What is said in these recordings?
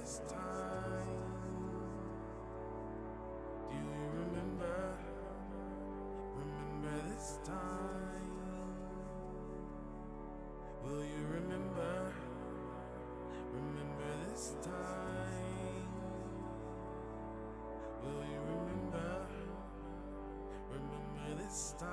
this time? Do you remember? Remember this time? Will you remember? Remember this time? Will you remember? Remember this time?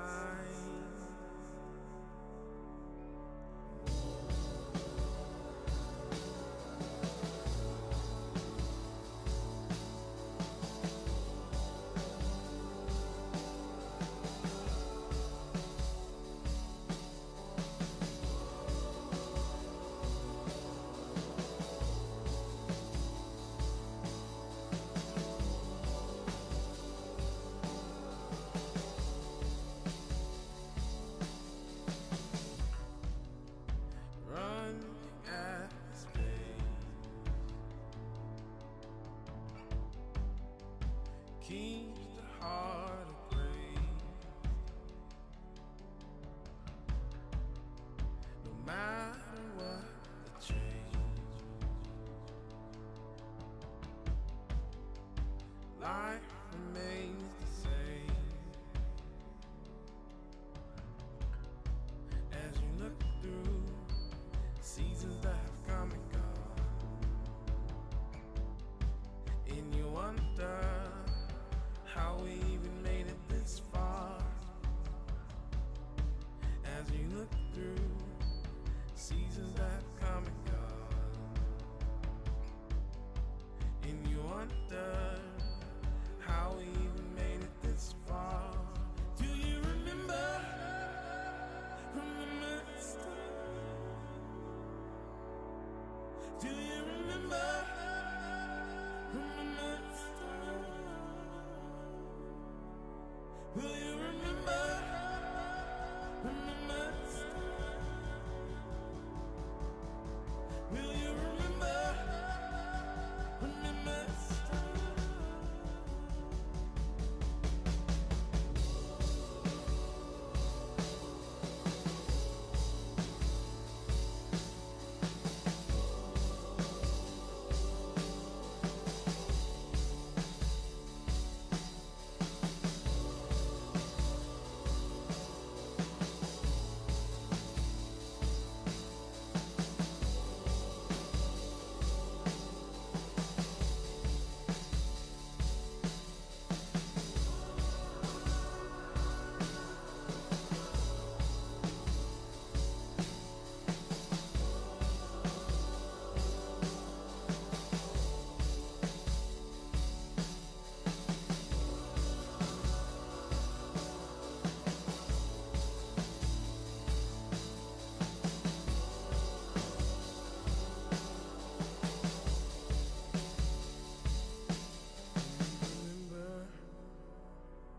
At space, keeps the heart afraid. No matter what the change, life remains the same. As you look through seasons that have come and gone, and you wonder how we even made it this far. As you look through seasons that have come and gone, and you wonder how we even made it this far. Do you remember? Remember this time? Do you remember? Remember this time? Will you remember? Remember this time? Will you remember? Remember this time?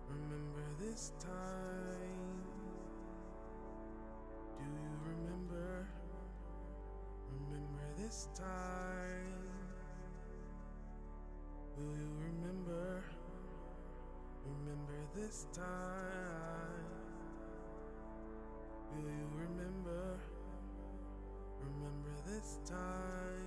Remember this time? Do you remember? Remember this time? Will you remember? Remember this time? Will you remember? Remember this time?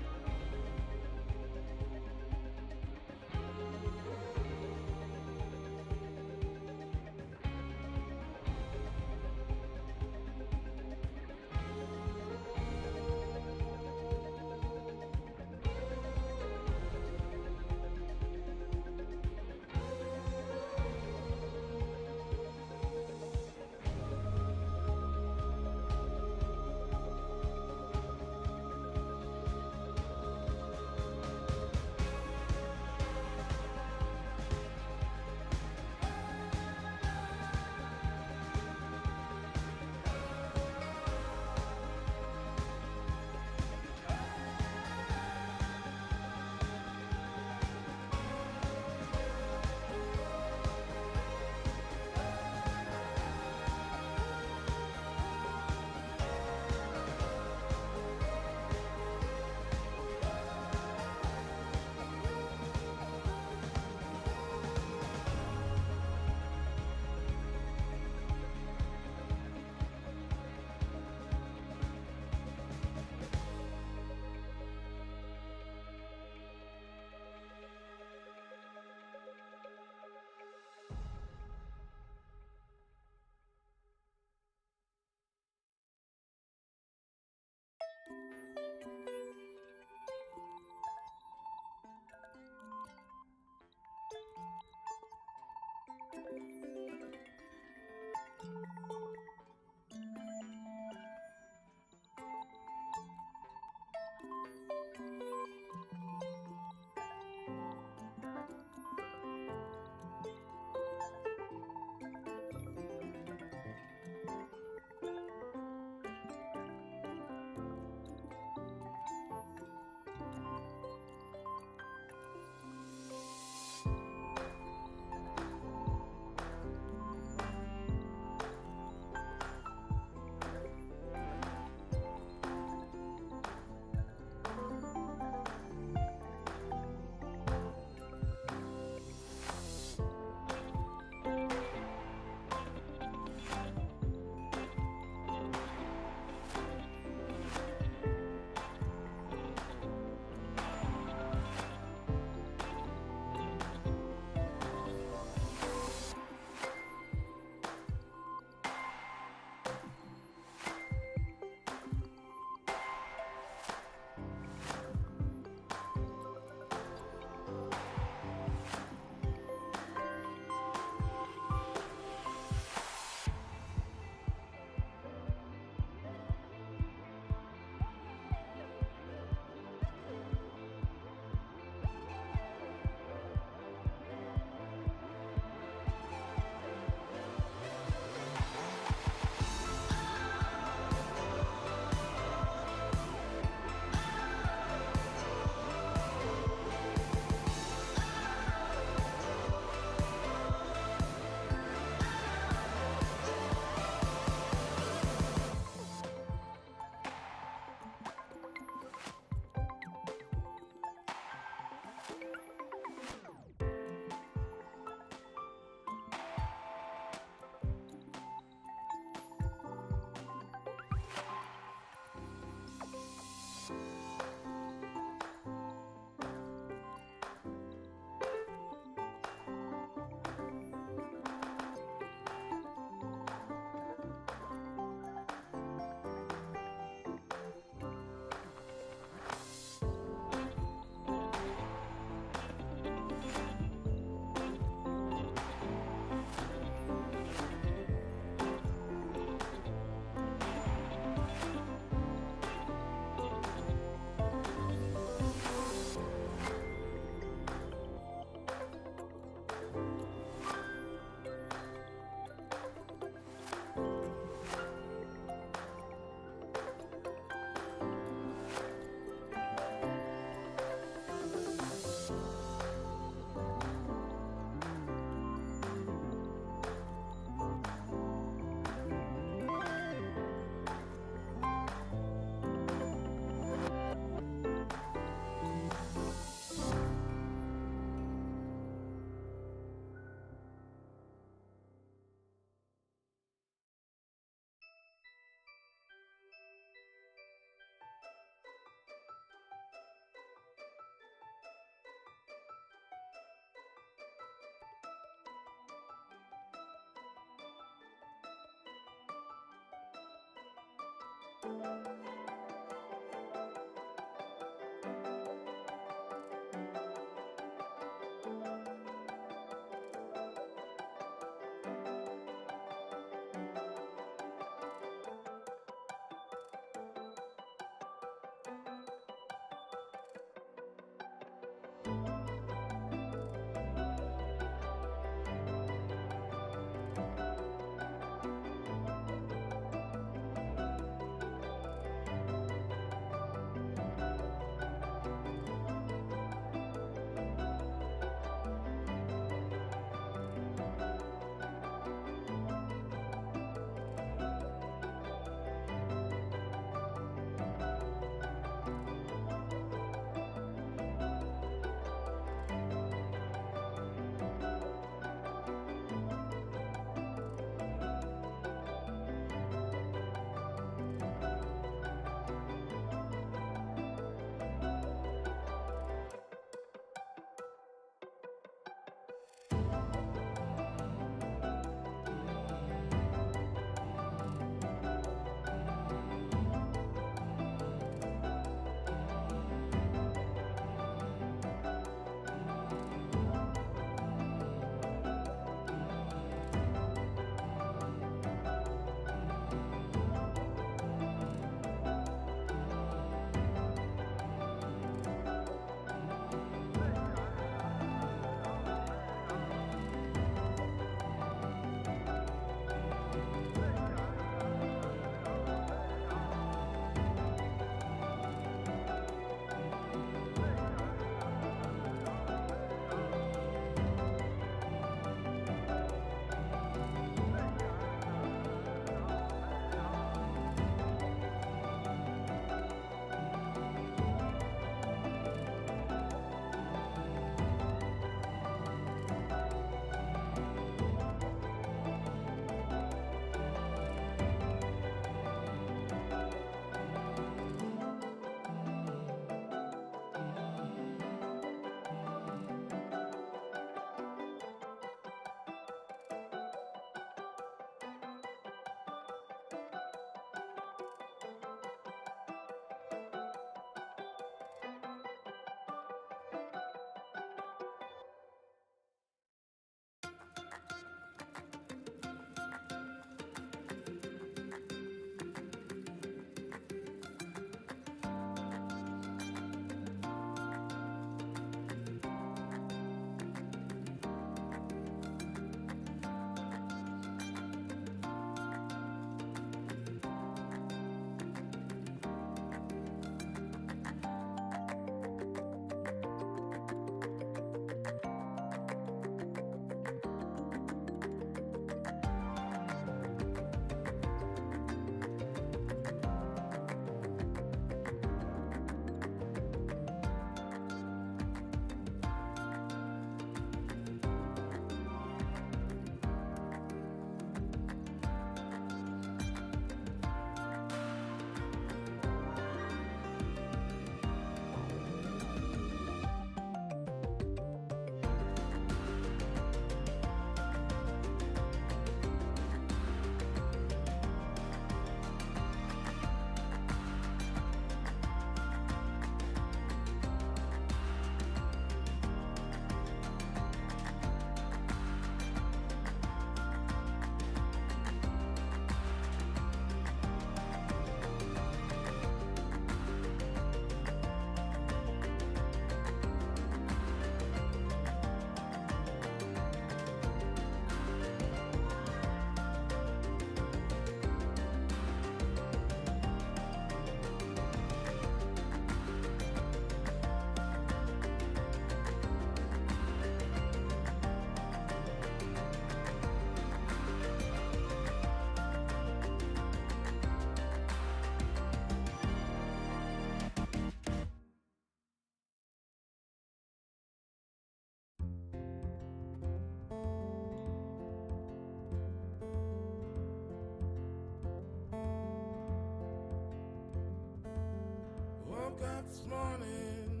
woke up this morning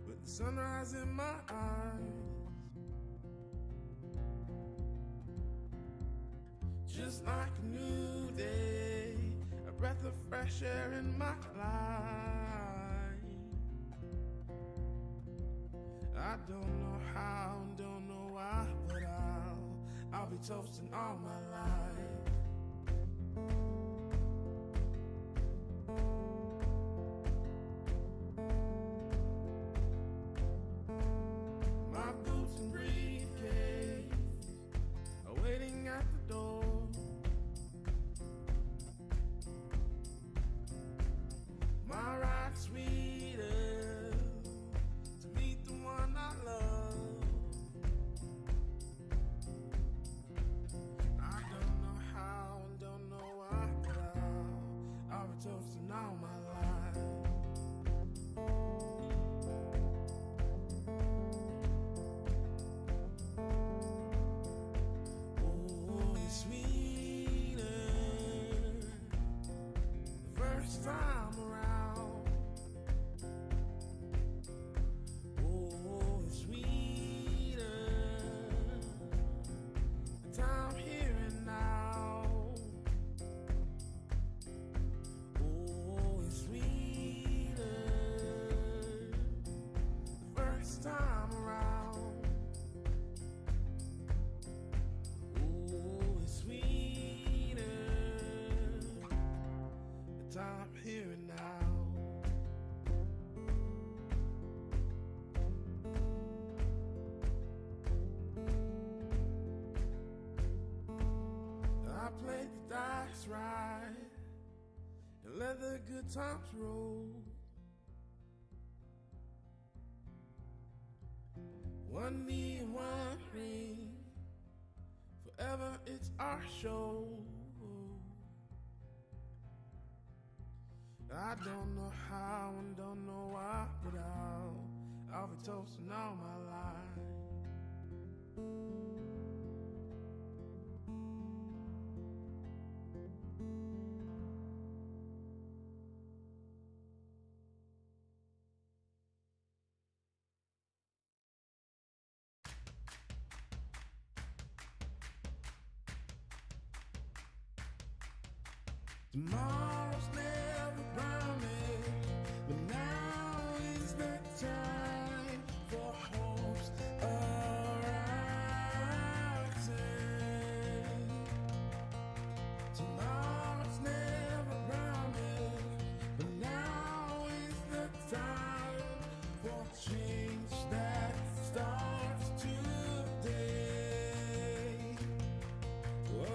with the sunrise in my eyes, just like a new day, a breath of fresh air in my life. I don't know how, don't know why, but I'll be toasting all my life. My boots and briefcase are waiting at the door. My ride sweeter to meet the one I love. I don't know how and don't know why, but I'll be toasting all my life. Oh, it's sweeter the first time around. Oh, it's sweeter the time here and now. Oh, it's sweeter the first time around. Oh, it's sweeter the time here and now. I played the dice right and let the good times roll. One knee and one ring, forever it's our show. I don't know how and don't know why, but I'll be toasting all my life. Tomorrow's never promised, but now is the time for hopes arising. Tomorrow's never promised, but now is the time for change that starts today. Whoa.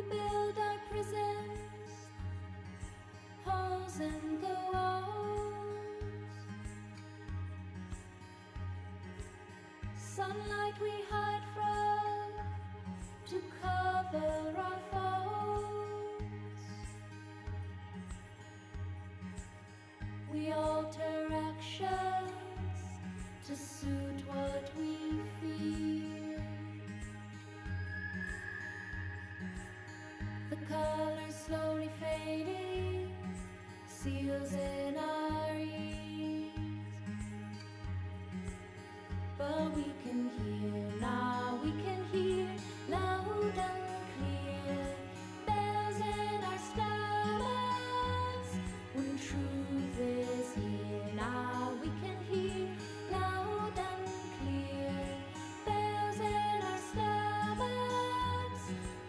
We build our prisons, holes in the walls, sunlight we hide from to cover our faults. We alter actions to suit what we fear. The colors slowly fading, seals in our ears. But we can hear now, we can hear loud and clear, bells in our stomachs when truth is here. Now we can hear loud and clear, bells in our stomachs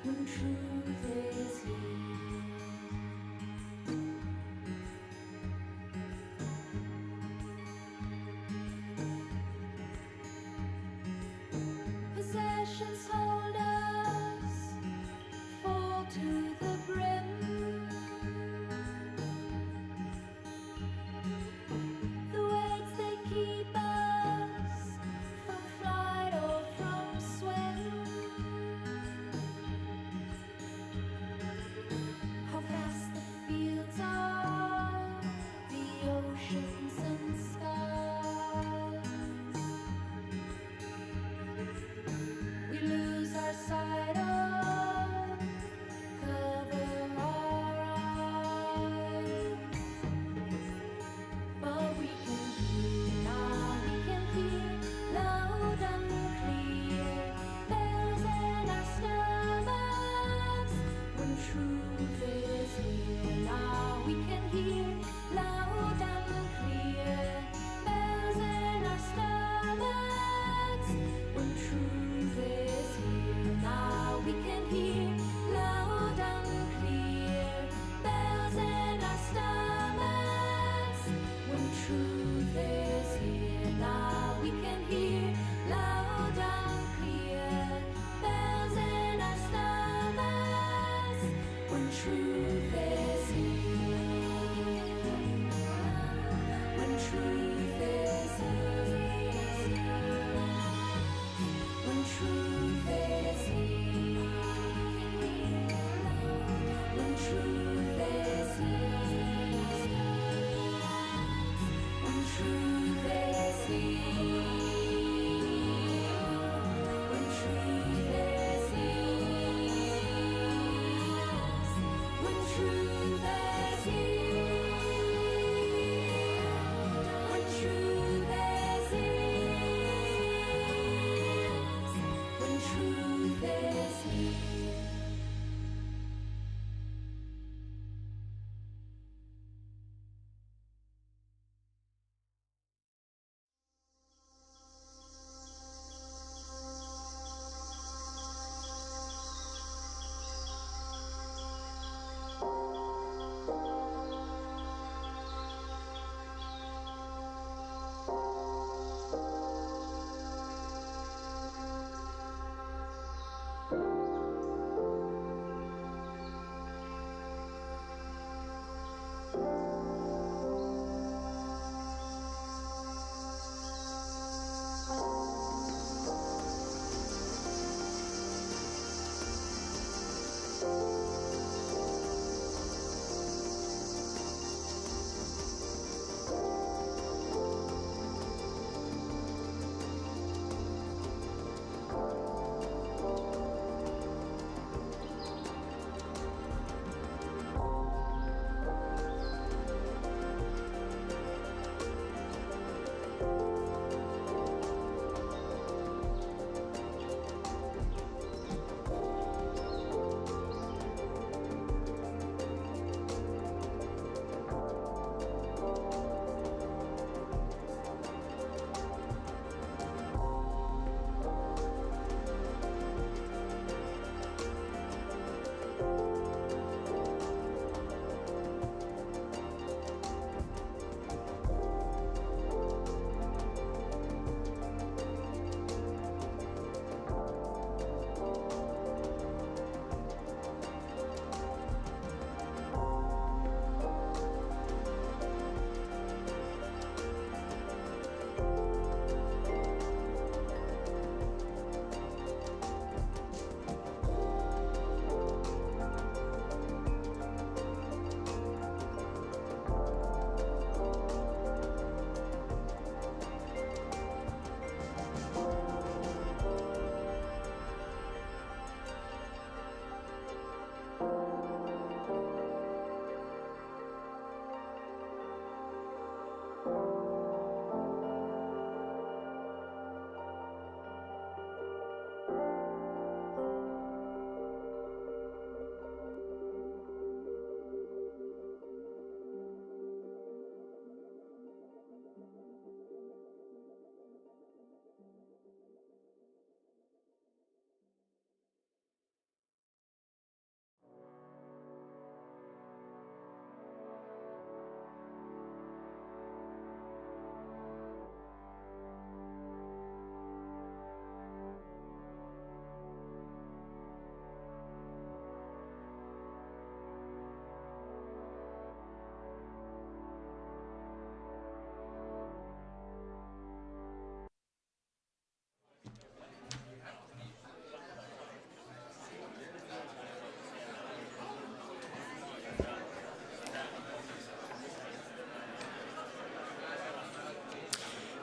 when truth is here. Possessions hold us, fall to the brim. The weights they keep us from flight or from swim. How vast the fields are, the oceans and skies. We lose our sight of, cover our eyes. But we can hear now, we can hear loud and clear, bells in our stomachs when truth is here. Now we can hear loud and clear, bells in our stomachs when truth is here. Now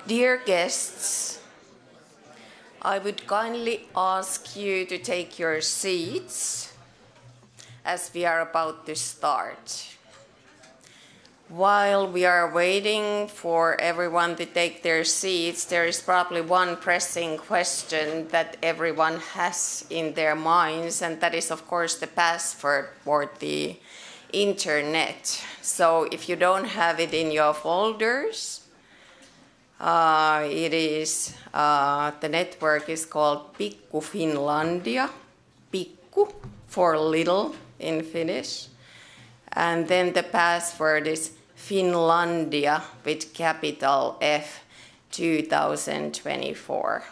Dear guests, I would kindly ask you to take your seats as we are about to start. While we are waiting for everyone to take their seats, there is probably one pressing question that everyone has in their minds, and that is, of course, the password for the internet. So if you don't have it in your folders, the network is called Pikku Finlandia, Pikku for little in Finnish. And then the password is Finlandia with capital F 2024.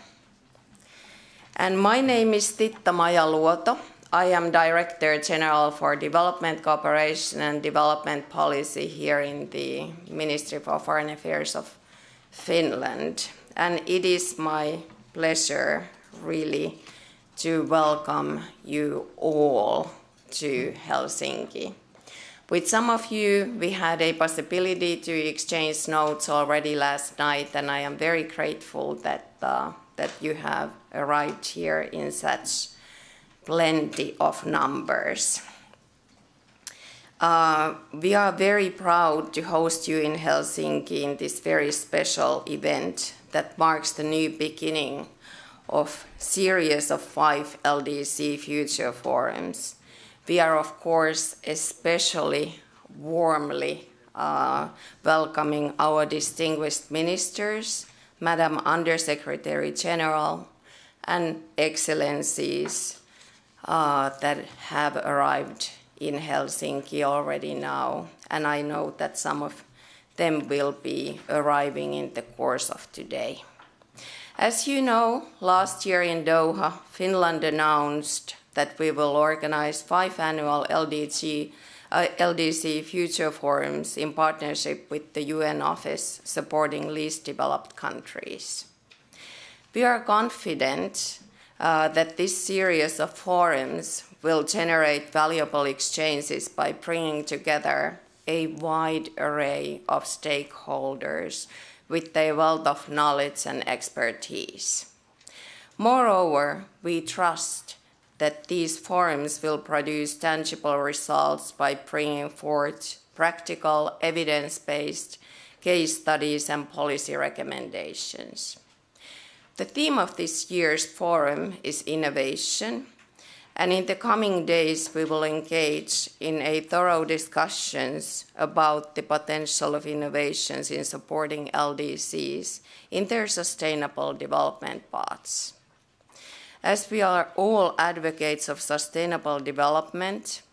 And my name is Titta Majaluoto. I am Director General for Development Cooperation and Development Policy here in the Ministry for Foreign Affairs of Finland. And it is my pleasure really to welcome you all to Helsinki. With some of you, we had a possibility to exchange notes already last night, and I am very grateful that you have arrived here in such plenty of numbers. We are very proud to host you in Helsinki in this very special event that marks the new beginning of a series of 5 LDC Future Forums. We are, of course, especially warmly welcoming our distinguished ministers, Madam Undersecretary General, and Excellencies that have arrived in Helsinki already now. And I know that some of them will be arriving in the course of today. As you know, last year in Doha, Finland announced that we will organize 5 annual LDC Future Forums in partnership with the UN Office supporting least developed countries. We are confident that this series of forums will generate valuable exchanges by bringing together a wide array of stakeholders with a wealth of knowledge and expertise. Moreover, we trust that these forums will produce tangible results by bringing forth practical, evidence-based case studies and policy recommendations. The theme of this year's forum is innovation, and in the coming days we will engage in a thorough discussions about the potential of innovations in supporting LDCs in their sustainable development paths. As we are all advocates of sustainable development,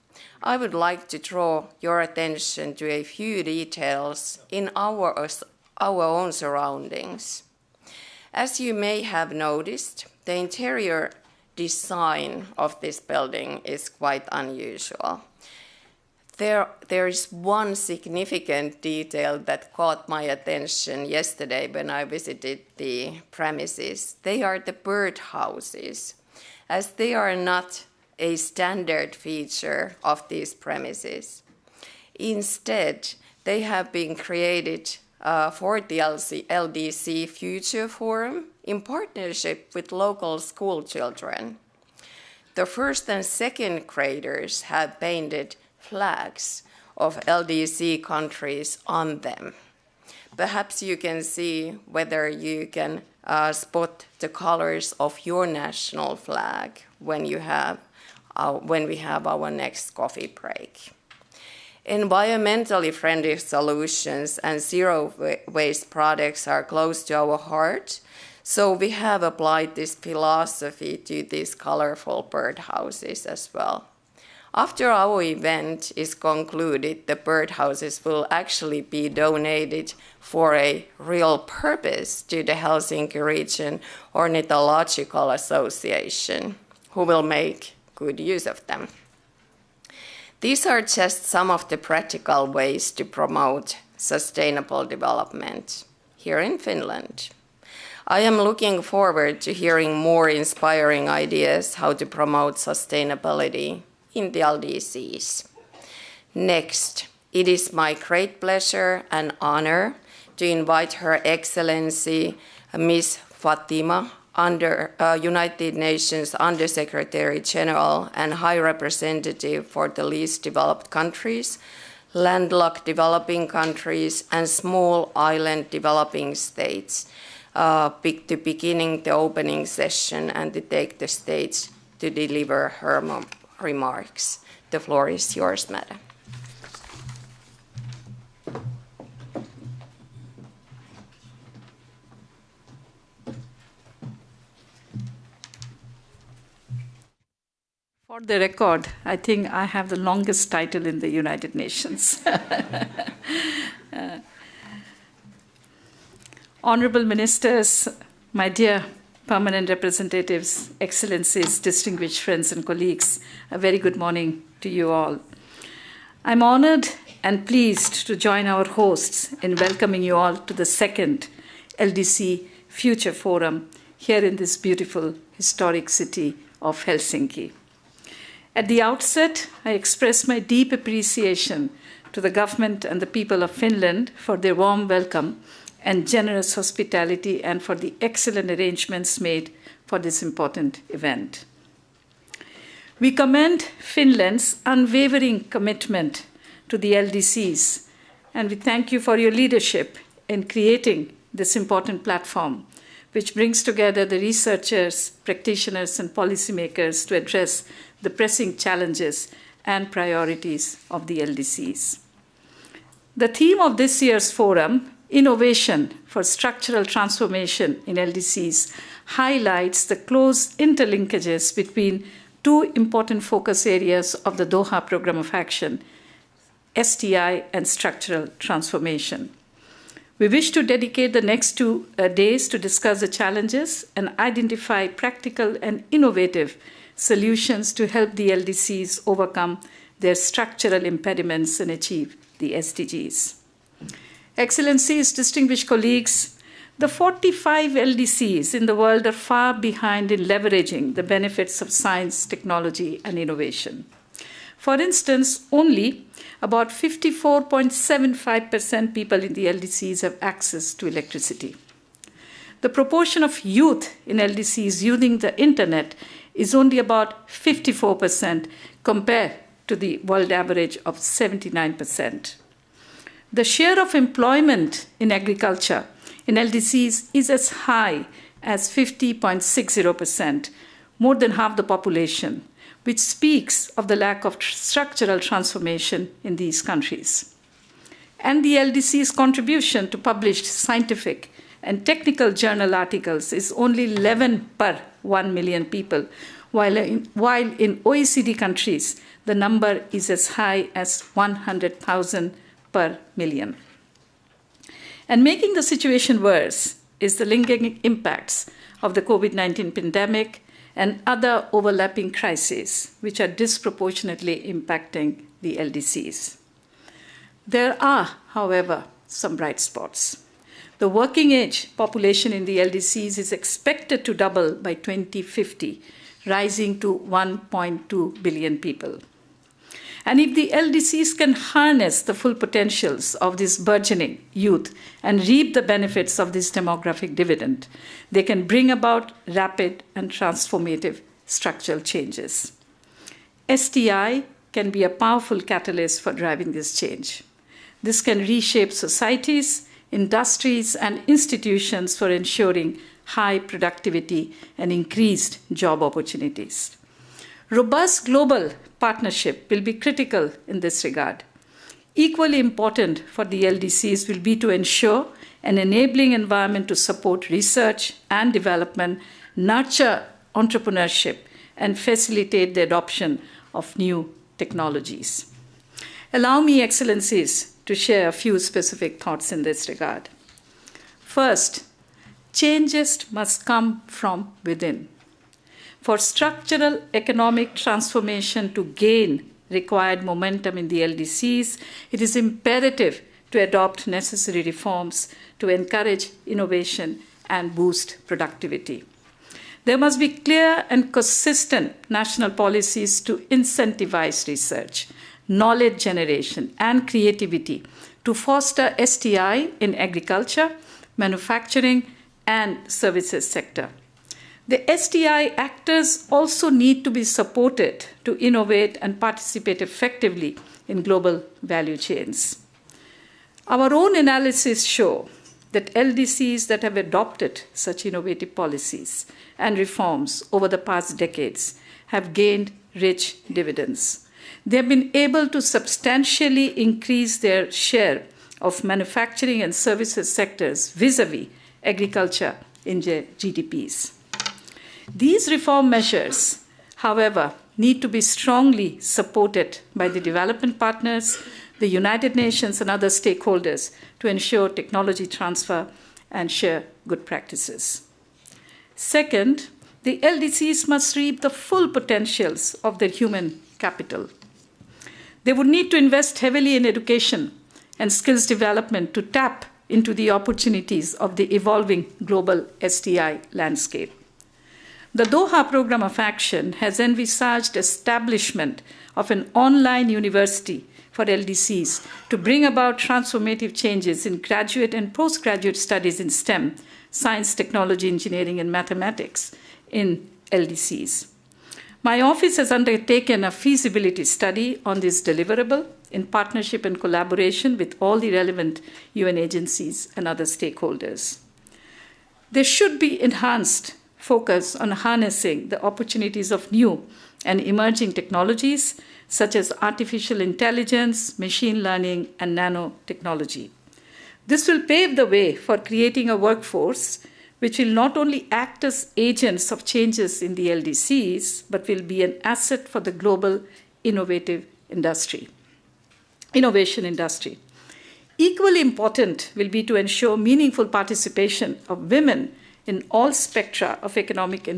I would like to draw your attention to a few details in our own surroundings. As you may have noticed, the interior design of this building is quite unusual. There is one significant detail that caught my attention yesterday when I visited the premises. They are the birdhouses, as they are not a standard feature of these premises. Instead, they have been created for the LDC Future Forum in partnership with local school children. The first and second graders have painted flags of LDC countries on them. Perhaps you can see whether you can spot the colors of your national flag when we have our next coffee break. Environmentally friendly solutions and zero waste products are close to our heart, so we have applied this philosophy to these colorful birdhouses as well. After our event is concluded, the birdhouses will actually be donated for a real purpose to the Helsinki Region Ornithological Association, who will make good use of them. These are just some of the practical ways to promote sustainable development here in Finland. I am looking forward to hearing more inspiring ideas how to promote sustainability in the LDCs. Next, it is my great pleasure and honor to invite Her Excellency Ms. Fatima, United Nations Under-Secretary General and High Representative for the least developed countries, landlocked developing countries, and small island developing states, to beginning the opening session and to take the stage to deliver her remarks. The floor is yours, Madam. For the record, I think I have the longest title in the United Nations. Honorable Ministers, my dear permanent representatives, excellencies, distinguished friends and colleagues, a very good morning to you all. I'm honored and pleased to join our hosts in welcoming you all to the second LDC Future Forum here in this beautiful historic city of Helsinki. At the outset, I express my deep appreciation to the government and the people of Finland for their warm welcome and generous hospitality and for the excellent arrangements made for this important event. We commend Finland's unwavering commitment to the LDCs, and we thank you for your leadership in creating this important platform, which brings together the researchers, practitioners, and policymakers to address the pressing challenges and priorities of the LDCs. The theme of this year's forum, Innovation for Structural Transformation in LDCs, highlights the close interlinkages between two important focus areas of the Doha Programme of Action, STI and structural transformation. We wish to dedicate the next 2 days to discuss the challenges and identify practical and innovative solutions to help the LDCs overcome their structural impediments and achieve the SDGs. Excellencies, distinguished colleagues, the 45 LDCs in the world are far behind in leveraging the benefits of science, technology, and innovation. For instance, only about 54.75% people in the LDCs have access to electricity. The proportion of youth in LDCs using the internet is only about 54% compared to the world average of 79%. The share of employment in agriculture in LDCs is as high as 50.60%, more than half the population, which speaks of the lack of structural transformation in these countries. And the LDC's contribution to published scientific and technical journal articles is only 11 per 1 million people, while in OECD countries, the number is as high as 100,000 per million. And making the situation worse is the lingering impacts of the COVID-19 pandemic and other overlapping crises, which are disproportionately impacting the LDCs. There are, however, some bright spots. The working age population in the LDCs is expected to double by 2050, rising to 1.2 billion people. And if the LDCs can harness the full potentials of this burgeoning youth and reap the benefits of this demographic dividend, they can bring about rapid and transformative structural changes. STI can be a powerful catalyst for driving this change. This can reshape societies, industries, and institutions for ensuring high productivity and increased job opportunities. Robust global partnership will be critical in this regard. Equally important for the LDCs will be to ensure an enabling environment to support research and development, nurture entrepreneurship, and facilitate the adoption of new technologies. Allow me, Excellencies, to share a few specific thoughts in this regard. First, changes must come from within. For structural economic transformation to gain required momentum in the LDCs, it is imperative to adopt necessary reforms to encourage innovation and boost productivity. There must be clear and consistent national policies to incentivize research, knowledge generation, and creativity to foster STI in agriculture, manufacturing, and services sector. The STI actors also need to be supported to innovate and participate effectively in global value chains. Our own analysis show that LDCs that have adopted such innovative policies and reforms over the past decades have gained rich dividends. They have been able to substantially increase their share of manufacturing and services sectors vis-à-vis agriculture in their GDPs. These reform measures, however, need to be strongly supported by the development partners, the United Nations, and other stakeholders to ensure technology transfer and share good practices. Second, the LDCs must reap the full potentials of their human capital. They would need to invest heavily in education and skills development to tap into the opportunities of the evolving global STI landscape. The Doha Program of Action has envisaged establishment of an online university for LDCs to bring about transformative changes in graduate and postgraduate studies in STEM, science, technology, engineering, and mathematics in LDCs. My office has undertaken a feasibility study on this deliverable in partnership and collaboration with all the relevant UN agencies and other stakeholders. There should be enhanced focus on harnessing the opportunities of new and emerging technologies such as artificial intelligence, machine learning, and nanotechnology. This will pave the way for creating a workforce which will not only act as agents of changes in the LDCs, but will be an asset for the global innovation industry. Equally important will be to ensure meaningful participation of women in all spectra of economic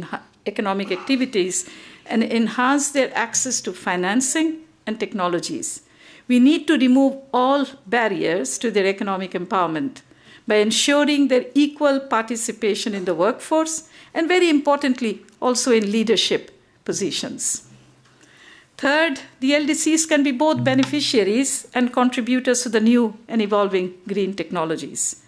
activities and enhance their access to financing and technologies. We need to remove all barriers to their economic empowerment by ensuring their equal participation in the workforce and, very importantly, also in leadership positions. Third, the LDCs can be both beneficiaries and contributors to the new and evolving green technologies.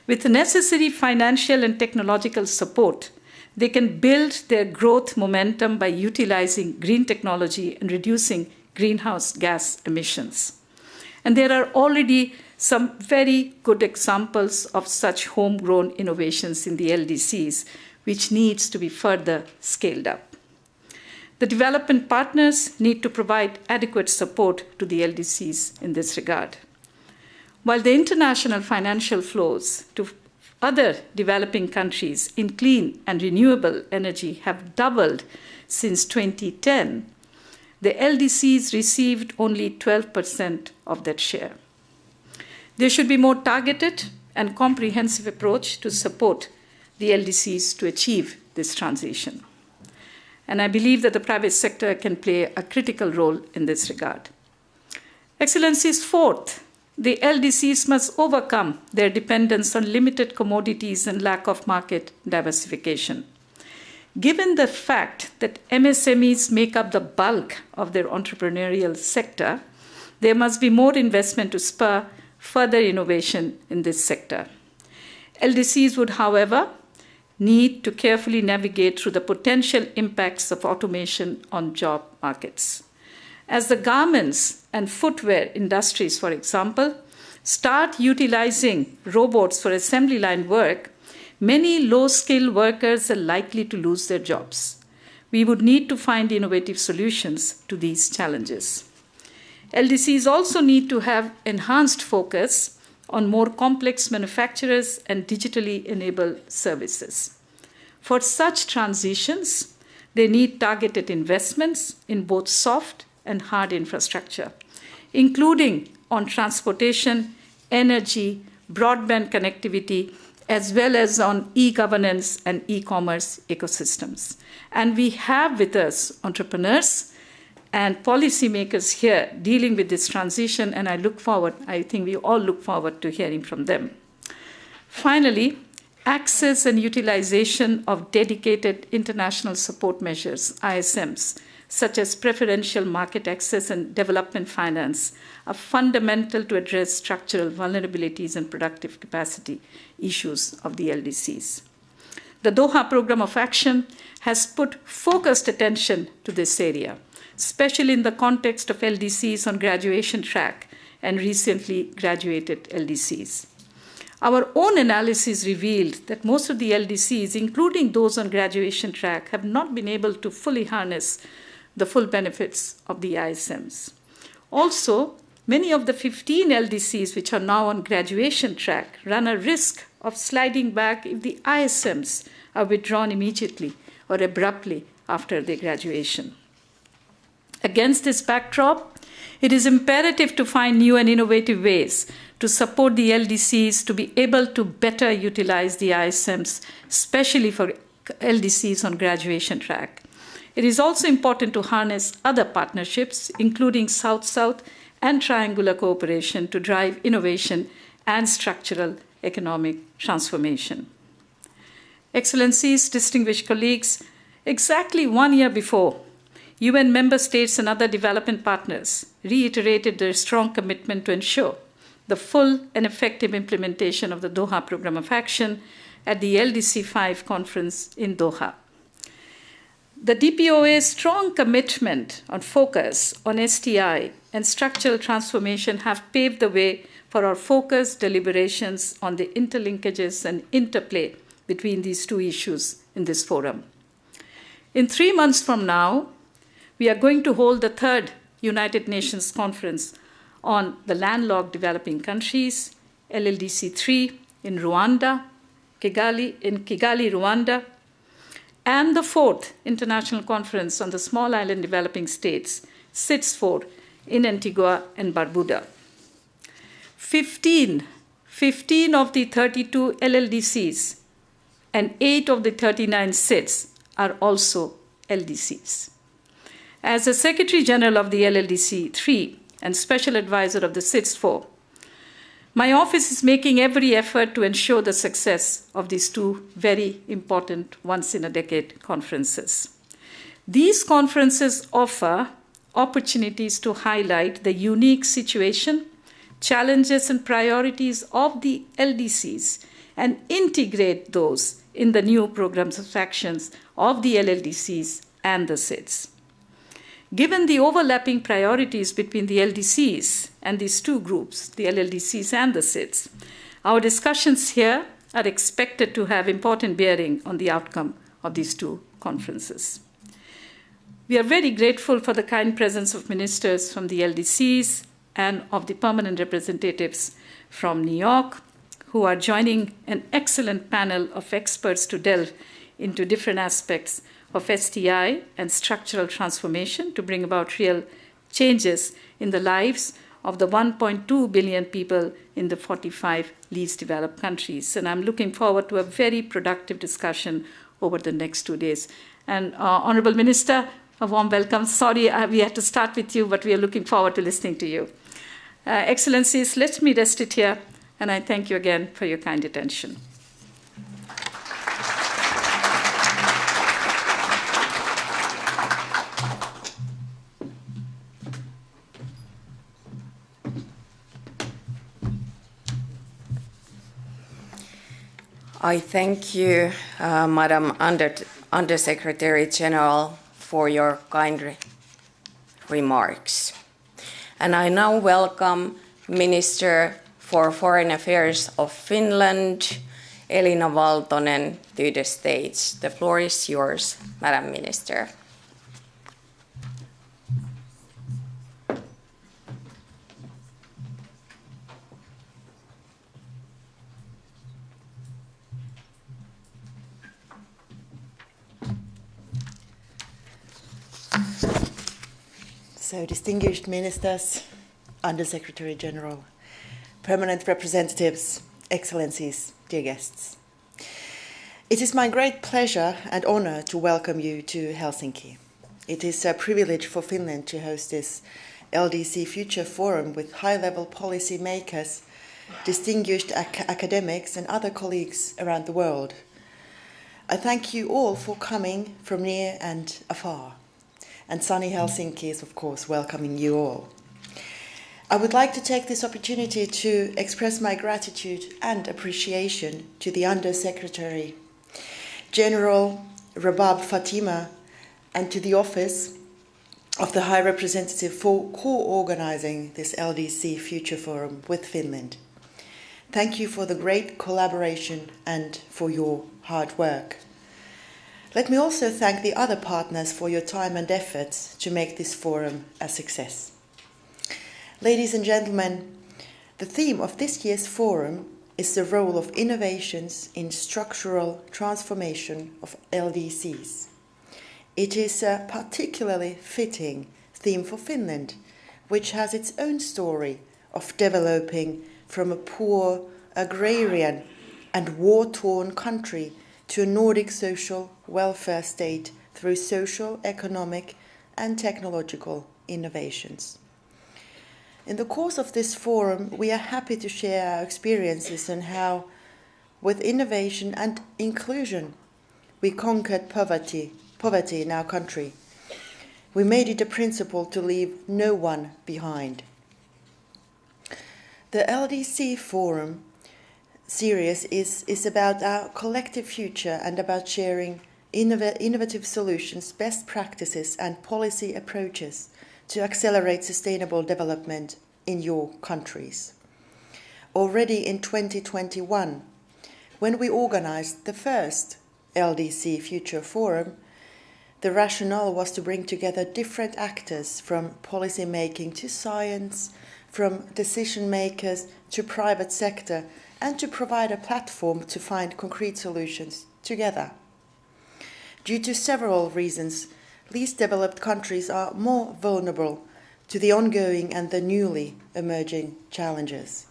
With the necessary financial and technological support, they can build their growth momentum by utilizing green technology and reducing greenhouse gas emissions. And there are already some very good examples of such homegrown innovations in the LDCs, which needs to be further scaled up. The development partners need to provide adequate support to the LDCs in this regard. While the international financial flows to other developing countries in clean and renewable energy have doubled since 2010, the LDCs received only 12% of that share. There should be more targeted and comprehensive approach to support the LDCs to achieve this transition. And I believe that the private sector can play a critical role in this regard. Excellencies, fourth, the LDCs must overcome their dependence on limited commodities and lack of market diversification. Given the fact that MSMEs make up the bulk of their entrepreneurial sector, there must be more investment to spur further innovation in this sector. LDCs would, however, need to carefully navigate through the potential impacts of automation on job markets. As the garments and footwear industries, for example, start utilizing robots for assembly line work, many low-skilled workers are likely to lose their jobs. We would need to find innovative solutions to these challenges. LDCs also need to have enhanced focus on more complex manufacturers and digitally enabled services. For such transitions, they need targeted investments in both soft and hard infrastructure, including on transportation, energy, broadband connectivity, as well as on e-governance and e-commerce ecosystems. And we have with us entrepreneurs and policymakers here dealing with this transition, and I think we all look forward to hearing from them. Finally, access and utilization of dedicated international support measures, ISMs, such as preferential market access and development finance, are fundamental to address structural vulnerabilities and productive capacity issues of the LDCs. The Doha Program of Action has put focused attention to this area, especially in the context of LDCs on graduation track and recently graduated LDCs. Our own analysis revealed that most of the LDCs, including those on graduation track, have not been able to fully harness the full benefits of the ISMs. Also, many of the 15 LDCs which are now on graduation track run a risk of sliding back if the ISMs are withdrawn immediately or abruptly after their graduation. Against this backdrop, it is imperative to find new and innovative ways to support the LDCs to be able to better utilize the ISMs, especially for LDCs on graduation track. It is also important to harness other partnerships, including South-South and triangular cooperation, to drive innovation and structural economic transformation. Excellencies, distinguished colleagues, exactly 1 year before, UN member states and other development partners reiterated their strong commitment to ensure the full and effective implementation of the Doha Program of Action at the LDC 5 conference in Doha. The DPOA's strong commitment on focus on STI and structural transformation have paved the way for our focused deliberations on the interlinkages and interplay between these two issues in this forum. In 3 months from now, we are going to hold the 3rd United Nations Conference on the landlocked developing countries, LLDC 3 in Rwanda, Kigali, Rwanda, and the 4th International Conference on the Small Island Developing States, SIDS 4, in Antigua and Barbuda. 15 of the 32 LLDCs and 8 of the 39 SIDS are also LDCs. As the Secretary General of the LLDC 3 and Special Advisor of the SIDS 4, my office is making every effort to ensure the success of these two very important once-in-a-decade conferences. These conferences offer opportunities to highlight the unique situation, challenges, and priorities of the LDCs and integrate those in the new programs of actions of the LLDCs and the SIDS. Given the overlapping priorities between the LDCs and these two groups, the LLDCs and the SIDS, our discussions here are expected to have important bearing on the outcome of these two conferences. We are very grateful for the kind presence of ministers from the LDCs and of the permanent representatives from New York, who are joining an excellent panel of experts to delve into different aspects of STI and structural transformation to bring about real changes in the lives of the 1.2 billion people in the 45 least developed countries. And I'm looking forward to a very productive discussion over the next 2 days. And Honorable Minister, a warm welcome. Sorry we had to start with you, but we are looking forward to listening to you. Excellencies, let me rest it here, and I thank you again for your kind attention. I thank you, Madam Undersecretary General, for your kind remarks. And I now welcome Minister for Foreign Affairs of Finland, Elina Valtonen, to the stage. The floor is yours, Madam Minister. So, distinguished ministers, Undersecretary General, permanent representatives, excellencies, dear guests. It is my great pleasure and honor to welcome you to Helsinki. It is a privilege for Finland to host this LDC Future Forum with high-level policy makers, distinguished academics and other colleagues around the world. I thank you all for coming from near and afar. and sunny Helsinki is, of course, welcoming you all. I would like to take this opportunity to express my gratitude and appreciation to the Under-Secretary General Rabab Fatima and to the Office of the High Representative for co-organizing this LDC Future Forum with Finland. Thank you for the great collaboration and for your hard work. Let me also thank the other partners for your time and efforts to make this forum a success. Ladies and gentlemen, the theme of this year's forum is the role of innovations in structural transformation of LDCs. It is a particularly fitting theme for Finland, which has its own story of developing from a poor, agrarian and war-torn country to a Nordic social welfare state through social, economic and technological innovations. In the course of this forum, we are happy to share our experiences on how, with innovation and inclusion, we conquered poverty in our country. We made it a principle to leave no one behind. The LDC Forum series is about our collective future and about sharing innovative solutions, best practices and policy approaches to accelerate sustainable development in your countries. Already in 2021, when we organized the first LDC Future Forum, the rationale was to bring together different actors from policy making to science, from decision makers to private sector, and to provide a platform to find concrete solutions together. Due to several reasons, least developed countries are more vulnerable to the ongoing and the newly emerging challenges.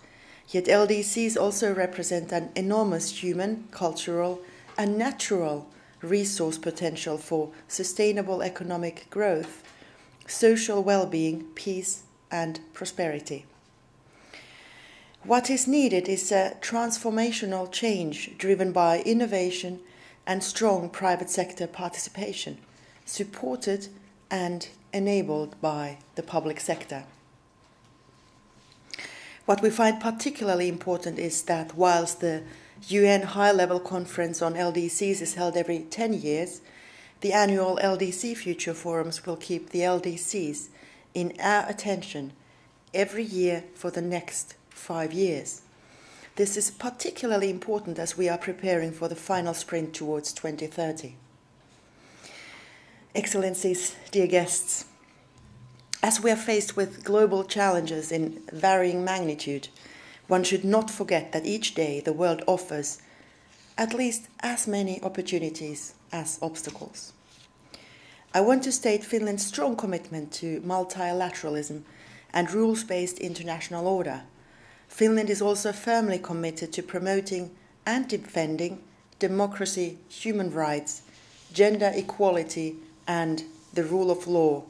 Yet LDCs also represent an enormous human, cultural, and natural resource potential for sustainable economic growth, social well-being, peace, and prosperity. What is needed is a transformational change driven by innovation and strong private sector participation, supported and enabled by the public sector. What we find particularly important is that whilst the UN High-Level Conference on LDCs is held every 10 years, the annual LDC Future Forums will keep the LDCs in our attention every year for the next 5 years. This is particularly important as we are preparing for the final sprint towards 2030. Excellencies, dear guests, as we are faced with global challenges in varying magnitude, one should not forget that each day the world offers at least as many opportunities as obstacles. I want to state Finland's strong commitment to multilateralism and rules-based international order. Finland is also firmly committed to promoting and defending democracy, human rights, gender equality, and the rule of law,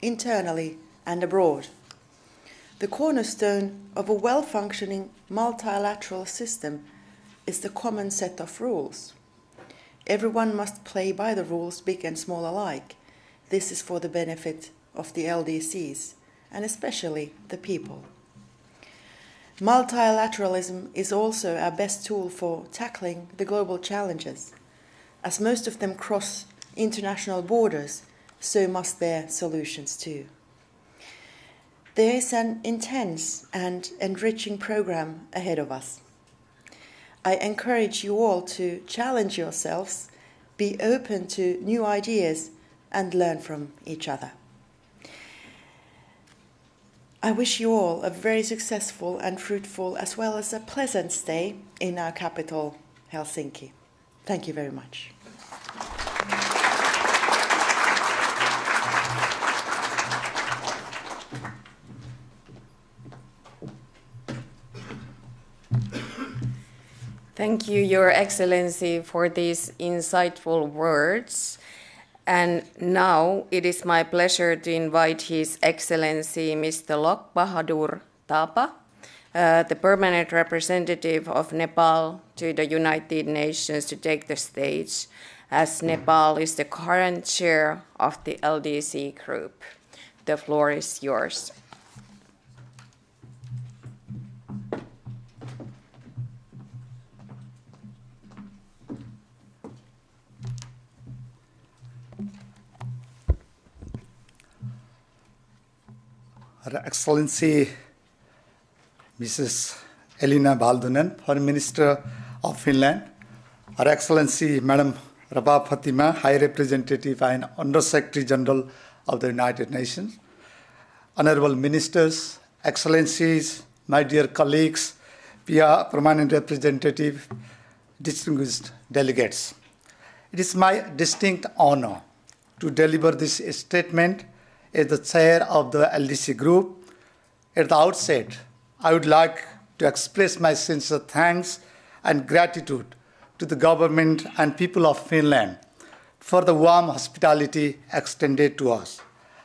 internally and abroad. The cornerstone of a well-functioning multilateral system is the common set of rules. Everyone must play by the rules, big and small alike. This is for the benefit of the LDCs, and especially the people. Multilateralism is also our best tool for tackling the global challenges. As most of them cross international borders, so must their solutions too. There is an intense and enriching program ahead of us. I encourage you all to challenge yourselves, be open to new ideas, and learn from each other. I wish you all a very successful and fruitful as well as a pleasant stay in our capital, Helsinki. Thank you very much. Thank you, Your Excellency, for these insightful words. And now it is my pleasure to invite His Excellency Mr. Lok Bahadur Thapa, the permanent representative of Nepal to the United Nations, to take the stage as Nepal is the current chair of the LDC group. The floor is yours. Her Excellency Mrs. Elina Baldunen, Foreign Minister of Finland, Her Excellency Madam Rabab Fatima, High Representative and Under Secretary General of the United Nations, Honorable Ministers, Excellencies, my dear colleagues, PIA Permanent Representative, distinguished delegates. It is my distinct honor to deliver this statement as the chair of the LDC group. At the outset, I would like to express my sincere thanks and gratitude to the government and people of Finland for the warm hospitality extended to us.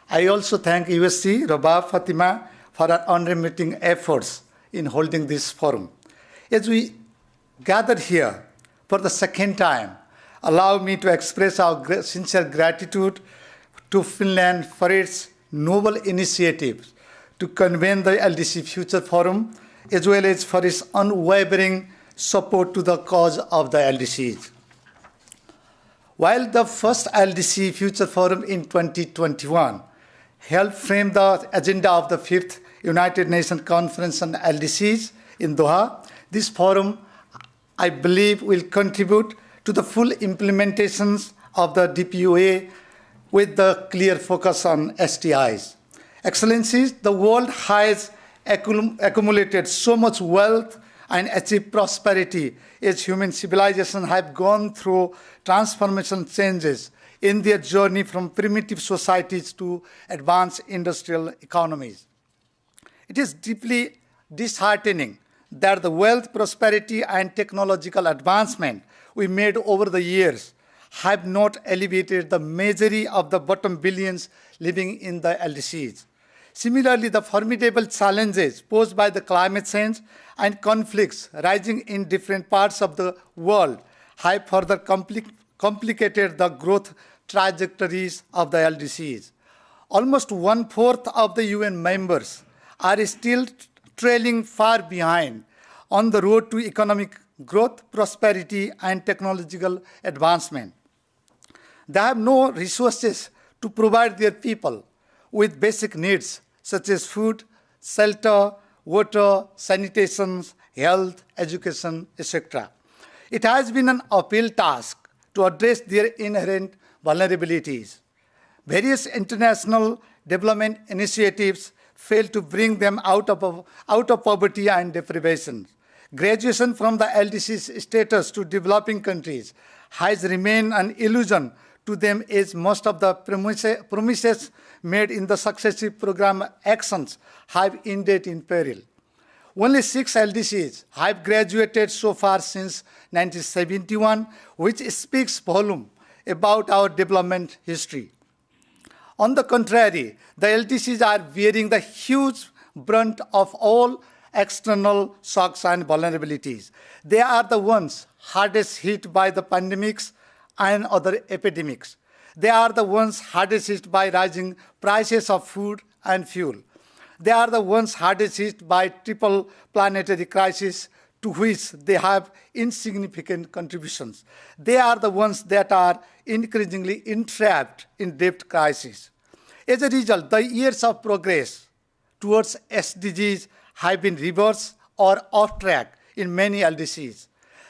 I also thank USC Rabab Fatima for her unremitting efforts in holding this forum. As we gathered here for the second time, allow me to express our sincere gratitude to Finland for its noble initiatives to convene the LDC Future Forum, as well as for its unwavering support to the cause of the LDCs. While the first LDC Future Forum in 2021 helped frame the agenda of the 5th United Nations Conference on LDCs in Doha, this forum, I believe, will contribute to the full implementations of the DPUA with the clear focus on STIs. Excellencies, the world has accumulated so much wealth and achieved prosperity as human civilization have gone through transformation changes in their journey from primitive societies to advanced industrial economies. It is deeply disheartening that the wealth, prosperity, and technological advancement we made over the years have not alleviated the misery of the bottom billions living in the LDCs. Similarly, the formidable challenges posed by the climate change and conflicts rising in different parts of the world have further complicated the growth trajectories of the LDCs. Almost 1/4 of the UN members are still trailing far behind on the road to economic growth, prosperity, and technological advancement. They have no resources to provide their people with basic needs such as food, shelter, water, sanitation, health, education, etc. It has been an uphill task to address their inherent vulnerabilities. Various international development initiatives fail to bring them out of poverty and deprivation. Graduation from the LDC status to developing countries has remained an illusion to them, as most of the promises made in the successive program actions have ended in peril. Only 6 LDCs have graduated so far since 1971, which speaks volume about our development history. On the contrary, the LDCs are bearing the huge brunt of all external shocks and vulnerabilities. They are the ones hardest hit by the pandemics and other epidemics. They are the ones hardest hit by rising prices of food and fuel. They are the ones hardest hit by triple planetary crisis to which they have insignificant contributions. They are the ones that are increasingly entrapped in debt crisis. As a result, the years of progress towards SDGs have been reversed or off track in many LDCs.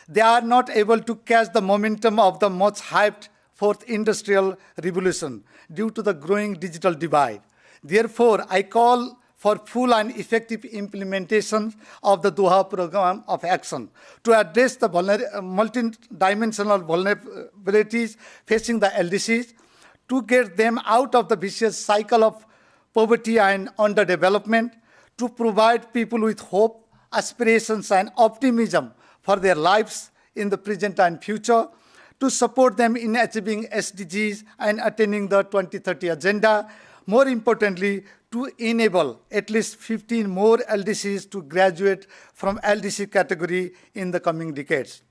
They are not able to catch the momentum of the much hyped fourth industrial revolution due to the growing digital divide. Therefore, I call for full and effective implementation of the Doha Program of Action to address the multidimensional vulnerabilities facing the LDCs, to get them out of the vicious cycle of poverty and underdevelopment, to provide people with hope, aspirations, and optimism for their lives in the present and future, to support them in achieving SDGs and attaining the 2030 agenda. More importantly, to enable at least 15 more LDCs to graduate from LDC category in the coming decades.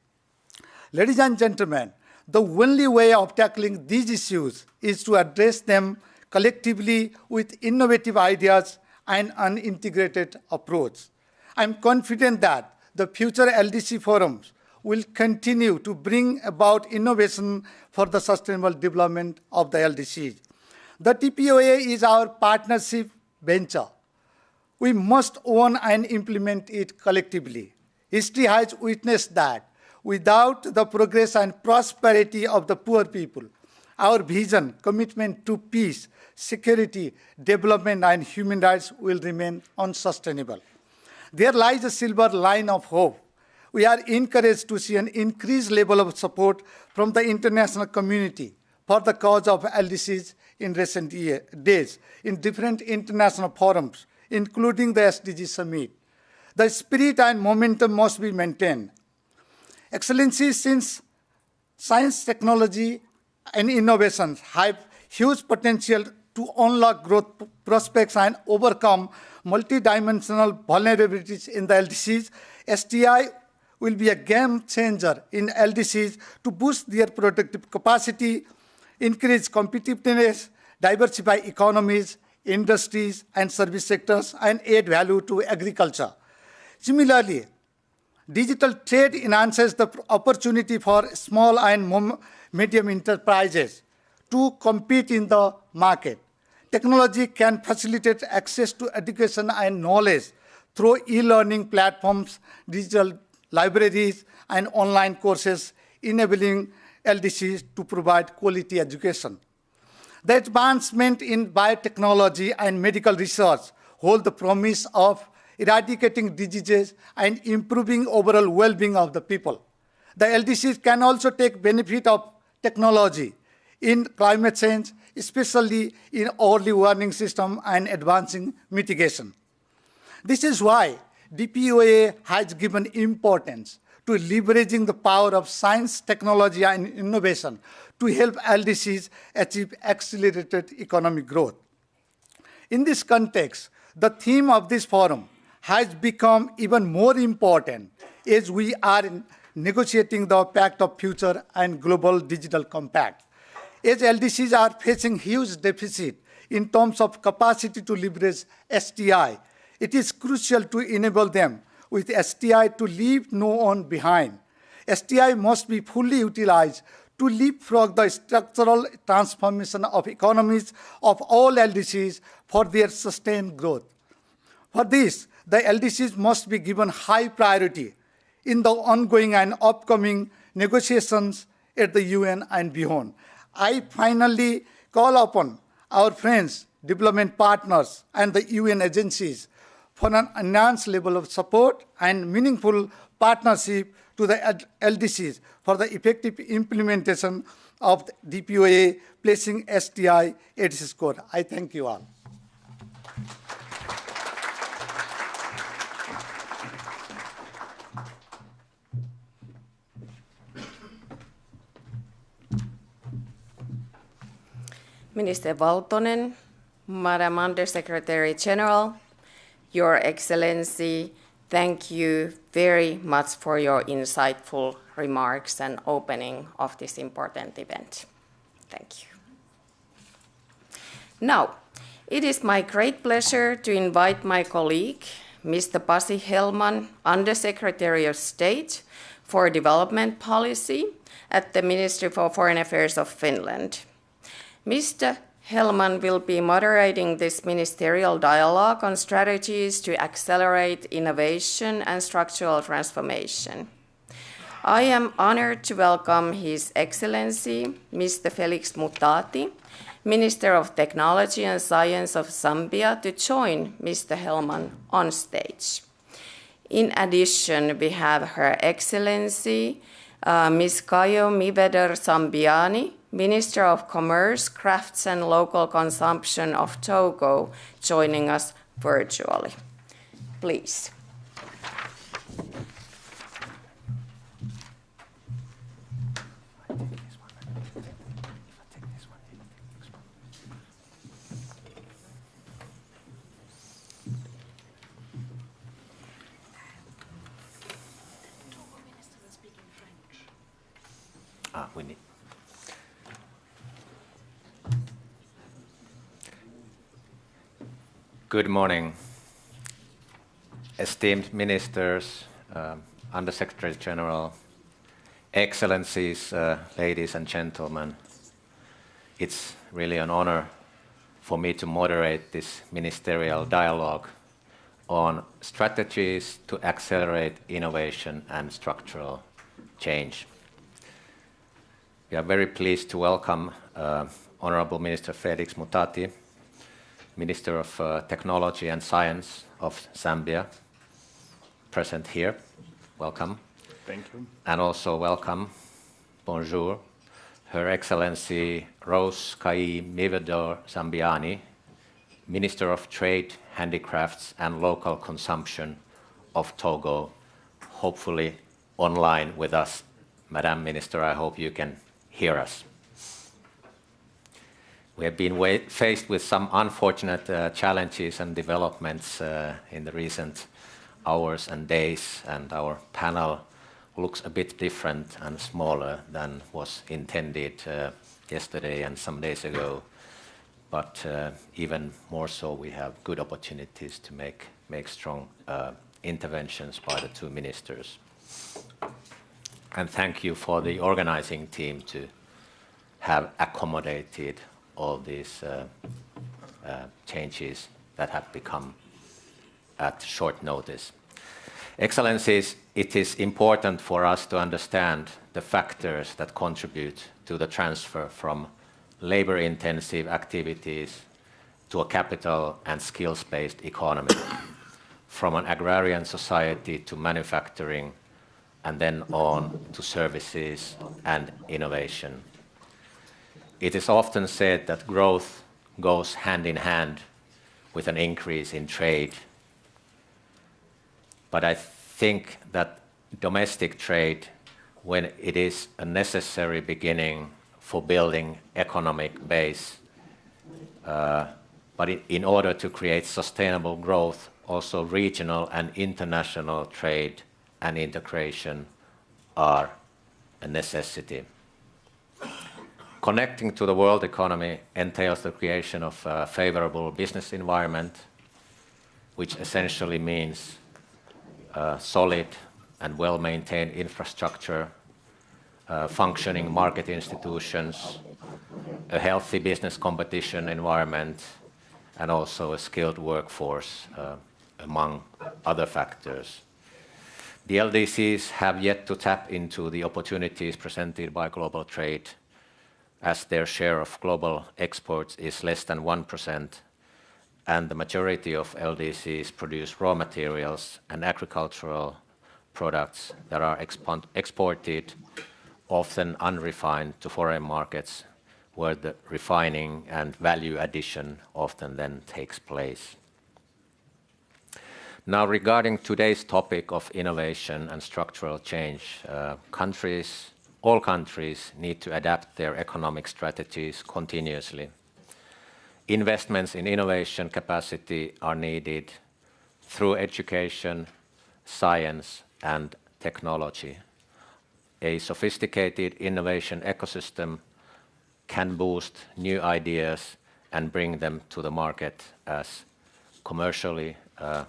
Ladies and gentlemen, The only way of tackling these issues is to address them collectively with innovative ideas and an integrated approach. I'm confident that the future LDC forums will continue to bring about innovation for the sustainable development of the LDCs. The TPOA is our partnership venture. We must own and implement it collectively. History has witnessed that without the progress and prosperity of the poor people, our vision, commitment to peace, security, development, and human rights will remain unsustainable. There lies a silver line of hope. We are encouraged to see an increased level of support from the international community for the cause of LDCs in recent days in different international forums, including the SDG Summit. The spirit and momentum must be maintained. Excellencies, since science, technology, and innovations have huge potential to unlock growth prospects and overcome multidimensional vulnerabilities in the LDCs, STI will be a game changer in LDCs to boost their productive capacity, increase competitiveness, diversify economies, industries, and service sectors, and add value to agriculture. Similarly, digital trade enhances the opportunity for small and medium enterprises to compete in the market. Technology can facilitate access to education and knowledge through e-learning platforms, digital libraries, and online courses, enabling LDCs to provide quality education. The advancement in biotechnology and medical research hold the promise of eradicating diseases and improving overall well-being of the people. The LDCs can also take benefit of technology in climate change, especially in early warning system and advancing mitigation. This is why DPOA has given importance to leveraging the power of science, technology, and innovation to help LDCs achieve accelerated economic growth. In this context, the theme of this forum has become even more important as we are negotiating the Pact of Future and Global Digital Compact. As LDCs are facing huge deficit in terms of capacity to leverage STI, it is crucial to enable them with STI to leave no one behind. STI must be fully utilized to leapfrog the structural transformation of economies of all LDCs for their sustained growth. For this, the LDCs must be given high priority in the ongoing and upcoming negotiations at the UN and beyond. I finally call upon our friends, development partners, and the UN agencies for an enhanced level of support and meaningful partnership to the LDCs for the effective implementation of the DPOA, placing STI at its core. I thank you all. Minister Valtonen, Madam Undersecretary General, Your Excellency, thank you very much for your insightful remarks and opening of this important event. Thank you. Now, it is my great pleasure to invite my colleague, Mr. Pasi Hellman, Undersecretary of State for Development Policy at the Ministry for Foreign Affairs of Finland. Mr. Hellman will be moderating this ministerial dialogue on strategies to accelerate innovation and structural transformation. I am honored to welcome His Excellency, Mr. Felix Mutati, Minister of Technology and Science of Zambia, to join Mr. Hellman on stage. In addition, we have Her Excellency, Ms. Kayo Miveder Zambiani, Minister of Commerce, Crafts and Local Consumption of Togo, joining us virtually. Please. We need. Good morning, esteemed ministers, Undersecretary General, Excellencies, ladies and gentlemen. It's really an honor for me to moderate this ministerial dialogue on strategies to accelerate innovation and structural change. We are very pleased to welcome Honorable Minister Felix Mutati, Minister of Technology and Science of Zambia, present here. Welcome. Thank you. And also welcome, bonjour, Her Excellency Rose Kai Mivedor Zambiani, Minister of Trade, Handicrafts and Local Consumption of Togo, hopefully online with us. Madam Minister, I hope you can hear us. We have been faced with some unfortunate challenges and developments in the recent hours and days, and our panel looks a bit different and smaller than was intended yesterday and some days ago. But even more so, we have good opportunities to make strong interventions by the two ministers. And thank you for the organizing team to have accommodated all these changes that have become at short notice. Excellencies, it is important for us to understand the factors that contribute to the transfer from labor-intensive activities to a capital and skills-based economy, from an agrarian society to manufacturing, and then on to services and innovation. It is often said that growth goes hand in hand with an increase in trade. But I think that domestic trade, when it is a necessary beginning for building economic base, but in order to create sustainable growth, also regional and international trade and integration are a necessity. Connecting to the world economy entails the creation of a favorable business environment, which essentially means solid and well-maintained infrastructure, functioning market institutions, a healthy business competition environment, and also a skilled workforce, among other factors. The LDCs have yet to tap into the opportunities presented by global trade, as their share of global exports is less than 1%, and the majority of LDCs produce raw materials and agricultural products that are exported, often unrefined, to foreign markets, where the refining and value addition often then takes place. Now, regarding today's topic of innovation and structural change, all countries need to adapt their economic strategies continuously. Investments in innovation capacity are needed through education, science, and technology. A sophisticated innovation ecosystem can boost new ideas and bring them to the market as commercially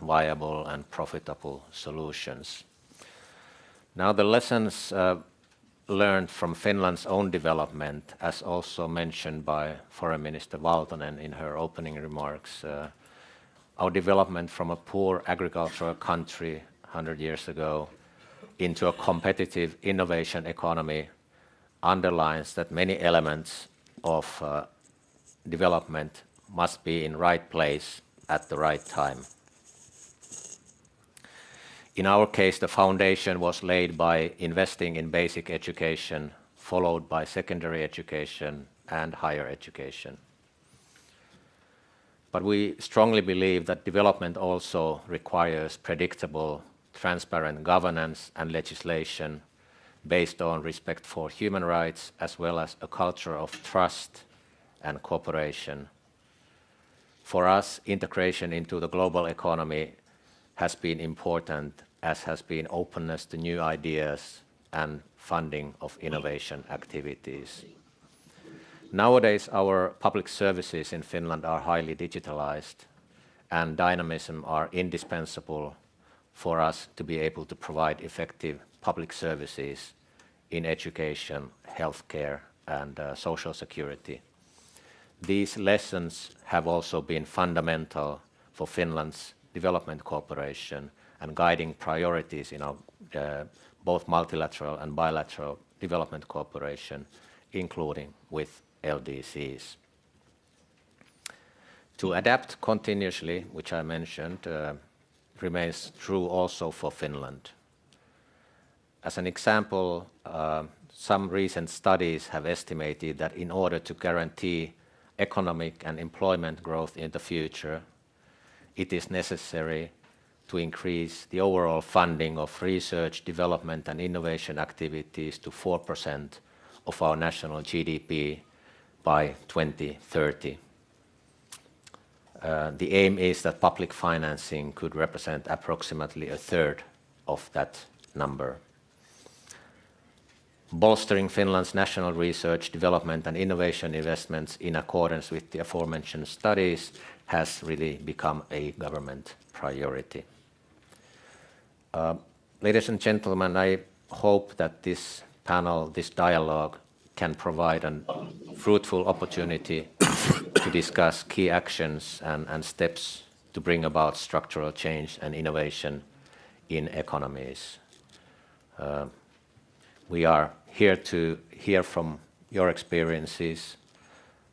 viable and profitable solutions. Now, the lessons learned from Finland's own development, as also mentioned by Foreign Minister Valtonen in her opening remarks, our development from a poor agricultural country 100 years ago into a competitive innovation economy underlines that many elements of development must be in right place at the right time. In our case, the foundation was laid by investing in basic education, followed by secondary education and higher education. But we strongly believe that development also requires predictable, transparent governance and legislation based on respect for human rights, as well as a culture of trust and cooperation. For us, integration into the global economy has been important, as has been openness to new ideas and funding of innovation activities. Nowadays, our public services in Finland are highly digitalized, and dynamism are indispensable for us to be able to provide effective public services in education, healthcare, and social security. These lessons have also been fundamental for Finland's development cooperation and guiding priorities in our both multilateral and bilateral development cooperation, including with LDCs. To adapt continuously, which I mentioned, remains true also for Finland. As an example, some recent studies have estimated that in order to guarantee economic and employment growth in the future, it is necessary to increase the overall funding of research, development, and innovation activities to 4% of our national GDP by 2030. The aim is that public financing could represent approximately a third of that number. Bolstering Finland's national research, development, and innovation investments in accordance with the aforementioned studies has really become a government priority. Ladies and gentlemen, I hope that this panel, this dialogue, can provide a fruitful opportunity to discuss key actions and steps to bring about structural change and innovation in economies. We are here to hear from your experiences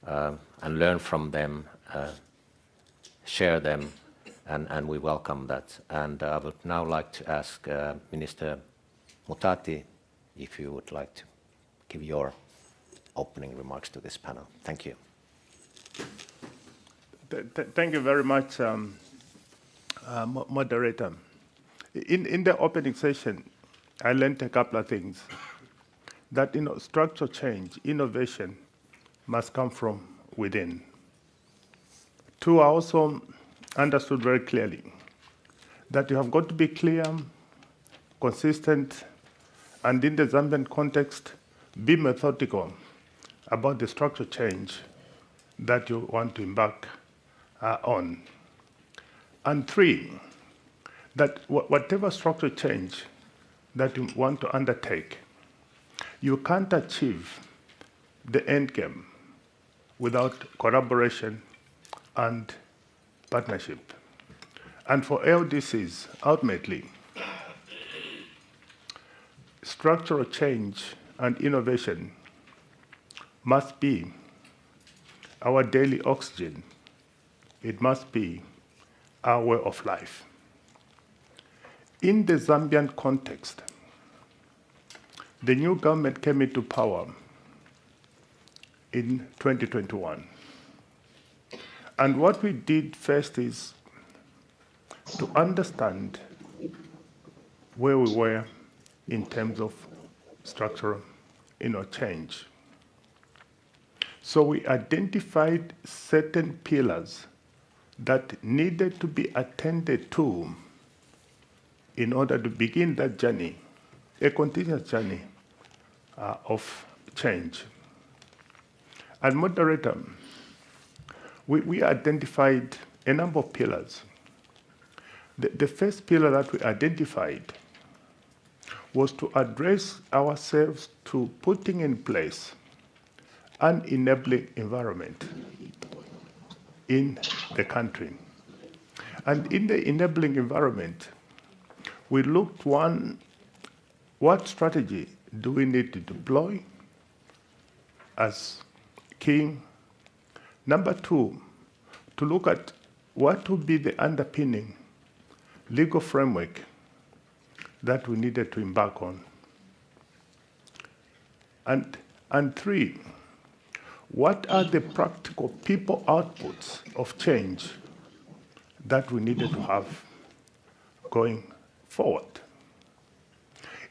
and learn from them, share them, and we welcome that. And I would now like to ask Minister Mutati if you would like to give your opening remarks to this panel. Thank you. Thank you very much, moderator. In the opening session, I learned a couple of things. That structural change, innovation, must come from within. Two, I also understood very clearly that you have got to be clear, consistent, and in the Zambian context, be methodical about the structural change that you want to embark on. And three, that whatever structural change that you want to undertake, you can't achieve the end game without collaboration and partnership. And for LDCs, ultimately, structural change and innovation must be our daily oxygen. It must be our way of life. In the Zambian context, the new government came into power in 2021. And what we did first is to understand where we were in terms of structural change. So we identified certain pillars that needed to be attended to in order to begin that journey, a continuous journey of change. And moderator, we identified a number of pillars. The first pillar that we identified was to address ourselves to putting in place an enabling environment in the country. And in the enabling environment, we looked, one, what strategy do we need to deploy as key? Number two, to look at what would be the underpinning legal framework that we needed to embark on. And three, what are the practical people outputs of change that we needed to have going forward?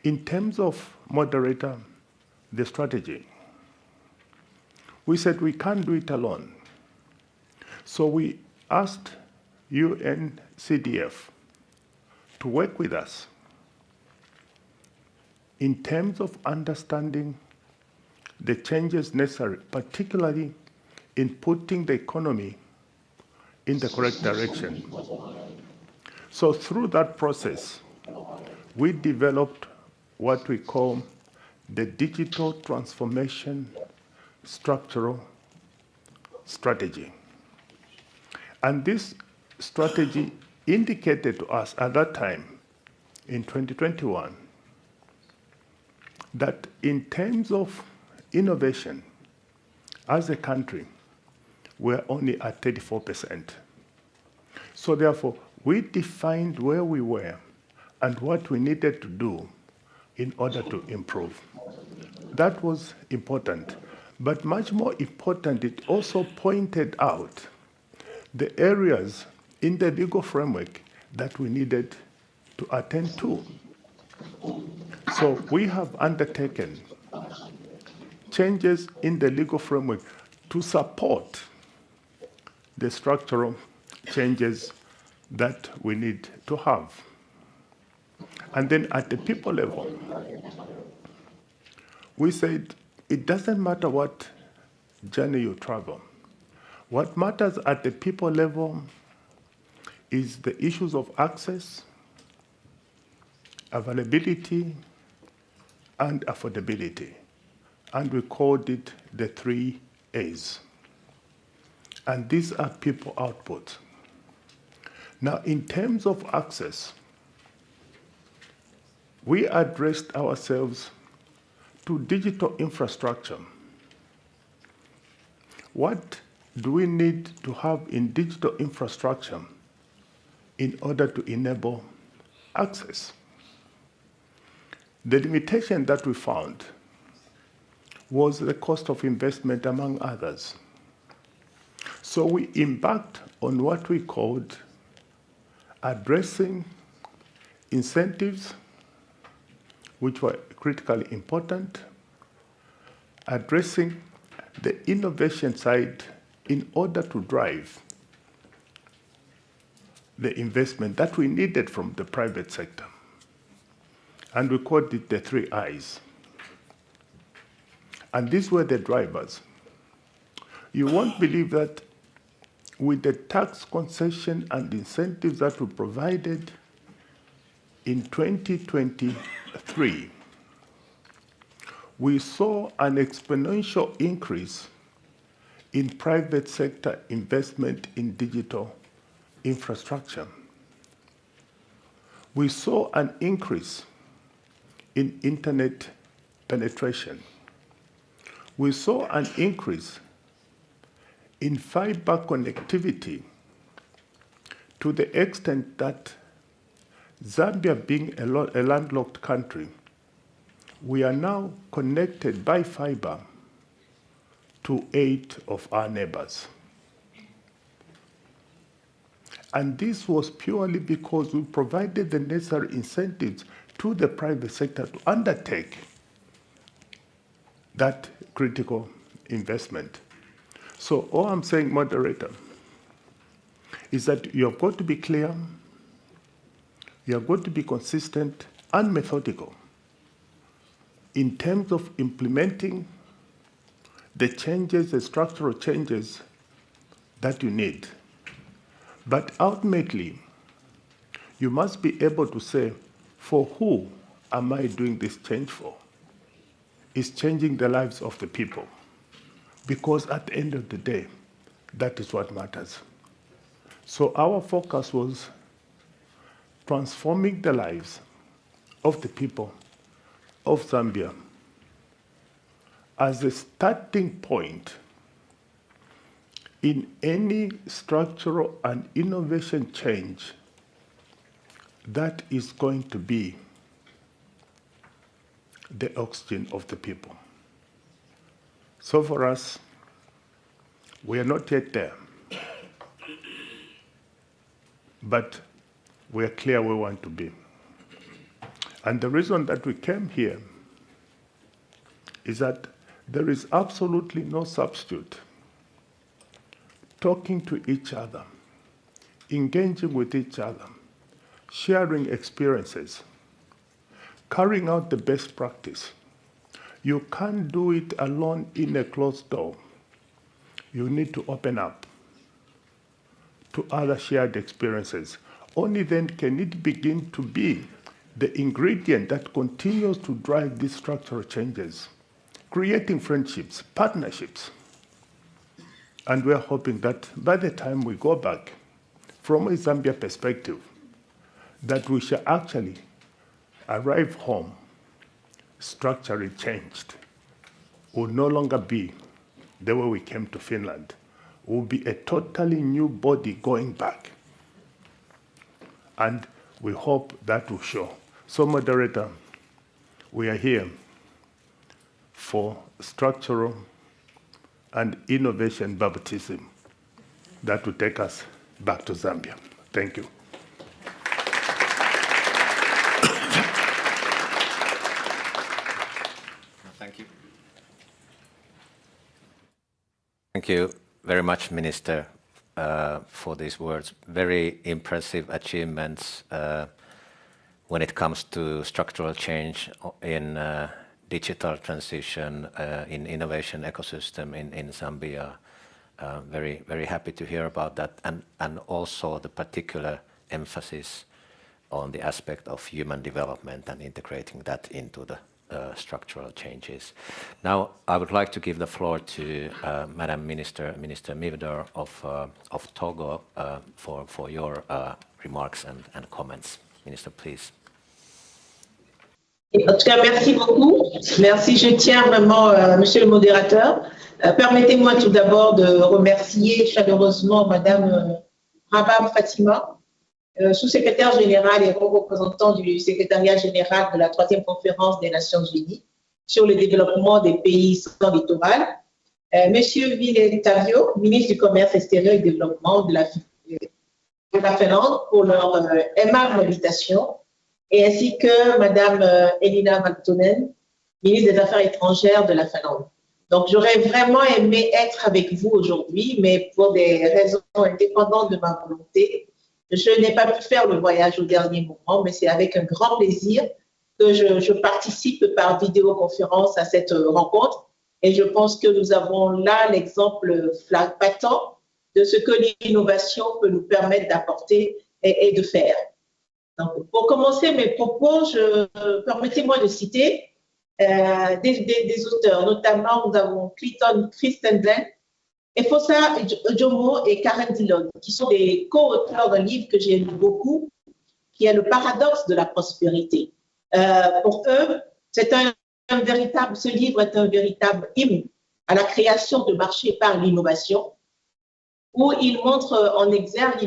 In terms of, moderator, the strategy, we said we can't do it alone. So we asked UNCDF to work with us in terms of understanding the changes necessary, particularly in putting the economy in the correct direction. So through that process, we developed what we call the Digital Transformation Structural Strategy. And this strategy indicated to us at that time, in 2021, that in terms of innovation, as a country, we're only at 34%. So therefore, we defined where we were and what we needed to do in order to improve. That was important. But much more important, it also pointed out the areas in the legal framework that we needed to attend to. So we have undertaken changes in the legal framework to support the structural changes that we need to have. And then at the people level, we said it doesn't matter what journey you travel. What matters at the people level is the issues of access, availability, and affordability. And we called it the 3 A's. And these are people output. Now, in terms of access, we addressed ourselves to digital infrastructure. What do we need to have in digital infrastructure in order to enable access? The limitation that we found was the cost of investment, among others. So we embarked on what we called addressing incentives, which were critically important, addressing the innovation side in order to drive the investment that we needed from the private sector. And we called it the 3 I's. And these were the drivers. You won't believe that with the tax concession and incentives that we provided in 2023, we saw an exponential increase in private sector investment in digital infrastructure. We saw an increase in internet penetration. We saw an increase in fiber connectivity to the extent that Zambia, being a landlocked country, we are now connected by fiber to 8 of our neighbors. And this was purely because we provided the necessary incentives to the private sector to undertake that critical investment. So all I'm saying, moderator, is that you have got to be clear, you have got to be consistent and methodical in terms of implementing the changes, the structural changes that you need. But ultimately, you must be able to say, for who am I doing this change for? It's changing the lives of the people. Because at the end of the day, that is what matters. So our focus was transforming the lives of the people of Zambia as a starting point in any structural and innovation change that is going to be the oxygen of the people. So for us, we are not yet there, but we are clear where we want to be. And the reason that we came here is that there is absolutely no substitute talking to each other, engaging with each other, sharing experiences, carrying out the best practice. You can't do it alone in a closed door. You need to open up to other shared experiences. Only then can it begin to be the ingredient that continues to drive these structural changes, creating friendships, partnerships. And we're hoping that by the time we go back, from a Zambia perspective, that we shall actually arrive home structurally changed. Will no longer be the way we came to Finland. Will be a totally new body going back. And we hope that will show. So, moderator, we are here for structural and innovation baptism that will take us back to Zambia. Thank you. Thank you. Thank you very much, Minister, for these words. Very impressive achievements when it comes to structural change in digital transition, in innovation ecosystem in Zambia. Very, very happy to hear about that, and also the particular emphasis on the aspect of human development and integrating that into the structural changes. Now, I would like to give the floor to Madam Minister Mivdor of Togo for your remarks and comments. Minister, please. En tout cas, merci beaucoup. Merci, je tiens vraiment, Monsieur le modérateur. Permettez-moi tout d'abord de remercier chaleureusement Madame Rabab Fatima, sous-secrétaire générale et représentant du secrétariat général de la 3e conférence des Nations Unies sur le développement des pays sans littoral, Monsieur Ville Tavio, ministre du Commerce extérieur et du Développement de la Finlande, pour leur aimable invitation, et ainsi que Madame Elina Valtonen, ministre des Affaires étrangères de la Finlande. Donc, j'aurais vraiment aimé être avec vous aujourd'hui, mais pour des raisons indépendantes de ma volonté, je n'ai pas pu faire le voyage au dernier moment, mais c'est avec un grand plaisir que je participe par vidéoconférence à cette rencontre. Et je pense que nous avons là l'exemple patent de ce que l'innovation peut nous permettre d'apporter et de faire. Donc, pour commencer mes propos, permettez-moi de citer des auteurs, notamment nous avons Clinton Christensen, et Fossa Jomo et Karen Dillon, qui sont des co-auteurs d'un livre que j'ai lu beaucoup, qui est Le paradoxe de la prospérité. Pour eux, ce livre est un véritable hymne à la création de marchés par l'innovation, où ils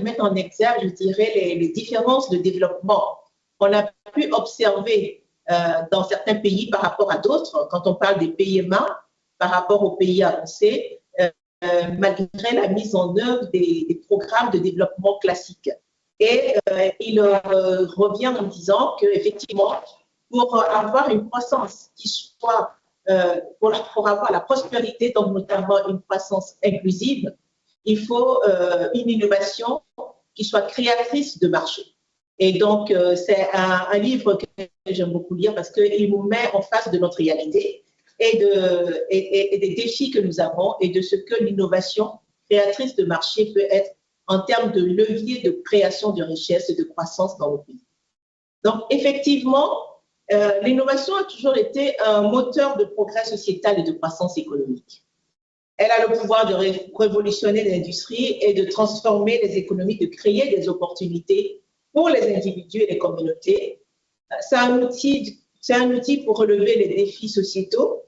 mettent en exergue, je dirais, les différences de développement qu'on a pu observer dans certains pays par rapport à d'autres, quand on parle des pays émergents par rapport aux pays avancés, malgré la mise en œuvre des programmes de développement classiques. Et il revient en disant qu'effectivement, pour avoir une croissance qui soit, pour avoir la prospérité, donc notamment une croissance inclusive, il faut une innovation qui soit créatrice de marché. Et donc, c'est un livre que j'aime beaucoup lire parce qu'il nous met en face de notre réalité et des défis que nous avons et de ce que l'innovation créatrice de marché peut être en termes de levier de création de richesse et de croissance dans le pays. Donc, effectivement, l'innovation a toujours été un moteur de progrès sociétal et de croissance économique. Elle a le pouvoir de révolutionner l'industrie et de transformer les économies, de créer des opportunités pour les individus et les communautés. C'est un outil pour relever les défis sociétaux.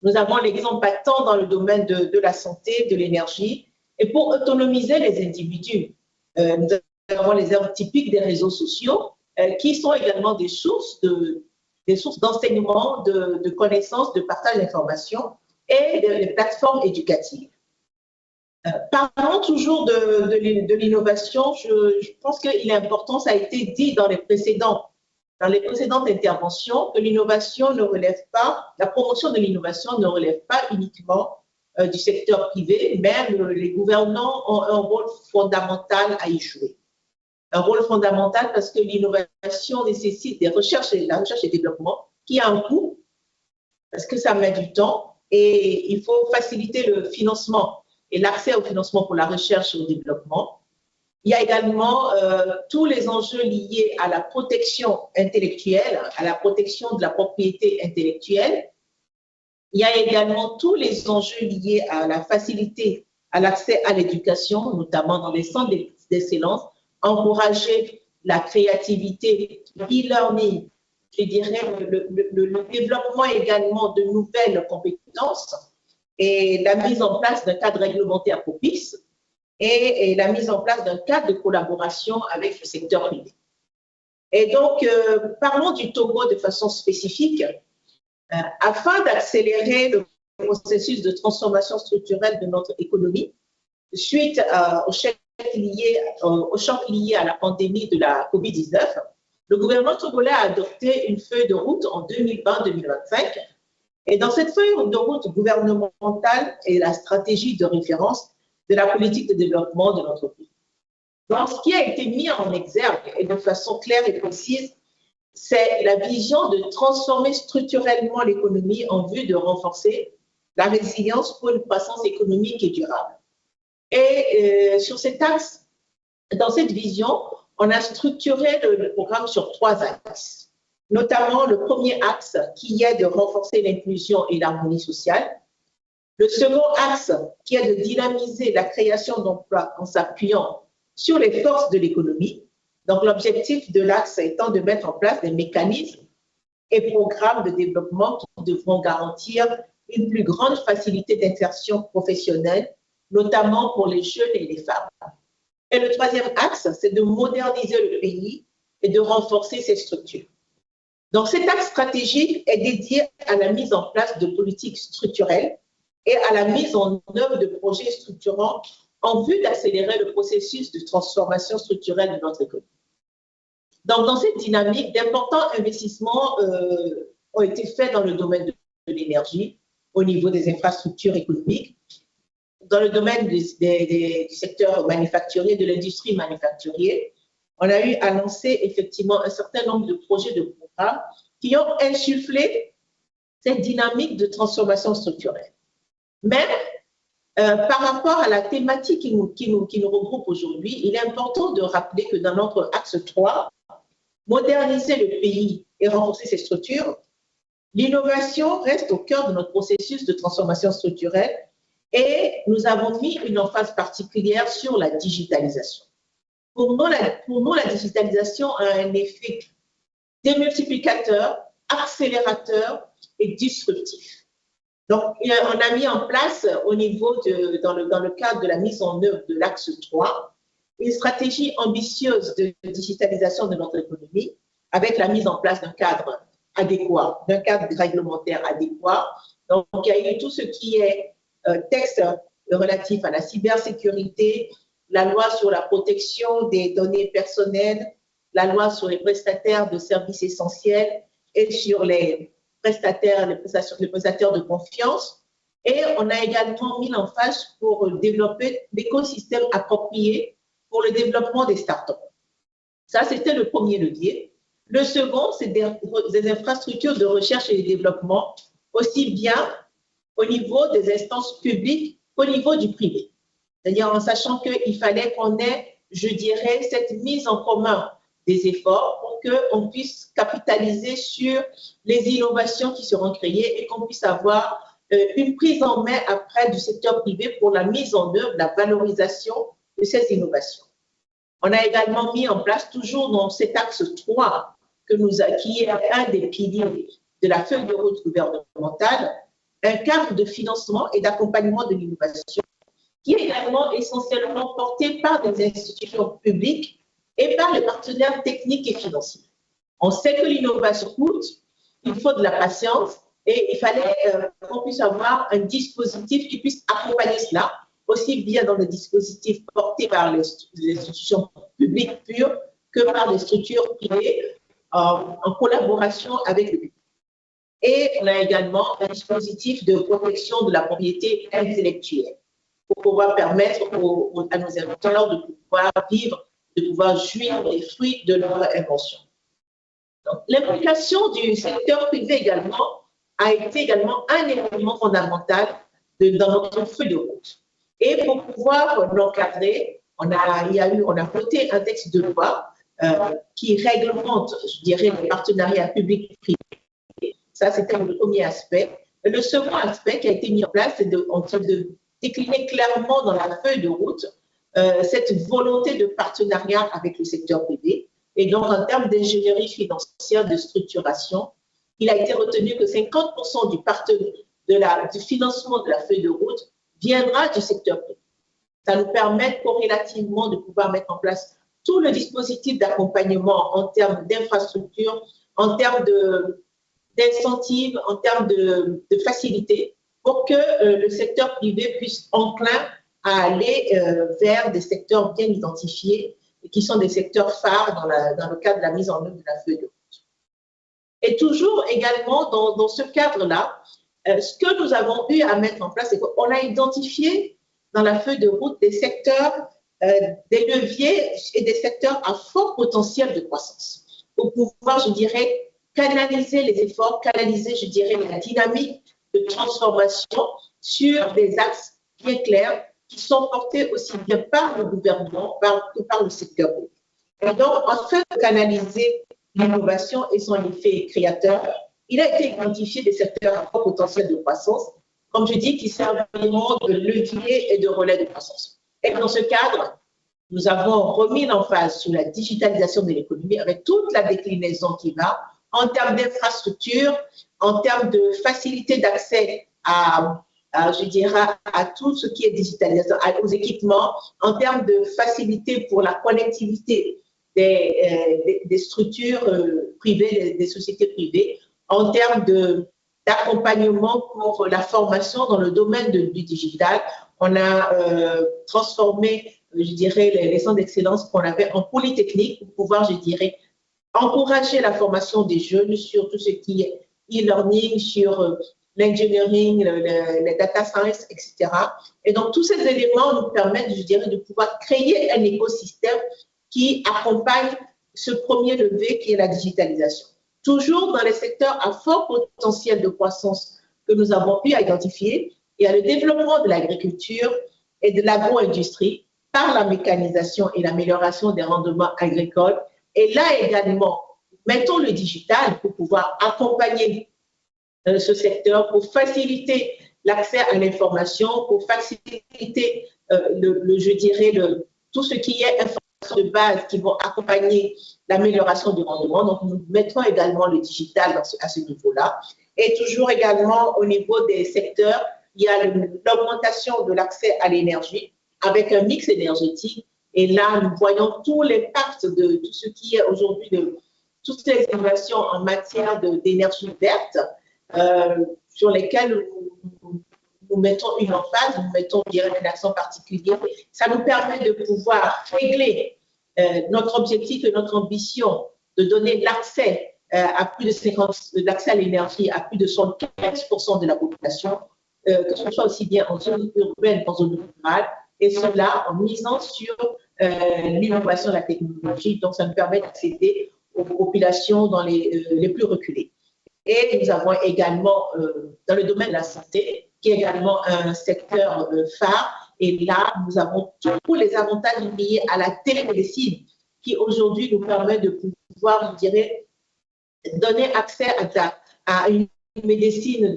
Nous avons l'exemple patent dans le domaine de la santé, de l'énergie, et pour autonomiser les individus. Nous avons les exemples typiques des réseaux sociaux, qui sont également des sources d'enseignement, de connaissances, de partage d'informations, et des plateformes éducatives. Parlons toujours de l'innovation. Je pense qu'il est important, ça a été dit dans les précédentes interventions, que l'innovation ne relève pas, la promotion de l'innovation ne relève pas uniquement du secteur privé, mais les gouvernants ont un rôle fondamental à y jouer. Un rôle fondamental parce que l'innovation nécessite la recherche et développement qui a un coût, parce que ça met du temps. Et il faut faciliter le financement et l'accès au financement pour la recherche et au développement. Il y a également tous les enjeux liés à la protection intellectuelle, à la protection de la propriété intellectuelle. Il y a également tous les enjeux liés à la facilité à l'accès à l'éducation, notamment dans les centres d'excellence, encourager la créativité, l'e-learning, je dirais le développement également de nouvelles compétences et la mise en place d'un cadre réglementaire propice et la mise en place d'un cadre de collaboration avec le secteur privé. Et donc, parlons du Togo de façon spécifique. Afin d'accélérer le processus de transformation structurelle de notre économie, suite aux chocs liés à la pandémie de la COVID-19, le gouvernement togolais a adopté une feuille de route en 2020-2025. Et dans cette feuille de route gouvernementale est la stratégie de référence de la politique de développement de notre pays. Donc, ce qui a été mis en exergue et de façon claire et précise, c'est la vision de transformer structurellement l'économie en vue de renforcer la résilience pour une croissance économique et durable. Et sur cet axe, dans cette vision, on a structuré le programme sur 3 axes, notamment le premier axe qui est de renforcer l'inclusion et l'harmonie sociale, le second axe qui est de dynamiser la création d'emplois en s'appuyant sur les forces de l'économie. Donc, l'objectif de l'axe étant de mettre en place des mécanismes et programmes de développement qui devront garantir une plus grande facilité d'insertion professionnelle, notamment pour les jeunes et les femmes. Et le troisième axe, c'est de moderniser le pays et de renforcer ses structures. Donc, cet axe stratégique est dédié à la mise en place de politiques structurelles et à la mise en œuvre de projets structurants en vue d'accélérer le processus de transformation structurelle de notre économie. Donc, dans cette dynamique, d'importants investissements ont été faits dans le domaine de l'énergie, au niveau des infrastructures économiques, dans le domaine du secteur manufacturier, de l'industrie manufacturière. On a eu à lancer effectivement un certain nombre de projets de programmes qui ont insufflé cette dynamique de transformation structurelle. Mais par rapport à la thématique qui nous regroupe aujourd'hui, il est important de rappeler que dans notre axe 3, moderniser le pays et renforcer ses structures, l'innovation reste au cœur de notre processus de transformation structurelle et nous avons mis une emphase particulière sur la digitalisation. Pour nous, la digitalisation a un effet démultiplicateur, accélérateur et disruptif. Donc, on a mis en place au niveau dans le cadre de la mise en œuvre de l'axe 3, une stratégie ambitieuse de digitalisation de notre économie avec la mise en place d'un cadre adéquat, d'un cadre réglementaire adéquat. Donc, il y a eu tout ce qui est texte relatif à la cybersécurité, la loi sur la protection des données personnelles, la loi sur les prestataires de services essentiels et sur les prestataires de confiance. Et on a également mis l'emphase pour développer l'écosystème approprié pour le développement des startups. Ça, c'était le premier levier. Le second, c'est des infrastructures de recherche et de développement, aussi bien au niveau des instances publiques qu'au niveau du privé. C'est-à-dire en sachant qu'il fallait qu'on ait, je dirais, cette mise en commun des efforts pour qu'on puisse capitaliser sur les innovations qui seront créées et qu'on puisse avoir une prise en main après du secteur privé pour la mise en œuvre, la valorisation de ces innovations. On a également mis en place, toujours dans cet axe 3, qui est un des piliers de la feuille de route gouvernementale, un cadre de financement et d'accompagnement de l'innovation qui est également essentiellement porté par des institutions publiques et par les partenaires techniques et financiers. On sait que l'innovation coûte, il faut de la patience et il fallait qu'on puisse avoir un dispositif qui puisse accompagner cela, aussi bien dans le dispositif porté par les institutions publiques pures que par les structures privées en collaboration avec le public. Et on a également un dispositif de protection de la propriété intellectuelle pour pouvoir permettre à nos inventeurs de pouvoir vivre, de pouvoir jouir des fruits de leur invention. L'implication du secteur privé également a été également un élément fondamental dans notre feuille de route. Et pour pouvoir l'encadrer, on a voté un texte de loi qui réglemente, je dirais, les partenariats publics-privés. Ça, c'était le premier aspect. Le second aspect qui a été mis en place, c'est de décliner clairement dans la feuille de route cette volonté de partenariat avec le secteur privé. Et donc, en termes d'ingénierie financière, de structuration, il a été retenu que 50% du financement de la feuille de route viendra du secteur privé. Ça nous permet corrélativement de pouvoir mettre en place tout le dispositif d'accompagnement en termes d'infrastructure, en termes d'incentives, en termes de facilité, pour que le secteur privé puisse enclin à aller vers des secteurs bien identifiés et qui sont des secteurs phares dans le cadre de la mise en œuvre de la feuille de route. Et toujours également dans ce cadre-là, ce que nous avons eu à mettre en place, c'est qu'on a identifié dans la feuille de route des secteurs, des leviers et des secteurs à fort potentiel de croissance pour pouvoir, je dirais, canaliser les efforts, canaliser, je dirais, la dynamique de transformation sur des axes bien clairs qui sont portés aussi bien par le gouvernement que par le secteur privé. Et donc, en train de canaliser l'innovation et son effet créateur, il a été identifié des secteurs à fort potentiel de croissance, comme je dis, qui serviront de levier et de relais de croissance. Et dans ce cadre, nous avons remis l'emphase sur la digitalisation de l'économie avec toute la déclinaison qui va en termes d'infrastructure, en termes de facilité d'accès je dirais, à tout ce qui est digitalisation, aux équipements, en termes de facilité pour la connectivité des structures privées, des sociétés privées, en termes d'accompagnement pour la formation dans le domaine du digital. On a transformé, je dirais, les centres d'excellence qu'on avait en polytechnique pour pouvoir, je dirais, encourager la formation des jeunes sur tout ce qui est e-learning, sur l'engineering, les data science, etc. Et donc, tous ces éléments nous permettent, je dirais, de pouvoir créer un écosystème qui accompagne ce premier levier qui est la digitalisation. Toujours dans les secteurs à fort potentiel de croissance que nous avons pu identifier, il y a le développement de l'agriculture et de l'agro-industrie par la mécanisation et l'amélioration des rendements agricoles. Et là également, mettons le digital pour pouvoir accompagner ce secteur, pour faciliter l'accès à l'information, pour faciliter, je dirais, tout ce qui est information de base qui vont accompagner l'amélioration du rendement. Donc, nous mettrons également le digital à ce niveau-là. Et toujours également au niveau des secteurs, il y a l'augmentation de l'accès à l'énergie avec un mix énergétique. Et là, nous voyons tout l'impact de tout ce qui est aujourd'hui, de toutes les innovations en matière d'énergie verte, sur lesquelles nous mettons une emphase, nous mettons un accent particulier. Ça nous permet de pouvoir régler notre objectif et notre ambition de donner l'accès à plus de 50%, l'accès à l'énergie à plus de 75% de la population, que ce soit aussi bien en zone urbaine qu'en zone rurale, et cela en misant sur l'innovation de la technologie. Donc, ça nous permet d'accéder aux populations dans les plus reculées. Et nous avons également, dans le domaine de la santé, qui est également un secteur phare, et là, nous avons tous les avantages liés à la télémédecine, qui aujourd'hui nous permet de pouvoir, je dirais, donner accès à une médecine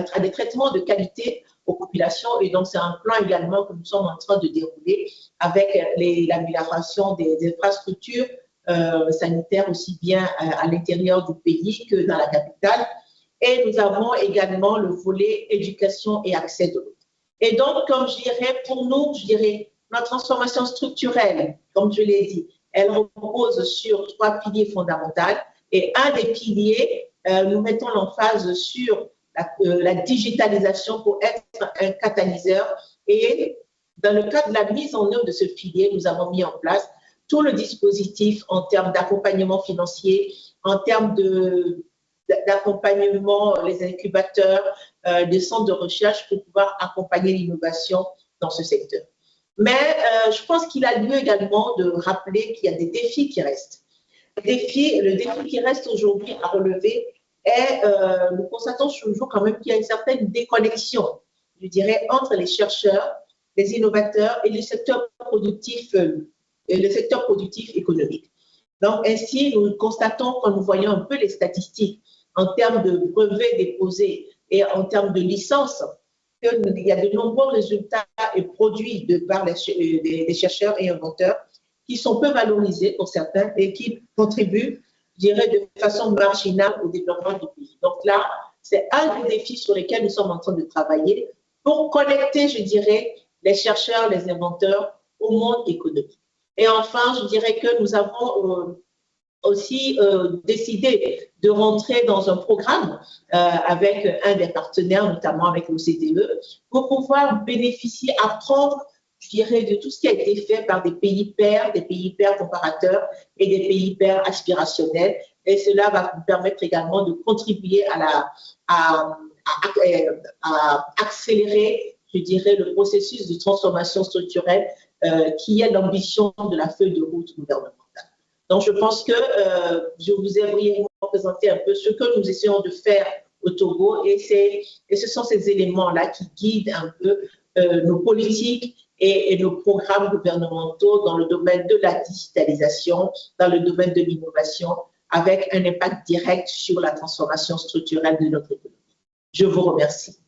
à des traitements de qualité aux populations. Et donc, c'est un plan également que nous sommes en train de dérouler avec l'amélioration des infrastructures sanitaires aussi bien à l'intérieur du pays que dans la capitale. Et nous avons également le volet éducation et accès de l'eau. Et donc, comme je dirais, pour nous, je dirais, notre transformation structurelle, comme je l'ai dit, elle repose sur 3 piliers fondamentaux. Et un des piliers, nous mettons l'emphase sur la digitalisation pour être un catalyseur. Et dans le cadre de la mise en œuvre de ce pilier, nous avons mis en place tout le dispositif en termes d'accompagnement financier, en termes d'accompagnement, les incubateurs, des centres de recherche pour pouvoir accompagner l'innovation dans ce secteur. Mais je pense qu'il a lieu également de rappeler qu'il y a des défis qui restent. Le défi qui reste aujourd'hui à relever est, nous constatons toujours quand même qu'il y a une certaine déconnexion, je dirais, entre les chercheurs les innovateurs et le secteur productif économique. Donc, ainsi, nous constatons, quand nous voyons un peu les statistiques en termes de brevets déposés et en termes de licences, qu'il y a de nombreux résultats et produits par les chercheurs et inventeurs qui sont peu valorisés pour certains et qui contribuent, je dirais, de façon marginale au développement du pays. Donc là, c'est un des défis sur lesquels nous sommes en train de travailler pour connecter, je dirais, les chercheurs, les inventeurs au monde économique. Et enfin, je dirais que nous avons aussi décidé de rentrer dans un programme avec un des partenaires, notamment avec l'OCDE, pour pouvoir bénéficier, apprendre, je dirais, de tout ce qui a été fait par des pays pairs comparateurs et des pays pairs aspirationnels. Et cela va nous permettre également de contribuer à accélérer, je dirais, le processus de transformation structurelle qui est l'ambition de la feuille de route gouvernementale. Donc, je pense que je vous ai brièvement présenté un peu ce que nous essayons de faire au Togo et ce sont ces éléments-là qui guident un peu nos politiques et nos programmes gouvernementaux dans le domaine de la digitalisation, dans le domaine de l'innovation, avec un impact direct sur la transformation structurelle de notre économie. Je vous remercie.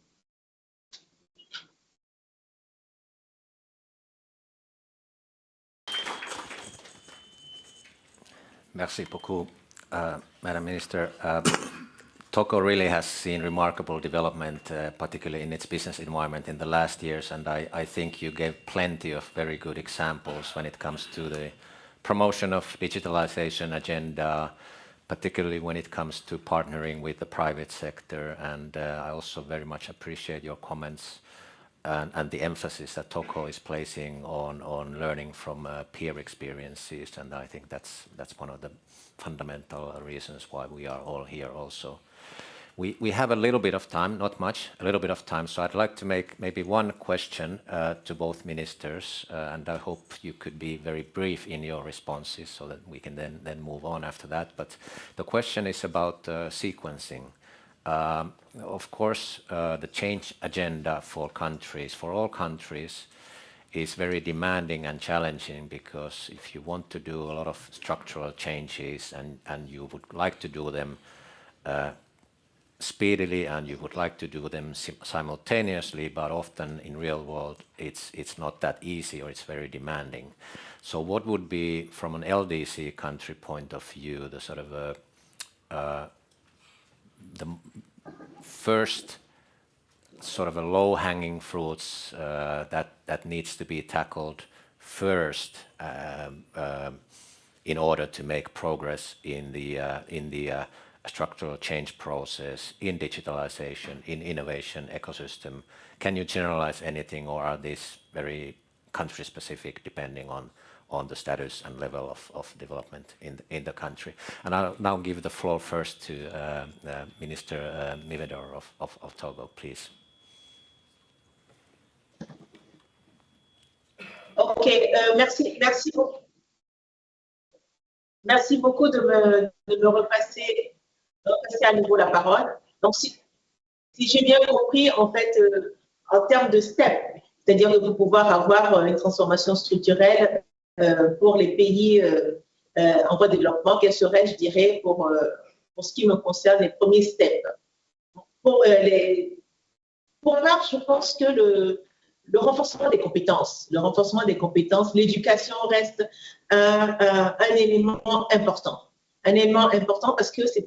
Merci beaucoup, Madam Minister. Togo really has seen remarkable development, particularly in its business environment in the last years, and I think you gave plenty of very good examples when it comes to the promotion of digitalization agenda, particularly when it comes to partnering with the private sector, and I also very much appreciate your comments and the emphasis that Togo is placing on learning from peer experiences, and I think that's one of the fundamental reasons why we are all here also. We have a little bit of time, not much, a little bit of time, so I'd like to make maybe one question to both ministers, and I hope you could be very brief in your responses so that we can then move on after that. But the question is about sequencing. Of course, the change agenda for all countries, is very demanding and challenging, because if you want to do a lot of structural changes and you would like to do them speedily and you would like to do them simultaneously, but often in real world it's not that easy or it's very demanding. So what would be, from an LDC country point of view, the sort of the first sort of a low-hanging fruits that needs to be tackled first in order to make progress in the structural change process, in digitalization, in innovation ecosystem? Can you generalize anything, or are these very country-specific depending on the status and level of development in the country? And I'll now give the floor first to Minister Mivedor of Togo, please. Ok, merci beaucoup de me repasser à nouveau la parole. Donc, si j'ai bien compris, en fait, en termes de steps, c'est-à-dire de pouvoir avoir une transformation structurelle pour les pays en voie de développement, quels seraient, je dirais, pour ce qui me concerne, les premiers steps. Pour moi, je pense que le renforcement des compétences, l'éducation reste un élément important. Un élément important parce que c'est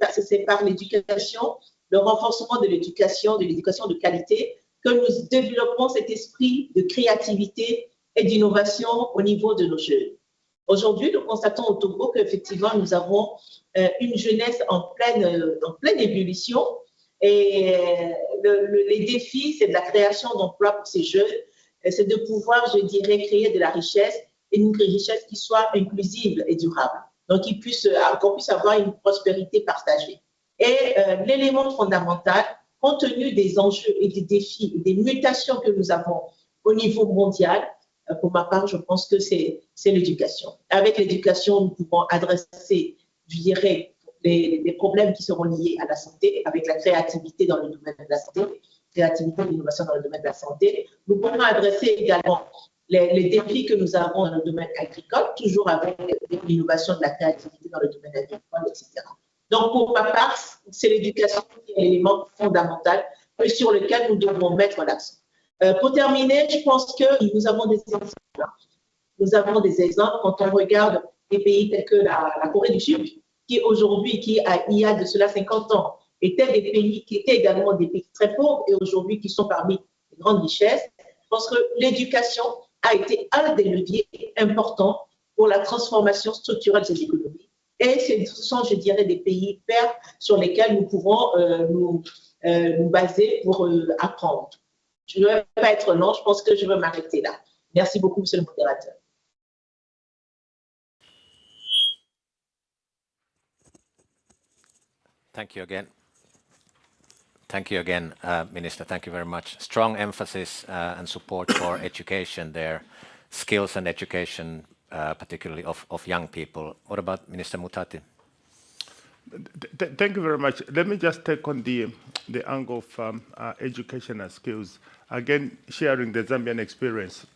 par l'éducation, le renforcement de l'éducation de qualité, que nous développons cet esprit de créativité et d'innovation au niveau de nos jeunes. Aujourd'hui, nous constatons au Togo qu'effectivement, nous avons une jeunesse en pleine ébullition. Et les défis, c'est de la création d'emplois pour ces jeunes, c'est de pouvoir, je dirais, créer de la richesse, et une richesse qui soit inclusive et durable, donc qu'on puisse avoir une prospérité partagée. Et l'élément fondamental, compte tenu des enjeux et des défis, et des mutations que nous avons au niveau mondial, pour ma part, je pense que c'est l'éducation. Avec l'éducation, nous pouvons adresser, je dirais, les problèmes qui seront liés à la santé, avec la créativité dans le domaine de la santé. créativité et l'innovation dans le domaine de la santé. Nous pourrons adresser également les défis que nous avons dans le domaine agricole, toujours avec l'innovation de la créativité dans le domaine agricole, etc. Donc, pour ma part, c'est l'éducation qui est l'élément fondamental et sur lequel nous devons mettre l'accent. Pour terminer, je pense que nous avons des exemples. Nous avons des exemples quand on regarde des pays tels que la Corée du Sud, qui aujourd'hui, il y a de cela 50 ans, étaient des pays qui étaient également des pays très pauvres et aujourd'hui qui sont parmi les grandes richesses. Je pense que l'éducation a été un des leviers importants pour la transformation structurelle de ces économies. Et ce sont, je dirais, des pays pairs sur lesquels nous pouvons nous baser pour apprendre. Je ne vais pas être long, je pense que je vais m'arrêter là. Merci beaucoup, monsieur le modérateur. Thank you again. Thank you again, Minister. Thank you very much. Strong emphasis and support for education there, skills and education, particularly of young people. What about Minister Mutati? Thank you very much. Let me just take on the angle of education and skills. Again, sharing the Zambian experience.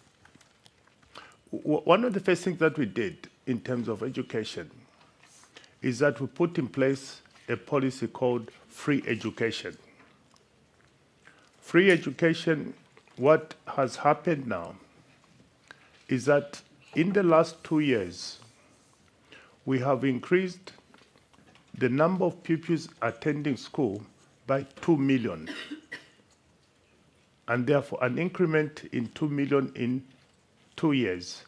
One of the first things that we did in terms of education is that we put in place a policy called free education. Free education, what has happened now is that in the last 2 years, we have increased the number of pupils attending school by 2 million, and therefore an increment in 2 million in 2 years,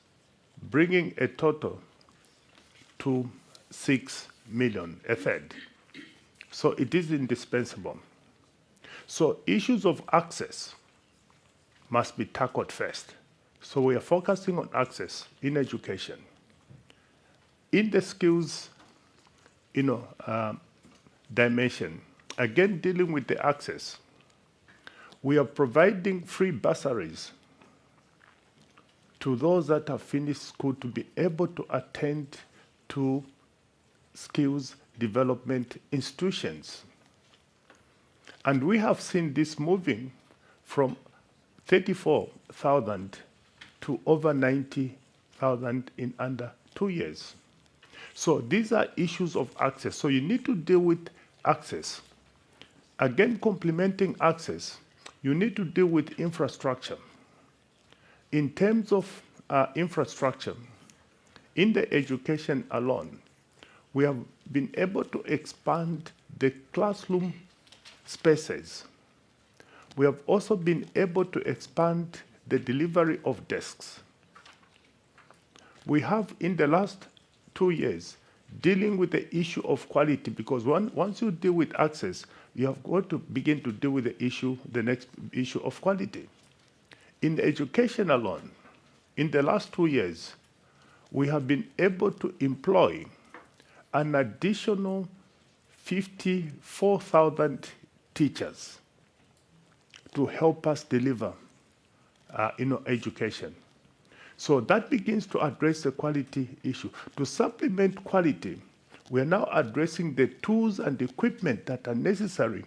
bringing a total to 6 million, a third. So it is indispensable. So issues of access must be tackled first. So we are focusing on access in education. In the skills, dimension, again dealing with the access, we are providing free bursaries to those that have finished school to be able to attend to skills development institutions. And we have seen this moving from 34,000 to over 90,000 in under 2 years. So these are issues of access. So you need to deal with access. Again, complementing access, you need to deal with infrastructure. In terms of infrastructure, in the education alone, we have been able to expand the classroom spaces. We have also been able to expand the delivery of desks. We have, in the last 2 years, dealing with the issue of quality, because once you deal with access, you have got to begin to deal with the next issue of quality. In education alone, in the last 2 years, we have been able to employ an additional 54,000 teachers to help us deliver education. So that begins to address the quality issue. To supplement quality, we are now addressing the tools and equipment that are necessary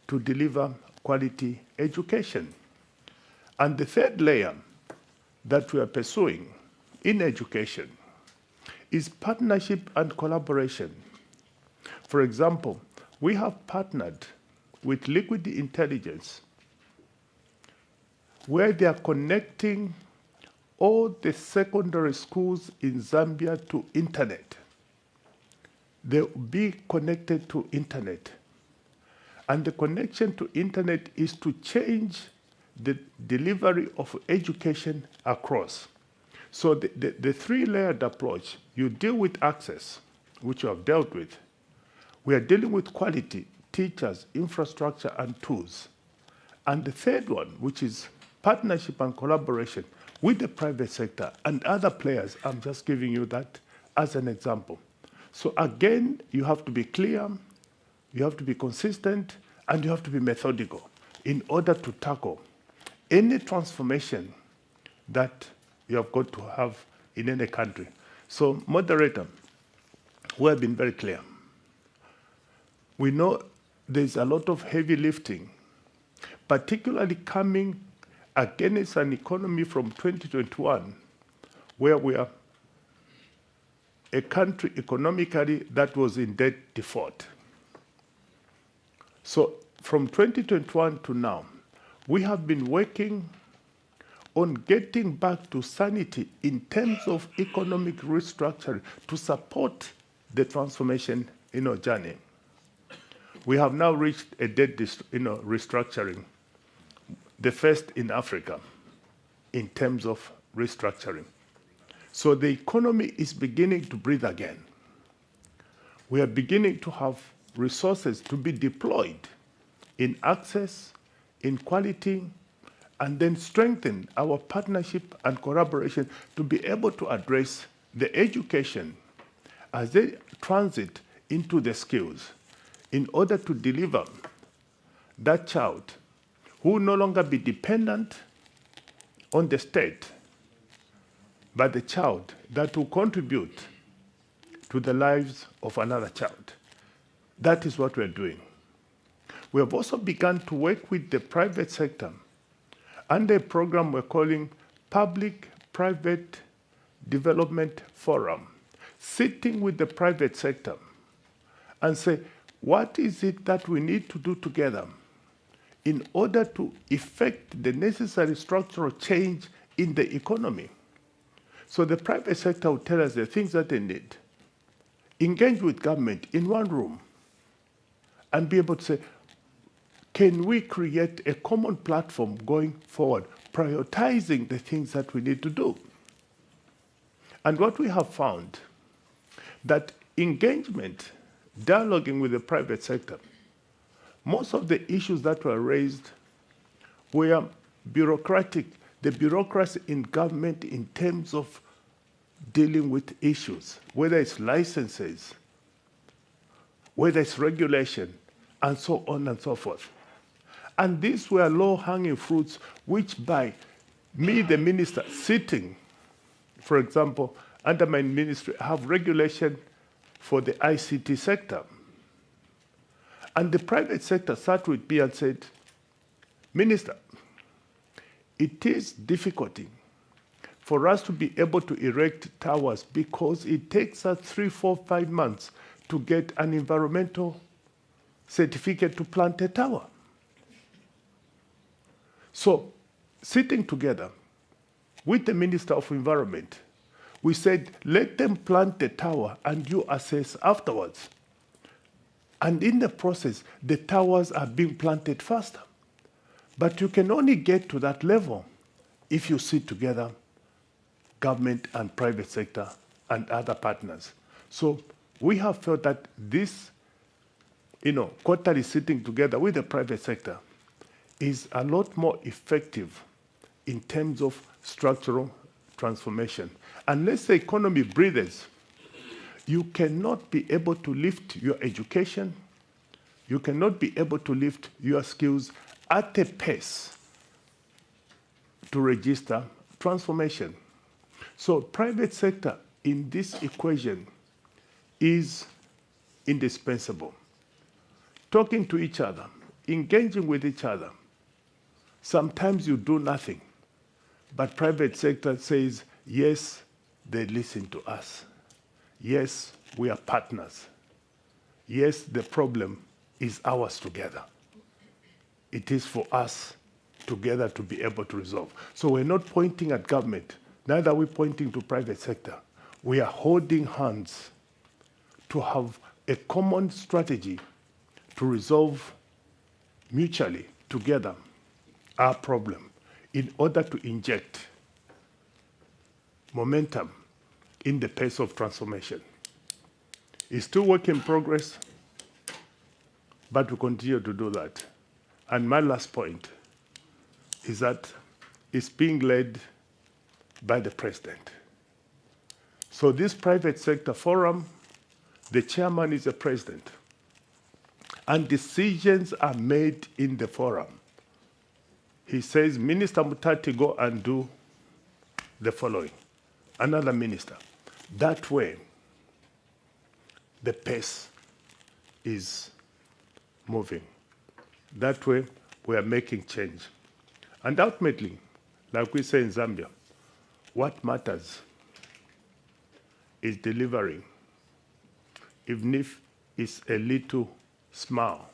to deliver quality education. And the third layer that we are pursuing in education is partnership and collaboration. For example, we have partnered with Liquid Intelligence, where they are connecting all the secondary schools in Zambia to internet. They will be connected to internet. And the connection to internet is to change the delivery of education across. So the three-layered approach, you deal with access, which you have dealt with. We are dealing with quality, teachers, infrastructure, and tools. And the third one, which is partnership and collaboration with the private sector and other players. I'm just giving you that as an example. So again, you have to be clear, you have to be consistent, and you have to be methodical in order to tackle any transformation that you have got to have in any country. So, moderator, we have been very clear. We know there's a lot of heavy lifting particularly coming against an economy from 2021, where we are a country economically that was in debt default. So from 2021 to now, we have been working on getting back to sanity in terms of economic restructuring to support the transformation journey. We have now reached a debt restructuring, the first in Africa in terms of restructuring. So the economy is beginning to breathe again. We are beginning to have resources to be deployed in access, in quality, and then strengthen our partnership and collaboration to be able to address the education as they transit into the skills in order to deliver that child who will no longer be dependent on the state, but the child that will contribute to the lives of another child. That is what we're doing. We have also begun to work with the private sector under a program we're calling Public-Private Development Forum, sitting with the private sector and say, what is it that we need to do together in order to effect the necessary structural change in the economy? So the private sector will tell us the things that they need. Engage with government in one room and be able to say, can we create a common platform going forward, prioritizing the things that we need to do? And what we have found, that engagement, dialoguing with the private sector, most of the issues that were raised were bureaucratic, the bureaucracy in government in terms of dealing with issues, whether it's licenses, whether it's regulation, and so on and so forth. And these were low-hanging fruits, which by me, the minister, sitting, for example, under my ministry, have regulation for the ICT sector. And the private sector sat with me and said, Minister, it is difficult for us to be able to erect towers because it takes us 3, 4, 5 months to get an environmental certificate to plant a tower. So, sitting together with the Minister of Environment, we said, let them plant the tower and you assess afterwards. And in the process, the towers are being planted faster. But you can only get to that level if you sit together, government and private sector and other partners. So we have felt that this, quarterly sitting together with the private sector is a lot more effective in terms of structural transformation. Unless the economy breathes, you cannot be able to lift your education, you cannot be able to lift your skills at a pace to register transformation. So private sector in this equation is indispensable. Talking to each other, engaging with each other. Sometimes you do nothing, but private sector says, yes, they listen to us. Yes, we are partners. Yes, the problem is ours together. It is for us together to be able to resolve. So we're not pointing at government, neither are we pointing to private sector. We are holding hands to have a common strategy to resolve mutually together our problem in order to inject momentum in the pace of transformation. It's still work in progress, but we continue to do that. And my last point is that it's being led by the president. So this private sector forum, the chairman is the president, and decisions are made in the forum. He says, Minister Mutati, go and do the following. Another minister. That way, the pace is moving. That way, we are making change. And ultimately, like we say in Zambia, what matters is delivering, even if it's a little smile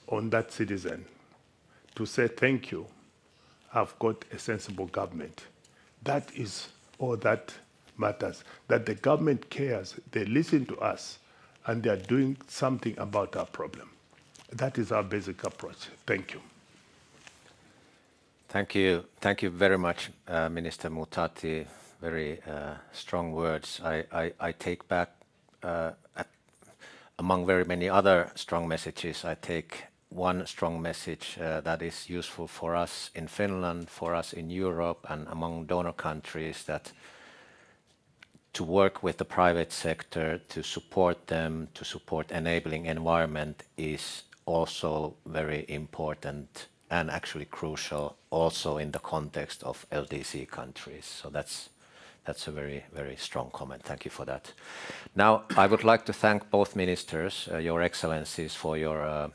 on that citizen to say, thank you, I've got a sensible government. That is all that matters, that the government cares, they listen to us, and they are doing something about our problem. That is our basic approach. Thank you. Thank you. Thank you very much, Minister Mutati. Very strong words. I take back, among very many other strong messages, I take one strong message that is useful for us in Finland, for us in Europe, and among donor countries, that to work with the private sector, to support them, to support enabling environment is also very important and actually crucial also in the context of LDC countries. So that's a very, very strong comment. Thank you for that. Now, I would like to thank both ministers, Your Excellencies, for your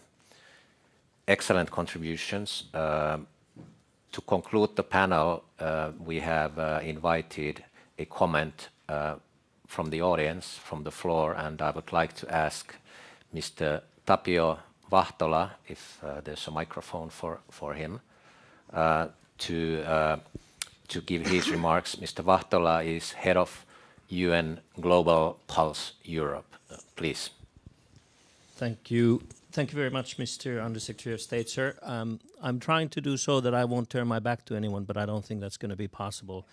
excellent contributions. To conclude the panel, we have invited a comment from the audience, from the floor, and I would like to ask Mr. Tapio Vahtola, if there's a microphone for him, to give his remarks. Mr. Vahtola is head of UN Global Pulse Europe. Please. Thank you. Thank you very much, Mr. Undersecretary of State, sir. I'm trying to do so that I won't turn my back to anyone, but I don't think that's going to be possible.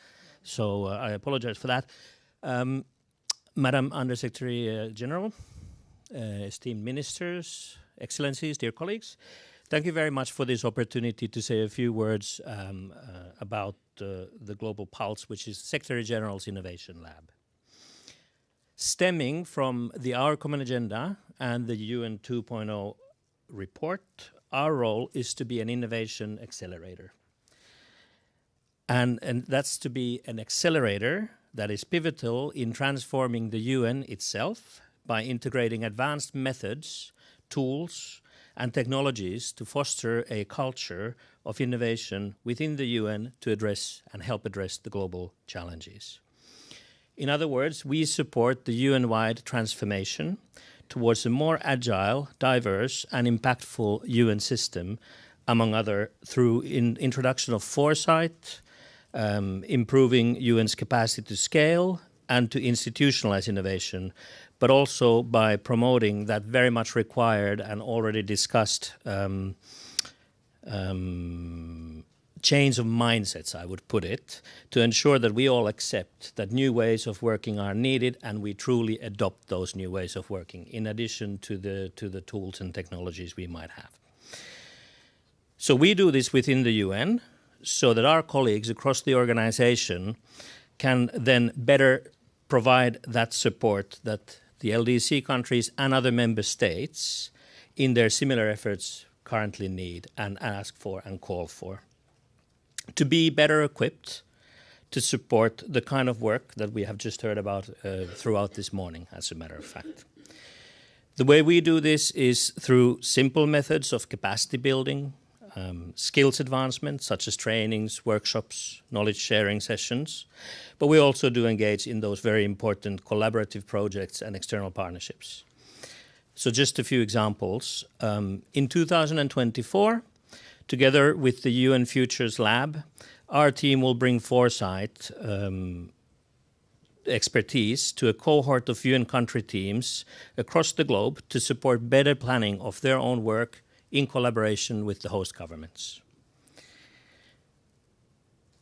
So I apologize for that. Madam Undersecretary General, esteemed ministers, excellencies, dear colleagues, thank you very much for this opportunity to say a few words about the Global Pulse, which is Secretary General's Innovation Lab. Stemming from the Our Common Agenda and the UN 2.0 report, our role is to be an innovation accelerator. And that's to be an accelerator that is pivotal in transforming the UN itself by integrating advanced methods, tools, and technologies to foster a culture of innovation within the UN to address and help address the global challenges. In other words, we support the UN-wide transformation towards a more agile, diverse, and impactful UN system, among other, through introduction of foresight, improving UN's capacity to scale and to institutionalize innovation, but also by promoting that very much required and already discussed change of mindsets, I would put it, to ensure that we all accept that new ways of working are needed and we truly adopt those new ways of working, in addition to the tools and technologies we might have. So we do this within the UN so that our colleagues across the organization can then better provide that support that the LDC countries and other member states in their similar efforts currently need and ask for and call for, to be better equipped to support the kind of work that we have just heard about throughout this morning, as a matter of fact. The way we do this is through simple methods of capacity building, skills advancement, such as trainings, workshops, knowledge sharing sessions, but we also do engage in those very important collaborative projects and external partnerships. So just a few examples. In 2024, together with the UN Futures Lab, our team will bring foresight expertise to a cohort of UN country teams across the globe to support better planning of their own work in collaboration with the host governments.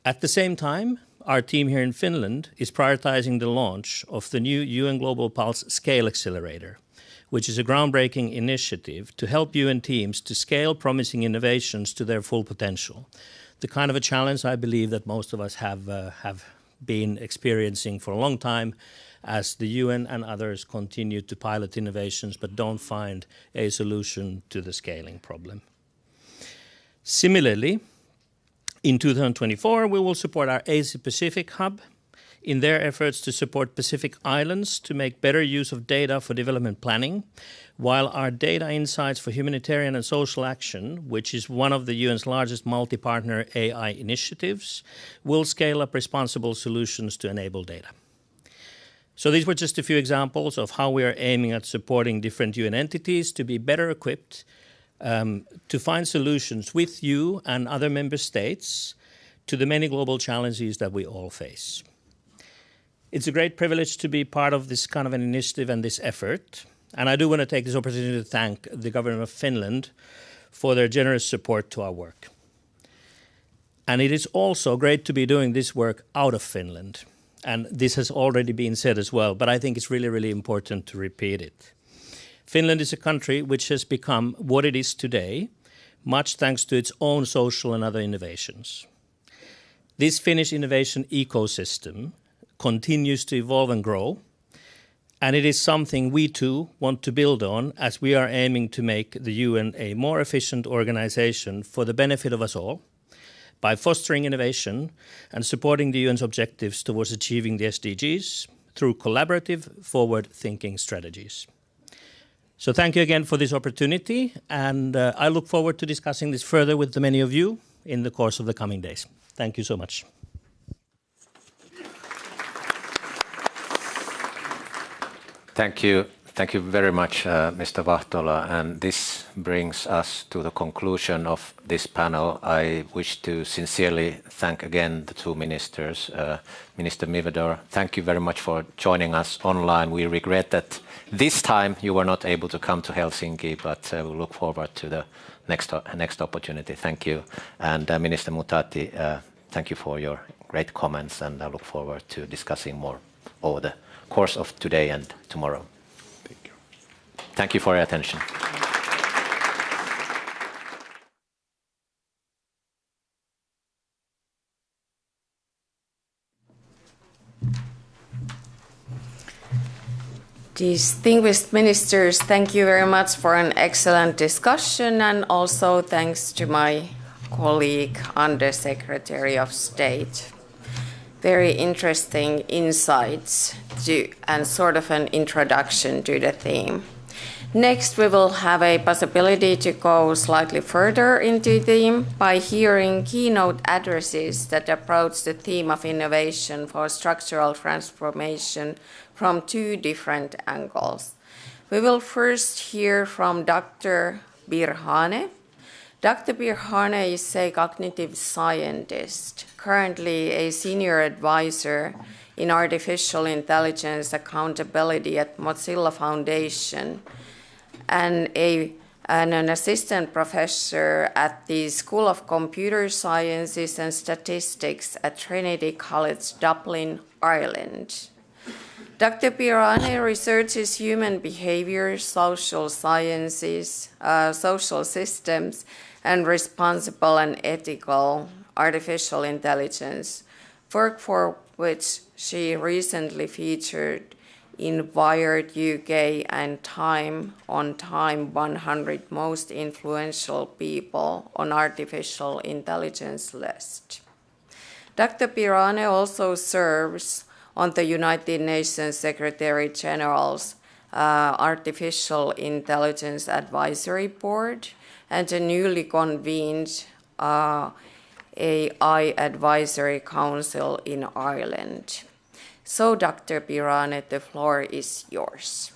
At the same time, our team here in Finland is prioritizing the launch of the new UN Global Pulse Scale Accelerator, which is a groundbreaking initiative to help UN teams to scale promising innovations to their full potential. The kind of a challenge I believe that most of us have been experiencing for a long time, as the UN and others continue to pilot innovations but don't find a solution to the scaling problem. Similarly, in 2024, we will support our Asia-Pacific hub in their efforts to support Pacific Islands to make better use of data for development planning, while our data insights for humanitarian and social action, which is one of the UN's largest multi-partner AI initiatives, will scale up responsible solutions to enable data. So these were just a few examples of how we are aiming at supporting different UN entities to be better equipped to find solutions with you and other member states to the many global challenges that we all face. It's a great privilege to be part of this kind of an initiative and this effort. And I do want to take this opportunity to thank the government of Finland for their generous support to our work. And it is also great to be doing this work out of Finland. And this has already been said as well, but I think it's really, really important to repeat it. Finland is a country which has become what it is today, much thanks to its own social and other innovations. This Finnish innovation ecosystem continues to evolve and grow, and it is something we too want to build on as we are aiming to make the UN a more efficient organization for the benefit of us all, by fostering innovation and supporting the UN's objectives towards achieving the SDGs through collaborative, forward-thinking strategies. So thank you again for this opportunity, and I look forward to discussing this further with the many of you in the course of the coming days. Thank you so much. Thank you. Thank you very much, Mr. Vahtola. And this brings us to the conclusion of this panel. I wish to sincerely thank again the two ministers. Minister Mivador, thank you very much for joining us online. We regret that this time you were not able to come to Helsinki, but we look forward to the next opportunity. Thank you. And Minister Mutati, thank you for your great comments, and I look forward to discussing more over the course of today and tomorrow. Thank you for your attention. Distinguished ministers, thank you very much for an excellent discussion, and also thanks to my colleague, Under Secretary of State. Very interesting insights and sort of an introduction to the theme. Next, we will have a possibility to go slightly further into the theme by hearing keynote addresses that approach the theme of innovation for structural transformation from two different angles. We will first hear from Dr. Birhane. Dr. Birhane is a cognitive scientist, currently a senior advisor in artificial intelligence accountability at Mozilla Foundation, and an assistant professor at the School of Computer Sciences and Statistics at Trinity College, Dublin, Ireland. Dr. Birhane researches human behavior, social sciences, social systems, and responsible and ethical artificial intelligence, work for which she recently featured in Wired UK and Time 100 Most Influential People on Artificial Intelligence list. Dr. Birhane also serves on the United Nations Secretary General's Artificial Intelligence Advisory Board and a newly convened AI Advisory Council in Ireland. So, Dr. Birhane, the floor is yours.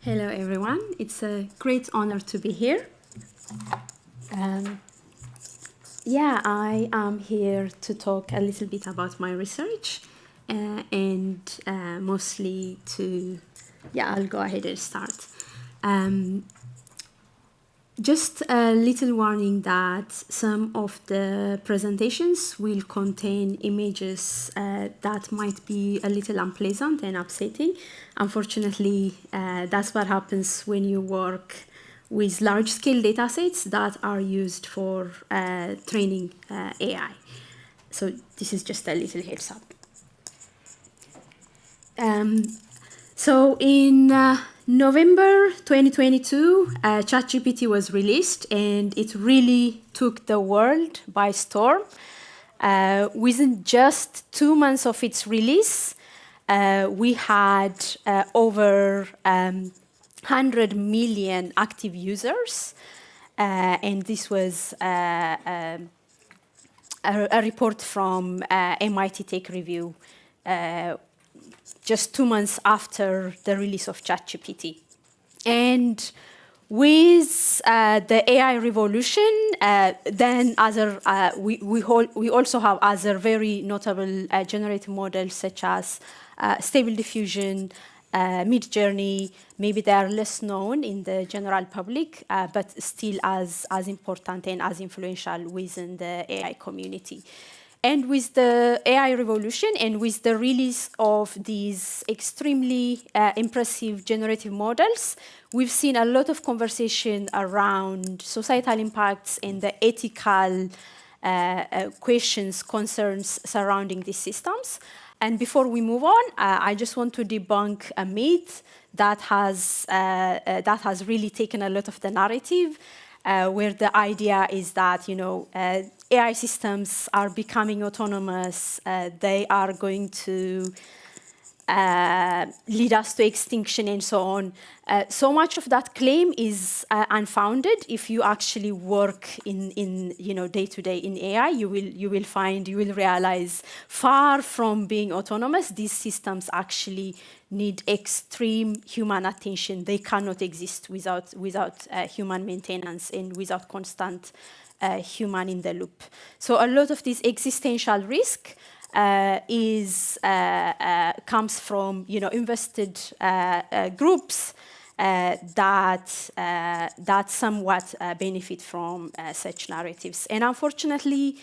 Hello, everyone. It's a great honor to be here. I am here to talk a little bit about my research and mostly I'll go ahead and start. Just a little warning that some of the presentations will contain images that might be a little unpleasant and upsetting. Unfortunately, that's what happens when you work with large-scale data sets that are used for training AI. So this is just a little heads up. So in November 2022, ChatGPT was released, and it really took the world by storm. Within just 2 months of its release, we had over 100 million active users, and this was a report from MIT Tech Review just 2 months after the release of ChatGPT. And with the AI revolution, then we also have other very notable generative models such as Stable Diffusion, Mid-Journey. Maybe they are less known in the general public, but still as important and as influential within the AI community. And with the AI revolution and with the release of these extremely impressive generative models, we've seen a lot of conversation around societal impacts and the ethical questions, concerns surrounding these systems. And before we move on, I just want to debunk a myth that has really taken a lot of the narrative, where the idea is that AI systems are becoming autonomous. They are going to lead us to extinction and so on. So much of that claim is unfounded. If you actually work in day to day in AI, you will realize, far from being autonomous, these systems actually need extreme human attention. They cannot exist without human maintenance and without constant human in the loop. So a lot of this existential risk comes from invested groups that somewhat benefit from such narratives. And unfortunately,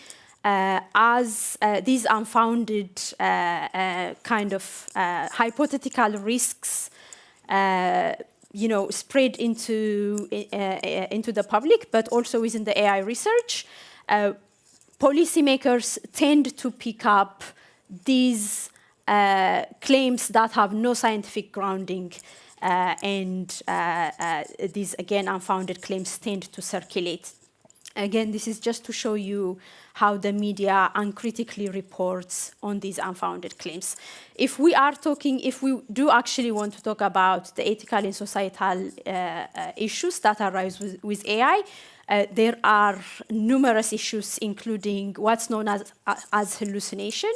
as these unfounded kind of hypothetical risks spread into the public, but also within the AI research, policymakers tend to pick up these claims that have no scientific grounding, and these, again, unfounded claims tend to circulate. Again, this is just to show you how the media uncritically reports on these unfounded claims. If we do actually want to talk about the ethical and societal issues that arise with AI, there are numerous issues, including what's known as hallucination.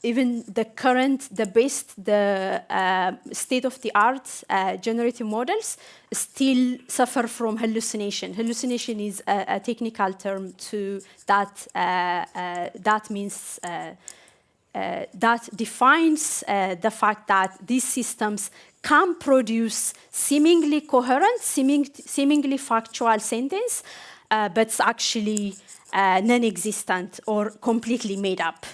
Even the state-of-the-art generative models still suffer from hallucination. Hallucination is a technical term that means that defines the fact that these systems can produce seemingly coherent, seemingly factual sentence, but it's actually non-existent or completely made up.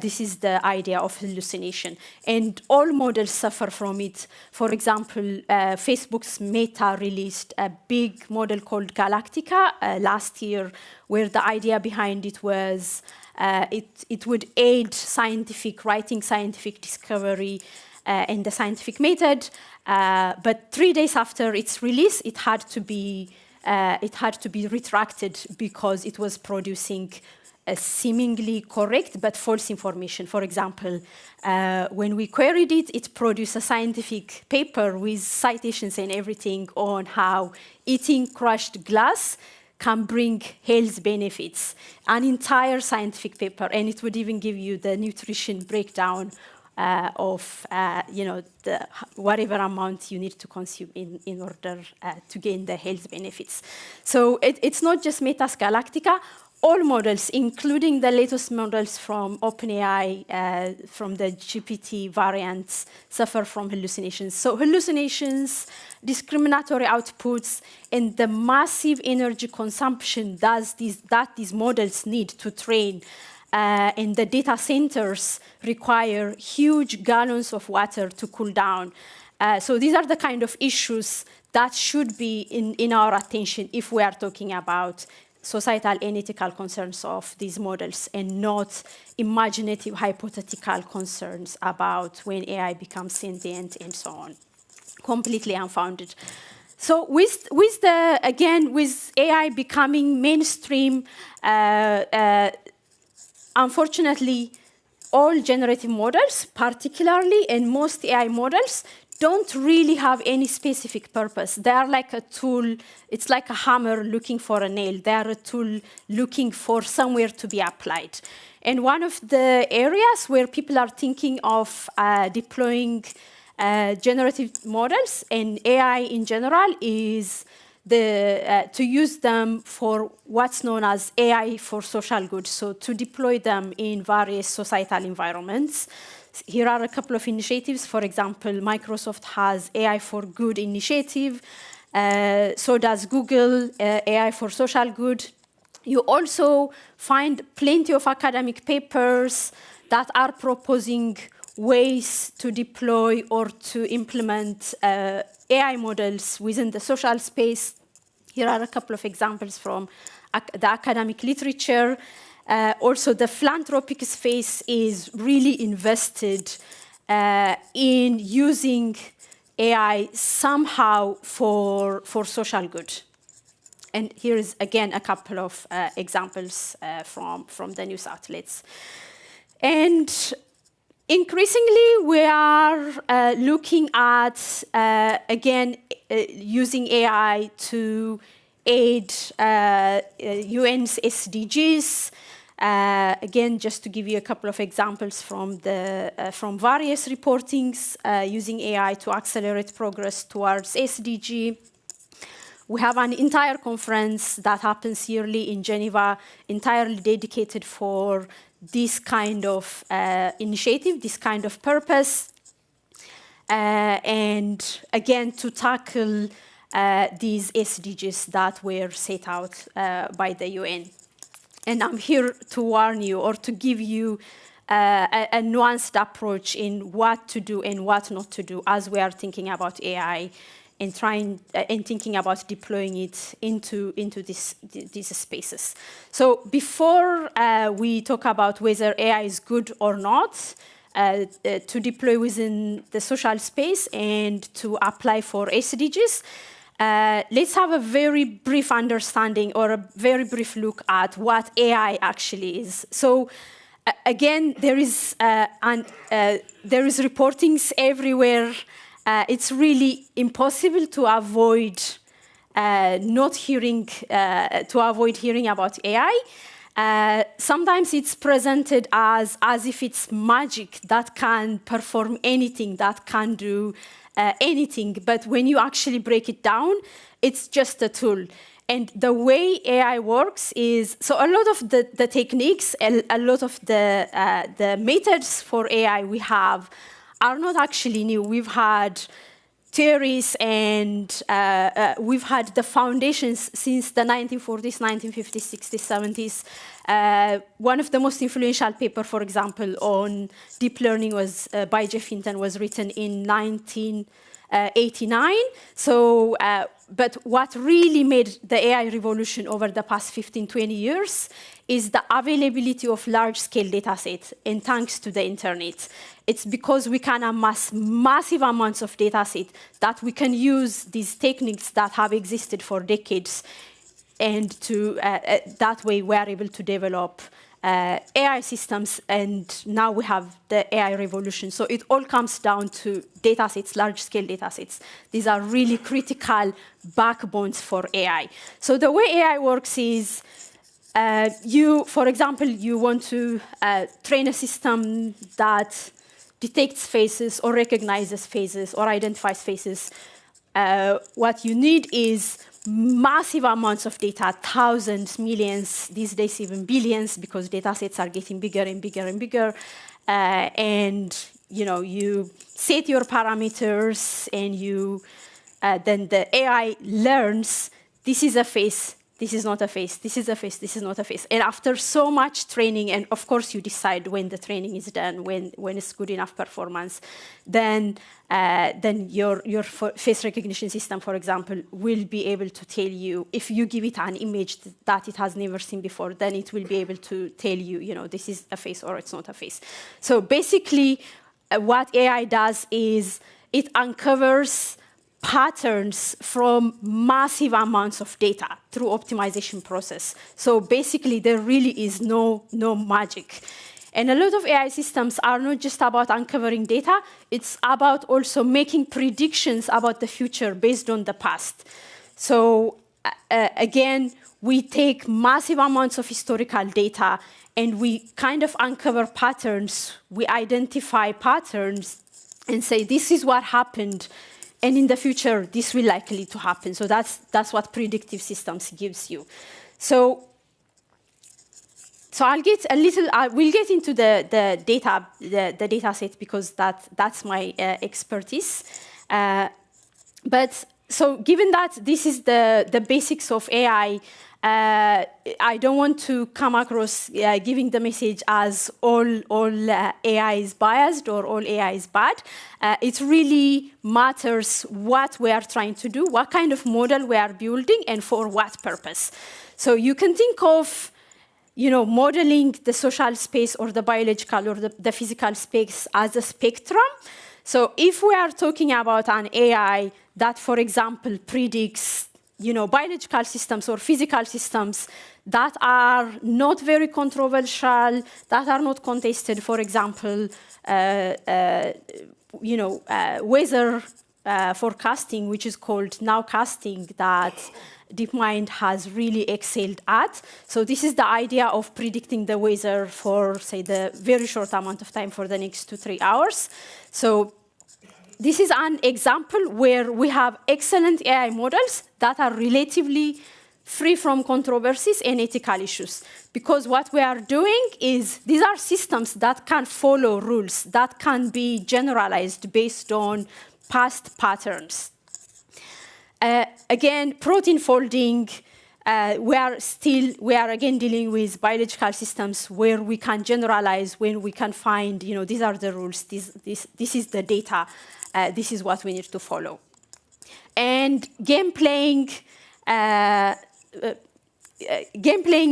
This is the idea of hallucination. And all models suffer from it. For example, Facebook's Meta released a big model called Galactica last year, where the idea behind it was it would aid writing scientific discovery and the scientific method. But 3 days after its release, it had to be retracted because it was producing seemingly correct but false information. For example, when we queried it, it produced a scientific paper with citations and everything on how eating crushed glass can bring health benefits, an entire scientific paper, and it would even give you the nutrition breakdown of the whatever amount you need to consume in order to gain the health benefits. So it's not just Meta's Galactica. All models, including the latest models from OpenAI, from the GPT variants, suffer from hallucinations. So hallucinations, discriminatory outputs, and the massive energy consumption that these models need to train, and the data centers require huge gallons of water to cool down. So these are the kind of issues that should be in our attention if we are talking about societal and ethical concerns of these models and not imaginative hypothetical concerns about when AI becomes sentient and so on. Completely unfounded. So with AI becoming mainstream, unfortunately, all generative models, particularly, and most AI models, don't really have any specific purpose. They are like a tool. It's like a hammer looking for a nail. They are a tool looking for somewhere to be applied. And one of the areas where people are thinking of deploying generative models and AI in general is to use them for what's known as AI for social good, so to deploy them in various societal environments. Here are a couple of initiatives. For example, Microsoft has AI for Good initiative. So does Google, AI for social good. You also find plenty of academic papers that are proposing ways to deploy or to implement AI models within the social space. Here are a couple of examples from the academic literature. Also, the philanthropic space is really invested in using AI somehow for social good. And here is, again, a couple of examples from the news outlets. And increasingly, we are looking at, again, using AI to aid UN's SDGs. Again, just to give you a couple of examples from various reportings, using AI to accelerate progress towards SDG. We have an entire conference that happens yearly in Geneva, entirely dedicated for this kind of initiative, this kind of purpose, and again, to tackle these SDGs that were set out by the UN. And I'm here to warn you or to give you a nuanced approach in what to do and what not to do as we are thinking about AI and thinking about deploying it into these spaces. So before we talk about whether AI is good or not, to deploy within the social space and to apply for SDGs, let's have a very brief understanding or a very brief look at what AI actually is. So again, there is reportings everywhere. It's really impossible to avoid hearing about AI. Sometimes it's presented as if it's magic that can perform anything, that can do anything. But when you actually break it down, it's just a tool. And the way AI works is, so a lot of the techniques, a lot of the methods for AI we have are not actually new. We've had theories and we've had the foundations since the 1940s, 1950s, 60s, 70s. One of the most influential papers, for example, on deep learning was by Jeff Hinton, was written in 1989. So, but what really made the AI revolution over the past 15, 20 years is the availability of large-scale data sets, and thanks to the internet. It's because we can amass massive amounts of data set that we can use these techniques that have existed for decades, and to that way we are able to develop AI systems, and now we have the AI revolution. So it all comes down to data sets, large-scale data sets. These are really critical backbones for AI. So the way AI works is, for example, you want to train a system that detects faces or recognizes faces or identifies faces. What you need is massive amounts of data, thousands, millions, these days even billions, because data sets are getting bigger and bigger and bigger. And you set your parameters, and then the AI learns this is a face, this is not a face, this is a face, this is not a face. And after so much training, and of course you decide when the training is done, when it's good enough performance, then your face recognition system, for example, will be able to tell you, if you give it an image that it has never seen before, then it will be able to tell you, you know, this is a face or it's not a face. So basically, what AI does is it uncovers patterns from massive amounts of data through optimization process. So basically, there really is no magic. And a lot of AI systems are not just about uncovering data, it's about also making predictions about the future based on the past. So again, we take massive amounts of historical data and we kind of uncover patterns, we identify patterns and say, this is what happened, and in the future, this will likely to happen. So that's what predictive systems gives you. So we'll get into the data set because that's my expertise. But so given that this is the basics of AI, I don't want to come across giving the message as all AI is biased or all AI is bad. It really matters what we are trying to do, what kind of model we are building, and for what purpose. So you can think of, you know, modeling the social space or the biological or the physical space as a spectrum. So if we are talking about an AI that, for example, predicts, you know, biological systems or physical systems that are not very controversial, that are not contested, for example, weather forecasting, which is called nowcasting, that DeepMind has really excelled at. So this is the idea of predicting the weather for, say, the very short amount of time for the next 2 to 3 hours. So this is an example where we have excellent AI models that are relatively free from controversies and ethical issues. Because what we are doing is, these are systems that can follow rules, that can be generalized based on past patterns. Again, protein folding, we are again dealing with biological systems where we can generalize, when we can find, you know, these are the rules, this is the data, this is what we need to follow. And game playing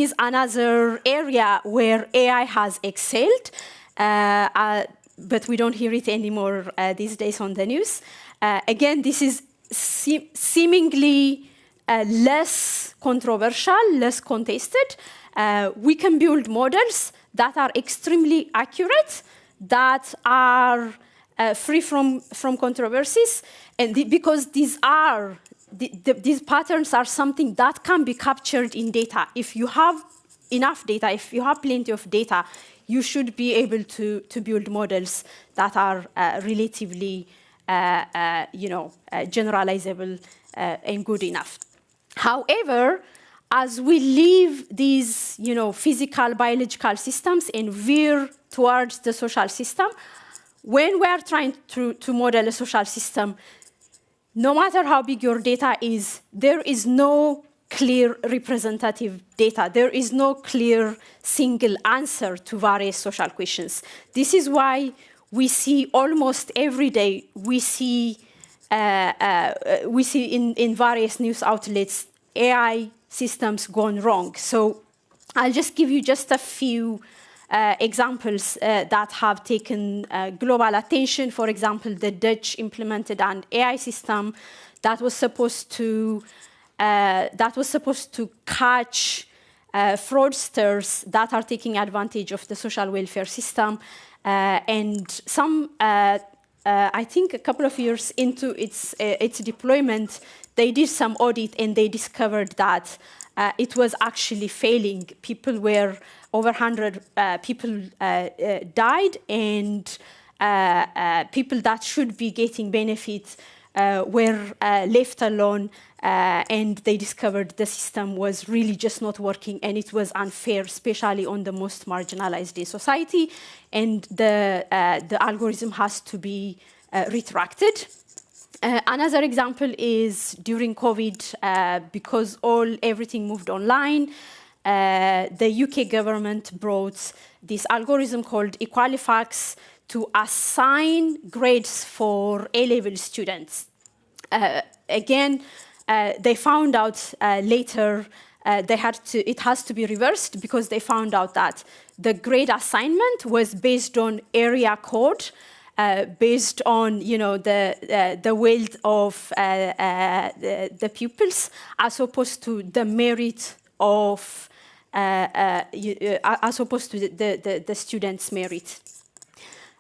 is another area where AI has excelled, but we don't hear it anymore these days on the news. Again, this is seemingly less controversial, less contested. We can build models that are extremely accurate, that are free from controversies, and because these patterns are something that can be captured in data. If you have enough data, if you have plenty of data, you should be able to build models that are relatively generalizable and good enough. However, as we leave these, physical, biological systems and veer towards the social system, when we are trying to model a social system, no matter how big your data is, there is no clear representative data. There is no clear single answer to various social questions. This is why we see almost every day, we see in various news outlets, AI systems gone wrong. So I'll just give you just a few examples that have taken global attention. For example, the Dutch implemented an AI system that was supposed to catch fraudsters that are taking advantage of the social welfare system. And I think a couple of years into its deployment, they did some audit and they discovered that it was actually failing. Over 100 people died, and people that should be getting benefits were left alone, and they discovered the system was really just not working, and it was unfair, especially on the most marginalized in society, and the algorithm has to be retracted. Another example is during COVID, because everything moved online, the UK government brought this algorithm called Equalifax to assign grades for A-level students. Again, they found out later it has to be reversed because they found out that the grade assignment was based on area code, based on the wealth of the pupils, as opposed to the merit of as opposed to the students' merit.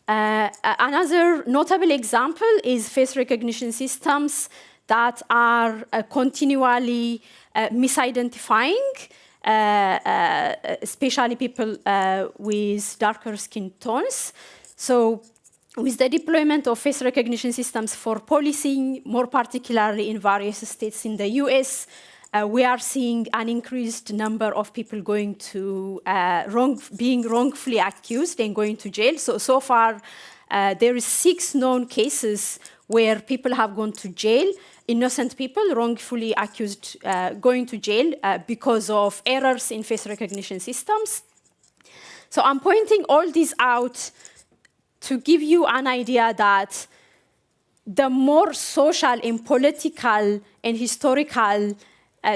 Another notable example is face recognition systems that are continually misidentifying, especially people with darker skin tones. So with the deployment of face recognition systems for policing, more particularly in various states in the US, we are seeing an increased number of people going to being wrongfully accused and going to jail. So far, there is 6 known cases where people have gone to jail, innocent people wrongfully accused going to jail because of errors in face recognition systems. So I'm pointing all these out to give you an idea that the more social and political and historical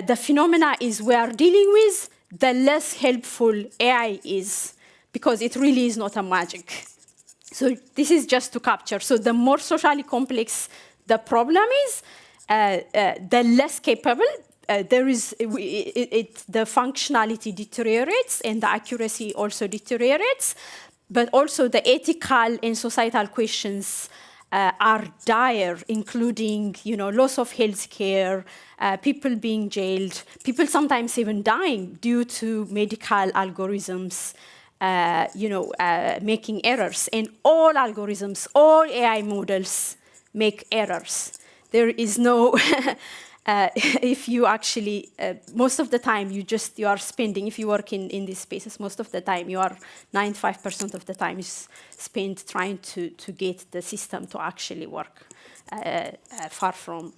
the phenomena is we are dealing with, the less helpful AI is, because it really is not a magic. So this is just to capture. So the more socially complex the problem is, the less capable the functionality deteriorates and the accuracy also deteriorates, but also the ethical and societal questions are dire, including loss of healthcare, people being jailed, people sometimes even dying due to medical algorithms making errors. And all algorithms, all AI models make errors. There is no, if you actually, most of the time you are spending, if you work in these spaces, most of the time 95% of the time is spent trying to get the system to actually work, far from.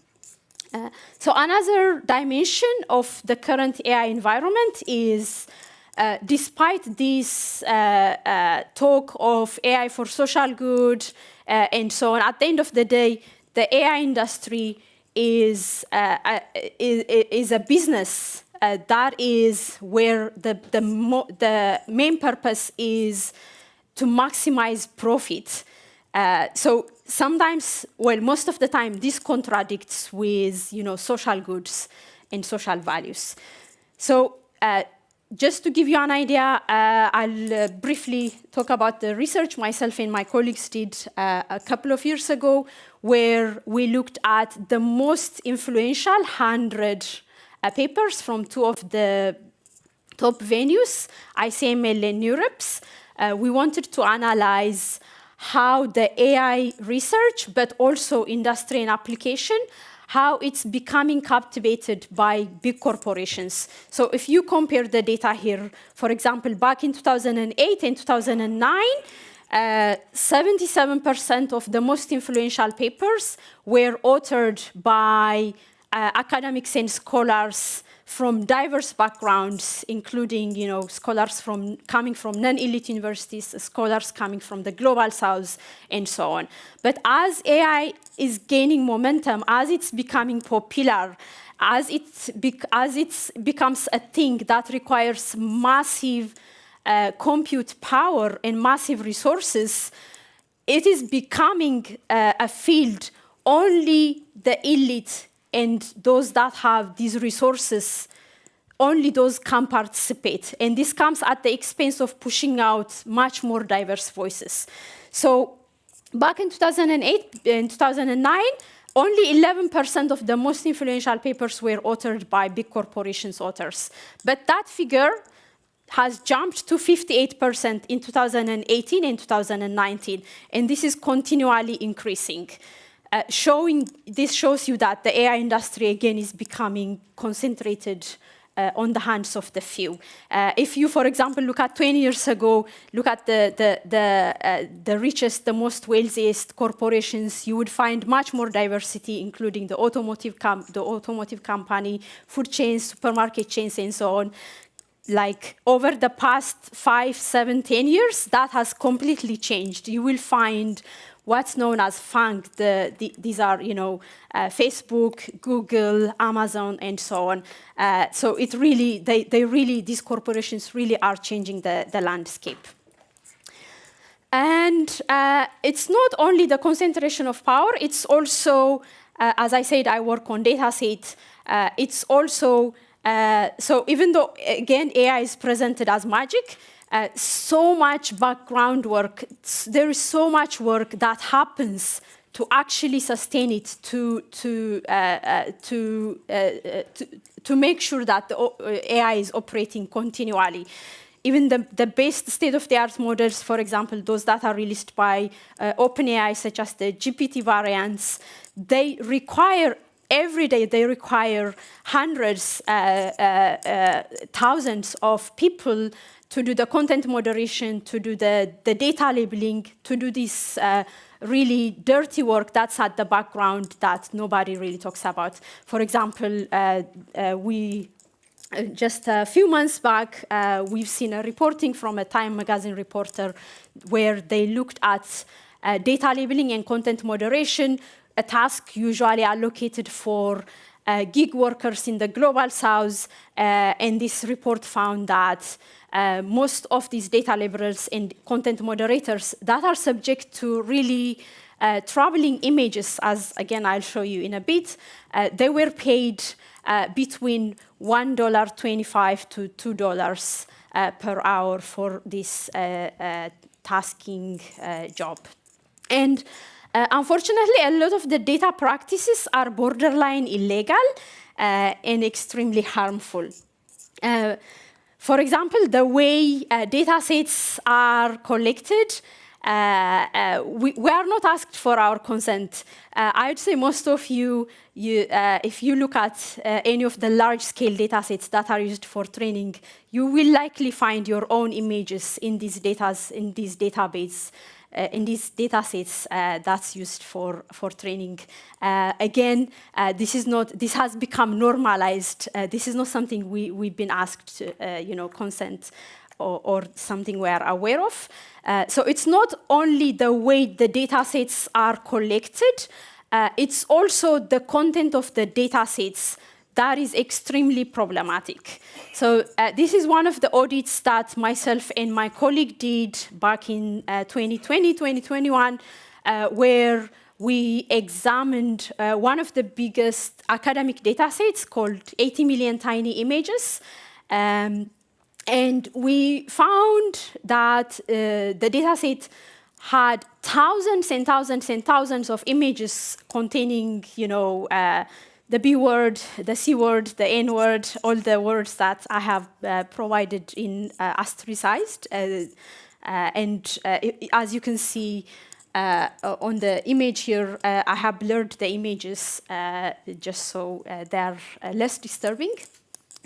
So another dimension of the current AI environment is, despite this talk of AI for social good and so on, at the end of the day, the AI industry is a business that is where the main purpose is to maximize profit. So sometimes, well, most of the time, this contradicts with social goods and social values. So just to give you an idea, I'll briefly talk about the research myself and my colleagues did a couple of years ago, where we looked at the most influential 100 papers from 2 of the top venues, ICML and NeurIPS. We wanted to analyze how the AI research, but also industry and application, how it's becoming captivated by big corporations. So if you compare the data here, for example, back in 2008 and 2009, 77% of the most influential papers were authored by academics and scholars from diverse backgrounds, including scholars coming from non-elite universities, scholars coming from the global south, and so on. But as AI is gaining momentum, as it's becoming popular, as it becomes a thing that requires massive compute power and massive resources, it is becoming a field only the elite and those that have these resources, only those can participate. And this comes at the expense of pushing out much more diverse voices. So back in 2008 and 2009, only 11% of the most influential papers were authored by big corporations authors. But that figure has jumped to 58% in 2018 and 2019. And this is continually increasing. This shows you that the AI industry, again, is becoming concentrated on the hands of the few. If you, for example, look at 20 years ago, look at the richest, the most wealthiest corporations, you would find much more diversity, including the automotive company, food chains, supermarket chains, and so on. Like over the past 5, 7, 10 years, that has completely changed. You will find what's known as FANG. These are, Facebook, Google, Amazon, and so on. So it really, these corporations really are changing the landscape. And it's not only the concentration of power, it's also, as I said, I work on data sets. It's also, so even though, again, AI is presented as magic, so much background work, there is so much work that happens to actually sustain it, to make sure that the AI is operating continually. Even the best state-of-the-art models, for example, those that are released by OpenAI, such as the GPT variants, they require every day, they require hundreds, thousands of people to do the content moderation, to do the data labeling, to do this really dirty work that's at the background that nobody really talks about. For example, we just a few months back, we've seen a reporting from a Time magazine reporter where they looked at data labeling and content moderation, a task usually allocated for gig workers in the global south, and this report found that most of these data labelers and content moderators that are subject to really troubling images, as again I'll show you in a bit, they were paid between $1.25 to $2 per hour for this tasking job. And unfortunately, a lot of the data practices are borderline illegal and extremely harmful. For example, the way data sets are collected, we are not asked for our consent. I'd say most of you, if you look at any of the large-scale data sets that are used for training, you will likely find your own images in these database. In these data sets that's used for training. Again, this has become normalized. This is not something we've been asked to, consent or something we are aware of. So it's not only the way the data sets are collected, it's also the content of the data sets that is extremely problematic. So this is one of the audits that myself and my colleague did back in 2020, 2021, where we examined one of the biggest academic data sets called 80 million tiny images. And we found that the data set had thousands and thousands and thousands of images containing, the B word, the C word, the N word, all the words that I have provided in asterisized. As you can see on the image here, I have blurred the images just so they're less disturbing.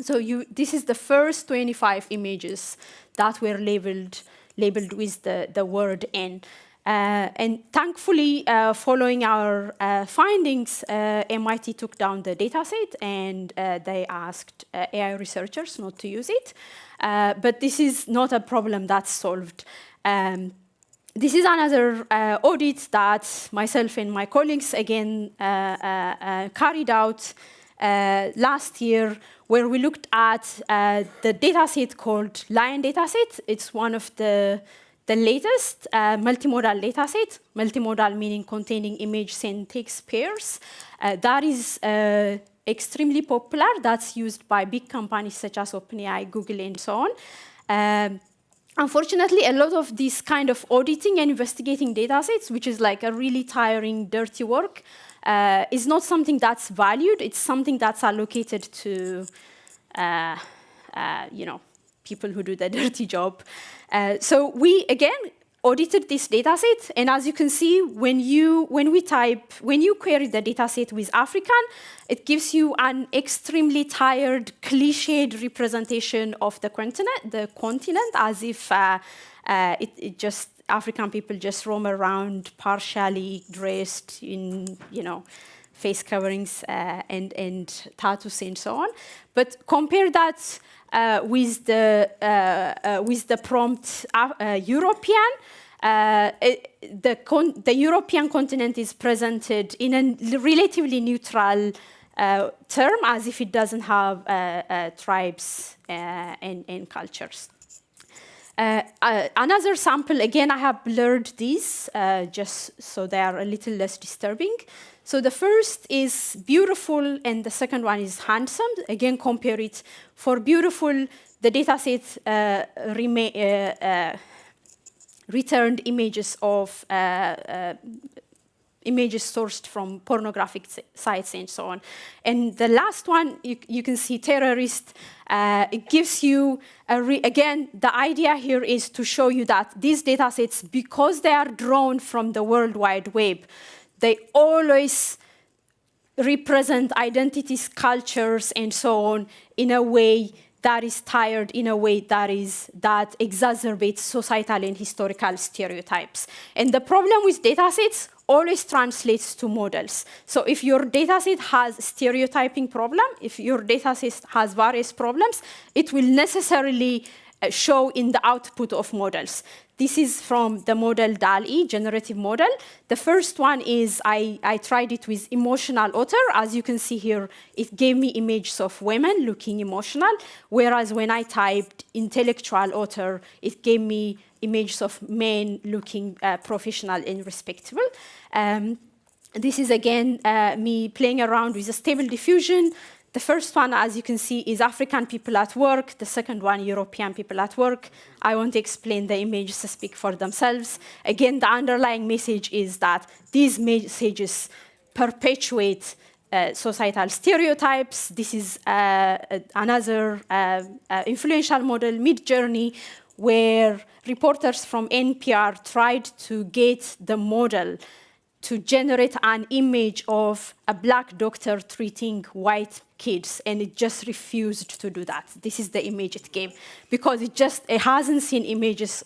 So this is the first 25 images that were labeled with the word N. And thankfully, following our findings, MIT took down the dataset and they asked AI researchers not to use it. But this is not a problem that's solved. This is another audit that myself and my colleagues, again, carried out last year, where we looked at the dataset called Lion dataset. It's one of the latest multimodal dataset, multimodal meaning containing image and text pairs. That is extremely popular. That's used by big companies such as OpenAI, Google, and so on. Unfortunately, a lot of this kind of auditing and investigating datasets, which is like a really tiring, dirty work, is not something that's valued. It's something that's allocated to, people who do the dirty job. So we, again, audited this dataset, and as you can see, when you query the dataset with African, it gives you an extremely tired, cliched representation of the continent, as if African people just roam around partially dressed in, face coverings and tattoos and so on. But compare that with the prompt European. The European continent is presented in a relatively neutral term, as if it doesn't have tribes and cultures. Another sample, again, I have blurred these just so they are a little less disturbing. So the first is beautiful and the second one is handsome. Again, compare it. For beautiful, the dataset returned images of images sourced from pornographic sites and so on. And the last one, you can see terrorist. It gives you, again, the idea here is to show you that these datasets, because they are drawn from the World Wide Web, they always represent identities, cultures, and so on in a way that is tired, in a way that exacerbates societal and historical stereotypes. And the problem with datasets always translates to models. So if your dataset has stereotyping problem, if your dataset has various problems, it will necessarily show in the output of models. This is from the model DALL-E, generative model. The first one is I tried it with emotional author. As you can see here, it gave me images of women looking emotional, whereas when I typed intellectual author, it gave me images of men looking professional and respectable. This is, again, me playing around with a stable diffusion. The first one, as you can see, is African people at work. The second one, European people at work. I won't explain the images to speak for themselves. Again, the underlying message is that these messages perpetuate societal stereotypes. This is another influential model, Midjourney, where reporters from NPR tried to get the model to generate an image of a black doctor treating white kids, and it just refused to do that. This is the image it gave, because it hasn't seen images.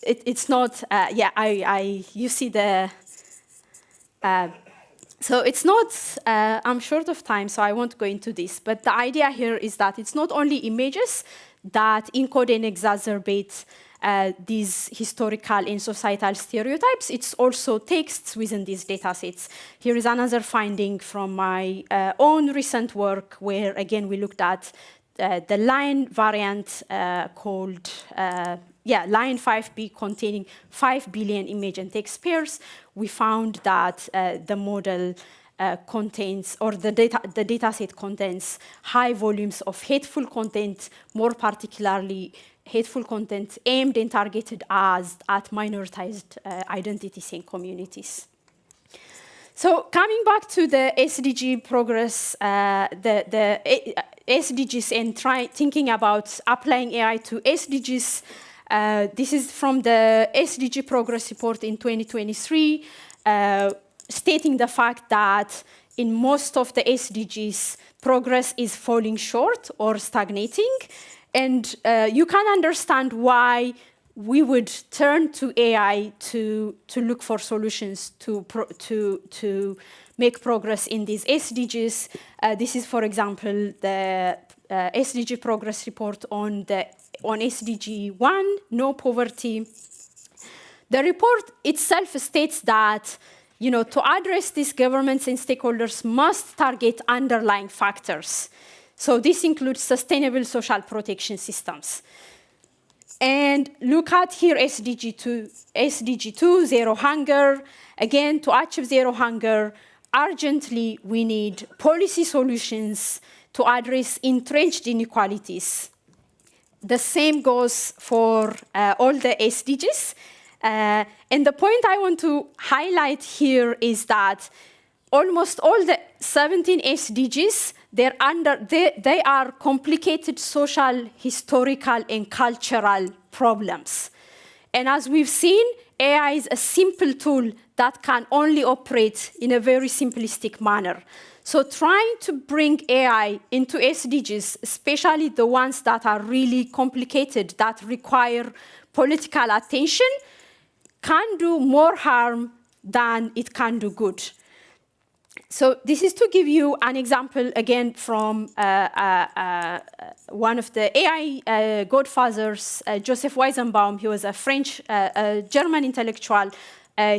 It's not, you see the, so it's not, I'm short of time, so I won't go into this, but the idea here is that it's not only images that encode and exacerbate these historical and societal stereotypes, it's also texts within these datasets. Here is another finding from my own recent work where, again, we looked at the line variant called line 5B containing 5 billion image and text pairs. We found that the model contains, or the dataset contains high volumes of hateful content, more particularly hateful content aimed and targeted at minoritized identities and communities. So coming back to the SDG progress, the SDGs and thinking about applying AI to SDGs, this is from the SDG progress report in 2023, stating the fact that in most of the SDGs, progress is falling short or stagnating. And you can understand why we would turn to AI to look for solutions to make progress in these SDGs. This is, for example, the SDG progress report on SDG 1, no poverty. The report itself states that, to address these, governments and stakeholders must target underlying factors. So this includes sustainable social protection systems. And look at here SDG 2, zero hunger. Again, to achieve zero hunger, urgently we need policy solutions to address entrenched inequalities. The same goes for all the SDGs. And the point I want to highlight here is that almost all the 17 SDGs, they are complicated social, historical, and cultural problems. And as we've seen, AI is a simple tool that can only operate in a very simplistic manner. So trying to bring AI into SDGs, especially the ones that are really complicated, that require political attention, can do more harm than it can do good. So this is to give you an example, again, from one of the AI godfathers, Joseph Weizenbaum. He was a French, German intellectual.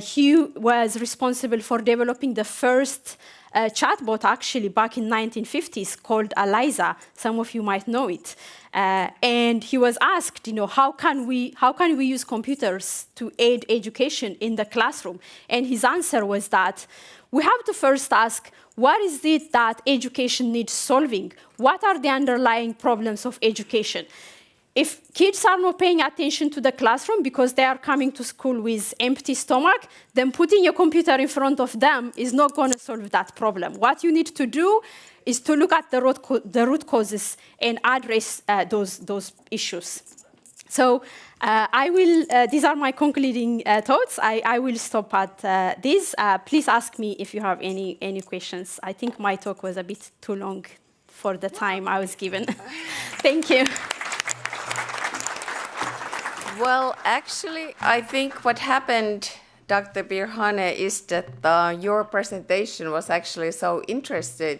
He was responsible for developing the first chatbot, actually, back in 1950s, called Eliza. Some of you might know it. And he was asked, how can we use computers to aid education in the classroom? And his answer was that we have to first ask, what is it that education needs solving? What are the underlying problems of education? If kids are not paying attention to the classroom because they are coming to school with empty stomach, then putting a computer in front of them is not going to solve that problem. What you need to do is to look at the root causes and address those issues. So these are my concluding thoughts. I will stop at this. Please ask me if you have any questions. I think my talk was a bit too long for the time I was given. Thank you. Well, actually, I think what happened, Dr. Birhane, is that your presentation was actually so interesting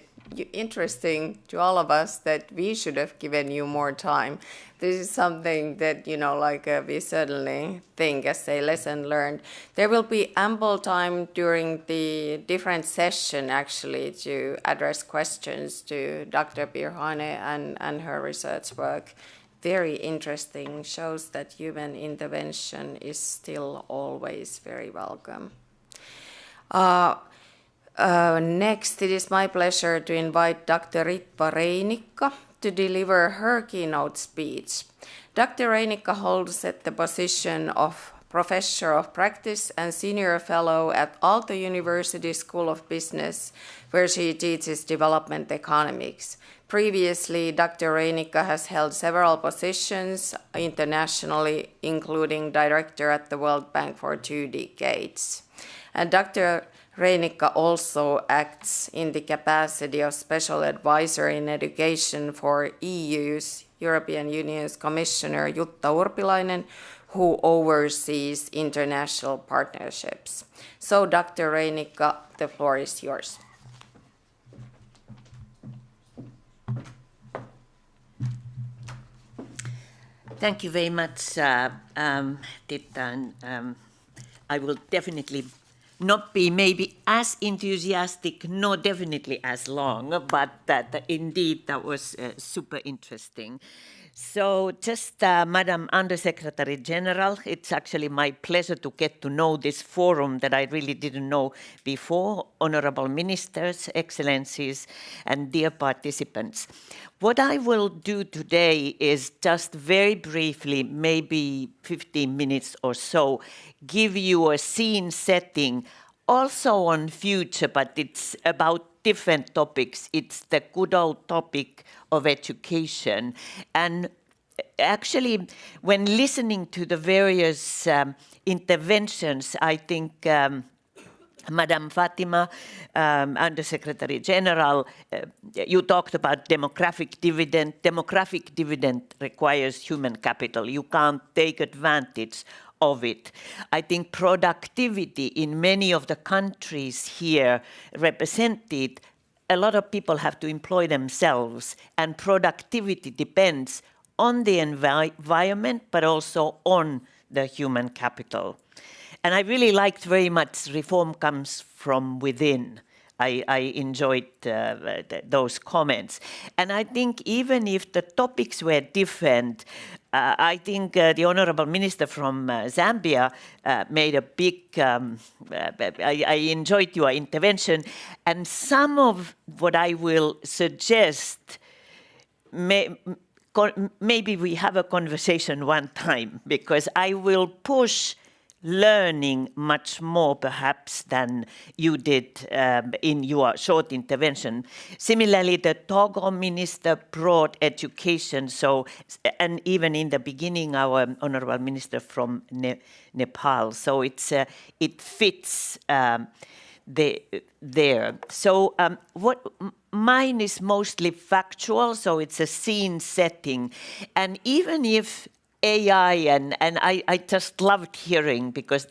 to all of us that we should have given you more time. This is something that, we certainly think as a lesson learned. There will be ample time during the different session, actually, to address questions to Dr. Birhane and her research work. Very interesting, shows that human intervention is still always very welcome. Next, it is my pleasure to invite Dr. Ritva Reinikka to deliver her keynote speech. Dr. Reinikka holds the position of Professor of Practice and Senior Fellow at Aalto University School of Business, where she teaches development economics. Previously, Dr. Reinikka has held several positions internationally, including director at the World Bank for 2 decades. And Dr. Reinikka also acts in the capacity of special advisor in education for European Union's Commissioner Jutta Urpilainen, who oversees international partnerships. So, Dr. Reinikka, the floor is yours. Thank you very much, Titta. I will definitely not be maybe as enthusiastic, nor definitely as long, but indeed that was super interesting. So just, Madam Undersecretary General, it's actually my pleasure to get to know this forum that I really didn't know before, honorable ministers, excellencies, and dear participants. What I will do today is just very briefly, maybe 15 minutes or so, give you a scene setting, also on future, but it's about different topics. It's the good old topic of education. And actually, when listening to the various interventions, I think Madam Fatima, Undersecretary General, you talked about demographic dividend. Demographic dividend requires human capital. You can't take advantage of it. I think productivity in many of the countries here represented, a lot of people have to employ themselves, and productivity depends on the environment, but also on the human capital. And I really liked very much reform comes from within. I enjoyed those comments. And I think even if the topics were different, I think the Honorable Minister from Zambia made a big, I enjoyed your intervention. And some of what I will suggest, maybe we have a conversation one time, because I will push learning much more perhaps than you did in your short intervention. Similarly, the Togo minister brought education, and even in the beginning, our honorable minister from Nepal. So it fits there. So mine is mostly factual, so it's a scene setting. And even if AI, and I just loved hearing, because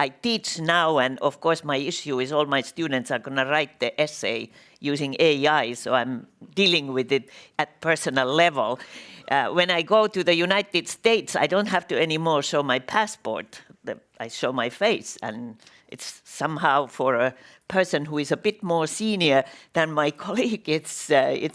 I teach now, and of course my issue is all my students are going to write the essay using AI, so I'm dealing with it at personal level. When I go to the United States, I don't have to anymore show my passport. I show my face, and it's somehow for a person who is a bit more senior than my colleague, it's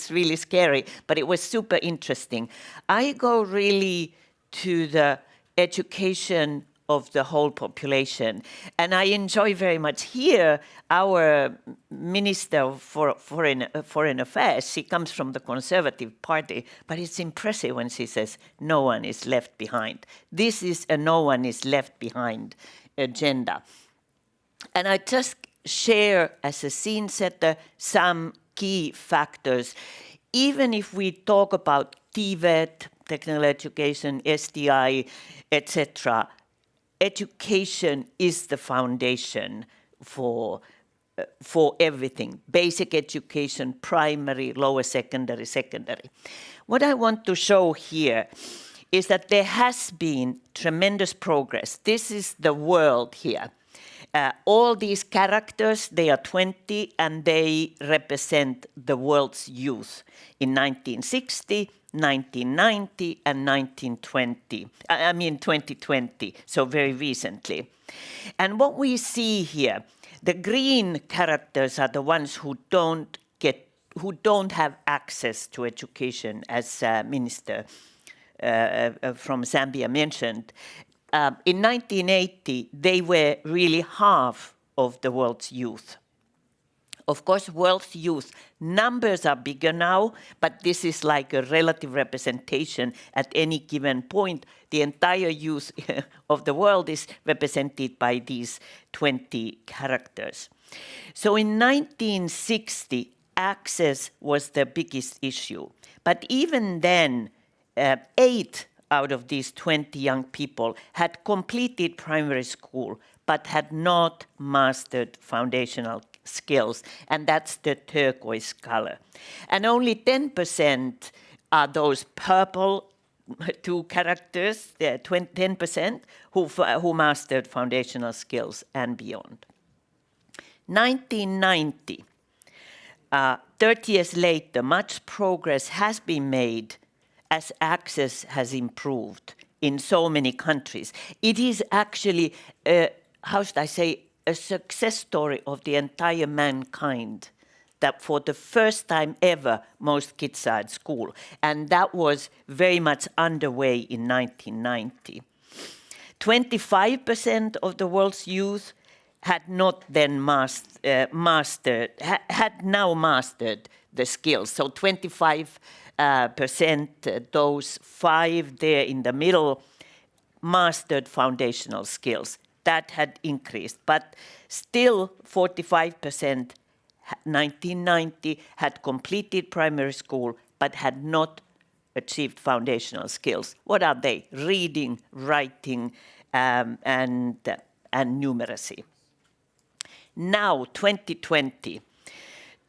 really scary, but it was super interesting. I go really to the education of the whole population. And I enjoy very much here our Minister for Foreign Affairs. She comes from the Conservative Party, but it's impressive when she says, no one is left behind. This is a no one is left behind agenda. And I just share as a scene setter some key factors. Even if we talk about TVET, technical education, STI, etc., education is the foundation for everything. Basic education, primary, lower secondary, secondary. What I want to show here is that there has been tremendous progress. This is the world here. All these characters, they are 20, and they represent the world's youth in 1960, 1990, and 2020, so very recently. And what we see here, the green characters are the ones who don't have access to education, as Minister from Zambia mentioned. In 1980, they were really half of the world's youth. Of course, world's youth numbers are bigger now, but this is like a relative representation at any given point. The entire youth of the world is represented by these 20 characters. So in 1960, access was the biggest issue. But even then, 8 out of these 20 young people had completed primary school, but had not mastered foundational skills, and that's the turquoise color. And only 10% are those purple 2 characters, 10% who mastered foundational skills and beyond. 1990, 30 years later, much progress has been made as access has improved in so many countries. It is actually, how should I say, a success story of the entire mankind, that for the first time ever, most kids are at school. And that was very much underway in 1990. 25% of the world's youth had not then had now mastered the skills. So 25%, those 5 there in the middle, mastered foundational skills. That had increased, but still 45%, 1990, had completed primary school, but had not achieved foundational skills. What are they? Reading, writing, and numeracy. Now, 2020.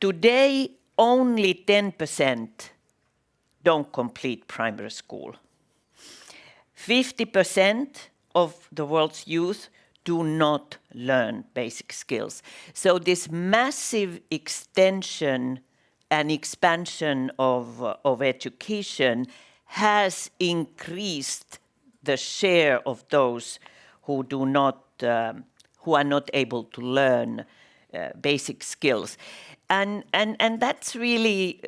Today, only 10% don't complete primary school. 50% of the world's youth do not learn basic skills. So this massive extension and expansion of education has increased the share of those who are not able to learn basic skills, and that's really,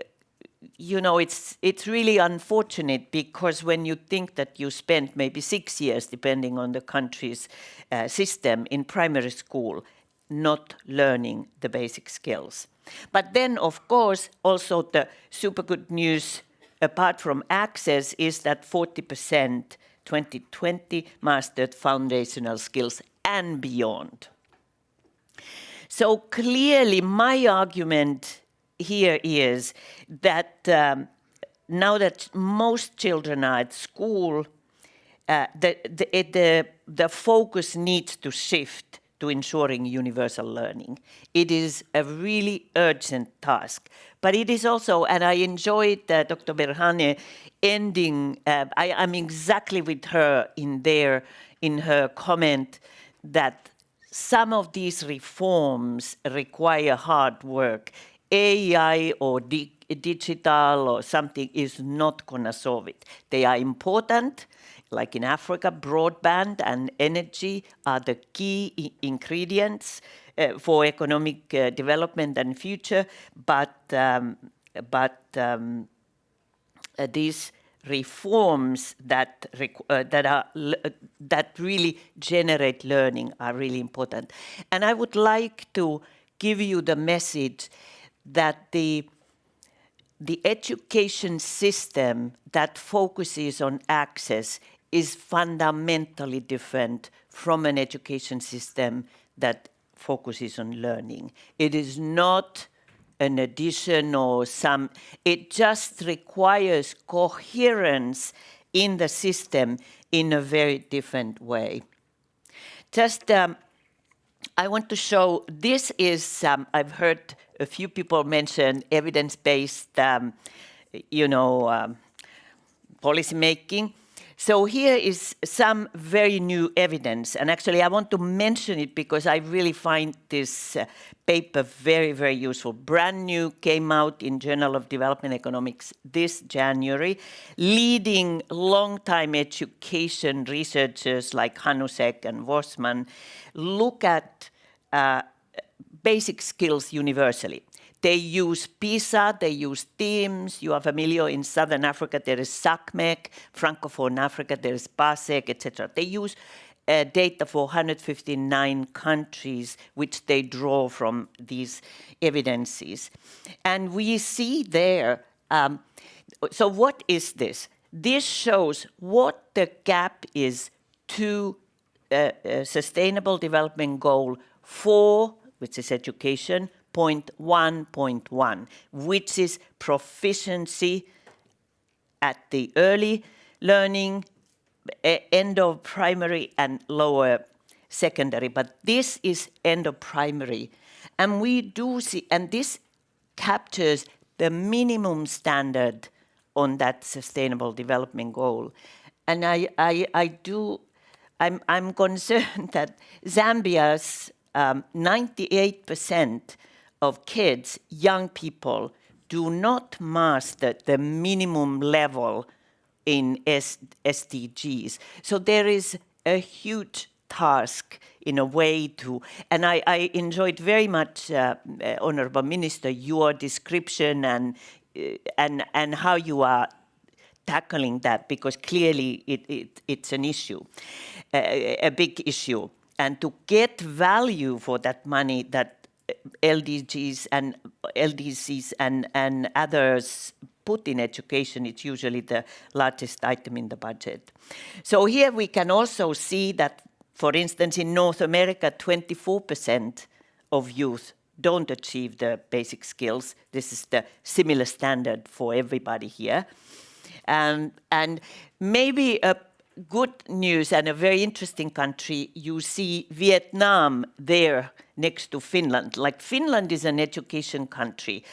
it's really unfortunate, because when you think that you spent maybe 6 years, depending on the country's system, in primary school, not learning the basic skills. But then, of course, also the super good news, apart from access, is that 40%, 2020, mastered foundational skills and beyond. So clearly, my argument here is that now that most children are at school, the focus needs to shift to ensuring universal learning. It is a really urgent task. But it is also, and I enjoyed Dr. Berhane ending, I'm exactly with her in her comment that some of these reforms require hard work. AI or digital or something is not going to solve it. They are important. Like in Africa, broadband and energy are the key ingredients for economic development and future. But these reforms that really generate learning are really important. And I would like to give you the message that the education system that focuses on access is fundamentally different from an education system that focuses on learning. It is not an addition or some, it just requires coherence in the system in a very different way. Just, I want to show, this is, I've heard a few people mention evidence-based, policy making. So here is some very new evidence, and actually I want to mention it because I really find this paper very, very useful. Brand new, came out in Journal of Development Economics this January. Leading long-time education researchers like Hanusek and Worsman look at basic skills universally. They use PISA, they use TIMSS. You are familiar in Southern Africa, there is SACMEC, Francophone Africa, there is PASEC, etc. They use data for 159 countries, which they draw from these evidences. And we see there, so what is this? This shows what the gap is to Sustainable Development Goal 4, which is education, 0.1.1, which is proficiency at the early learning, end of primary and lower secondary. But this is end of primary. And we do see, and this captures the minimum standard on that Sustainable Development Goal. And I'm concerned that Zambia's 98% of kids, young people, do not master the minimum level in SDGs. So there is a huge task in a way to, and I enjoyed very much, Honorable Minister, your description and how you are tackling that, because clearly it's an issue, a big issue. And to get value for that money that LDCs and others put in education, it's usually the largest item in the budget. So here we can also see that, for instance, in North America, 24% of youth don't achieve the basic skills. This is the similar standard for everybody here. And maybe a good news and a very interesting country, you see Vietnam there next to Finland. Like, Finland is an education country.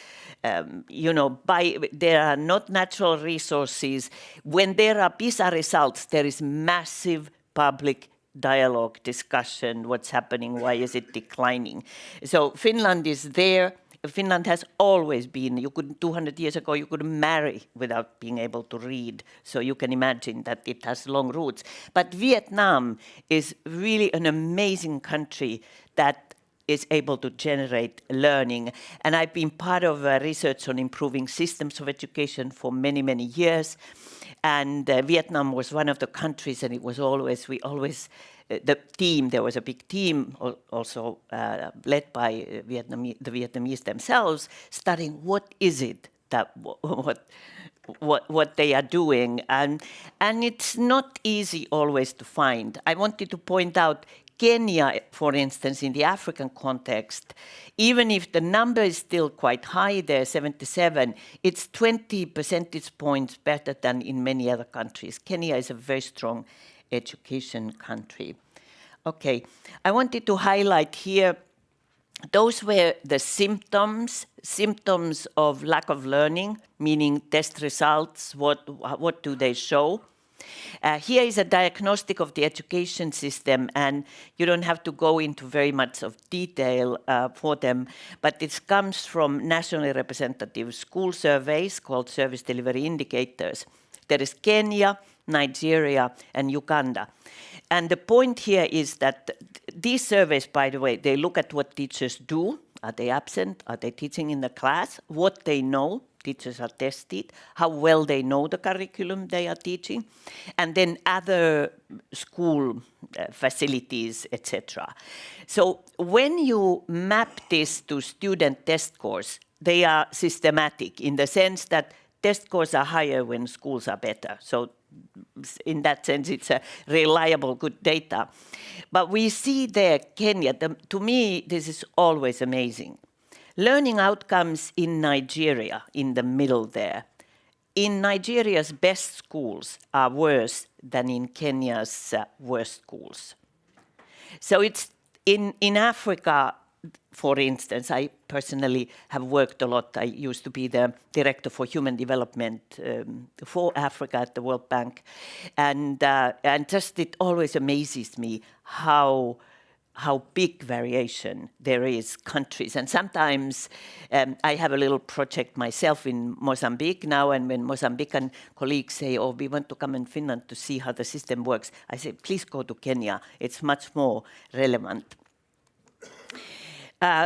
There are not natural resources. When there are PISA results, there is massive public dialogue, discussion, what's happening, why is it declining? So Finland is there. Finland has always been, 200 years ago, you couldn't marry without being able to read. So you can imagine that it has long roots. But Vietnam is really an amazing country that is able to generate learning. And I've been part of research on improving systems of education for many, many years. And Vietnam was one of the countries, and it was always, there was a big team also led by the Vietnamese themselves, studying what is it that, what they are doing. And it's not easy always to find. I wanted to point out Kenya, for instance, in the African context, even if the number is still quite high there, 77, it's 20 percentage points better than in many other countries. Kenya is a very strong education country. Okay, I wanted to highlight here, those were the symptoms of lack of learning, meaning test results, what do they show? Here is a diagnostic of the education system, and you don't have to go into very much of detail for them, but it comes from nationally representative school surveys called Service Delivery Indicators. There is Kenya, Nigeria, and Uganda. And the point here is that these surveys, by the way, they look at what teachers do. Are they absent? Are they teaching in the class? What they know. Teachers are tested, how well they know the curriculum they are teaching, and then other school facilities, etc. So when you map this to student test scores, they are systematic in the sense that test scores are higher when schools are better. So in that sense, it's a reliable, good data. But we see there, Kenya, to me, this is always amazing. Learning outcomes in Nigeria, in the middle there. In Nigeria's best schools are worse than in Kenya's worst schools. So it's in Africa, for instance, I personally have worked a lot. I used to be the director for human development for Africa at the World Bank. And just it always amazes me how big variation there is countries. And sometimes I have a little project myself in Mozambique now, and when Mozambican colleagues say, oh, we want to come in Finland to see how the system works, I say, please go to Kenya. It's much more relevant.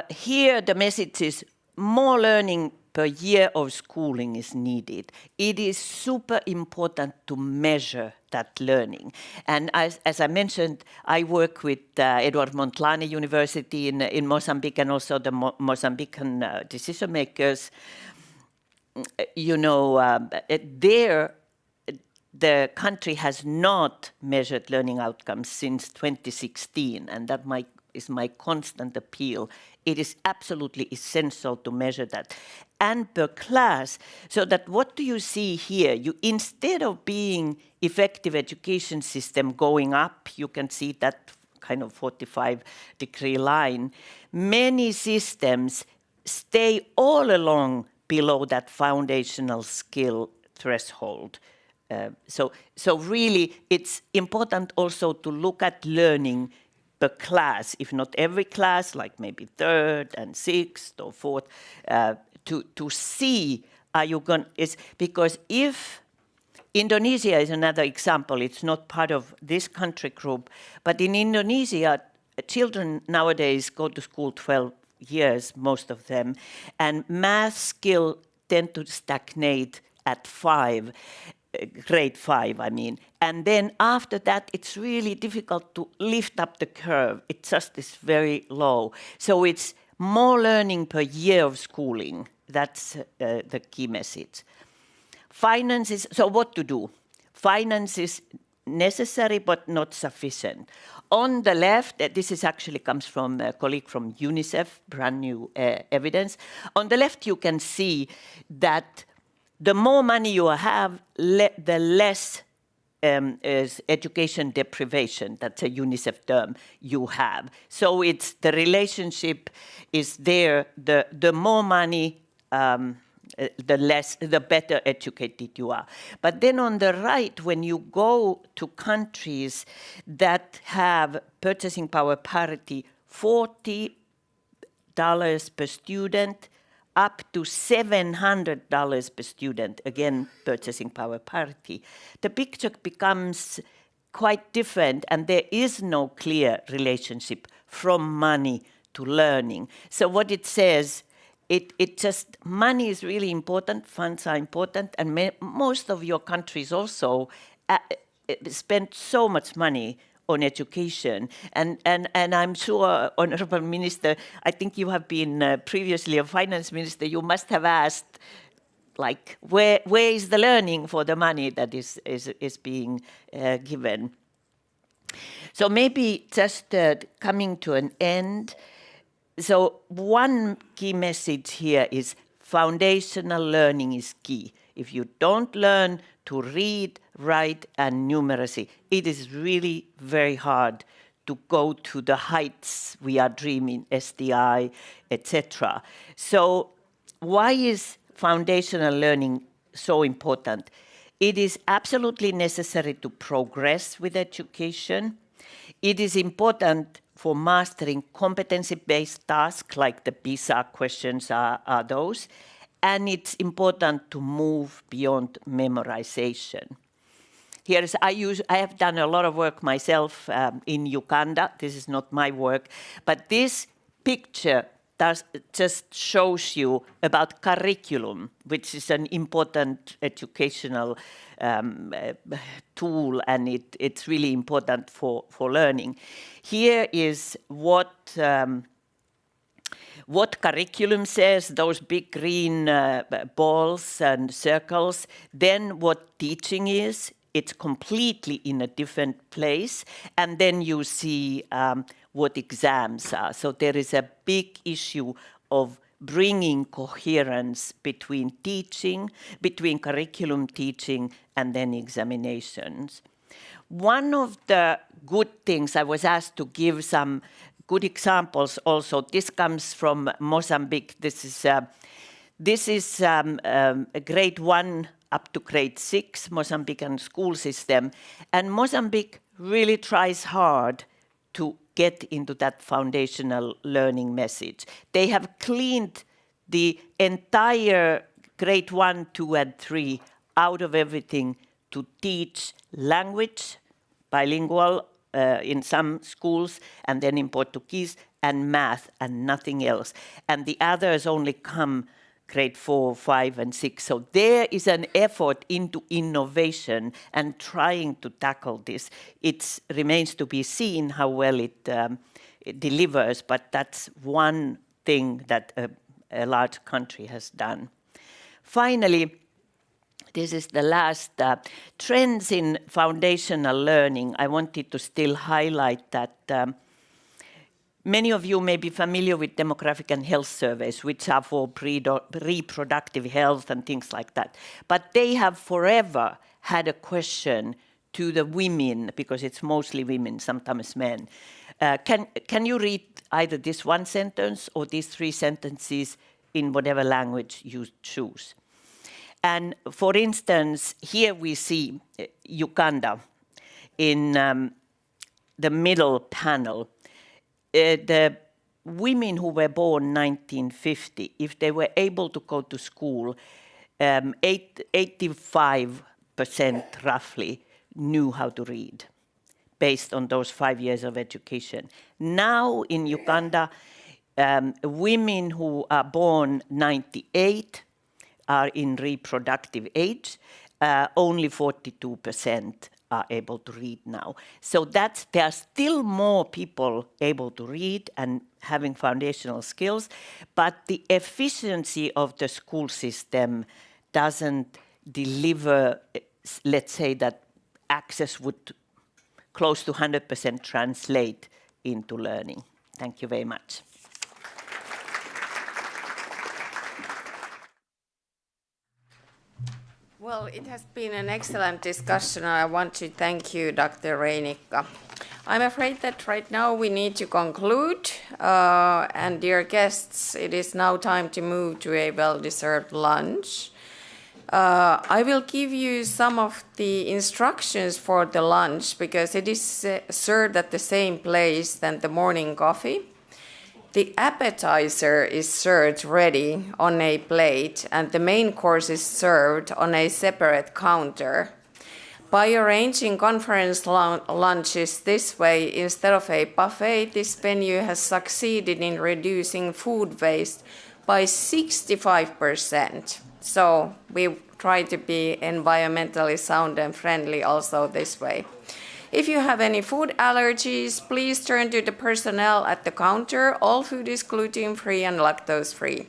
Here the message is more learning per year of schooling is needed. It is super important to measure that learning. And as I mentioned, I work with Edward Montlane University in Mozambique, and also the Mozambican decision makers. You know, there the country has not measured learning outcomes since 2016, and that is my constant appeal. It is absolutely essential to measure that. And per class, so that what do you see here? You, instead of being effective education system going up, you can see that kind of 45-degree line, many systems stay all along below that foundational skill threshold. So really, it's important also to look at learning per class, if not every class, like maybe third and sixth or fourth, to see, are you going, because if Indonesia is another example, it's not part of this country group, but in Indonesia, children nowadays go to school 12 years, most of them, and math skill tend to stagnate at 5. Grade 5, I mean. And then after that, it's really difficult to lift up the curve. It just is very low. So it's more learning per year of schooling. That's the key message. Finances, so what to do? Finance is necessary but not sufficient. On the left, this is actually comes from a colleague from UNICEF, brand new evidence. On the left, you can see that the more money you have, the less is education deprivation. That's a UNICEF term you have. So it's the relationship is there. The more money, the better educated you are. But then on the right, when you go to countries that have purchasing power parity, $40 per student, up to $700 per student, again, purchasing power parity, the picture becomes quite different, and there is no clear relationship from money to learning. So what it says, it just, money is really important, funds are important, and most of your countries also spend so much money on education. And I'm sure, Honorable Minister, I think you have been previously a finance minister, you must have asked, like, where is the learning for the money that is being given? So maybe just coming to an end. So one key message here is foundational learning is key. If you don't learn to read, write, and numeracy, it is really very hard to go to the heights we are dreaming, SDI, etc. So why is foundational learning so important? It is absolutely necessary to progress with education. It is important for mastering competency-based tasks like the PISA questions are those. And it's important to move beyond memorization. I have done a lot of work myself in Uganda. This is not my work, but this picture just shows you about curriculum, which is an important educational tool, and it's really important for learning. Here is what curriculum says, those big green balls and circles. Then what teaching is, it's completely in a different place. And then you see what exams are. So there is a big issue of bringing coherence between teaching, between curriculum teaching, and then examinations. One of the good things, I was asked to give some good examples also. This comes from Mozambique. This is a grade 1 up to grade 6 Mozambican school system. And Mozambique really tries hard to get into that foundational learning message. They have cleaned the entire grade 1, 2, and 3 out of everything to teach language, bilingual, in some schools, and then in Portuguese, and math, and nothing else. And the others only come grade 4, 5, and 6. So there is an effort into innovation and trying to tackle this. It remains to be seen how well it delivers, but that's one thing that a large country has done. Finally, this is the last trends in foundational learning. I wanted to still highlight that many of you may be familiar with demographic and health surveys, which are for reproductive health and things like that. But they have forever had a question to the women, because it's mostly women, sometimes men. Can you read either this one sentence or these 3 sentences in whatever language you choose? And for instance, here we see Uganda in the middle panel. The women who were born 1950, if they were able to go to school, 85% roughly knew how to read based on those 5 years of education. Now in Uganda, women who are born 98 are in reproductive age, only 42% are able to read now. So there are still more people able to read and having foundational skills, but the efficiency of the school system doesn't deliver, let's say that access would close to 100% translate into learning. Thank you very much. Well, it has been an excellent discussion. I want to thank you, Dr. Reinikka. I'm afraid that right now we need to conclude. And dear guests, it is now time to move to a well-deserved lunch. I will give you some of the instructions for the lunch because it is served at the same place than the morning coffee. The appetizer is served ready on a plate, and the main course is served on a separate counter. By arranging conference lunches this way instead of a buffet, this venue has succeeded in reducing food waste by 65%. So we try to be environmentally sound and friendly also this way. If you have any food allergies, please turn to the personnel at the counter. All food is gluten-free and lactose-free.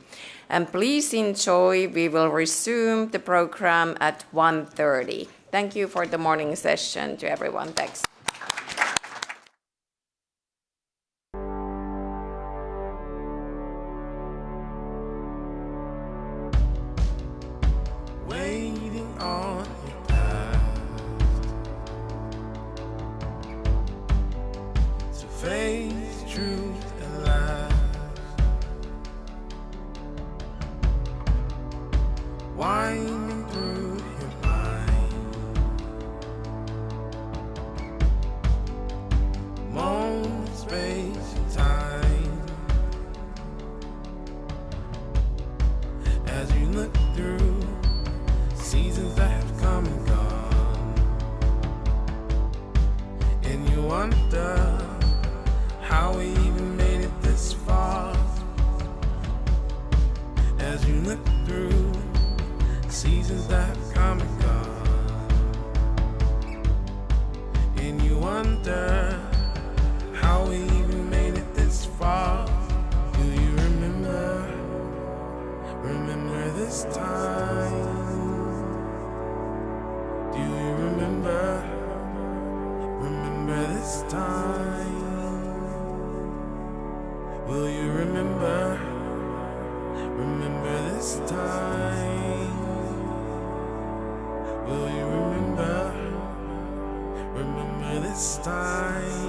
And please enjoy. We will resume the program at 1:30. Thank you for the morning session to everyone. Thanks. climbing through your mind. Moment, space, and time. As you look through seasons that have come and gone, and you wonder how we even made it this far. As you look through seasons that have come and gone, and you wonder how we even made it this far. Do you remember this time? Do you remember this time? Will you remember this time? Will you remember this time?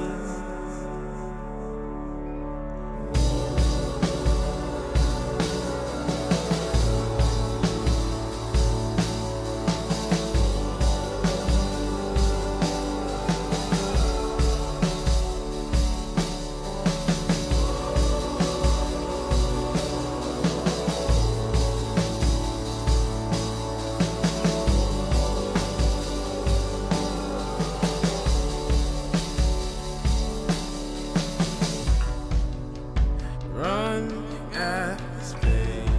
Running at this pace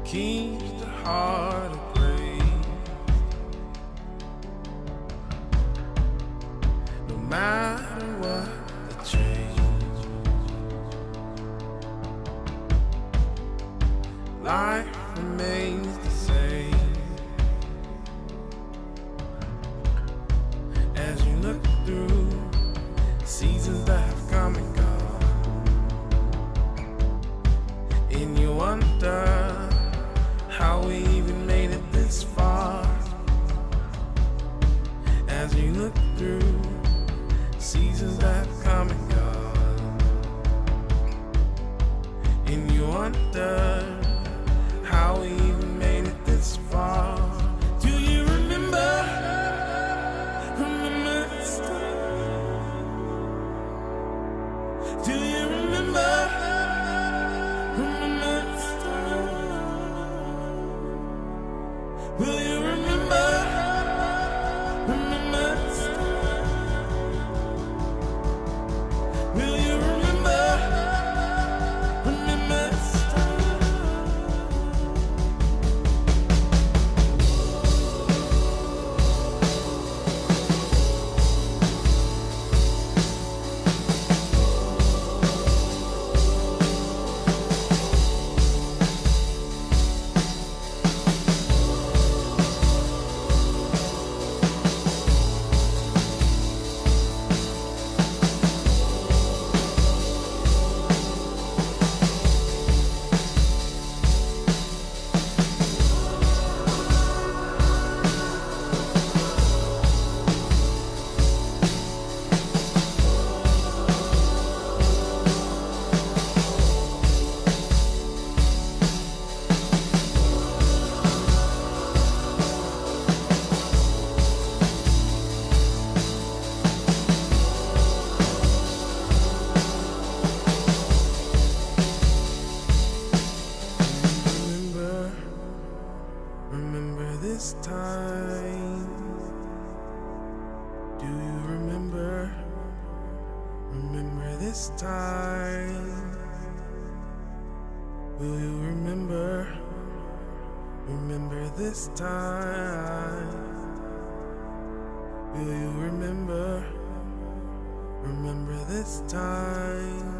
keeps the heart afraid. No matter what the change, life remains the same. As you look through seasons that have come and gone, and you wonder how we even made it this far. As you look through seasons that have come and gone, and you wonder how we even made it this far. Do you remember this time? Do you remember this time? Will you remember this time? Will you remember this time? Remember this time? Do you remember this time? Will you remember this time? Will you remember this time?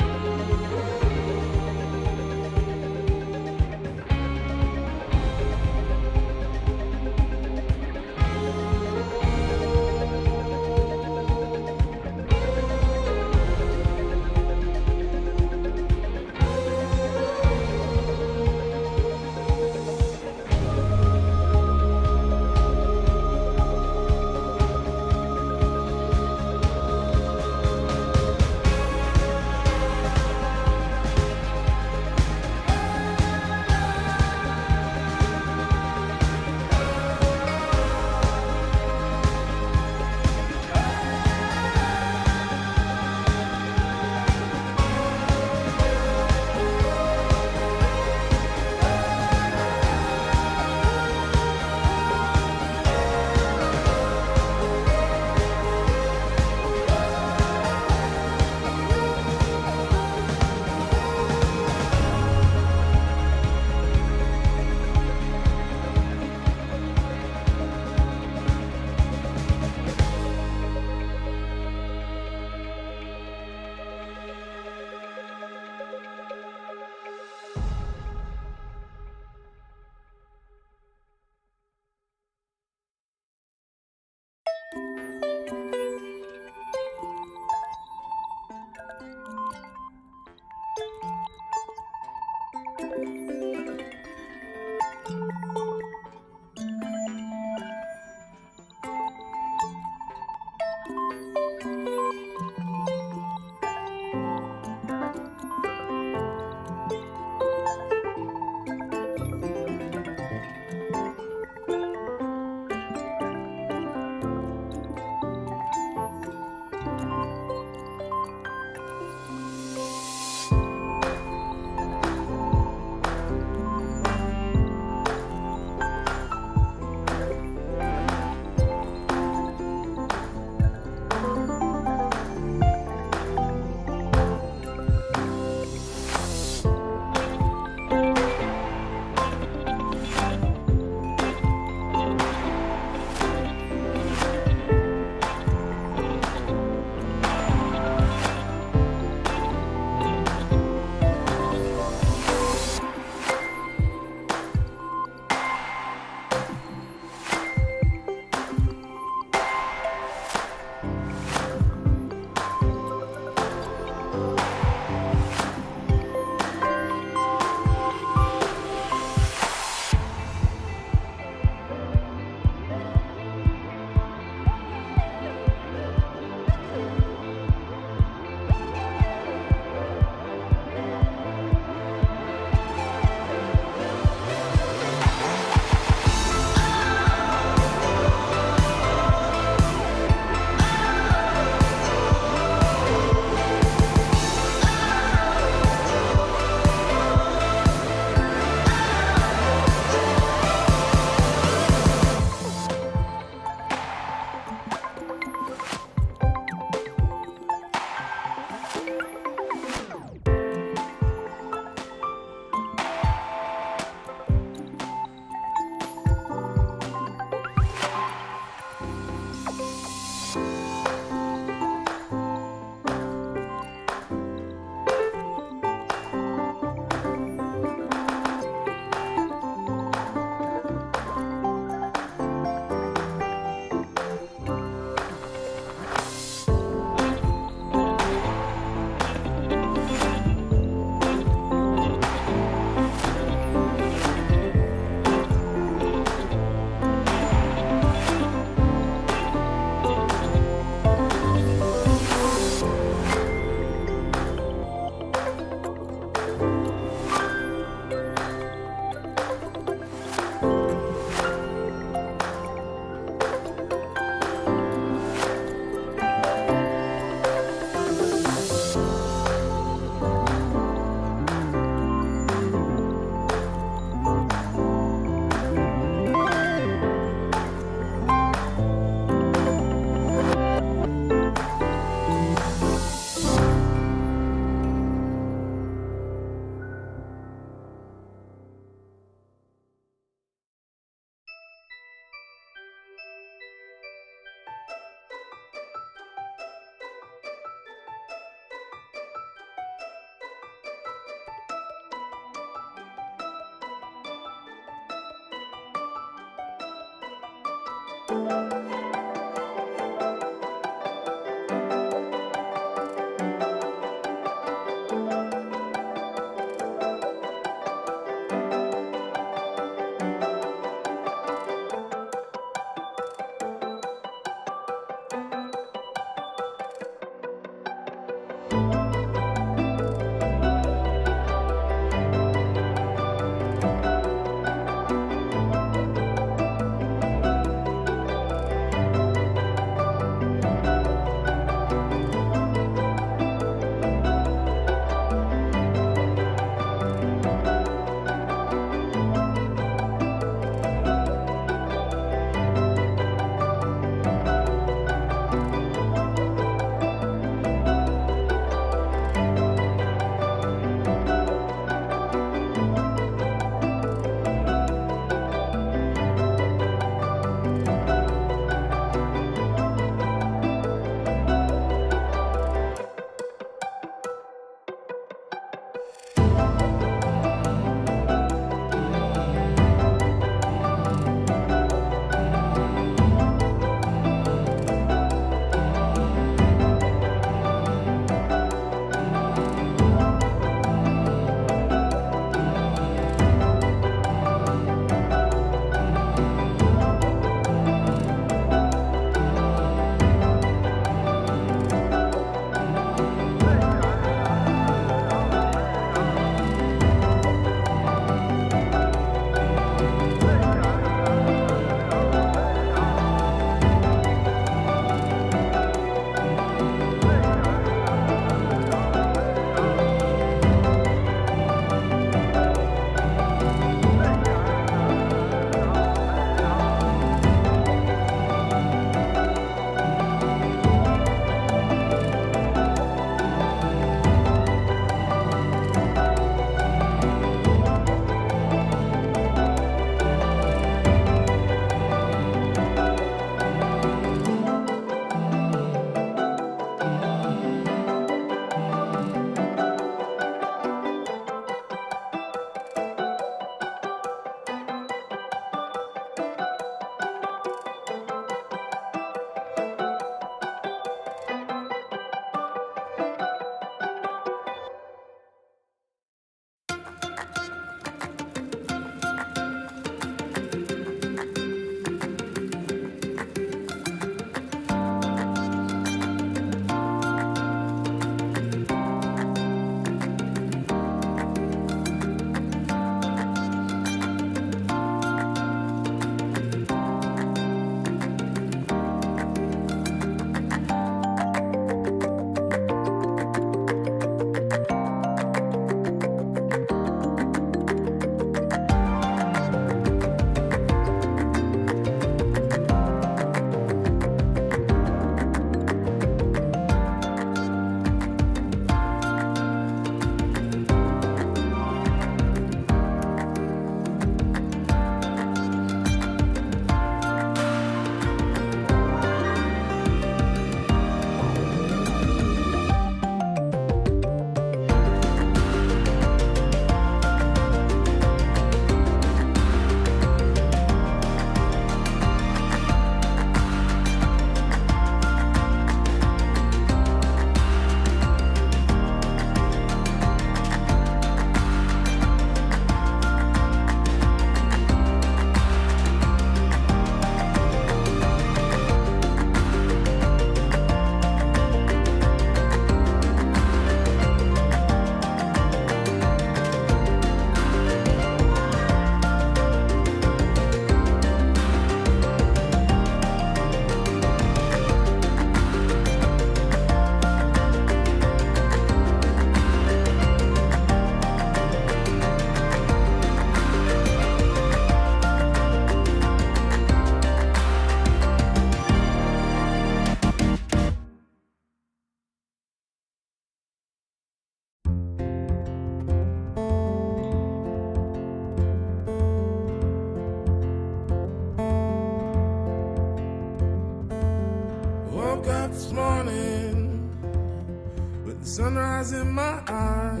sunrise in my eyes.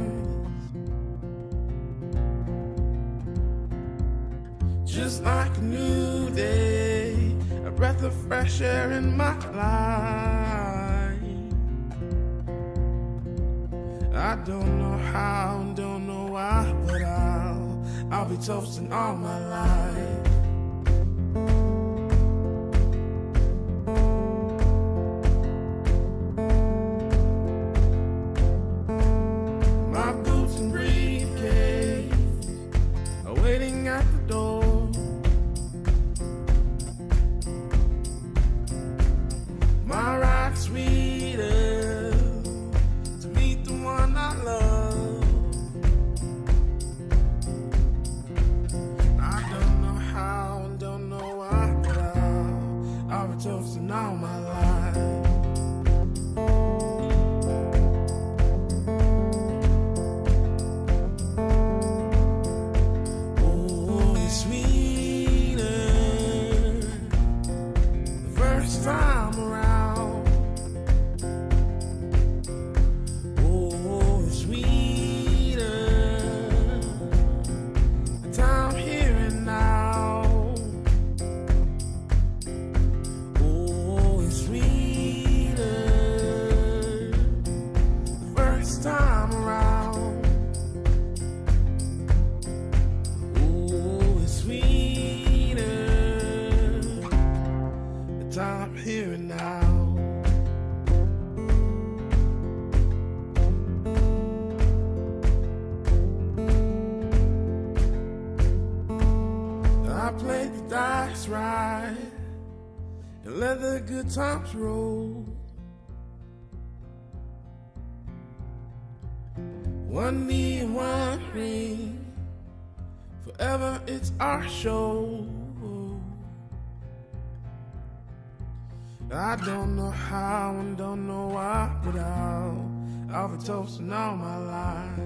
Just like a new day, a breath of fresh air in my life. I don't know how, don't know why, but I'll be toasting all my life. My boots and briefcase are waiting at the door. My ride sweeter to meet the one I love. I don't know how and don't know why, but I'll be toasting all my life. Oh, it's sweeter the first time around. Oh, it's sweeter the time here and now. Oh, it's sweeter the first time around. Oh, it's sweeter the time here and now. I played the dice right and let the good times roll. One knee and one ring, forever it's our show. I don't know how and don't know why, but I'll be toasting all my life.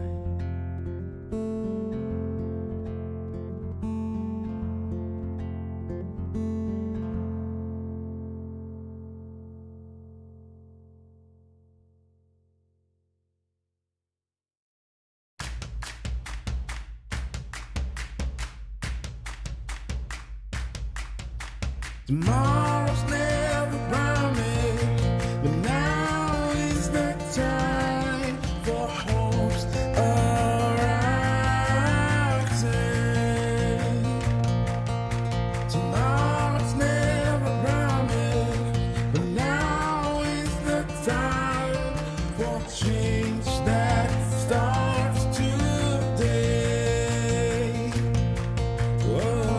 Tomorrow's never promised, but now is the time for hopes arising. Tomorrow's never promised, but now is the time for change that starts today. Whoa.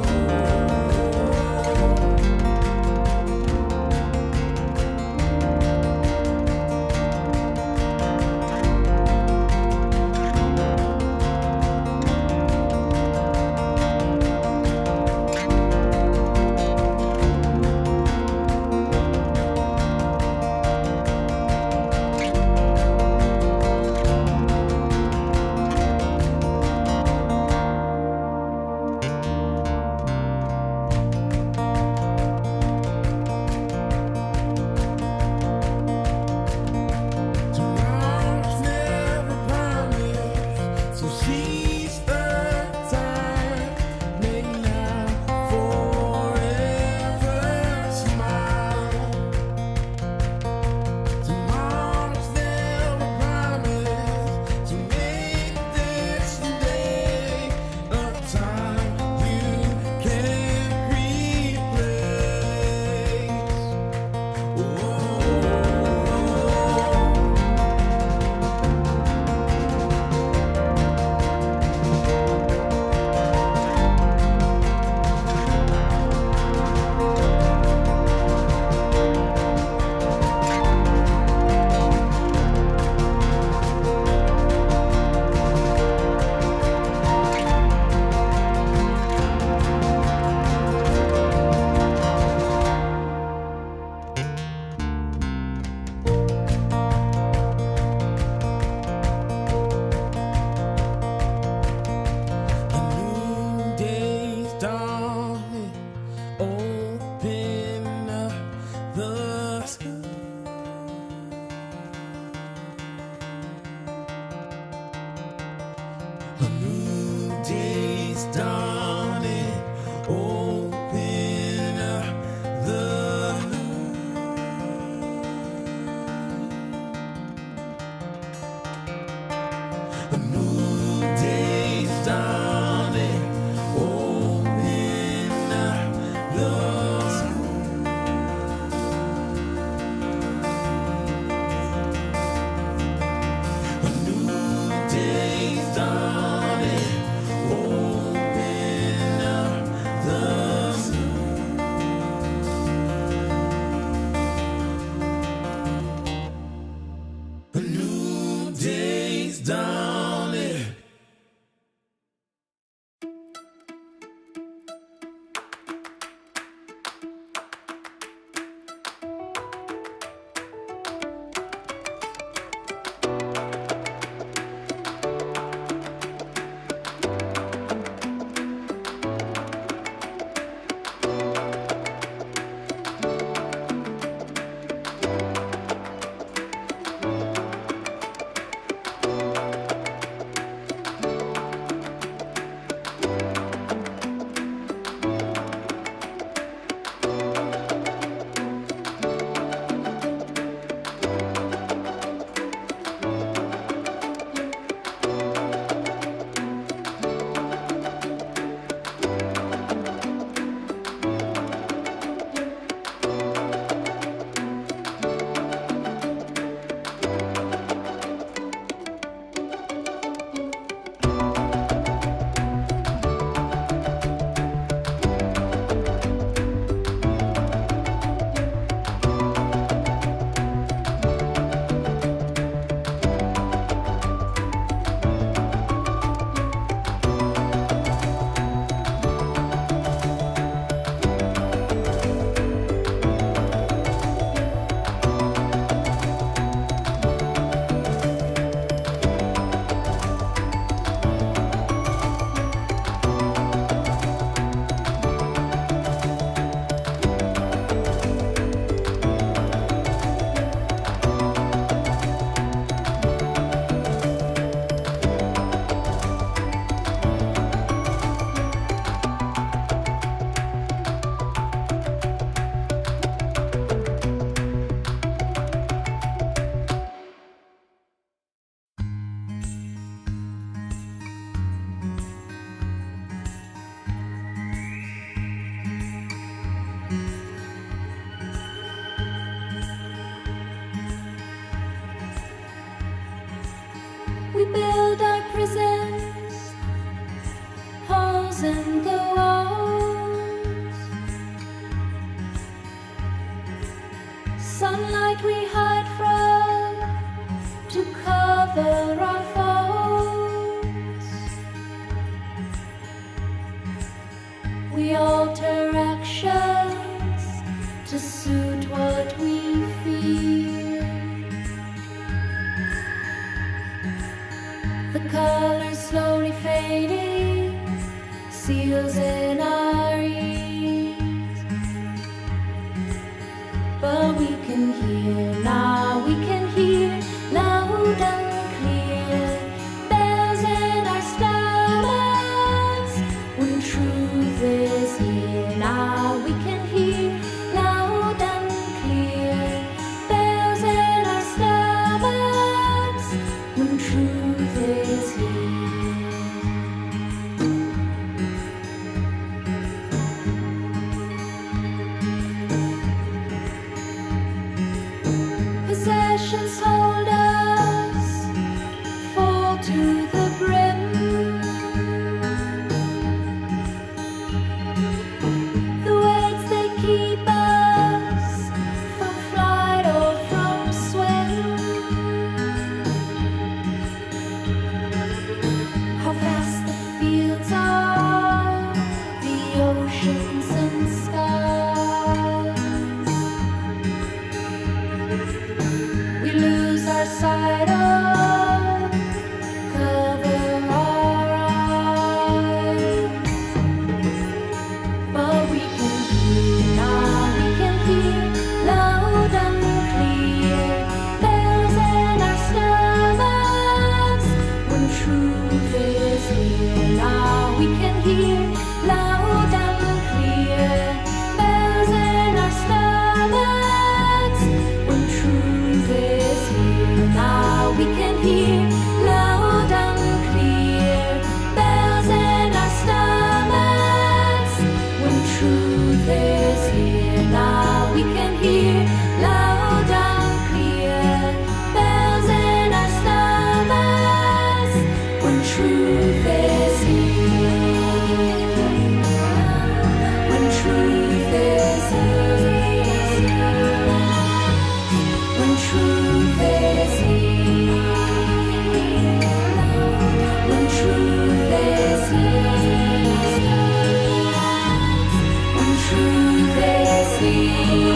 A new day's dawning. Open up the A new day's dawning. Open up the A new day's dawning. Open up the A new day's dawning. We build our prisons, holes in the walls. Sunlight we hide from to cover our faults. We alter actions to suit what we feel. The colors slowly fading, seals in our ears. But we can hear, now we can hear, loud and clear, bells in our stomachs, when truth is here. Now we can hear, loud and clear, bells in our stomachs, when truth is here. Possessions hold us, full to the brim. The weights they keep us from flight or from swim. How vast the fields are, the oceans and skies. We lose our sight of cover truth is here, when truth is here, when truth is here, when truth is here, when truth is here.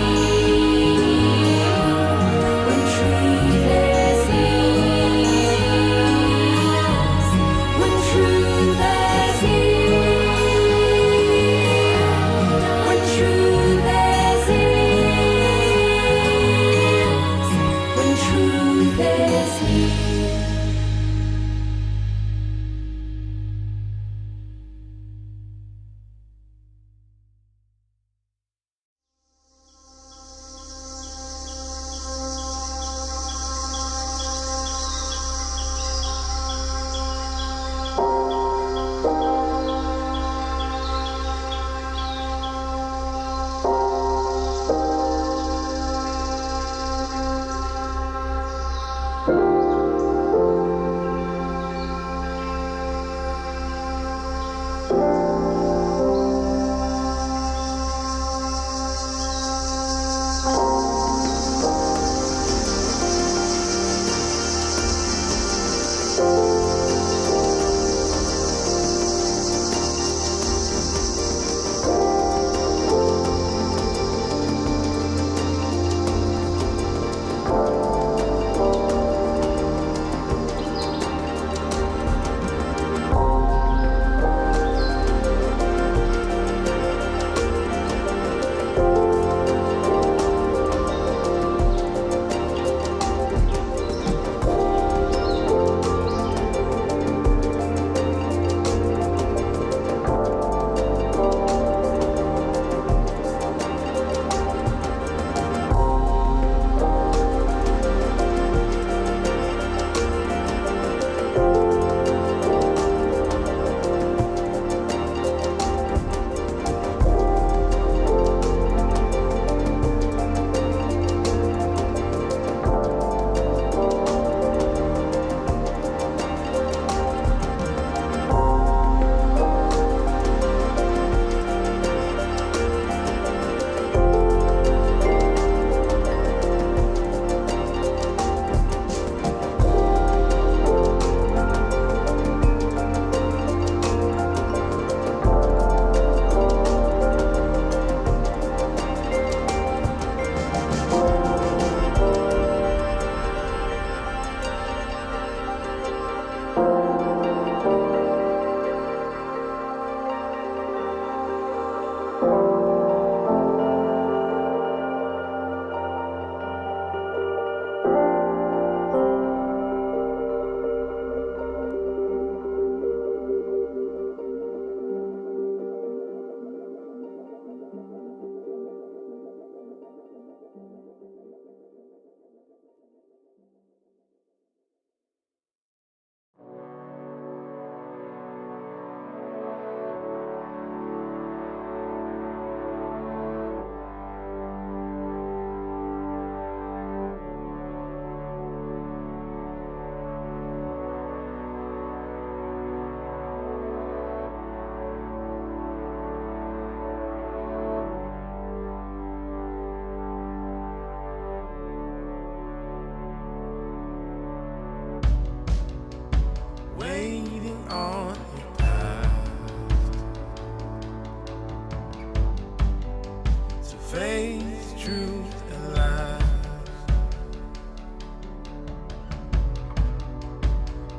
face truth and lies.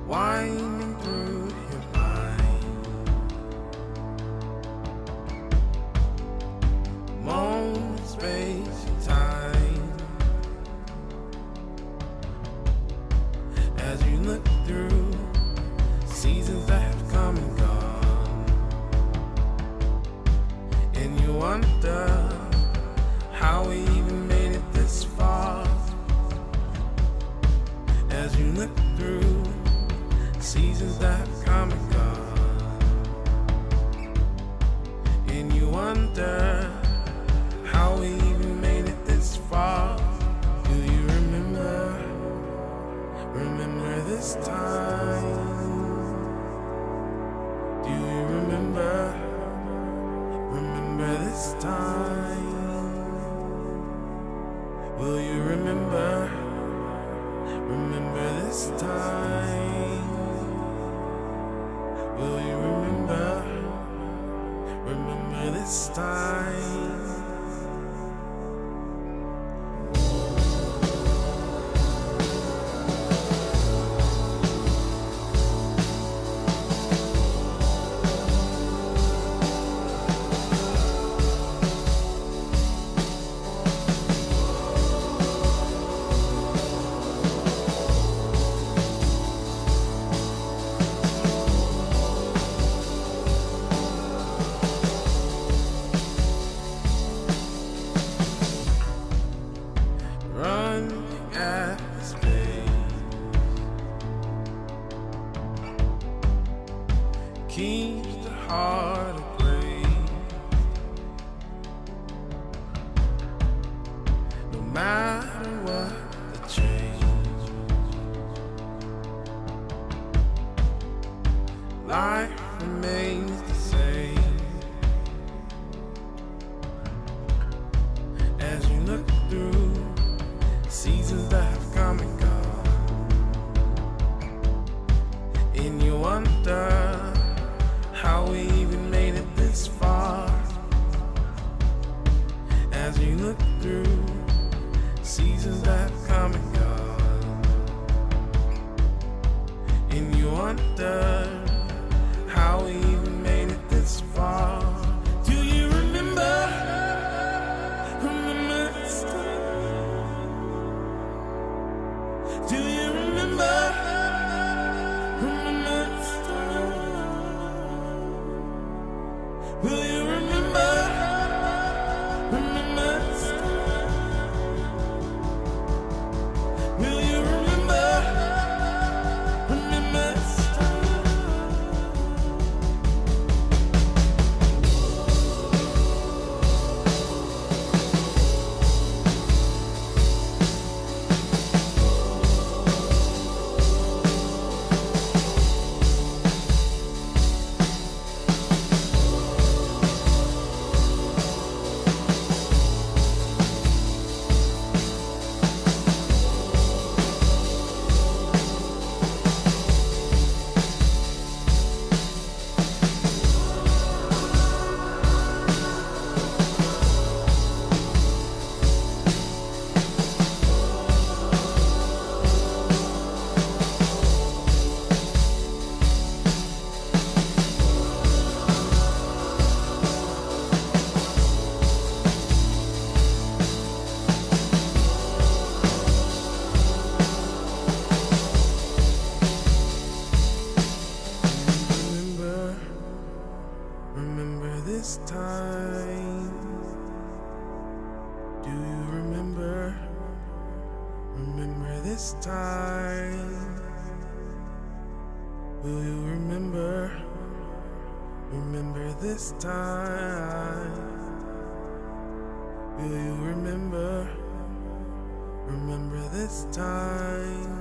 Winding through your mind, moment, space, and time. As you look through seasons that have come and gone, and you wonder how we even made it this far. As you look through seasons that have come and gone, and you wonder how we even made it this far. Do you remember this time? keeps the heart of grace. No matter what the change, life remains the same. As you look through seasons that have come and gone, and you wonder how we even made it this far. As you look through seasons that have come and gone, and you wonder how we even made it this far. Do you remember? Remember this time? Do you remember? Remember this time? Will you remember? Remember this time? Will you remember? Remember this time? Remember this time? Do you remember? Remember this time? Will you remember? Remember this time? Will you remember? Remember this time?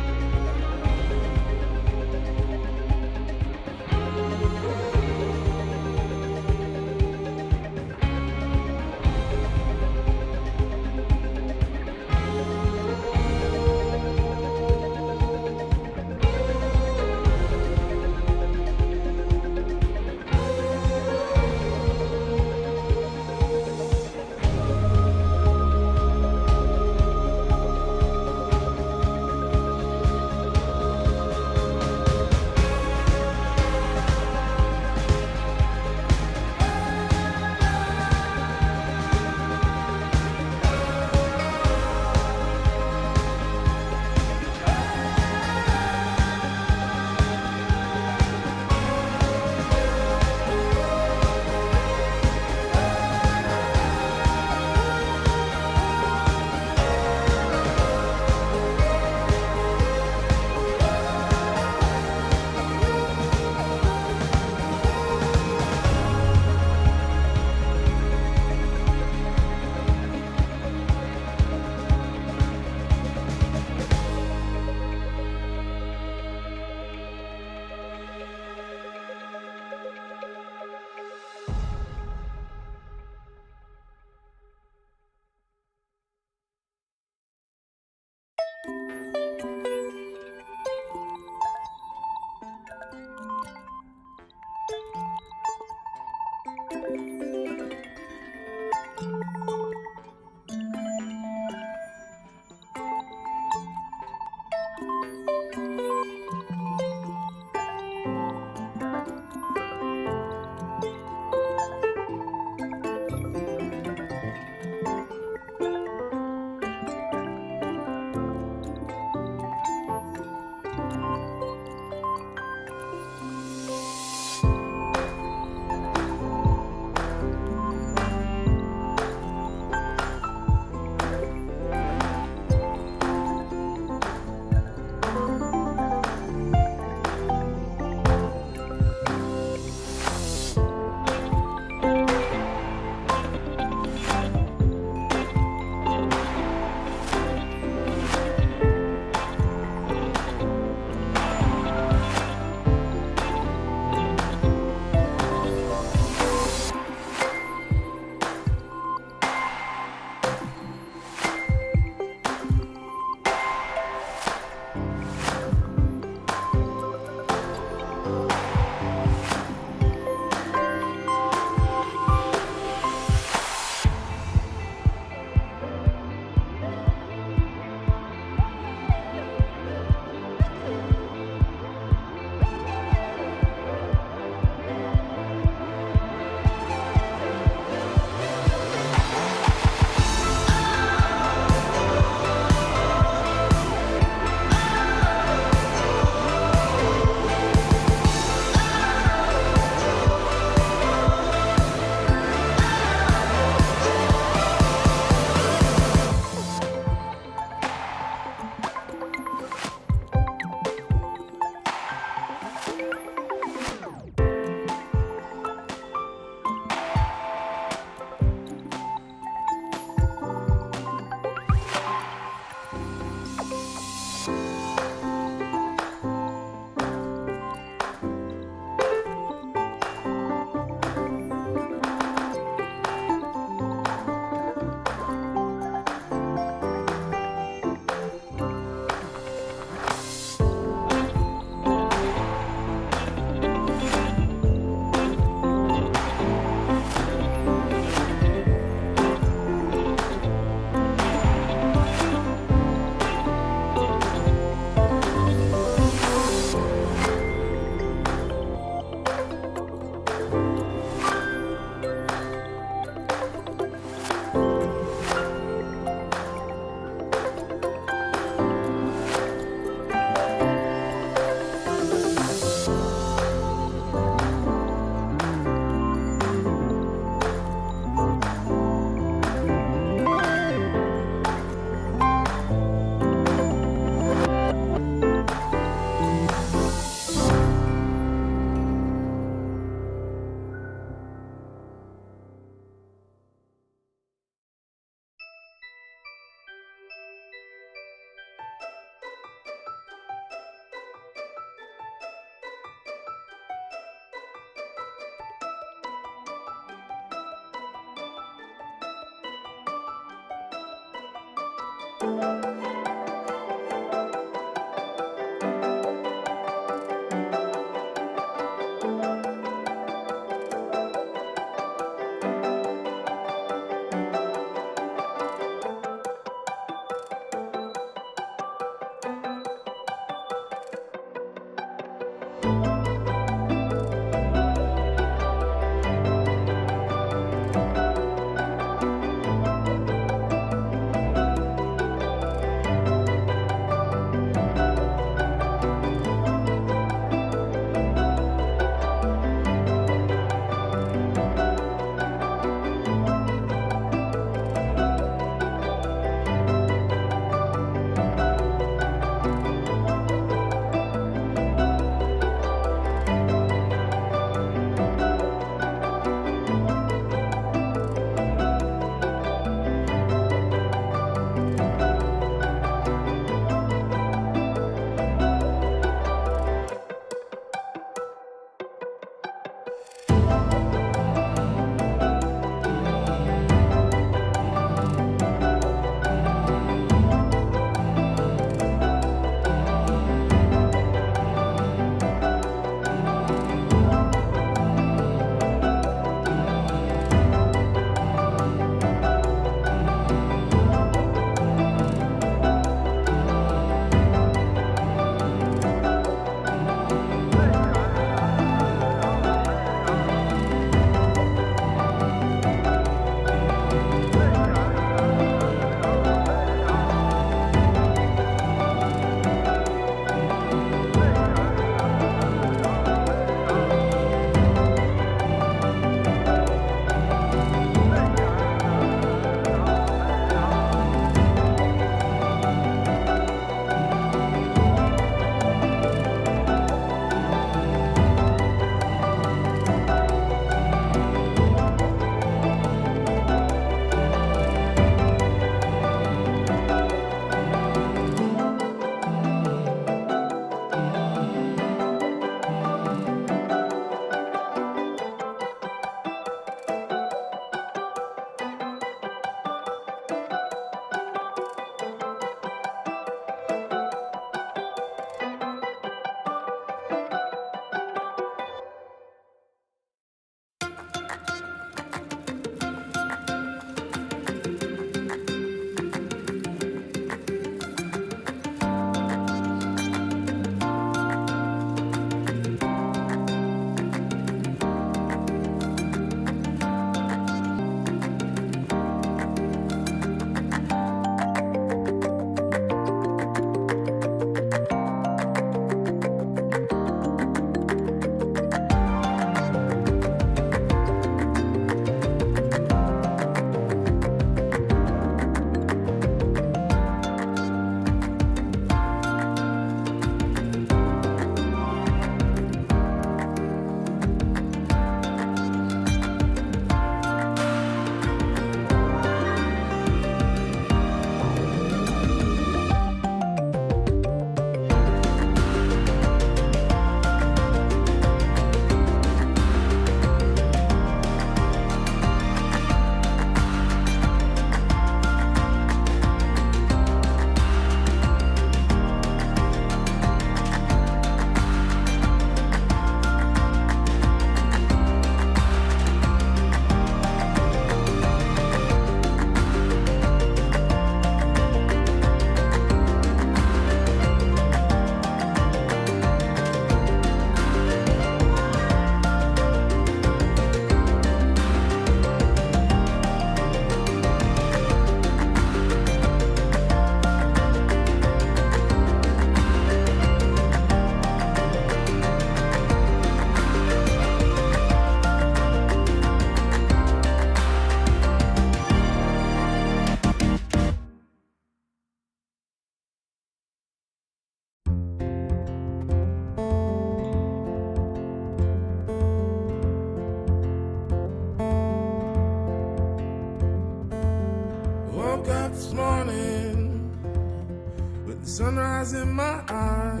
sunrise in my eyes.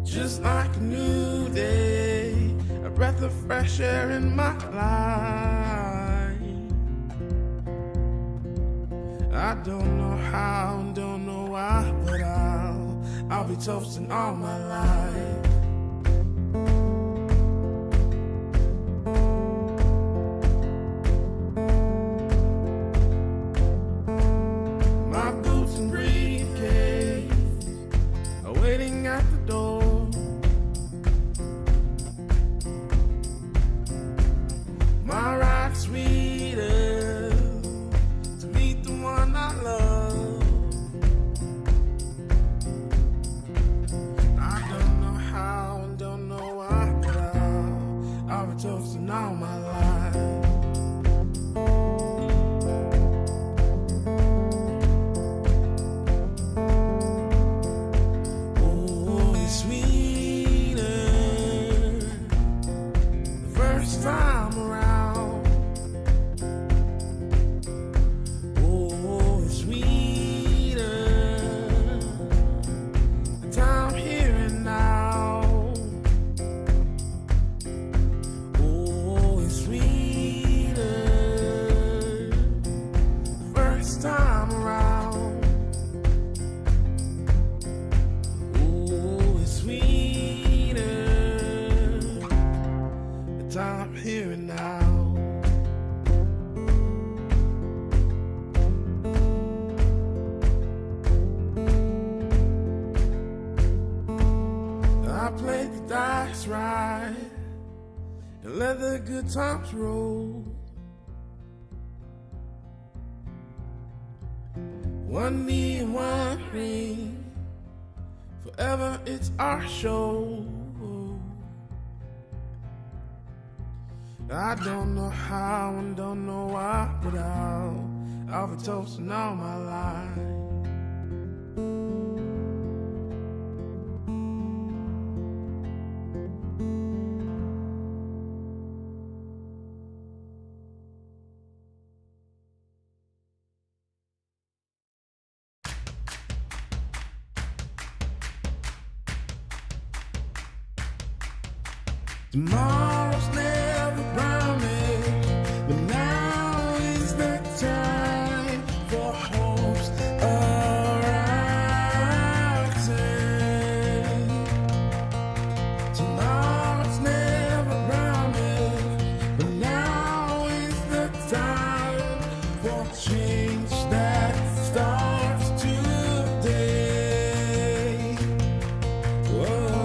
Just like a new day, a breath of fresh air in my life. I don't know how, don't know why, but I'll be toasting all my life. My boots and briefcase are waiting at the door. My ride sweeter to meet the one I love. I don't know how and don't know why, but I'll be toasting all my life. Oh, it's sweeter the first time around. Oh, it's sweeter the time here and now. Oh, it's sweeter the first time around. Oh, it's sweeter the time here and now. I played the dice right and let the good times roll. One knee and one ring, forever it's our show. I don't know how and don't know why, but I'll be toasting all my life. Tomorrow's never promised, but now is the time for hopes arising. Tomorrow's never promised, but now is the time for change that starts today. Whoa.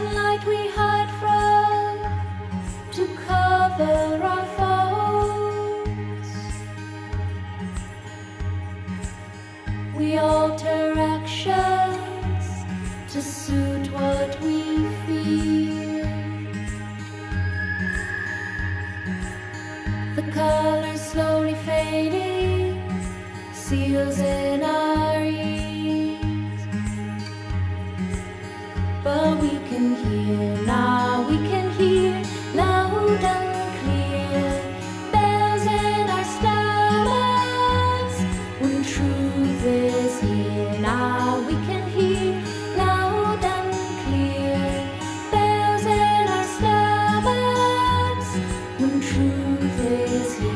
sunlight we hide from to cover our faults. We alter actions to suit what we feel. The colors slowly fading, seals in our ears. But we can hear, now we can hear, loud and clear, bells in our stomachs, when truth is here. Now we can hear, loud and clear, bells in our stomachs, when truth is here.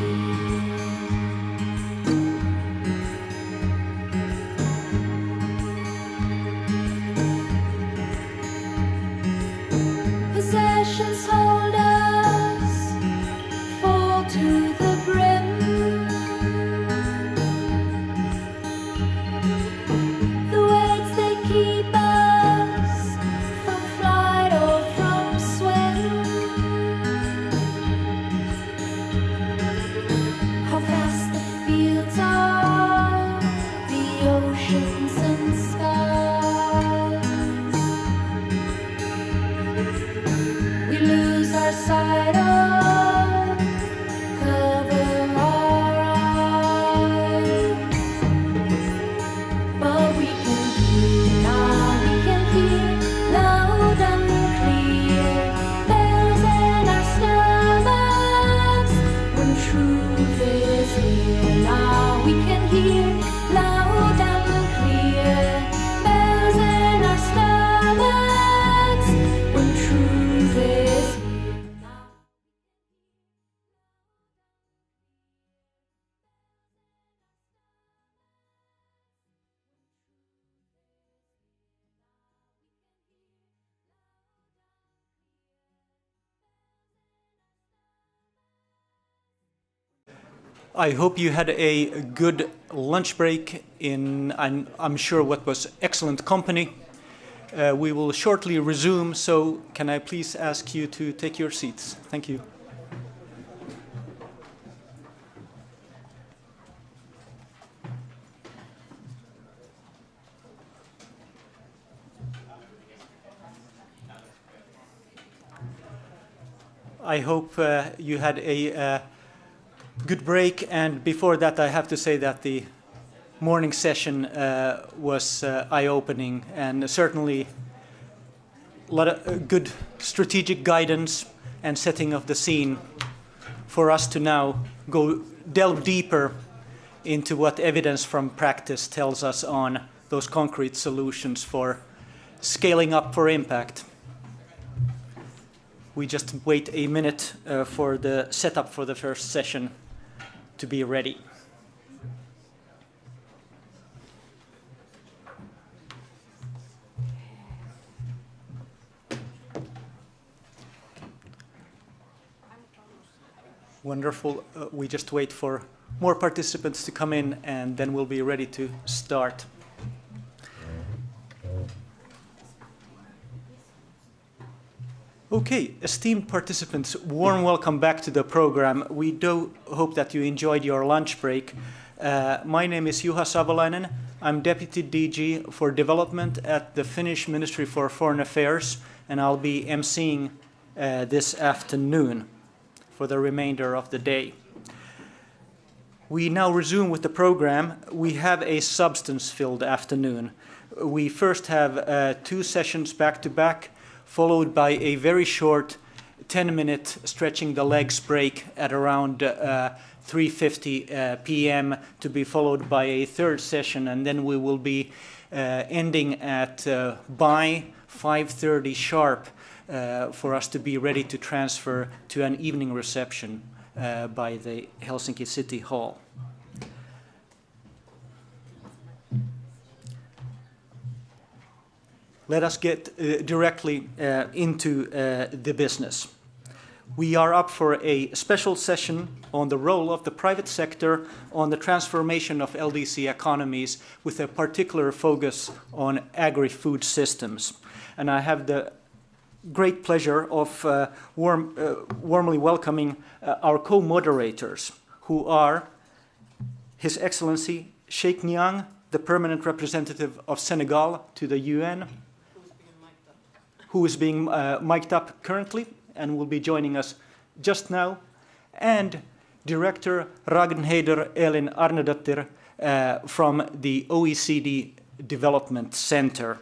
Possessions hold us, full to the brim. The weights they keep us from flight or from swim. How vast the fields are, the oceans and skies. We lose our sight of, cover our eyes. But we can hear, now we can hear, loud and clear, bells in our stomachs, when truth is here. Now we can hear, loud and clear, bells in our stomachs, when truth is here. I hope you had a good lunch break in, I'm sure, what was excellent company. We will shortly resume, so can I please ask you to take your seats? Thank you. I hope you had a good break, and before that I have to say that the morning session was eye-opening, and certainly a lot of good strategic guidance and setting of the scene for us to now delve deeper into what evidence from practice tells us on those concrete solutions for scaling up for impact. We just wait a minute for the setup for the first session to be ready. Wonderful. We just wait for more participants to come in, and then we'll be ready to start. Okay, esteemed participants, warm welcome back to the program. We do hope that you enjoyed your lunch break. My name is Juha Savolainen. I'm Deputy DG for Development at the Finnish Ministry for Foreign Affairs, and I'll be emceeing this afternoon for the remainder of the day. We now resume with the program. We have a substance-filled afternoon. We first have 2 sessions back-to-back, followed by a very short 10-minute stretching the legs break at around 3:50 p.m. to be followed by a third session, and then we will be ending at by 5:30 sharp for us to be ready to transfer to an evening reception by the Helsinki City Hall. Let us get directly into the business. We are up for a special session on the role of the private sector on the transformation of LDC economies, with a particular focus on agri-food systems. And I have the great pleasure of warmly welcoming our co-moderators, who are His Excellency Sheikh Niang, the permanent representative of Senegal to the UN, who is being mic'd up currently and will be joining us just now, and Director Ragnheider Elin Arnedottir from the OECD Development Center.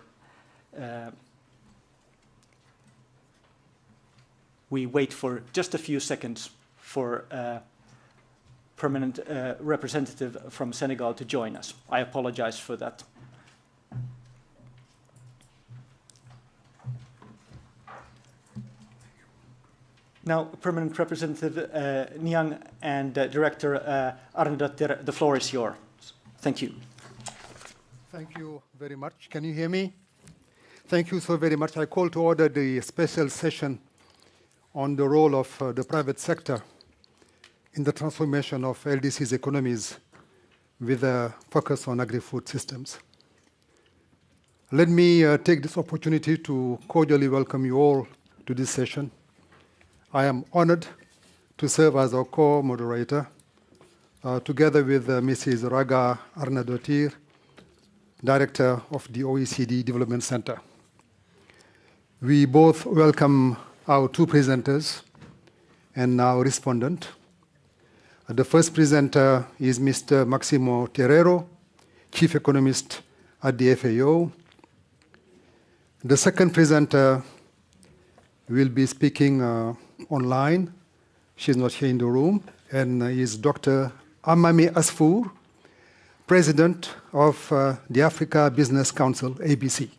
We wait for just a few seconds for permanent representative from Senegal to join us. I apologize for that. Now, Permanent Representative Niang and Director Arnedottir, the floor is yours. Thank you. Thank you very much. Can you hear me? Thank you so very much. I call to order the special session on the role of the private sector in the transformation of LDC's economies with a focus on agri-food systems. Let me take this opportunity to cordially welcome you all to this session. I am honored to serve as our co-moderator together with Mrs. Raga Arnedottir, Director of the OECD Development Center. We both welcome our two presenters and our respondent. The first presenter is Mr. Maximo Terrero, Chief Economist at the FAO. The second presenter will be speaking online. She's not here in the room, and is Dr. Amami Asfour, President of the Africa Business Council, ABC.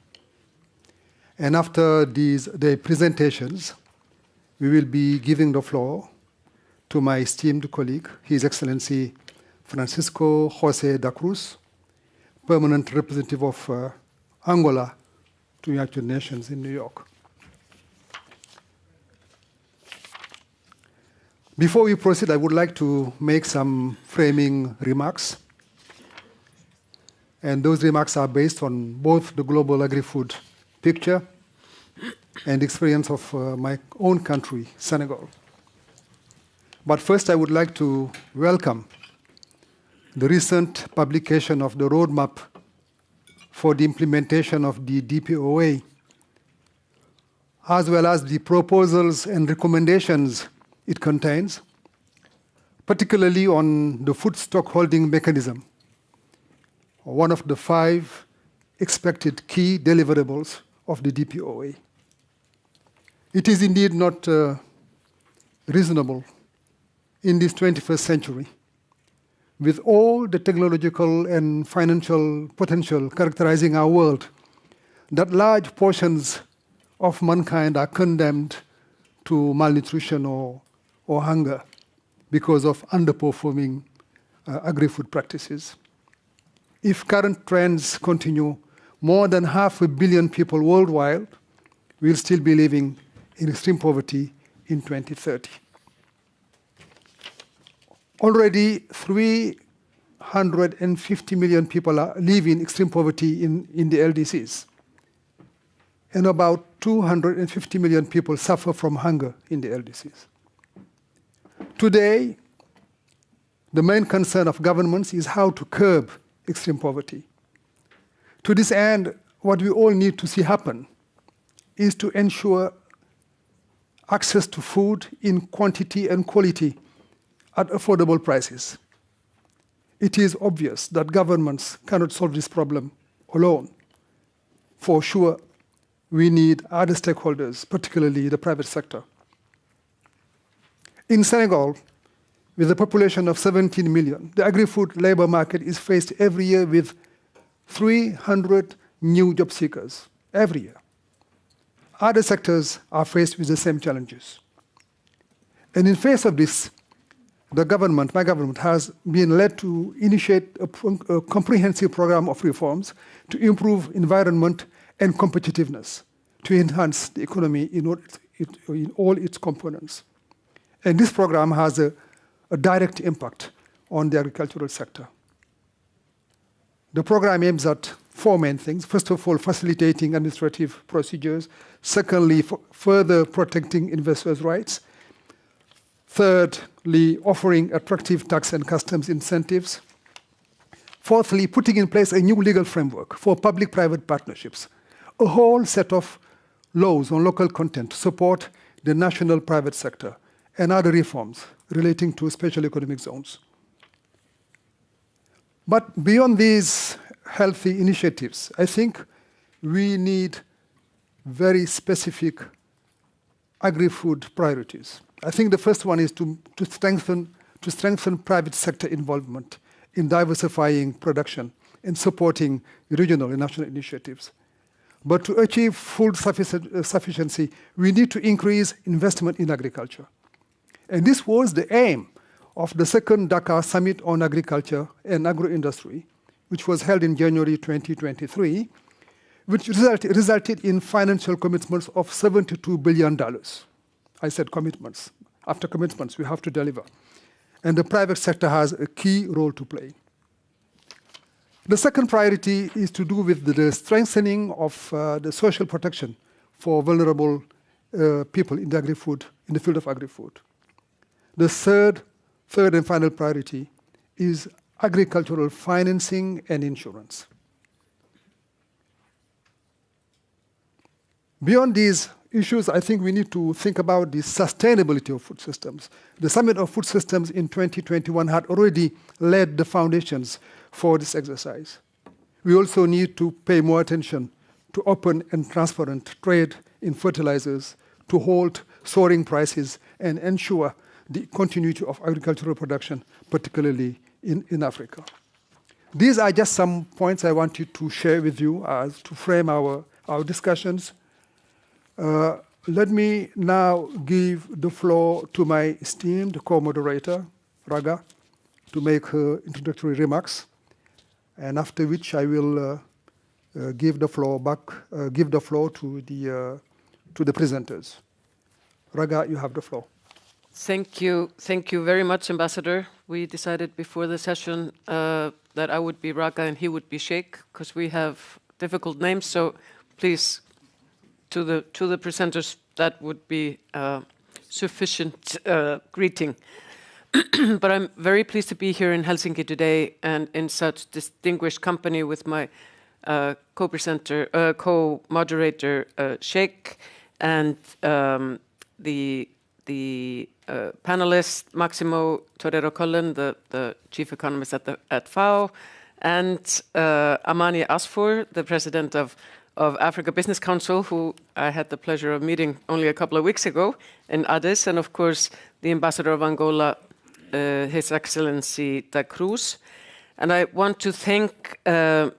And after the presentations, we will be giving the floor to my esteemed colleague, His Excellency Francisco Jose da Cruz, Permanent Representative of Angola to the United Nations in New York. Before we proceed, I would like to make some framing remarks. And those remarks are based on both the global agri-food picture and experience of my own country, Senegal. But first, I would like to welcome the recent publication of the roadmap for the implementation of the DPOA, as well as the proposals and recommendations it contains, particularly on the food stock holding mechanism, one of the 5 expected key deliverables of the DPOA. It is indeed not reasonable in this 21st century, with all the technological and financial potential characterizing our world, that large portions of mankind are condemned to malnutrition or hunger because of underperforming agri-food practices. If current trends continue, more than 500 million people worldwide will still be living in extreme poverty in 2030. Already 350 million people live in extreme poverty in the LDCs. And about 250 million people suffer from hunger in the LDCs. Today, the main concern of governments is how to curb extreme poverty. To this end, what we all need to see happen is to ensure access to food in quantity and quality at affordable prices. It is obvious that governments cannot solve this problem alone. For sure, we need other stakeholders, particularly the private sector. In Senegal, with a population of 17 million, the agri-food labor market is faced every year with 300 new job seekers, every year. Other sectors are faced with the same challenges. And in face of this, my government has been led to initiate a comprehensive program of reforms to improve environment and competitiveness, to enhance the economy in all its components. And this program has a direct impact on the agricultural sector. The program aims at four main things. First of all, facilitating administrative procedures. Secondly, further protecting investors' rights. Thirdly, offering attractive tax and customs incentives. Fourthly, putting in place a new legal framework for public-private partnerships. A whole set of laws on local content to support the national private sector and other reforms relating to special economic zones. But beyond these healthy initiatives, I think we need very specific agri-food priorities. I think the first one is to strengthen private sector involvement in diversifying production and supporting regional and national initiatives. But to achieve food sufficiency, we need to increase investment in agriculture. And this was the aim of the second Dakar Summit on Agriculture and Agro-Industry, which was held in January 2023, which resulted in financial commitments of $72 billion. I said commitments. After commitments, we have to deliver. And the private sector has a key role to play. The second priority is to do with the strengthening of the social protection for vulnerable people in the field of agri-food. The third and final priority is agricultural financing and insurance. Beyond these issues, I think we need to think about the sustainability of food systems. The Summit of Food Systems in 2021 had already laid the foundations for this exercise. We also need to pay more attention to open and transparent trade in fertilizers, to halt soaring prices and ensure the continuity of agricultural production, particularly in Africa. These are just some points I wanted to share with you as to frame our discussions. Let me now give the floor to my esteemed co-moderator, Raga, to make her introductory remarks, and after which I will give the floor to the presenters. Raga, you have the floor. Thank you very much, Ambassador. We decided before the session that I would be Raga and he would be Sheikh, because we have difficult names. So please, to the presenters, that would be sufficient greeting. But I'm very pleased to be here in Helsinki today and in such distinguished company with my co-moderator Sheikh and the panelist Maximo Torero-Cullen, the chief economist at FAO, and Amani Asfour, the president of Africa Business Council, who I had the pleasure of meeting only a couple of weeks ago in Addis, and of course the ambassador of Angola, His Excellency Da Cruz. And I want to thank the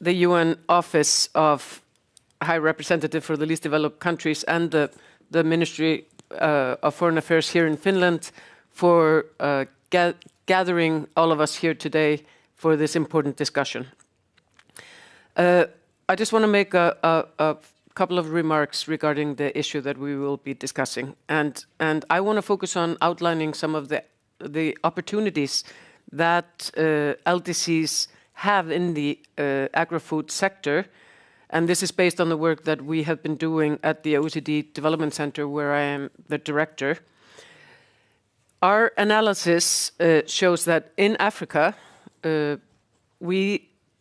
UN Office of High Representative for the Least Developed Countries and the Ministry of Foreign Affairs here in Finland for gathering all of us here today for this important discussion. I just want to make a couple of remarks regarding the issue that we will be discussing. And I want to focus on outlining some of the opportunities that LDCs have in the agri-food sector. And this is based on the work that we have been doing at the OECD Development Center, where I am the director. Our analysis shows that in Africa, in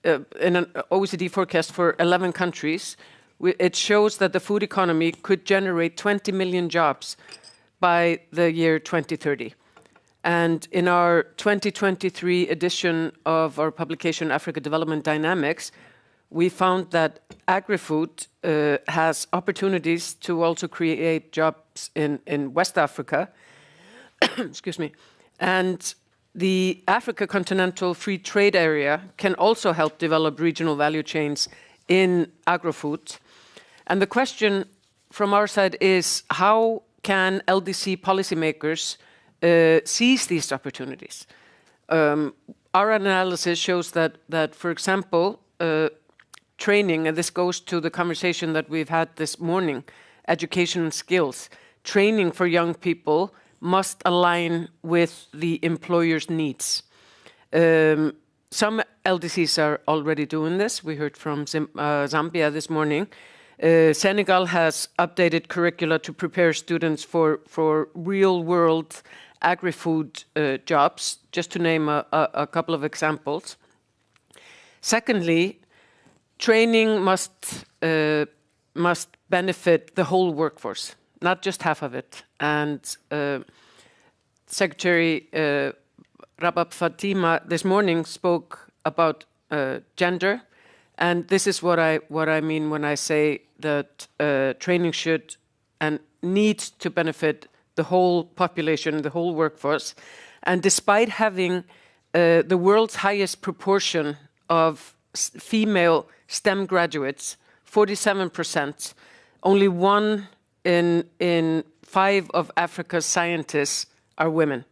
an OECD forecast for 11 countries, it shows that the food economy could generate 20 million jobs by the year 2030. And in our 2023 edition of our publication, Africa Development Dynamics, we found that agri-food has opportunities to also create jobs in West Africa. Excuse me. And the Africa Continental Free Trade Area can also help develop regional value chains in agri-food. And the question from our side is, how can LDC policymakers seize these opportunities? Our analysis shows that for example, training, and this goes to the conversation that we've had this morning, education and skills, training for young people must align with the employer's needs. some LDCs are already doing this. We heard from Zambia this morning. Senegal has updated curricula to prepare students for real-world agri-food jobs, just to name a couple of examples. Secondly, training must benefit the whole workforce, not just half of it. And Secretary Rabab Fatima this morning spoke about gender, and this is what I mean when I say that training should and needs to benefit the whole population, the whole workforce. And despite having the world's highest proportion of female STEM graduates, 47%, only 1 in 5 of Africa's scientists are women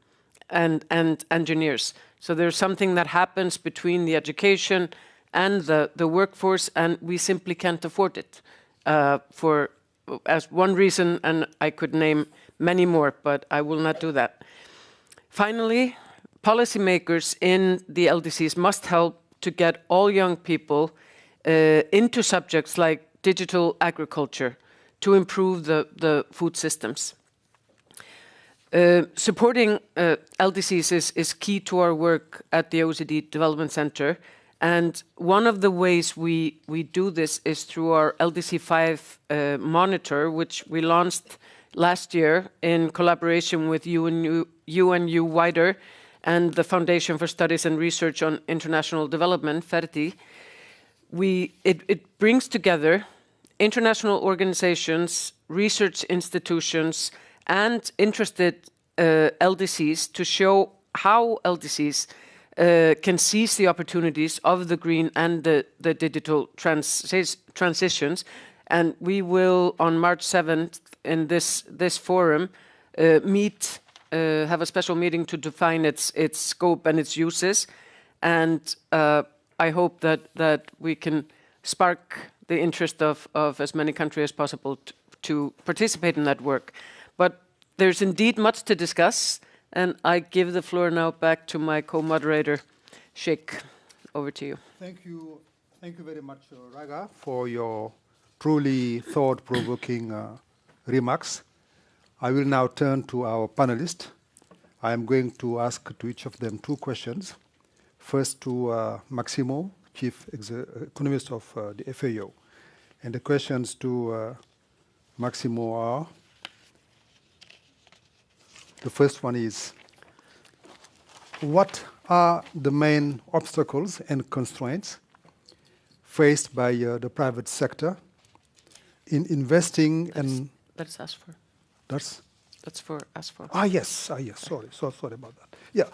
and engineers. So there's something that happens between the education and the workforce, and we simply can't afford it for as one reason, and I could name many more, but I will not do that. Finally, policymakers in the LDCs must help to get all young people into subjects like digital agriculture to improve the food systems. Supporting LDCs is key to our work at the OECD Development Center, and one of the ways we do this is through our LDC 5 monitor, which we launched last year in collaboration with UNU Wider and the Foundation for Studies and Research on International Development, FERTI. It brings together international organizations, research institutions, and interested LDCs to show how LDCs can seize the opportunities of the green and the digital transitions. And we will, on March 7th, in this forum, have a special meeting to define its scope and its uses. And I hope that we can spark the interest of as many countries as possible to participate in that work. But there's indeed much to discuss, and I give the floor now back to my co-moderator, Sheikh. Over to you. Thank you very much, Raga, for your truly thought-provoking remarks. I will now turn to our panelists. I am going to ask to each of them 2 questions. First to Maximo, Chief Economist of the FAO. And the questions to Maximo are, the first one is, what are the main obstacles and constraints faced by the private sector in investing and... That's us for. That's for us for. Yes. Sorry about that. Yeah.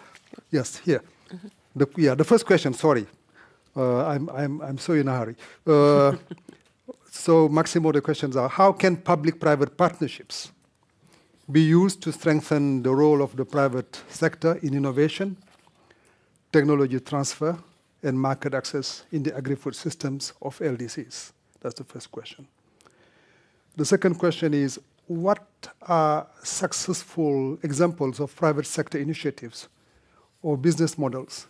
Yes. Here. Mm-hmm. The first question. Sorry, I'm so in a hurry. So, Maximo, the questions are: how can public-private partnerships be used to strengthen the role of the private sector in innovation, technology transfer, and market access in the agri-food systems of LDCs? That's the first question. The second question is, what are successful examples of private sector initiatives or business models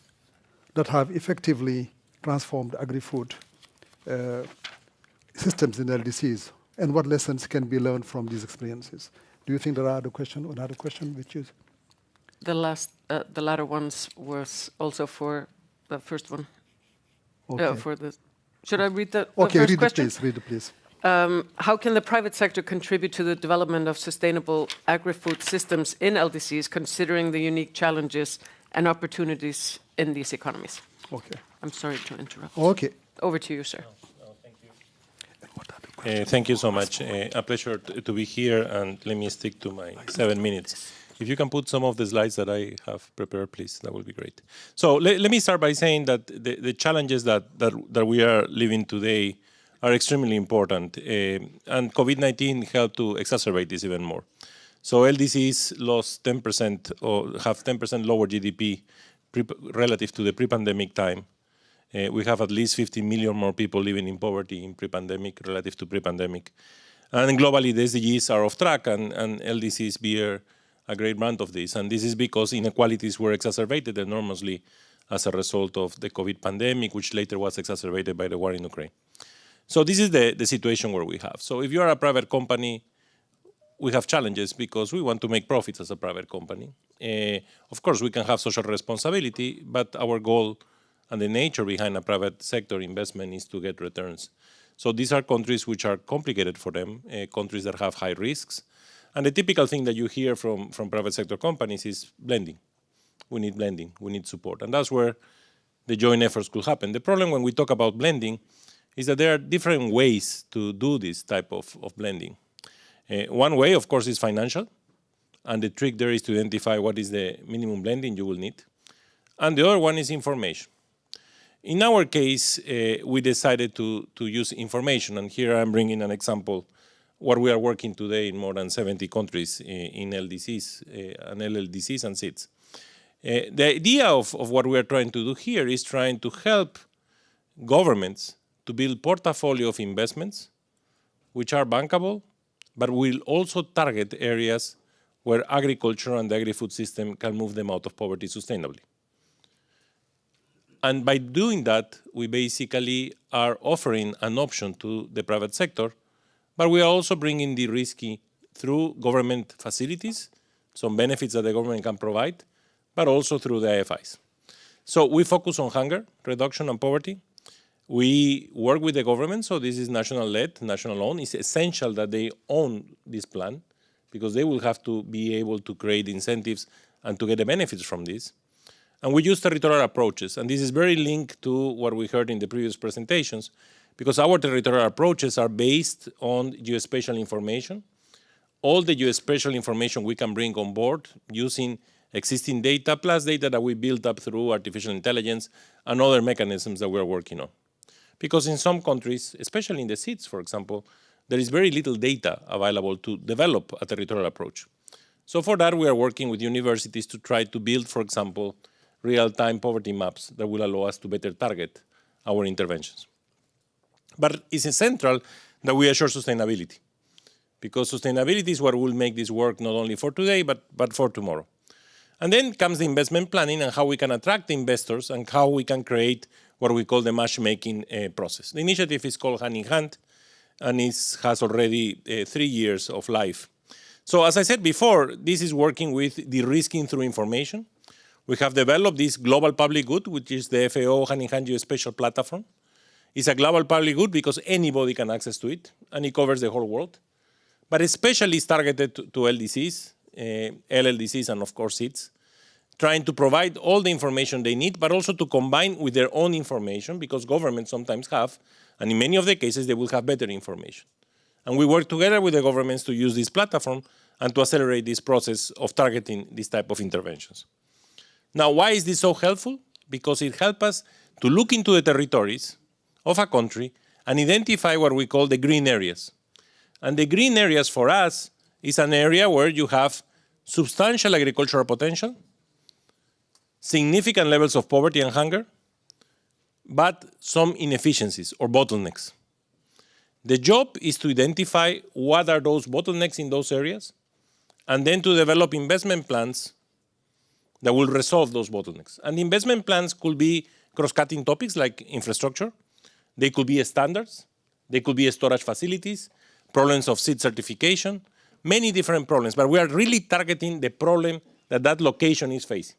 that have effectively transformed agri-food systems in LDCs, and what lessons can be learned from these experiences? Do you think there are another question which is? The latter ones was also for the first one. Okay. Should I read the first question? Read it, please. How can the private sector contribute to the development of sustainable agri-food systems in LDCs, considering the unique challenges and opportunities in these economies? Okay. I'm sorry to interrupt. Okay. Over to you, sir. Thank you so much. A pleasure to be here, and let me stick to my 7 minutes. If you can put some of the slides that I have prepared, please, that would be great. So let me start by saying that the challenges that we are living today are extremely important, and COVID-19 helped to exacerbate this even more. So LDCs lost 10% or have 10% lower GDP relative to the pre-pandemic time. We have at least 50 million more people living in poverty in pre-pandemic relative to pre-pandemic. And globally, the SDGs are off track, and LDCs bear a great brunt of this. And this is because inequalities were exacerbated enormously as a result of the COVID pandemic, which later was exacerbated by the war in Ukraine. So this is the situation where we have. So if you are a private company, we have challenges because we want to make profits as a private company. Of course, we can have social responsibility, but our goal and the nature behind a private sector investment is to get returns. So these are countries which are complicated for them, countries that have high risks. And the typical thing that you hear from private sector companies is blending. We need blending, we need support. And that's where the joint efforts could happen. The problem when we talk about blending is that there are different ways to do this type of blending. One way, of course, is financial. And the trick there is to identify what is the minimum blending you will need. And the other one is information. In our case, we decided to use information. And here I'm bringing an example what we are working today in more than 70 countries in LDCs and LLDCs and SIDs. The idea of what we are trying to do here is trying to help governments to build portfolio of investments which are bankable, but will also target areas where agriculture and the agri-food system can move them out of poverty sustainably. And by doing that, we basically are offering an option to the private sector, but we are also bringing the risky through government facilities, some benefits that the government can provide, but also through the IFIs. So we focus on hunger reduction and poverty. We work with the government, so this is national-led, national-owned. It's essential that they own this plan because they will have to be able to create incentives and to get the benefits from this. And we use territorial approaches, and this is very linked to what we heard in the previous presentations, because our territorial approaches are based on geospatial information. All the geospatial information we can bring on board using existing data, plus data that we built up through artificial intelligence and other mechanisms that we're working on. Because in some countries, especially in the SIDs, for example, there is very little data available to develop a territorial approach. So for that, we are working with universities to try to build, for example, real-time poverty maps that will allow us to better target our interventions. But it's essential that we assure sustainability, because sustainability is what will make this work not only for today, but for tomorrow. And then comes the investment planning and how we can attract investors and how we can create what we call the matchmaking process. The initiative is called Hand in Hand, and it has already 3 years of life. So as I said before, this is working with de-risking through information. We have developed this global public good, which is the FAO Hand in Hand Geospatial Platform. It's a global public good because anybody can access to it, and it covers the whole world. But especially it's targeted to LDCs, LLDCs, and of course SIDs, trying to provide all the information they need, but also to combine with their own information, because governments sometimes have, and in many of the cases, they will have better information. And we work together with the governments to use this platform and to accelerate this process of targeting this type of interventions. Now, why is this so helpful? Because it helps us to look into the territories of a country and identify what we call the green areas. And the green areas for us is an area where you have substantial agricultural potential, significant levels of poverty and hunger, but some inefficiencies or bottlenecks. The job is to identify what are those bottlenecks in those areas, and then to develop investment plans that will resolve those bottlenecks. And the investment plans could be cross-cutting topics like infrastructure. They could be standards. They could be storage facilities, problems of seed certification, many different problems. But we are really targeting the problem that that location is facing.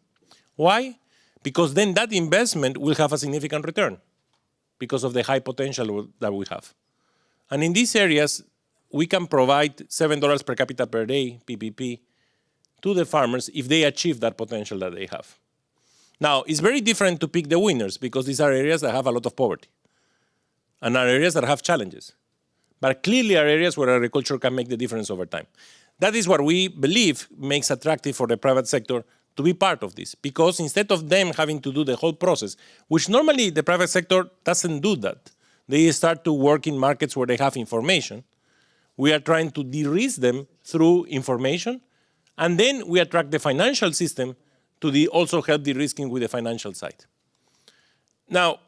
Why? Because then that investment will have a significant return because of the high potential that we have. And in these areas, we can provide $7 per capita per day, PPP, to the farmers if they achieve that potential that they have. Now, it's very different to pick the winners because these are areas that have a lot of poverty and are areas that have challenges, but clearly are areas where agriculture can make the difference over time. That is what we believe makes attractive for the private sector to be part of this, because instead of them having to do the whole process, which normally the private sector doesn't do that, they start to work in markets where they have information. We are trying to de-risk them through information, and then we attract the financial system to also help de-risking with the financial side. Now,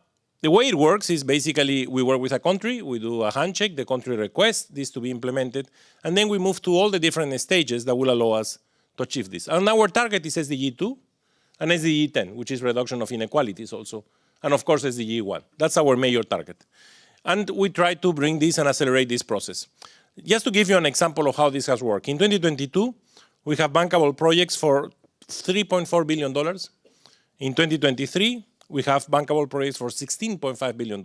the way it works is basically we work with a country, we do a handshake, the country requests this to be implemented, and then we move to all the different stages that will allow us to achieve this. And our target is SDG 2, and SDG 10, which is reduction of inequalities also, and of course SDG 1. That's our major target. And we try to bring this and accelerate this process. Just to give you an example of how this has worked. In 2022, we have bankable projects for $3.4 billion. In 2023, we have bankable projects for $16.5 billion.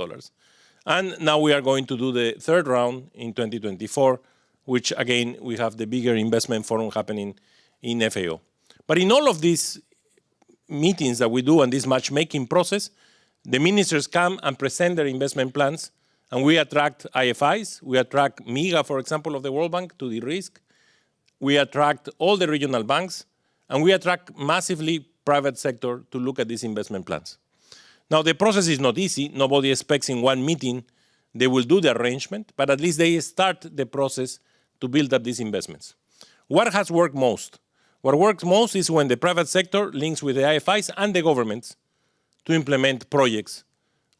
And now we are going to do the third round in 2024, which again, we have the bigger investment forum happening in FAO. But in all of these meetings that we do and this matchmaking process, the ministers come and present their investment plans, and we attract IFIs, we attract MIGA, for example, of the World Bank to the risk, we attract all the regional banks, and we attract massively private sector to look at these investment plans. Now, the process is not easy. Nobody expects in one meeting they will do the arrangement, but at least they start the process to build up these investments. What has worked most? What works most is when the private sector links with the IFIs and the governments to implement projects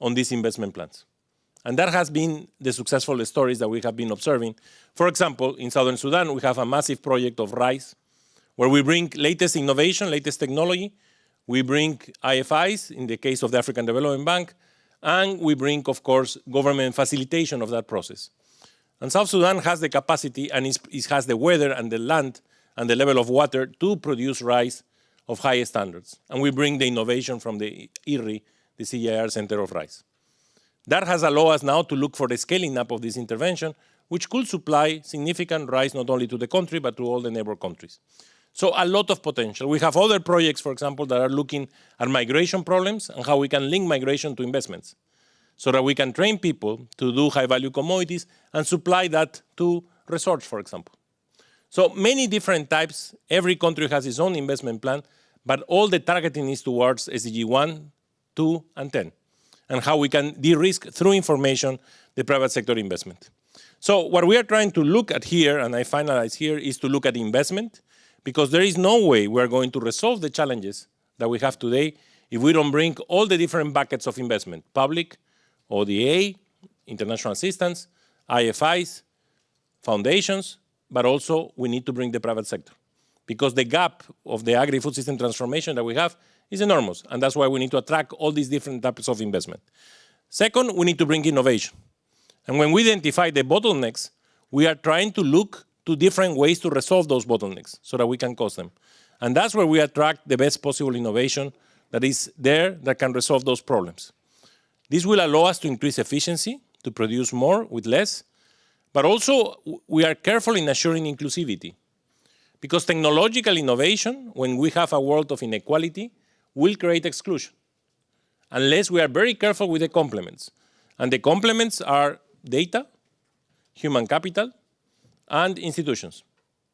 on these investment plans. And that has been the successful stories that we have been observing. For example, in Southern Sudan, we have a massive project of rice, where we bring latest innovation, latest technology. We bring IFIs, in the case of the African Development Bank, and we bring, of course, government facilitation of that process. And South Sudan has the capacity, and it has the weather and the land and the level of water to produce rice of high standards. And we bring the innovation from the IRRI, the CIR Center of Rice. That has allowed us now to look for the scaling up of this intervention, which could supply significant rice not only to the country, but to all the neighbor countries. So a lot of potential. We have other projects, for example, that are looking at migration problems and how we can link migration to investments so that we can train people to do high-value commodities and supply that to resorts, for example. So many different types. Every country has its own investment plan, but all the targeting is towards SDG 1, 2, and 10, and how we can de-risk through information the private sector investment. So what we are trying to look at here, and I finalize here, is to look at investment, because there is no way we're going to resolve the challenges that we have today if we don't bring all the different buckets of investment, public, ODA, international assistance, IFIs, foundations, but also we need to bring the private sector, because the gap of the agri-food system transformation that we have is enormous, and that's why we need to attract all these different types of investment. Second, we need to bring innovation. And when we identify the bottlenecks, we are trying to look to different ways to resolve those bottlenecks so that we can cause them. And that's where we attract the best possible innovation that is there that can resolve those problems. This will allow us to increase efficiency, to produce more with less, but also we are careful in assuring inclusivity. Because technological innovation, when we have a world of inequality, will create exclusion, unless we are very careful with the complements. And the complements are data, human capital, and institutions,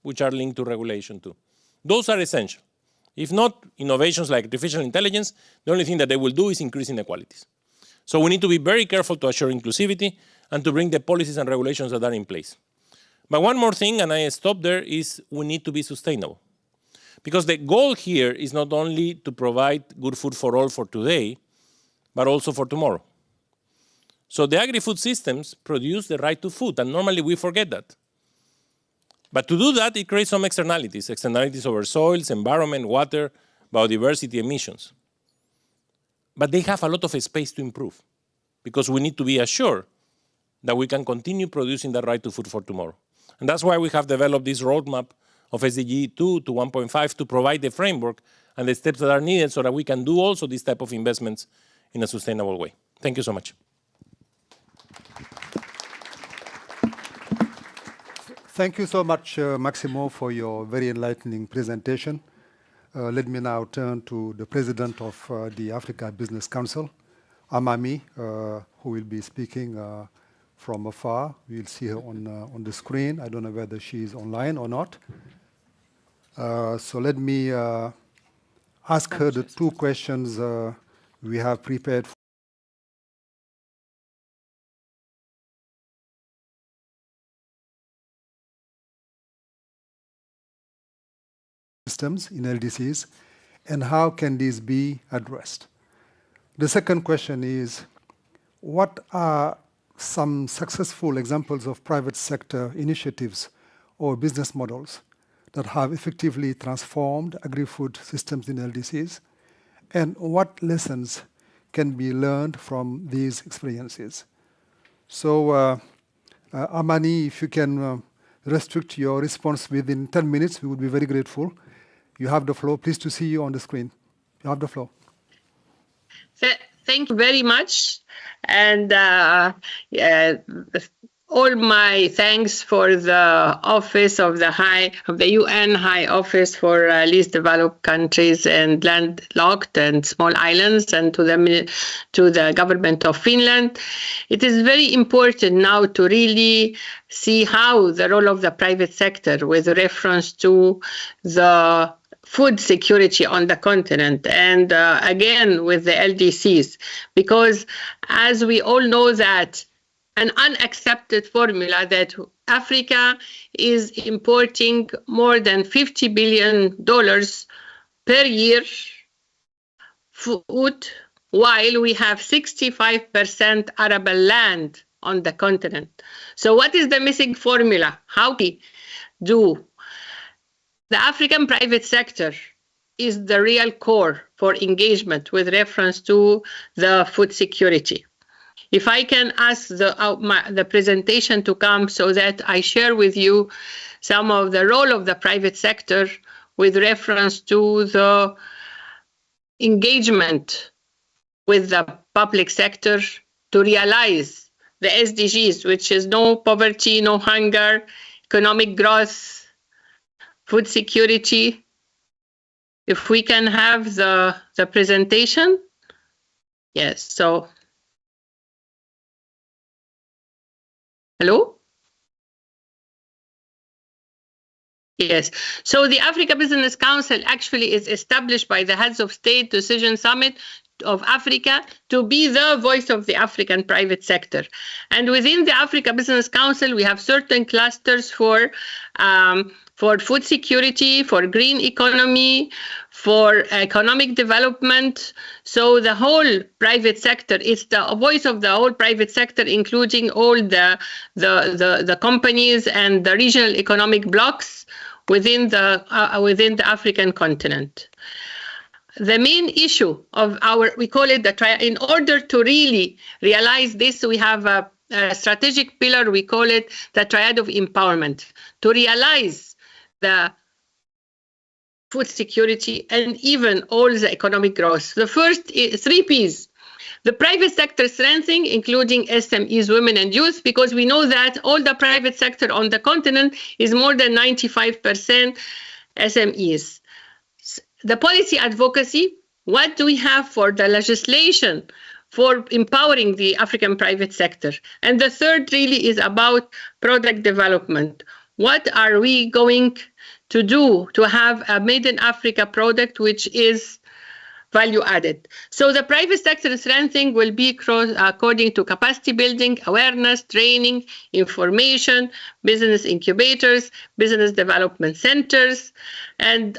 which are linked to regulation too. Those are essential. If not, innovations like artificial intelligence, the only thing that they will do is increase inequalities. So we need to be very careful to assure inclusivity and to bring the policies and regulations that are in place. But one more thing, and I stop there, is we need to be sustainable. Because the goal here is not only to provide good food for all for today, but also for tomorrow. So the agri-food systems produce the right to food, and normally we forget that. But to do that, it creates some externalities over soils, environment, water, biodiversity, emissions. But they have a lot of space to improve, because we need to be assured that we can continue producing the right to food for tomorrow. And that's why we have developed this roadmap of SDG 2 to 1.5 to provide the framework and the steps that are needed so that we can do also this type of investments in a sustainable way. Thank you so much. Thank you so much, Maximo, for your very enlightening presentation. Let me now turn to the president of the Africa Business Council, Amami, who will be speaking from afar. We'll see her on the screen. I don't know whether she is online or not. So let me ask her the two questions we have prepared for systems in LDCs, and how can these be addressed? The second question is, what are some successful examples of private sector initiatives or business models that have effectively transformed agri-food systems in LDCs? and what lessons can be learned from these experiences. So, Amani, if you can restrict your response within 10 minutes, we would be very grateful. You have the floor. Pleased to see you on the screen. You have the floor. Thank you very much. And all my thanks for the office of the UN High Office for Least Developed Countries and Landlocked and Small Islands, and to the government of Finland. It is very important now to really see how the role of the private sector with reference to the food security on the continent, and again with the LDCs, because as we all know that an unaccepted formula that Africa is importing more than $50 billion per year food, while we have 65% arable land on the continent. So what is the missing formula? How we do? The African private sector is the real core for engagement with reference to the food security. If I can ask the presentation to come so that I share with you some of the role of the private sector with reference to the engagement with the public sector to realize the SDGs, which is no poverty, no hunger, economic growth, food security. If we can have the presentation. Yes, so. Hello? Yes. So the Africa Business Council actually is established by the Heads of State Decision Summit of Africa to be the voice of the African private sector. And within the Africa Business Council, we have certain clusters for food security, for green economy, for economic development. So the whole private sector is the voice of the whole private sector, including all the companies and the regional economic blocks within the African continent. The main issue of we call it in order to really realize this, we have a strategic pillar, we call it the triad of empowerment, to realize the food security and even all the economic growth. The first is 3 Ps. The private sector strengthening, including SMEs, women and youth, because we know that all the private sector on the continent is more than 95% SMEs. The policy advocacy, what do we have for the legislation for empowering the African private sector? And the third really is about product development. What are we going to do to have a made in Africa product which is value added? So the private sector strengthening will be according to capacity building, awareness, training, information, business incubators, business development centers, and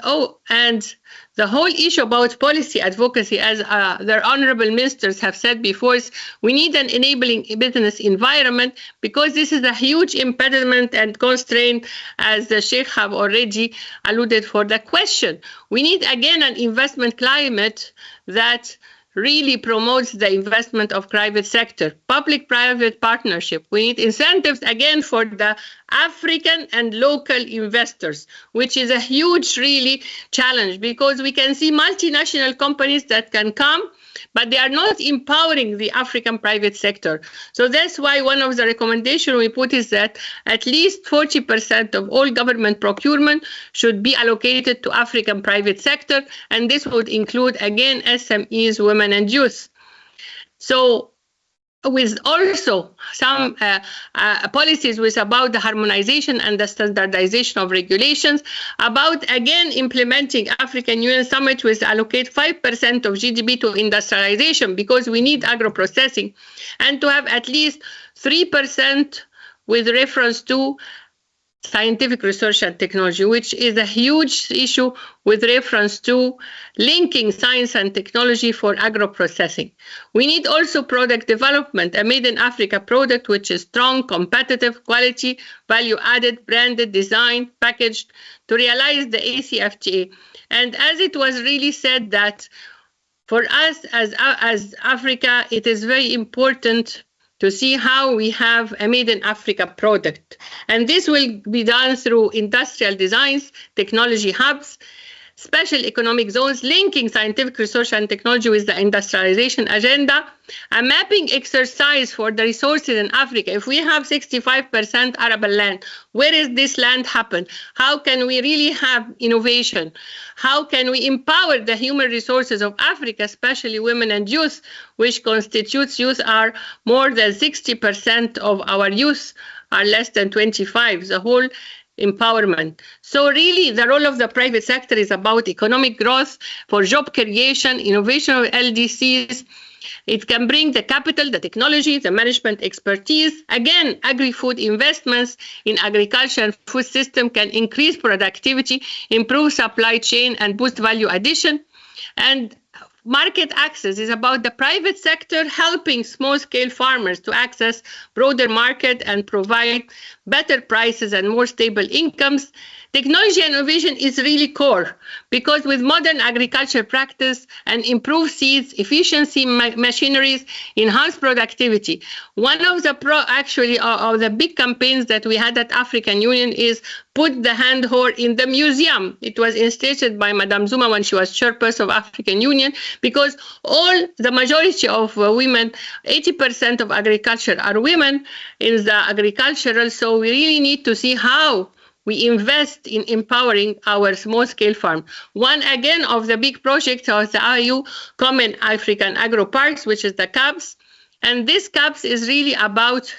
the whole issue about policy advocacy, as their honorable ministers have said before, is we need an enabling business environment, because this is a huge impediment and constraint, as the Sheikh have already alluded for the question. We need, again, an investment climate that really promotes the investment of private sector, public-private partnership. We need incentives, again, for the African and local investors, which is a huge, really, challenge, because we can see multinational companies that can come, but they are not empowering the African private sector. So that's why one of the recommendations we put is that at least 40% of all government procurement should be allocated to African private sector, and this would include, again, SMEs, women and youth. So with also some policies with about the harmonization and the standardization of regulations, about again implementing African Union Summit with allocate 5% of GDP to industrialization, because we need agro-processing, and to have at least 3% with reference to scientific research and technology, which is a huge issue with reference to linking science and technology for agro-processing. We need also product development, a made in Africa product which is strong, competitive, quality, value-added, branded, designed, packaged, to realize the ACFTA. And as it was really said that For us as Africa, it is very important to see how we have a Made in Africa product. And this will be done through industrial designs, technology hubs, special economic zones linking scientific research and technology with the industrialization agenda, a mapping exercise for the resources in Africa. If we have 65% arable land, where is this land happen? How can we really have innovation? How can we empower the human resources of Africa, especially women and youth, which constitutes youth are more than 60% of our youth are less than 25. The whole empowerment. So really the role of the private sector is about economic growth for job creation, innovation of LDCs. It can bring the capital, the technology, the management expertise. Again, agri-food investments in agriculture and food system can increase productivity, improve supply chain, and boost value addition. And market access is about the private sector helping small-scale farmers to access broader market and provide better prices and more stable incomes. Technology and innovation is really core because with modern agriculture practice and improved seeds, efficiency, machineries, enhanced productivity. One of the big campaigns that we had at African Union is put the hand whore in the museum. It was instated by Madame Zuma when she was chairperson of African Union because the majority of women, 80% of agriculture are women in the agricultural. So we really need to see how we invest in empowering our small-scale farm. One, again, of the big projects of the IU Common African Agro Parks, which is the CAPS. And this CAPS is really about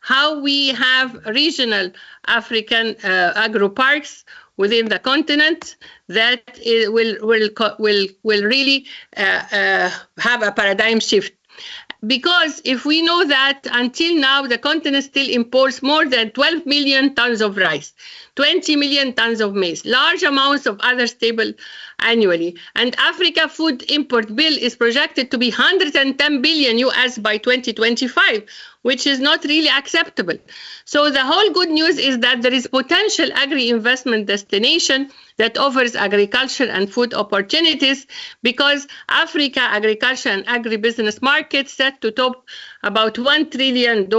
how we have regional African agro parks within the continent that will really have a paradigm shift. Because if we know that until now the continent still imports more than 12 million tons of rice, 20 million tons of maize, large amounts of other stable annually, and Africa food import bill is projected to be 110 billion US by 2025, which is not really acceptable. So the whole good news is that there is potential agri-investment destination that offers agriculture and food opportunities because Africa agriculture and agribusiness market set to top about $1 trillion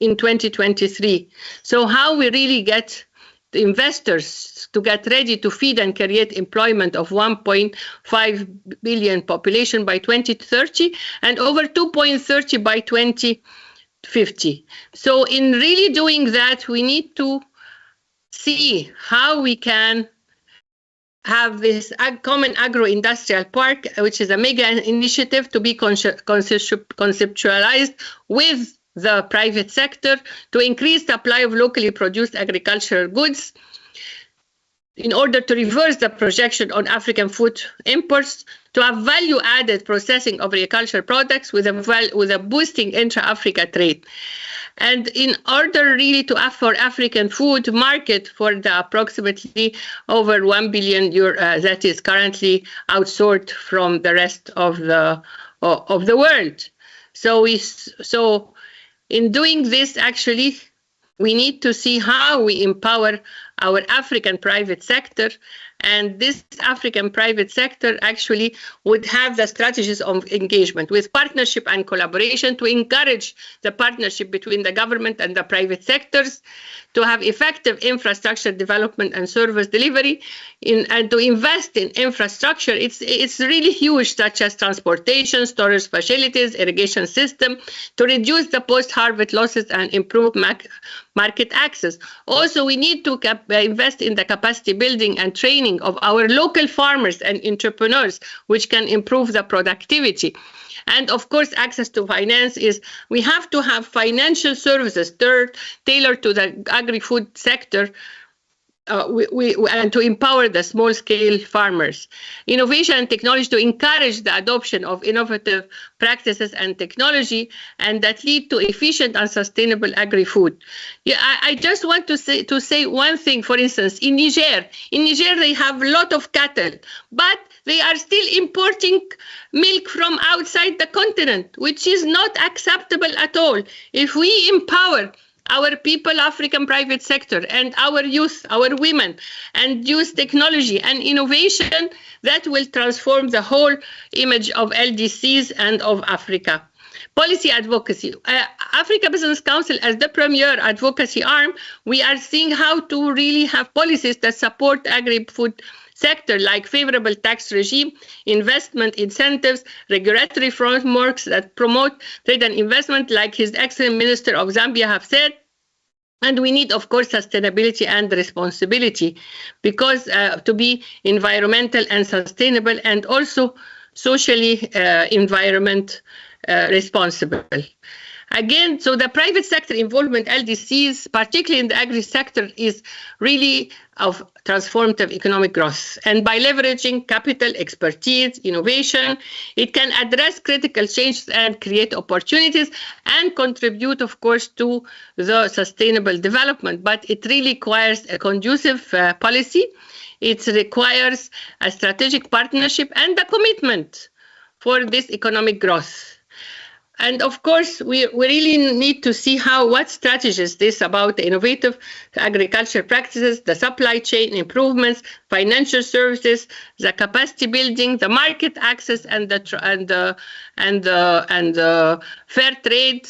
in 2023. So how we really get the investors to get ready to feed and create employment of 1.5 billion population by 2030 and over 2.30 by 2050. So in really doing that, we need to see how we can have this common agro-industrial park, which is a mega initiative to be conceptualized with the private sector to increase supply of locally produced agricultural goods in order to reverse the projection on African food imports, to have value-added processing of agricultural products with a boosting intra-Africa trade. And in order really to offer African food market for the approximately over 1 billion euro that is currently outsourced from the rest of the world. So in doing this, actually, we need to see how we empower our African private sector. And this African private sector actually would have the strategies of engagement with partnership and collaboration to encourage the partnership between the government and the private sectors, to have effective infrastructure development and service delivery, and to invest in infrastructure. It's really huge, such as transportation, storage facilities, irrigation system, to reduce the post-harvest losses and improve market access. Also, we need to invest in the capacity building and training of our local farmers and entrepreneurs, which can improve the productivity. And of course, access to finance we have to have financial services tailored to the agri-food sector and to empower the small-scale farmers. Innovation and technology to encourage the adoption of innovative practices and technology, and that lead to efficient and sustainable agri-food. Yeah, I just want to say one thing. For instance, in Niger they have a lot of cattle, but they are still importing milk from outside the continent, which is not acceptable at all. If we empower our people, African private sector, and our youth, our women, and use technology and innovation that will transform the whole image of LDCs and of Africa. Policy advocacy. Africa Business Council, as the premier advocacy arm, we are seeing how to really have policies that support agri-food sector, like favorable tax regime, investment incentives, regulatory frameworks that promote trade and investment, like His Excellency Minister of Zambia have said. And we need, of course, sustainability and responsibility, because to be environmental and sustainable, and also socially responsible. Again, so the private sector involvement, LDCs, particularly in the agri-sector, is really of transformative economic growth. And by leveraging capital, expertise, innovation, it can address critical changes and create opportunities and contribute, of course, to the sustainable development. But it really requires a conducive policy. It requires a strategic partnership and a commitment for this economic growth. And of course, we really need to see what strategies this about the innovative agriculture practices, the supply chain improvements, financial services, the capacity building, the market access, and the fair trade.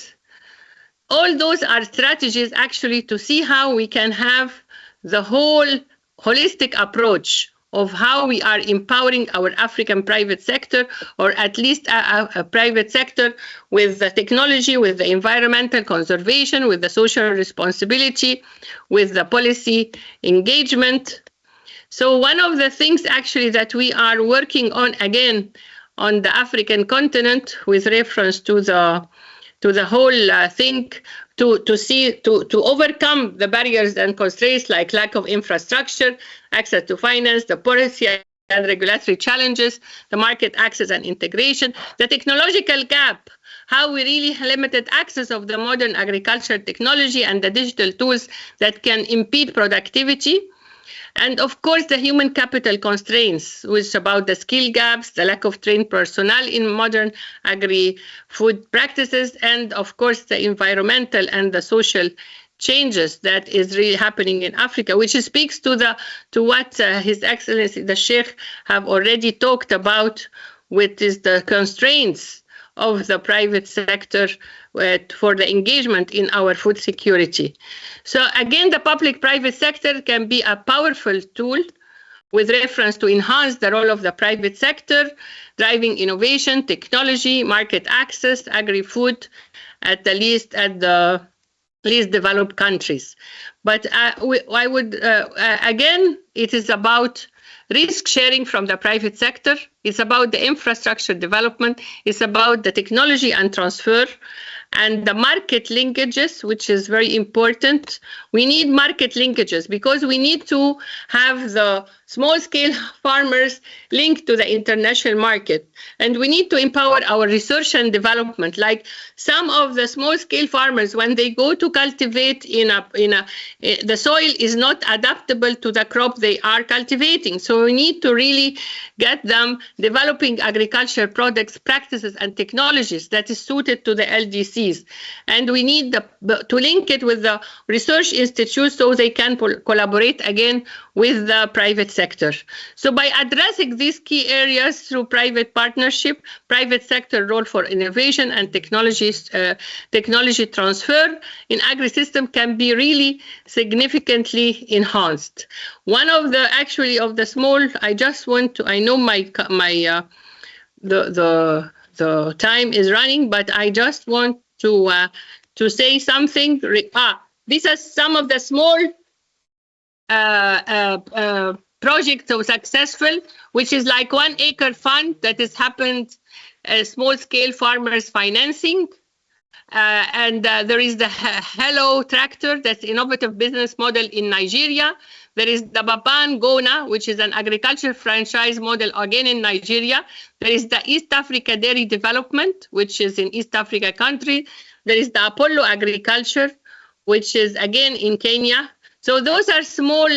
All those are strategies actually to see how we can have the whole holistic approach of how we are empowering our African private sector, or at least a private sector with the technology, with the environmental conservation, with the social responsibility, with the policy engagement. So one of the things actually that we are working on, again, on the African continent, with reference to the whole thing, to overcome the barriers and constraints like lack of infrastructure, access to finance, the policy and regulatory challenges, the market access and integration, the technological gap, how we really limited access of the modern agricultural technology and the digital tools that can impede productivity. And of course, the human capital constraints, which is about the skill gaps, the lack of trained personnel in modern agri-food practices, and of course, the environmental and the social changes that is really happening in Africa, which speaks to what His Excellency the Sheikh have already talked about, which is the constraints of the private sector for the engagement in our food security. So again, the public-private sector can be a powerful tool with reference to enhance the role of the private sector, driving innovation, technology, market access, agri-food, at the least developed countries. But I would, again, it is about risk sharing from the private sector. It's about the infrastructure development. It's about the technology and transfer, and the market linkages, which is very important. We need market linkages because we need to have the small-scale farmers linked to the international market. And we need to empower our research and development. Like some of the small-scale farmers, when they go to cultivate the soil is not adaptable to the crop they are cultivating. So we need to really get them developing agriculture products, practices, and technologies that is suited to the LDCs. And we need to link it with the research institutes so they can collaborate again with the private sector. So by addressing these key areas through private partnership, private sector role for innovation and technology transfer in agri-system can be really significantly enhanced. One of the small, I know the time is running, but I just want to say something. These are some of the small projects so successful, which is like 1 acre fund that has happened, small scale farmers financing. And there is the Hello tractor, that's innovative business model in Nigeria. There is the Baban Gona, which is an agriculture franchise model again in Nigeria. There is the East Africa Dairy Development, which is in East Africa country. There is the Apollo Agriculture, which is again in Kenya. So those are small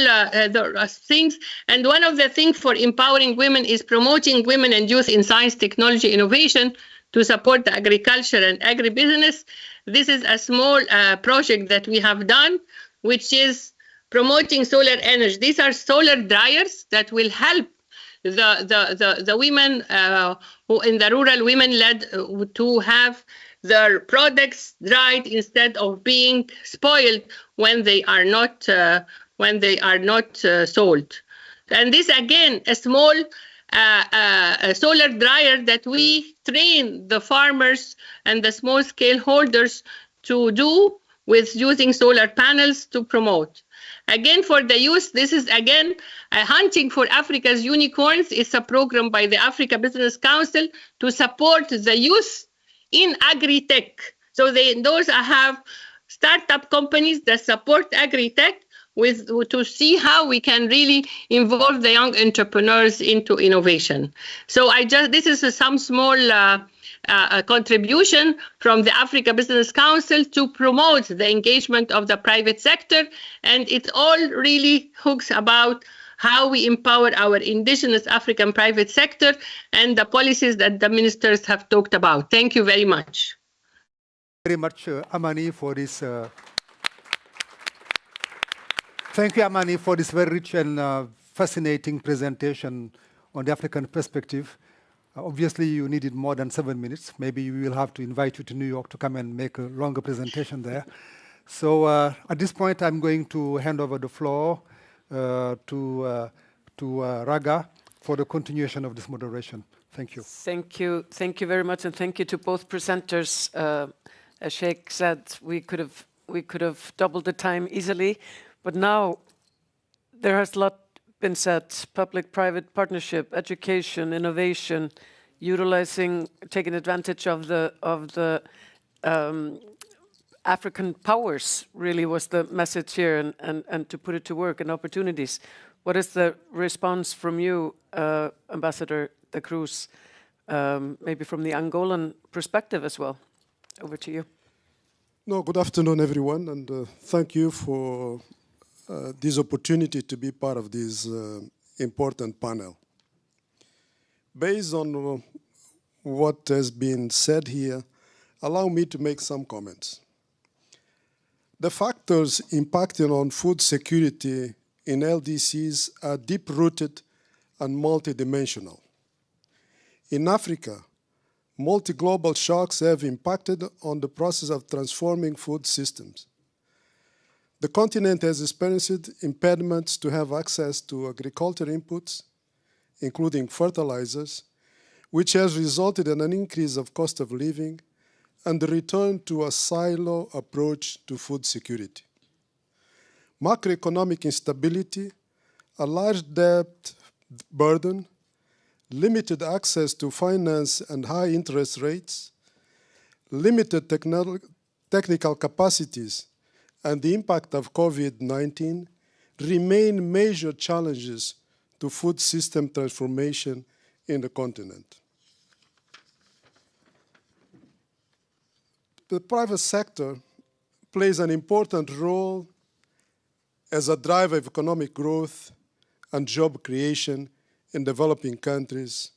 things. And one of the things for empowering women is promoting women and youth in science, technology, innovation to support the agriculture and agribusiness. this is a small project that we have done, which is promoting solar energy. These are solar dryers that will help the women who in the rural women-led to have their products dried instead of being spoiled when they are not sold. And this again a small a solar dryer that we train the farmers and the small scale holders to do with using solar panels to promote. Again, for the youth, this is again Hunting for Africa's Unicorns. It's a program by the Africa Business Council to support the youth in agri-tech. So those have startup companies that support agri-tech to see how we can really involve the young entrepreneurs into innovation. So this is some small contribution from the Africa Business Council to promote the engagement of the private sector, and it all really hooks about how we empower our indigenous African private sector and the policies that the ministers have talked about. Thank you very much. Very much, Amani, for this. Thank you, Amani, for this very rich and fascinating presentation on the African perspective. Obviously, you needed more than 7 minutes. Maybe we will have to invite you to New York to come and make a longer presentation there. So at this point, I'm going to hand over the floor to Raga for the continuation of this moderation. Thank you. Thank you. Thank you very much, and thank you to both presenters. As Sheikh said, we could have doubled the time easily, but now there has a lot been said: public-private partnership, education, innovation, taking advantage of the African powers. Really was the message here, and to put it to work and opportunities. What is the response from you, Ambassador De Cruz, maybe from the Angolan perspective as well? Over to you. No, good afternoon, everyone, and thank you for this opportunity to be part of this important panel. Based on what has been said here, allow me to make some comments. The factors impacting on food security in LDCs are deep-rooted and multidimensional. In Africa, multi-global shocks have impacted on the process of transforming food systems. The continent has experienced impediments to have access to agricultural inputs, including fertilizers, which has resulted in an increase of cost of living and the return to a silo approach to food security. Macroeconomic instability, a large debt burden, limited access to finance and high interest rates, limited technical capacities, and the impact of COVID-19 remain major challenges to food system transformation in the continent. The private sector plays an important role as a driver of economic growth and job creation in developing countries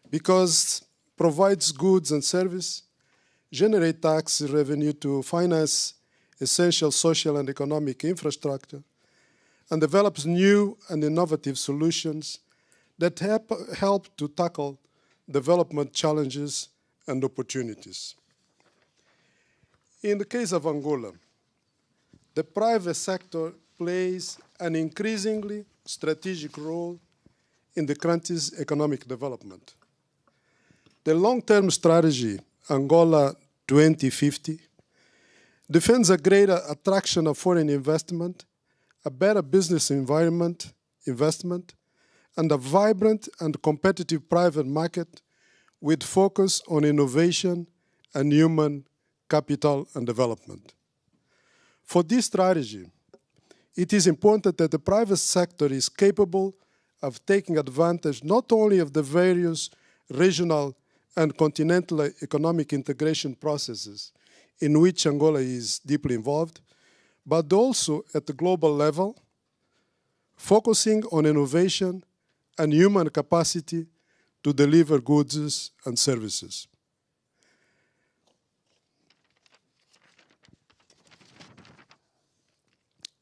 because it provides goods and services, generates tax revenue to finance essential social and economic infrastructure, and develops new and innovative solutions that help to tackle development challenges and opportunities. In the case of Angola, the private sector plays an increasingly strategic role in the country's economic development. The long-term strategy, Angola 2050, defends a greater attraction of foreign investment, a better business environment, investment, and a vibrant and competitive private market with focus on innovation and human capital and development. For this strategy, it is important that the private sector is capable of taking advantage not only of the various regional and continental economic integration processes in which Angola is deeply involved, but also at the global level, focusing on innovation and human capacity to deliver goods and services.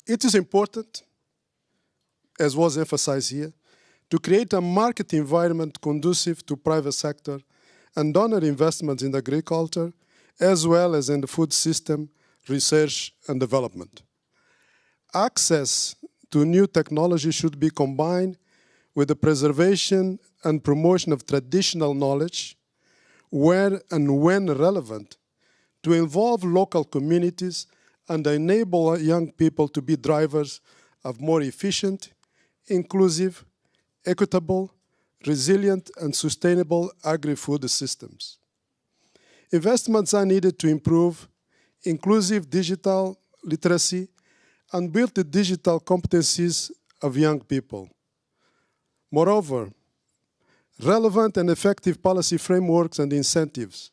It is important, as was emphasized here, to create a market environment conducive to private sector and donor investments in agriculture, as well as in the food system, research and development. Access to new technology should be combined with the preservation and promotion of traditional knowledge, where and when relevant, to involve local communities and enable young people to be drivers of more efficient, inclusive, equitable, resilient, and sustainable agri-food systems. Investments are needed to improve inclusive digital literacy and build the digital competencies of young people. Moreover, relevant and effective policy frameworks and incentives,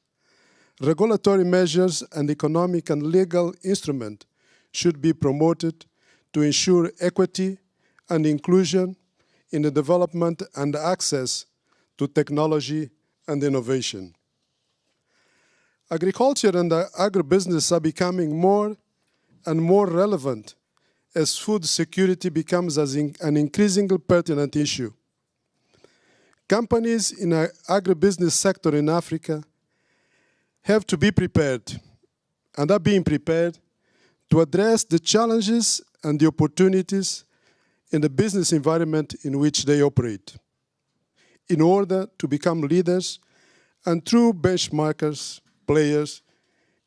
regulatory measures, and economic and legal instruments should be promoted to ensure equity and inclusion in the development and access to technology and innovation. Agriculture and agribusiness are becoming more and more relevant as food security becomes an increasingly pertinent issue. Companies in the agribusiness sector in Africa have to be prepared and are being prepared to address the challenges and the opportunities in the business environment in which they operate in order to become leaders and true benchmarkers, players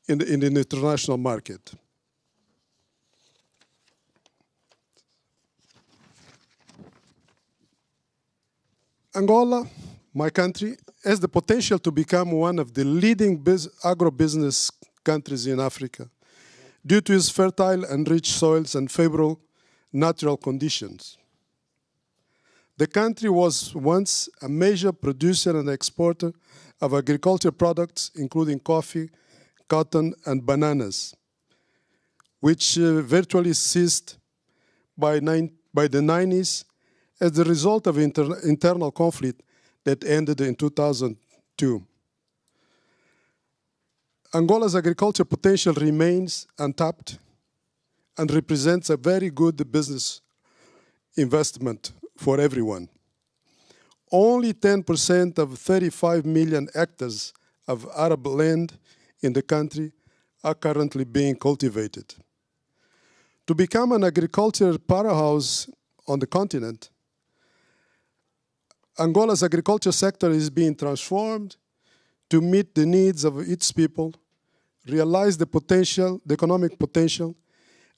in the international market. Angola, my country, has the potential to become one of the leading agribusiness countries in Africa due to its fertile and rich soils and favorable natural conditions. The country was once a major producer and exporter of agricultural products, including coffee, cotton, and bananas, which virtually ceased by the 90s as a result of internal conflict that ended in 2002. Angola's agriculture potential remains untapped and represents a very good business investment for everyone. Only 10% of 35 million hectares of arable land in the country are currently being cultivated. To become an agricultural powerhouse on the continent, Angola's agriculture sector is being transformed to meet the needs of its people, realize the potential, the economic potential,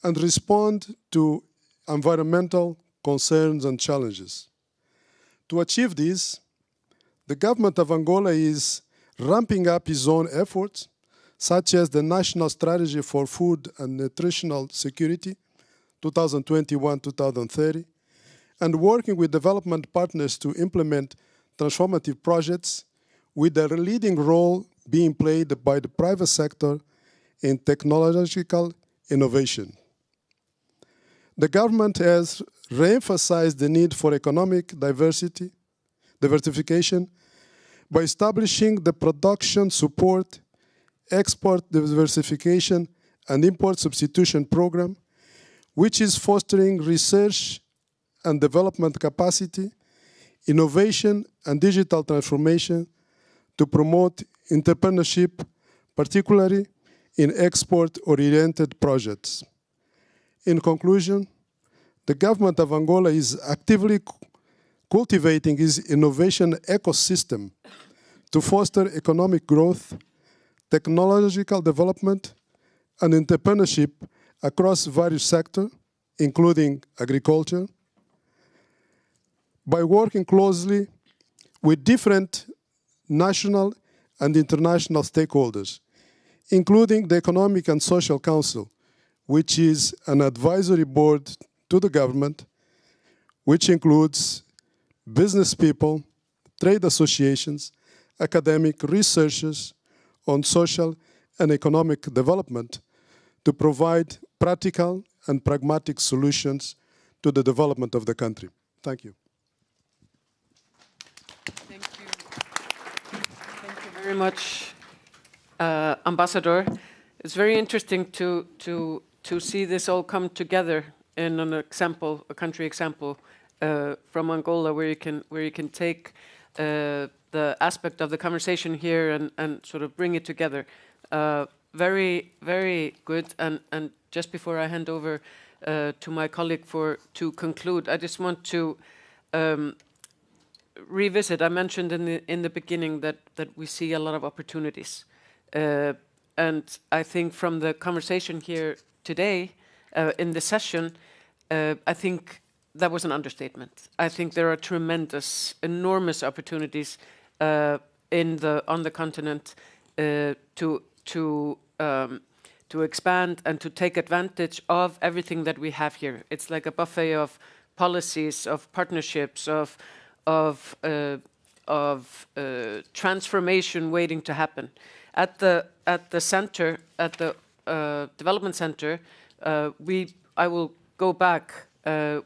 and respond to environmental concerns and challenges. To achieve this, the government of Angola is ramping up its own efforts, such as the National Strategy for Food and Nutritional Security, 2021-2030, and working with development partners to implement transformative projects with a leading role being played by the private sector in technological innovation. The government has re-emphasized the need for economic diversification by establishing the production support, export diversification, and import substitution program, which is fostering research and development capacity, innovation, and digital transformation to promote entrepreneurship, particularly in export-oriented projects. In conclusion, the government of Angola is actively cultivating its innovation ecosystem to foster economic growth, technological development, and entrepreneurship across various sectors, including agriculture, by working closely with different national and international stakeholders, including the Economic and Social Council, which is an advisory board to the government, which includes business people, trade associations, academic researchers on social and economic development to provide practical and pragmatic solutions to the development of the country. Thank you. Thank you. Thank you very much, Ambassador. It's very interesting to see this all come together an example, a country example from Angola, where you can take the aspect of the conversation here and sort of bring it together. Very, very good. And just before I hand over to my colleague to conclude, I just want to revisit. I mentioned in the beginning that we see a lot of opportunities, and I think from the conversation here today in the session, I think that was an understatement. I think there are tremendous, enormous opportunities on the continent to expand and to take advantage of everything that we have here. It's like a buffet of policies, of partnerships, of transformation waiting to happen. At the center, at the development center, I will go back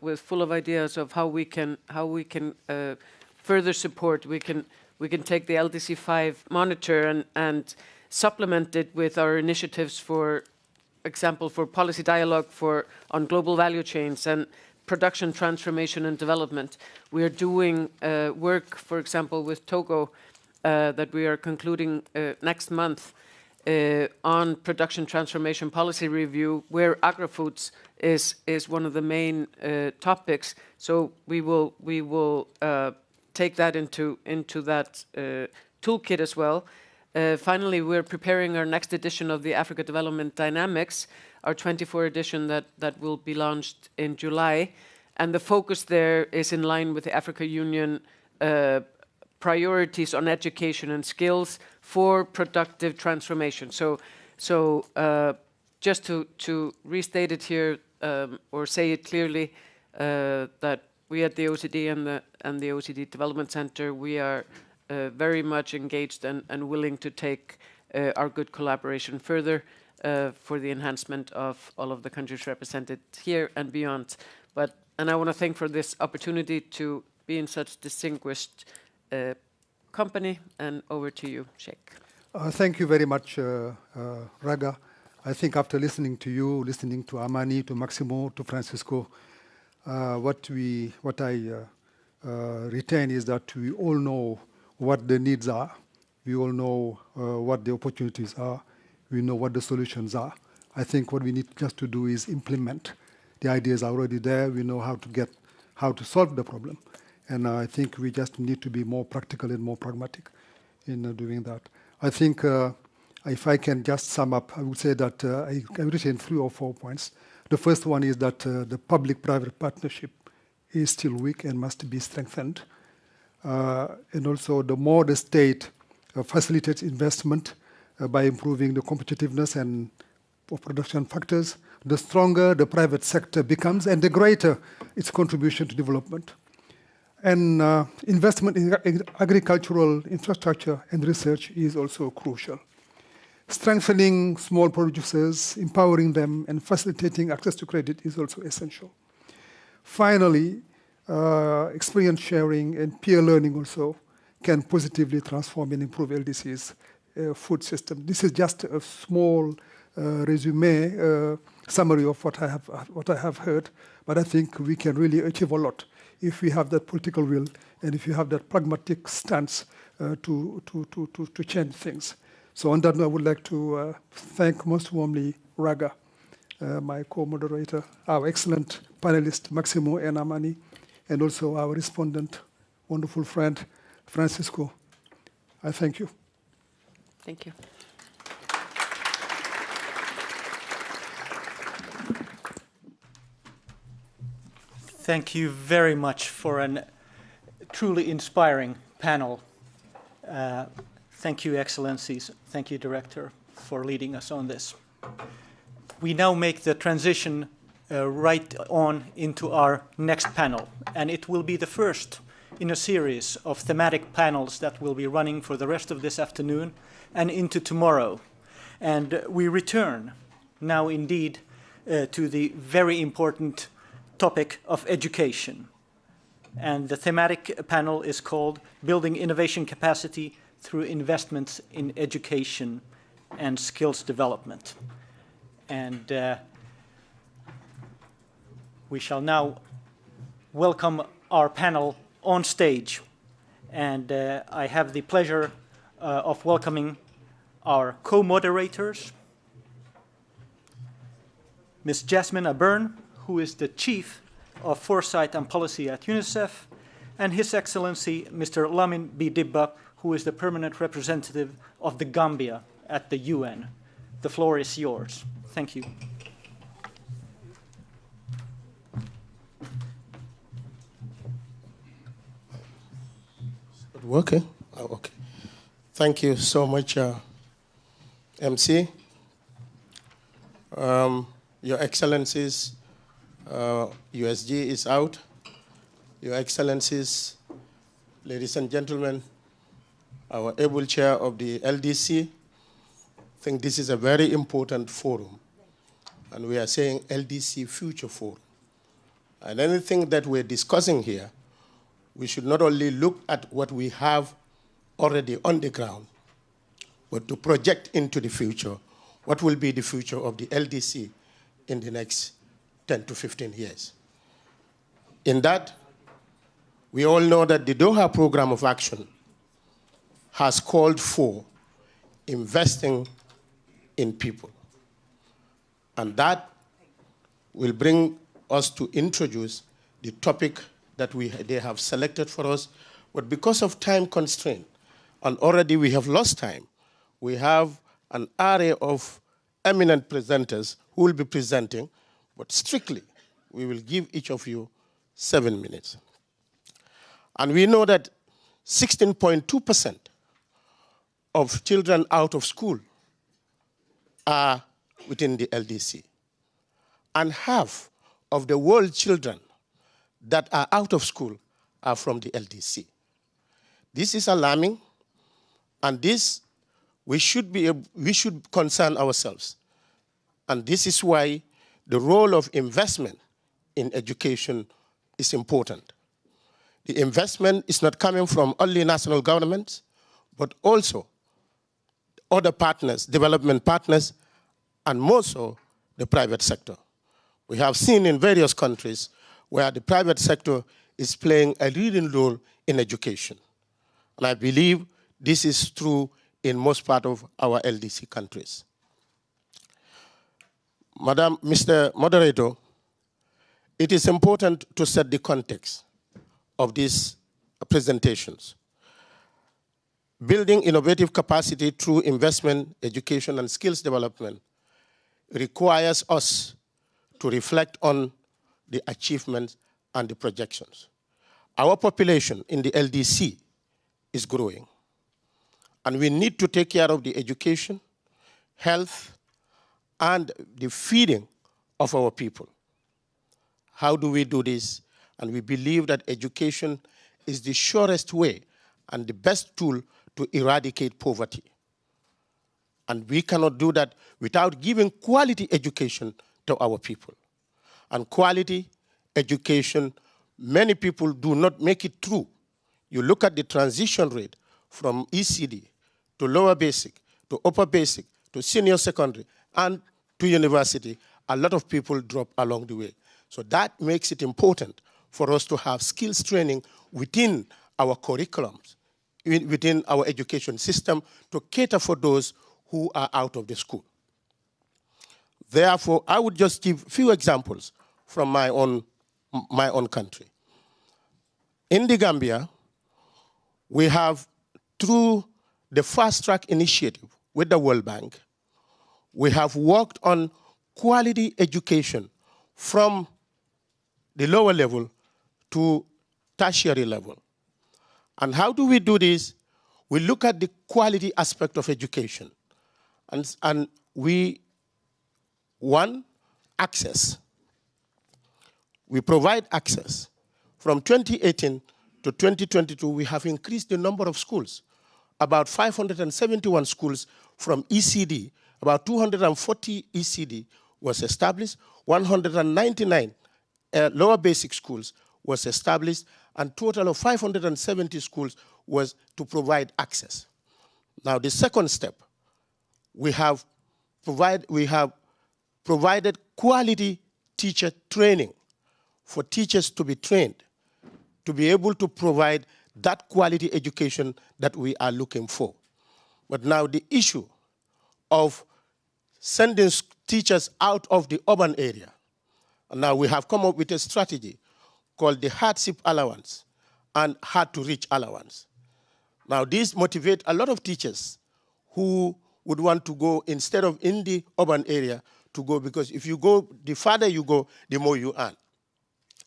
with full of ideas of how we can further support. We can take the LDC 5 monitor and supplement it with our initiatives, for example, for policy dialogue on global value chains and production transformation and development. We are doing work, for example, with Togo that we are concluding next month on production transformation policy review, where agri-foods is one of the main topics. So we will take that into that toolkit as well. Finally, we're preparing our next edition of the Africa Development Dynamics, our 24th edition that will be launched in July. And the focus there is in line with the Africa Union priorities on education and skills for productive transformation. So just to restate it here, or say it clearly, that we at the OECD and the OECD Development Center, we are very much engaged and willing to take our good collaboration further for the enhancement of all of the countries represented here and beyond. And I want to thank for this opportunity to be in such distinguished company. And over to you, Sheikh. Thank you very much, Raga. I think after listening to you, listening to Amani, to Maximo, to Francisco, what I retain is that we all know what the needs are. We all know what the opportunities are. We know what the solutions are. I think what we need just to do is implement. The ideas are already there. We know how to solve the problem. And I think we just need to be more practical and more pragmatic in doing that. I think if I can just sum up, I would say that I've written 3 or 4 points. The first one is that the public-private partnership is still weak and must be strengthened. And also, the more the state facilitates investment by improving the competitiveness and production factors, the stronger the private sector becomes and the greater its contribution to development. And investment in agricultural infrastructure and research is also crucial. Strengthening small producers, empowering them, and facilitating access to credit is also essential. Finally, experience sharing and peer learning also can positively transform and improve LDC's food system. This is just a small resume, summary of what I have heard, but I think we can really achieve a lot if we have that political will and if you have that pragmatic stance to change things. So on that note, I would like to thank most warmly Raga, my co-moderator, our excellent panelist, Maximo and Amani, and also our respondent, wonderful friend, Francisco. I thank you. Thank you. Thank you very much for a truly inspiring panel. Thank you, Excellencies. Thank you, Director, for leading us on this. We now make the transition right on into our next panel, and it will be the first in a series of thematic panels that will be running for the rest of this afternoon and into tomorrow. And we return now indeed to the very important topic of education. And the thematic panel is called Building Innovation Capacity Through Investments in Education and Skills Development. And we shall now welcome our panel on stage. And I have the pleasure of welcoming our co-moderators, Ms. Jasmine Abern, who is the Chief of Foresight and Policy at UNICEF, and His Excellency Mr. Lamin B. Dibba, who is the permanent representative of the Gambia at the UN. The floor is yours. Thank you. Working? Oh, okay. Thank you so much, MC. Your Excellencies, USG is out. Your Excellencies, ladies and gentlemen, our able chair of the LDC, I think this is a very important forum. And we are saying LDC Future Forum. And anything that we're discussing here, we should not only look at what we have already on the ground, but to project into the future what will be the future of the LDC in the next 10 to 15 years. In that, we all know that the Doha Program of Action has called for investing in people. And that will bring us to introduce the topic that they have selected for us. But because of time constraint, and already we have lost time, we have an array of eminent presenters who will be presenting, but strictly, we will give each of you 7 minutes. And we know that 16.2% of children out of school are within the LDC. And half of the world children that are out of school are from the LDC. This is alarming, and this we should concern ourselves. And this is why the role of investment in education is important. The investment is not coming from only national governments, but also other partners, development partners, and more so the private sector. We have seen in various countries where the private sector is playing a leading role in education. And I believe this is true in most part of our LDC countries. Mr. Moderator, it is important to set the context of these presentations. Building innovative capacity through investment, education, and skills development requires us to reflect on the achievements and the projections. Our population in the LDC is growing, and we need to take care of the education, health, and the feeding of our people. How do we do this? And we believe that education is the surest way and the best tool to eradicate poverty. And we cannot do that without giving quality education to our people. And quality education, many people do not make it through. You look at the transition rate from ECD to lower basic, to upper basic, to senior secondary, and to university, a lot of people drop along the way. So that makes it important for us to have skills training within our curriculums, within our education system, to cater for those who are out of the school. Therefore, I would just give a few examples from my own country. In the Gambia, we have, through the Fast Track Initiative with the World Bank, we have worked on quality education from the lower level to tertiary level. And how do we do this? We look at the quality aspect of education. And we, one, access. We provide access. From 2018 to 2022, we have increased the number of schools. About 571 schools from ECD, about 240 ECD was established, 199 lower basic schools was established, and total of 570 schools was to provide access. Now, the second step, we have provided quality teacher training for teachers to be trained, to be able to provide that quality education that we are looking for. But now the issue of sending teachers out of the urban area, and now we have come up with a strategy called the hardship allowance and hard to reach allowance. Now these motivate a lot of teachers who would want to go, instead of in the urban area, to go, because if you go, the farther you go, the more you earn.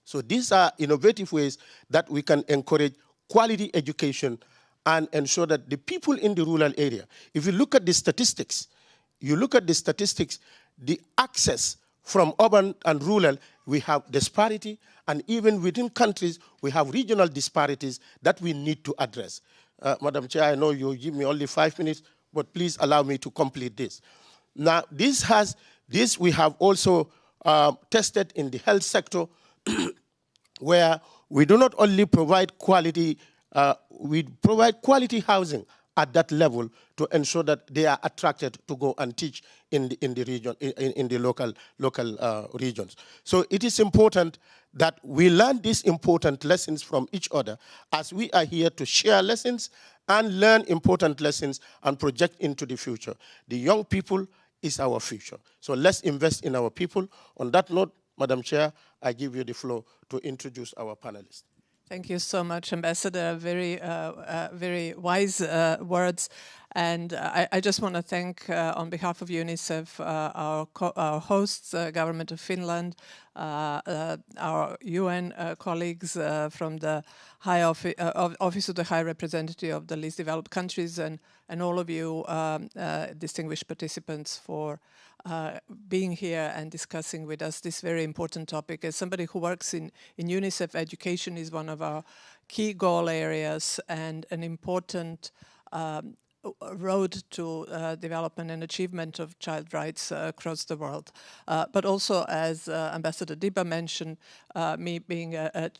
So these are innovative ways that we can encourage quality education and ensure that the people in the rural area, if you look at the statistics, the access from urban and rural, we have disparity, and even within countries, we have regional disparities that we need to address. Madam Chair, I know you give me only 5 minutes, but please allow me to complete this. Now, this we have also tested in the health sector, where we do not only provide quality, we provide quality housing at that level to ensure that they are attracted to go and teach in the region, in the local regions. So it is important that we learn these important lessons from each other, as we are here to share lessons and learn important lessons and project into the future. The young people is our future. So let's invest in our people. On that note, Madam Chair, I give you the floor to introduce our panelists. Thank you so much, Ambassador. Very wise words. And I just want to thank, on behalf of UNICEF, our hosts, Government of Finland, our UN colleagues from the Office of the High Representative of the Least Developed Countries, and all of you distinguished participants for being here and discussing with us this very important topic. As somebody who works in UNICEF, education is one of our key goal areas and an important road to development and achievement of child rights across the world. But also, as Ambassador Diba mentioned, me being a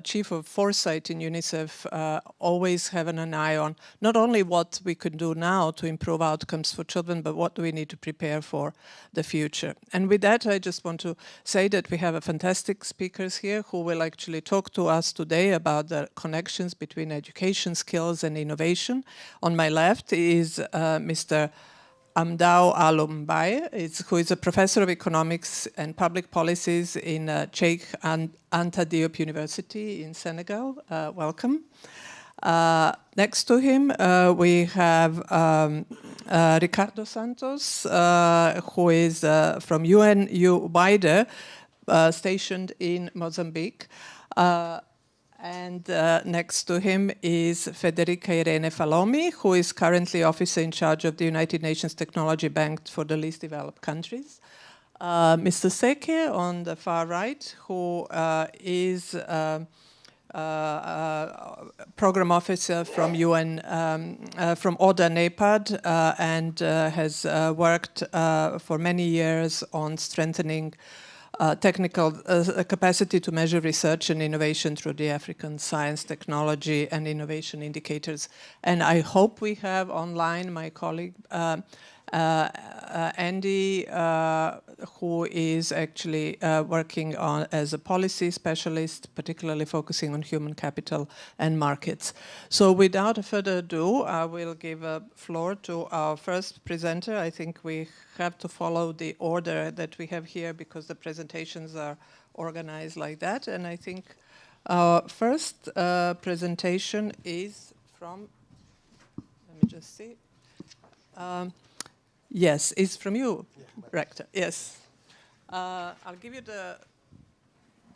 chief of foresight in UNICEF, always having an eye on not only what we can do now to improve outcomes for children, but what do we need to prepare for the future. And with that, I just want to say that we have a fantastic speakers here who will actually talk to us today about the connections between education, skills, and innovation. On my left is Mr. Amdao Alumbai, who is a professor of economics and public policies in Cheikh Anta Diop University in Senegal. Welcome. Next to him, we have Ricardo Santos, who is from UN-WIDER, stationed in Mozambique. And next to him is Federica Irene Falomi, who is currently officer in charge of the United Nations Technology Bank for the Least Developed Countries. Mr. Seke on the far right, who is program officer from UN, from ODA NEPAD, and has worked for many years on strengthening technical capacity to measure research and innovation through the African science, technology, and innovation indicators. And I hope we have online my colleague, Andy, who is actually working on as a policy specialist, particularly focusing on human capital and markets. So without further ado, I will give a floor to our first presenter. I think we have to follow the order that we have here because the presentations are organized like that. And I think our first presentation is from, let me just see. Yes, it's from you, Rector. Yes. I'll give you the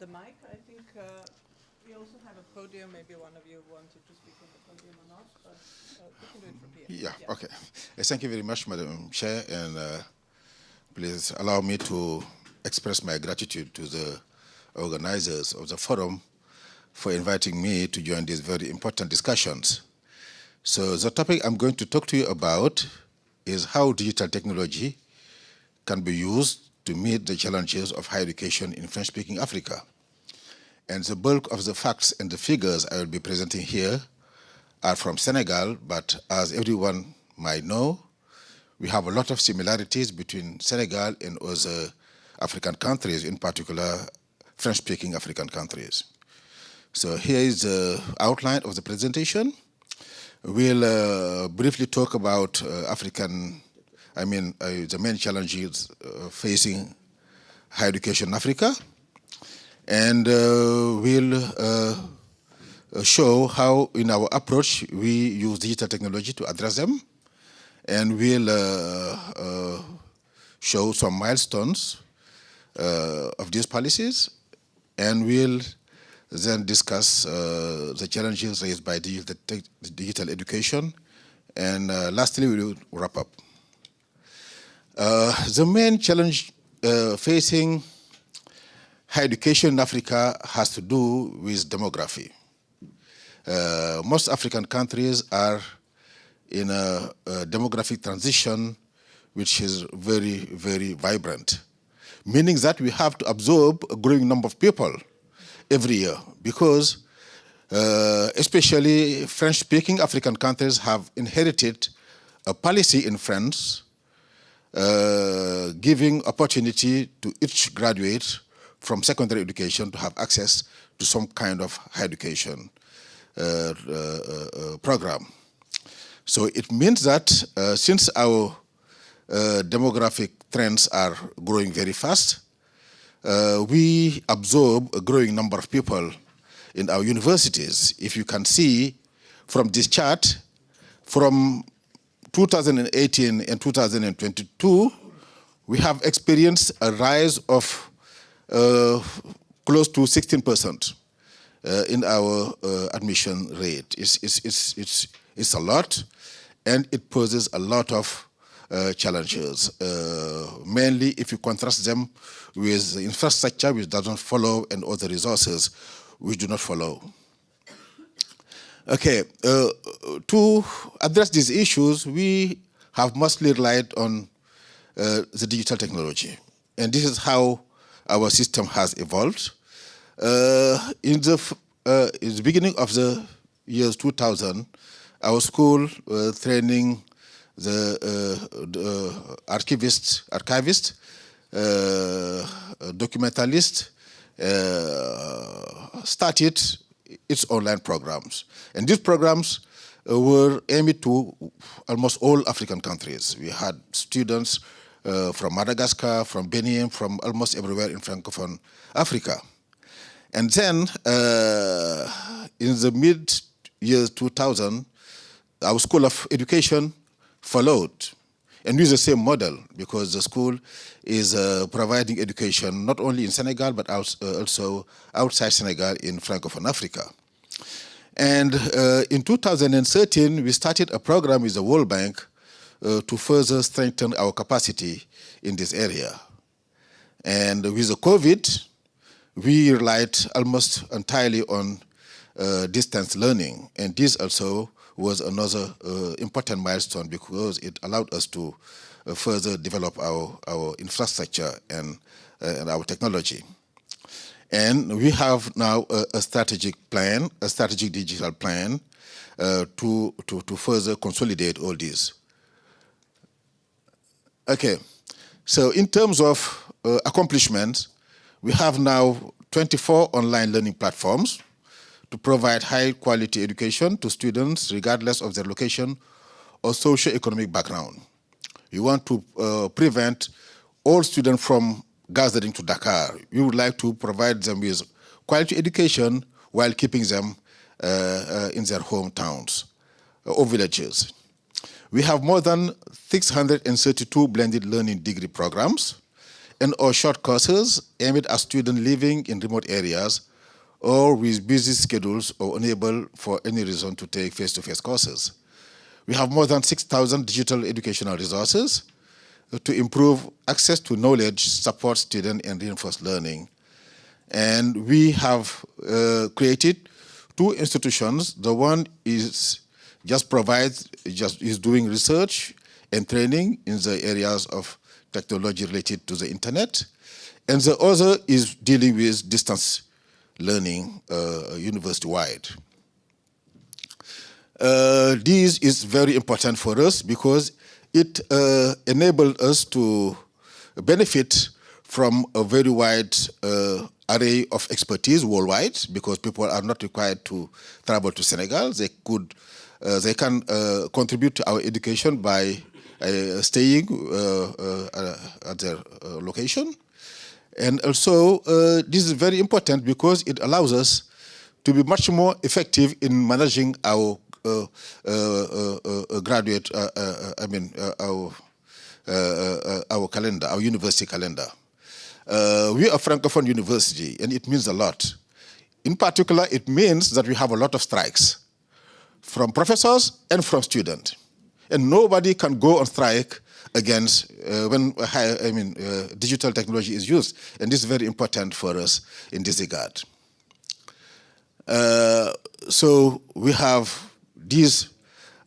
mic. I think we also have a podium. Maybe one of you wanted to speak on the podium or not, but we can do it from here. Yeah, okay. Thank you very much, Madam Chair, and please allow me to express my gratitude to the organizers of the forum for inviting me to join these very important discussions. So the topic I'm going to talk to you about is how digital technology can be used to meet the challenges of higher education in French-speaking Africa. And the bulk of the facts and the figures I will be presenting here are from Senegal, but as everyone might know, we have a lot of similarities between Senegal and other African countries, in particular French-speaking African countries. So here is the outline of the presentation. We'll briefly talk about the main challenges facing higher education in Africa, and we'll show how in our approach we use digital technology to address them, and we'll show some milestones of these policies, and we'll then discuss the challenges raised by digital education, and lastly we will wrap up. The main challenge facing higher education in Africa has to do with demography. Most African countries are in a demographic transition which is very, very vibrant, meaning that we have to absorb a growing number of people every year, because especially French-speaking African countries have inherited a policy in France giving opportunity to each graduate from secondary education to have access to some kind of higher education program. So it means that since our demographic trends are growing very fast, we absorb a growing number of people in our universities. If you can see from this chart, from 2018 and 2022, we have experienced a rise of close to 16% in our admission rate. It's a lot, and it poses a lot of challenges, mainly if you contrast them with the infrastructure which doesn't follow and other resources which do not follow. Okay, to address these issues, we have mostly relied on the digital technology, and this is how our system has evolved. In the beginning of the years 2000, our school training the archivist, documentalist, started its online programs. And these programs were aimed to almost all African countries. We had students from Madagascar, from Benin, from almost everywhere in Francophone Africa. And then in the mid-years 2000, our School of Education followed and used the same model, because the school is providing education not only in Senegal but also outside Senegal in Francophone Africa. And in 2013, we started a program with the World Bank to further strengthen our capacity in this area. And with the COVID, we relied almost entirely on distance learning, and this also was another important milestone, because it allowed us to further develop our infrastructure and our technology. And we have now a strategic plan, a strategic digital plan to further consolidate all these. Okay, so in terms of accomplishments, we have now 24 online learning platforms to provide high-quality education to students regardless of their location or socio-economic background. We want to prevent all students from gathering to Dakar. We would like to provide them with quality education while keeping them in their hometowns or villages. We have more than 632 blended learning degree programs and or short courses aimed at students living in remote areas or with busy schedules or unable for any reason to take face-to-face courses. We have more than 6,000 digital educational resources to improve access to knowledge, support student and reinforce learning. And we have created 2 institutions. The one is is doing research and training in the areas of technology related to the internet. And the other is dealing with distance learning university-wide. This is very important for us because it enabled us to benefit from a very wide array of expertise worldwide, because people are not required to travel to Senegal. They can contribute to our education by staying at their location. And also, this is very important because it allows us to be much more effective in managing our graduate, our calendar, our university calendar. We are a Francophone university, and it means a lot. In particular, it means that we have a lot of strikes from professors and from students. And nobody can go on strike against when digital technology is used. And this is very important for us in this regard. So we have these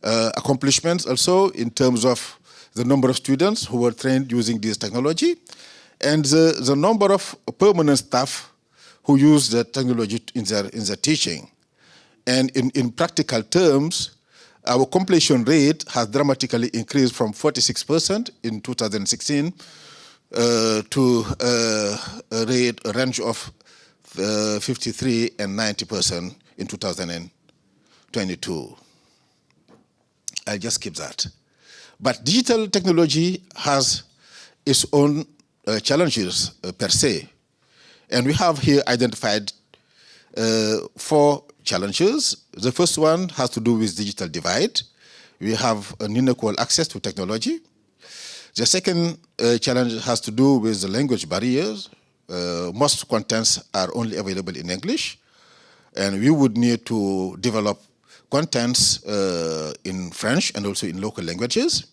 accomplishments also in terms of the number of students who were trained using this technology, and the number of permanent staff who use the technology in their teaching. And in practical terms, our completion rate has dramatically increased from 46% in 2016 to a range of 53 and 90% in 2022. I'll just skip that. But digital technology has its own challenges per se. And we have here identified 4 challenges. The first one has to do with digital divide. We have an unequal access to technology. The second challenge has to do with the language barriers. Most contents are only available in English, and we would need to develop contents in French and also in local languages.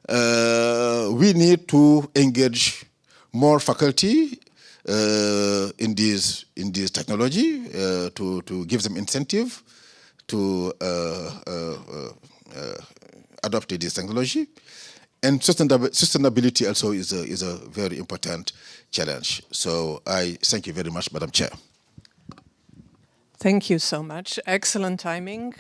We need to engage more faculty in this technology to give them incentive to adopt this technology. And sustainability also is a very important challenge. So I thank you very much, Madam Chair. Thank you so much. Excellent timing.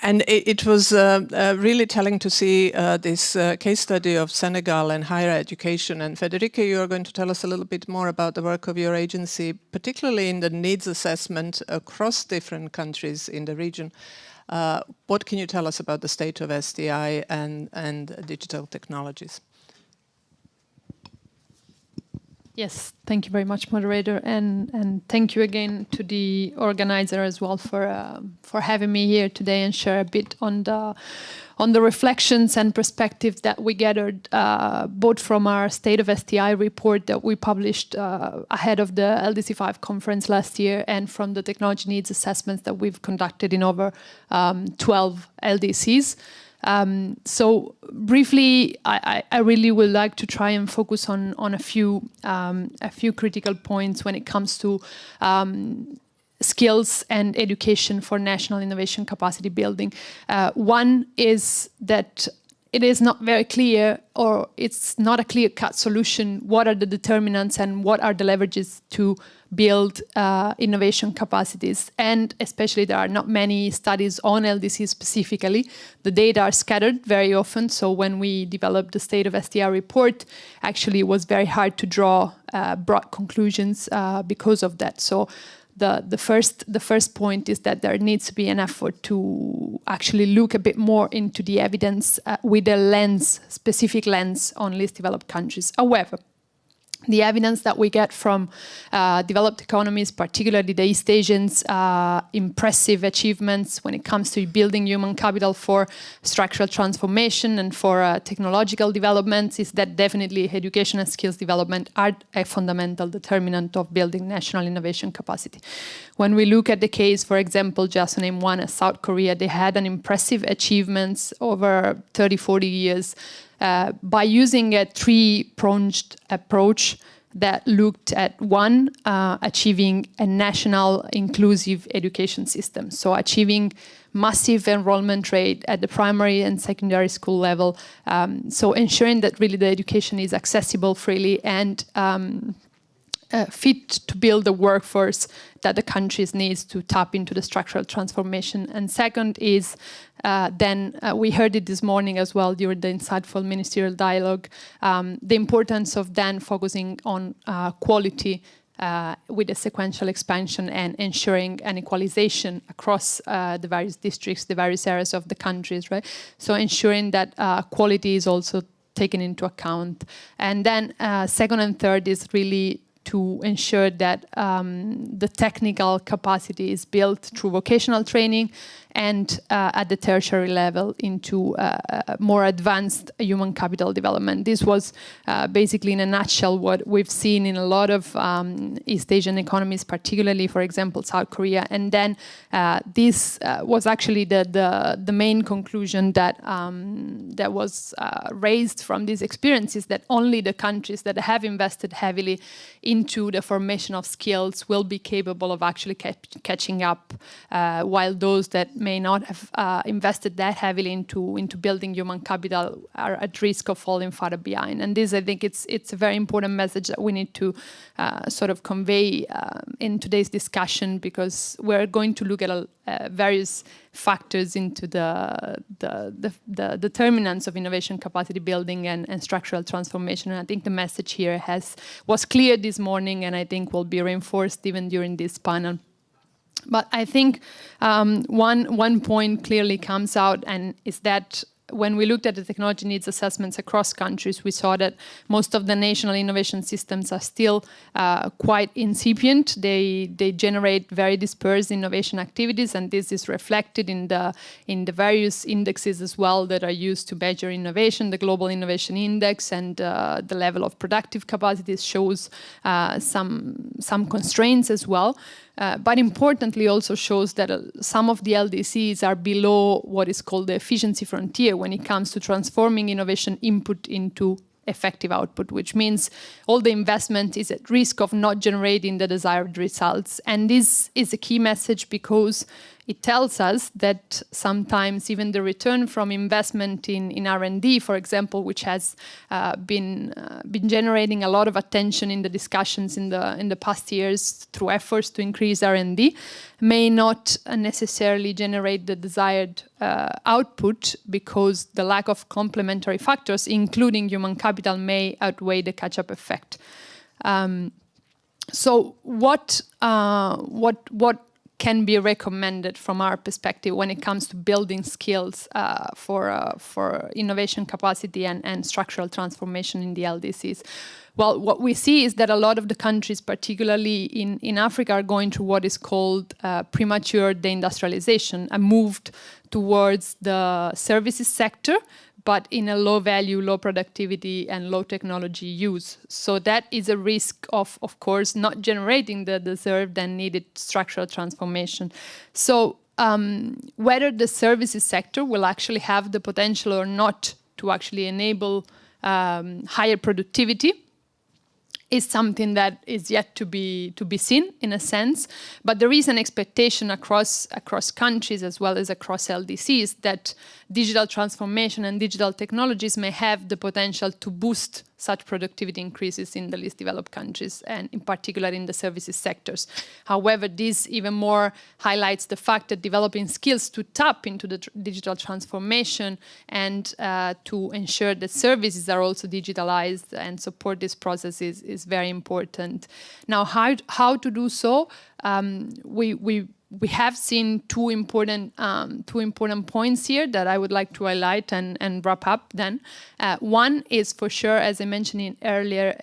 And it was really telling to see this case study of Senegal and higher education. And Federica, you are going to tell us a little bit more about the work of your agency, particularly in the needs assessment across different countries in the region. What can you tell us about the state of SDI and digital technologies? Yes, thank you very much, moderator, and thank you again to the organizer as well for having me here today and share a bit on the reflections and perspectives that we gathered both from our State of STI report that we published ahead of the LDC 5 conference last year, and from the technology needs assessments that we've conducted in over 12 LDCs. So briefly, I really would like to try and focus on a few critical points when it comes to skills and education for national innovation capacity building. One is that it is not very clear, or it's not a clear-cut solution, what are the determinants and what are the leverages to build innovation capacities. And especially there are not many studies on LDC specifically. The data are scattered very often, so when we developed the State of STI report, actually it was very hard to draw broad conclusions because of that. So the first point is that there needs to be an effort to actually look a bit more into the evidence with a lens, specific lens on least developed countries. However, the evidence that we get from developed economies, particularly the East Asians, impressive achievements when it comes to building human capital for structural transformation and for technological developments, is that definitely education and skills development are a fundamental determinant of building national innovation capacity. When we look at the case, for example, just to name one, as South Korea, they had an impressive achievements over 30, 40 years by using a 3-pronged approach that looked at one, achieving a national inclusive education system. So achieving massive enrollment rate at the primary and secondary school level. So ensuring that really the education is accessible freely and fit to build the workforce that the countries needs to tap into the structural transformation. And second is we heard it this morning as well during the insightful ministerial dialogue, the importance of then focusing on quality with a sequential expansion and ensuring an equalization across the various districts, the various areas of the countries, right? So ensuring that quality is also taken into account. And then second and third is really to ensure that the technical capacity is built through vocational training and at the tertiary level into more advanced human capital development. This was basically in a nutshell what we've seen in a lot of East Asian economies, particularly, for example, South Korea. And then this was actually the main conclusion that that was raised from these experiences, that only the countries that have invested heavily into the formation of skills will be capable of actually catching up, while those that may not have invested that heavily into building human capital are at risk of falling farther behind. And this, I think, it's a very important message that we need to sort of convey in today's discussion, because we're going to look at various factors into the determinants of innovation capacity building and structural transformation. And I think the message here was clear this morning, and I think will be reinforced even during this panel. But I think one point clearly comes out, and is that when we looked at the technology needs assessments across countries, we saw that most of the national innovation systems are still quite incipient. They generate very dispersed innovation activities, and this is reflected in the various indexes as well that are used to measure innovation. The Global Innovation Index and the level of productive capacities shows some constraints as well. But importantly also shows that some of the LDCs are below what is called the efficiency frontier when it comes to transforming innovation input into effective output, which means all the investment is at risk of not generating the desired results. And this is a key message because it tells us that sometimes even the return from investment in R&D, for example, which has been generating a lot of attention in the discussions in the past years through efforts to increase R&D, may not necessarily generate the desired output, because the lack of complementary factors, including human capital, may outweigh the catch-up effect. So what can be recommended from our perspective when it comes to building skills for innovation capacity and structural transformation in the LDCs? Well, what we see is that a lot of the countries, particularly in Africa, are going through what is called premature deindustrialization, a move towards the services sector, but in a low value, low productivity, and low technology use. So that is a risk of course, not generating the deserved and needed structural transformation. So whether the services sector will actually have the potential or not to actually enable higher productivity is something that is yet to be seen, in a sense. But there is an expectation across countries as well as across LDCs that digital transformation and digital technologies may have the potential to boost such productivity increases in the least developed countries, and in particular in the services sectors. However, this even more highlights the fact that developing skills to tap into the digital transformation and to ensure that services are also digitalized and support this process is very important. Now, how to do so? We have seen two important points here that I would like to highlight and wrap up then. One is for sure, as I mentioned earlier,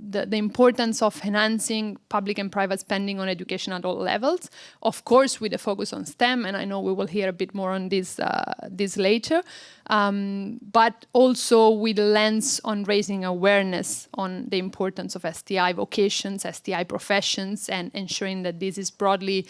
the importance of enhancing public and private spending on education at all levels. Of course, with a focus on STEM, and I know we will hear a bit more on this later, but also with a lens on raising awareness on the importance of STI vocations, STI professions, and ensuring that this is broadly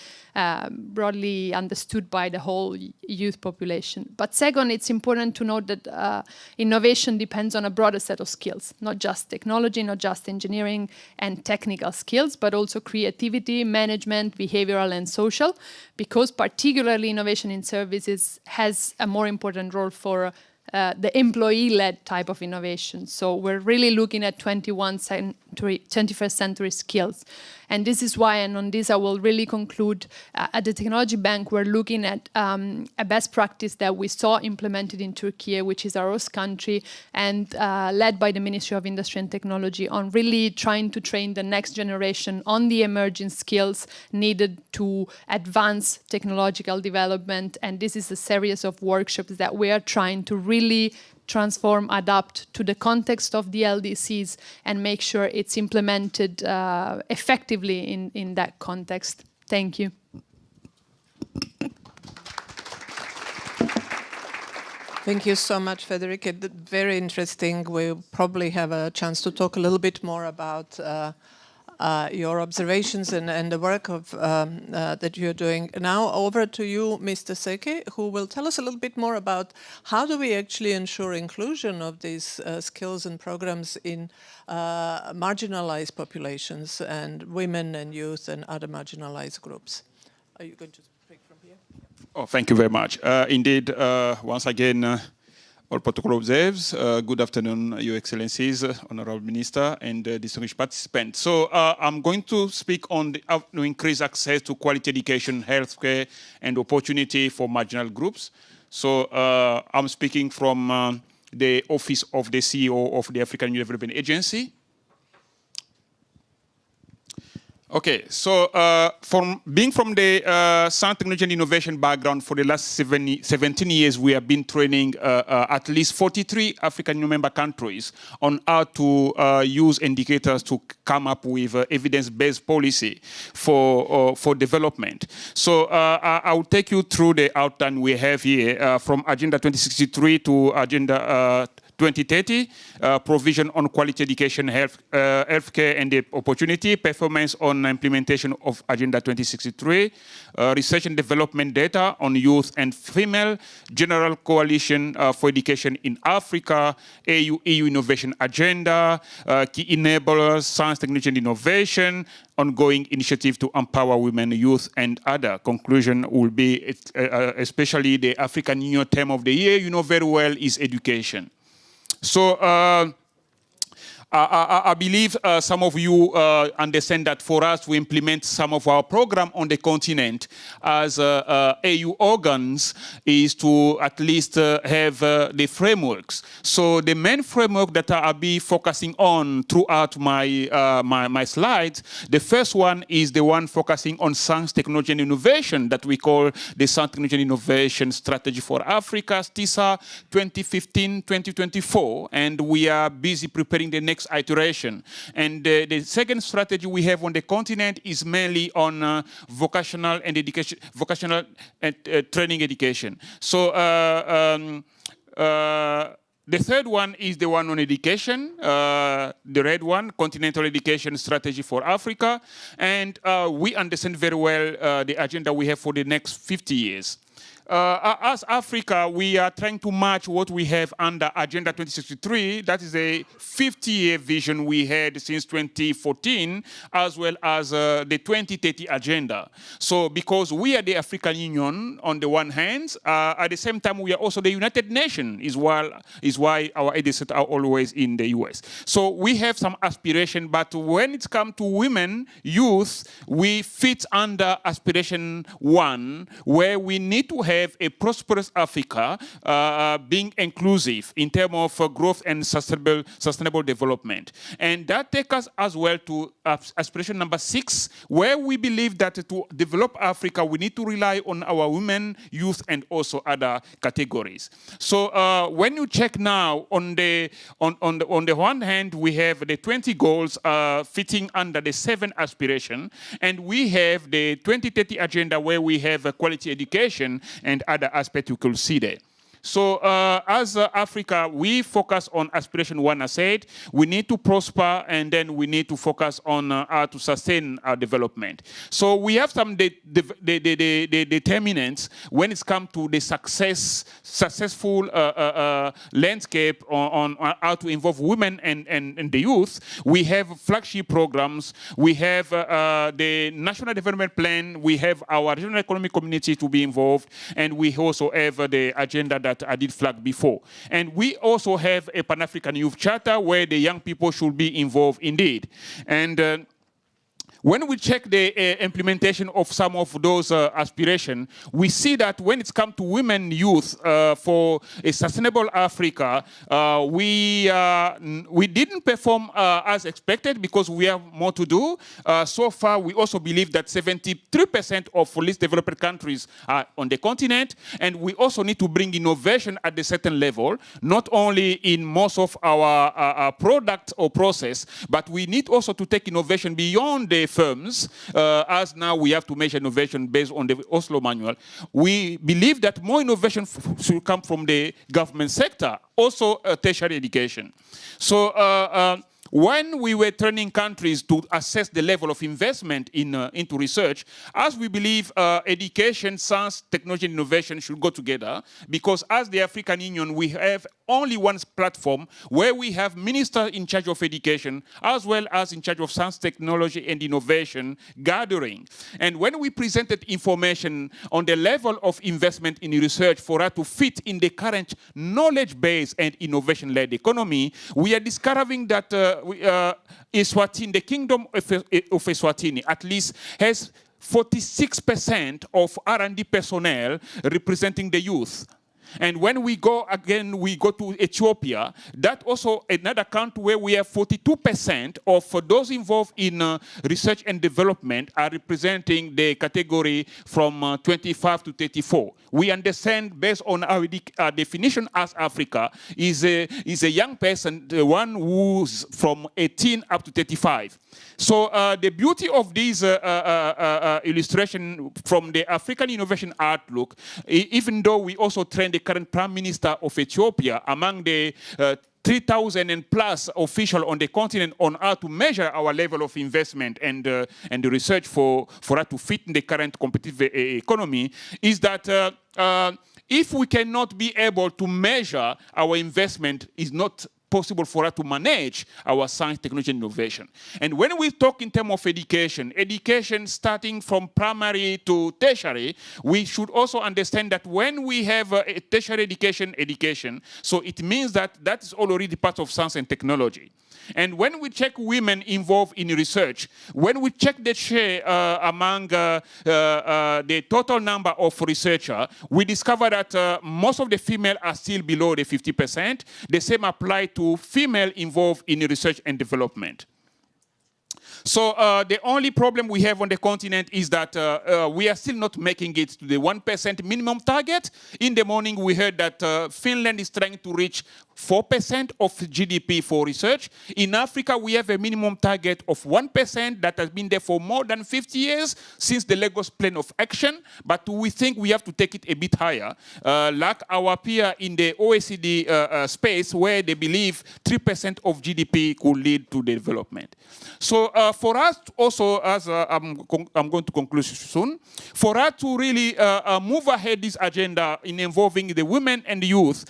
understood by the whole youth population. But second, it's important to note that innovation depends on a broader set of skills, not just technology, not just engineering and technical skills, but also creativity, management, behavioral, and social, because particularly innovation in services has a more important role for the employee-led type of innovation. So we're really looking at 21 21st century skills. And this is why, and on this I will really conclude, at the Technology Bank we're looking at a best practice that we saw implemented in Turkey, which is our host country, and led by the Ministry of Industry and Technology, on really trying to train the next generation on the emerging skills needed to advance technological development. And this is a series of workshops that we are trying to really transform, adapt to the context of the LDCs and make sure it's implemented effectively in that context. Thank you. Thank you so much, Federica. Very interesting. We'll probably have a chance to talk a little bit more about your observations and the work of that you're doing. Now over to you, Mr. Seke, who will tell us a little bit more about how do we actually ensure inclusion of these skills and programs in marginalized populations and women and youth and other marginalized groups. Are you going to speak from here? Oh, thank you very much. Indeed, once again, all protocol observes. Good afternoon, Your Excellencies, Honorable Minister, and distinguished participants. So I'm going to speak on the increased access to quality education, healthcare, and opportunity for marginal groups. So I'm speaking from the Office of the CEO of the African Union Development Agency. Okay, so from the science, technology, and innovation background for the last 17 years, we have been training at least 43 African Union member countries on how to use indicators to come up with evidence-based policy for development. So I will take you through the outline we have here from Agenda 2063 to Agenda 2030, provision on quality education, healthcare and the opportunity, performance on implementation of Agenda 2063, research and development data on youth and female, general coalition for education in Africa, EU innovation agenda, key enablers, science, technology and innovation, ongoing initiative to empower women, youth, and other. Conclusion will be, especially the African Union term of the year, you know very well, is education. So I believe some of you understand that for us to implement some of our program on the continent as AU organs is to at least have the frameworks. So the main framework that I'll be focusing on throughout my slides, the first one is the one focusing on science, technology, and innovation that we call the Science, Technology, and Innovation Strategy for Africa, STISA 2015-2024, and we are busy preparing the next iteration. And the second strategy we have on the continent is mainly on vocational and education, vocational and training education. So the third one is the one on education, the red one, Continental Education Strategy for Africa. And we understand very well the agenda we have for the next 50 years. As Africa, we are trying to match what we have under Agenda 2063. That is a 50-year vision we had since 2014, as well as the 2030 agenda. So because we are the African Union on the one hand, at the same time we are also the United Nations, is why our editors are always in the US. So we have some aspiration, but when it comes to women, youth, we fit under aspiration 1, where we need to have a prosperous Africa being inclusive in terms of growth and sustainable development. And that takes us as well to aspiration number 6, where we believe that to develop Africa, we need to rely on our women, youth, and also other categories. So when you check now on the one hand, we have the 20 goals fitting under the 7 aspiration, and we have the 2030 agenda where we have quality education and other aspects you could see there. So as Africa, we focus on aspiration 1, I said. We need to prosper, and then we need to focus on how to sustain our development. So we have some determinants when it comes to the successful landscape on how to involve women and the youth. We have flagship programs. We have the National Development Plan. We have our regional economic community to be involved, and we also have the agenda that that I did flag before. And we also have a Pan-African Youth Charter where the young people should be involved indeed. And when we check the implementation of some of those aspirations, we see that when it's come to women youth for a sustainable Africa, we didn't perform as expected because we have more to do. So far, we also believe that 73% of least developed countries are on the continent, and we also need to bring innovation at a certain level, not only in most of our product or process, but we need also to take innovation beyond the firms, as now we have to measure innovation based on the Oslo Manual. We believe that more innovation should come from the government sector, also tertiary education. So when we were training countries to assess the level of investment into research, as we believe education, science, technology, and innovation should go together, because as the African Union, we have only one platform where we have ministers in charge of education, as well as in charge of science, technology, and innovation gathering. And when we presented information on the level of investment in research for us to fit in the current knowledge-based and innovation-led economy, we are discovering that Eswatini, the kingdom of Eswatini, at least has 46% of R&D personnel representing the youth. And when we go again, we go to Ethiopia, that also another country where we have 42% of those involved in research and development are representing the category from 25 to 34. We understand, based on our definition as Africa, is a young person, the one who's from 18 up to 35. So the beauty of this illustration from the African Innovation Outlook, even though we also train the current Prime Minister of Ethiopia among the 3,000 and plus officials on the continent on how to measure our level of investment and the research for us to fit in the current competitive economy, is that if we cannot be able to measure our investment, is not possible for us to manage our science, technology, and innovation. And when we talk in terms of education starting from primary to tertiary, we should also understand that when we have a tertiary education, so it means that that is already part of science and technology. And when we check women involved in research, when we check the share among the total number of researchers, we discover that most of the females are still below the 50%. The same applies to females involved in research and development. So the only problem we have on the continent is that we are still not making it to the 1% minimum target. In the morning, we heard that Finland is trying to reach 4% of GDP for research. In Africa, we have a minimum target of 1% that has been there for more than 50 years since the Lagos Plan of Action, but we think we have to take it a bit higher, like our peer in the OECD space, where they believe 3% of GDP could lead to development. So for us also, as I'm going to conclude soon, for us to really move ahead this agenda in involving the women and the youth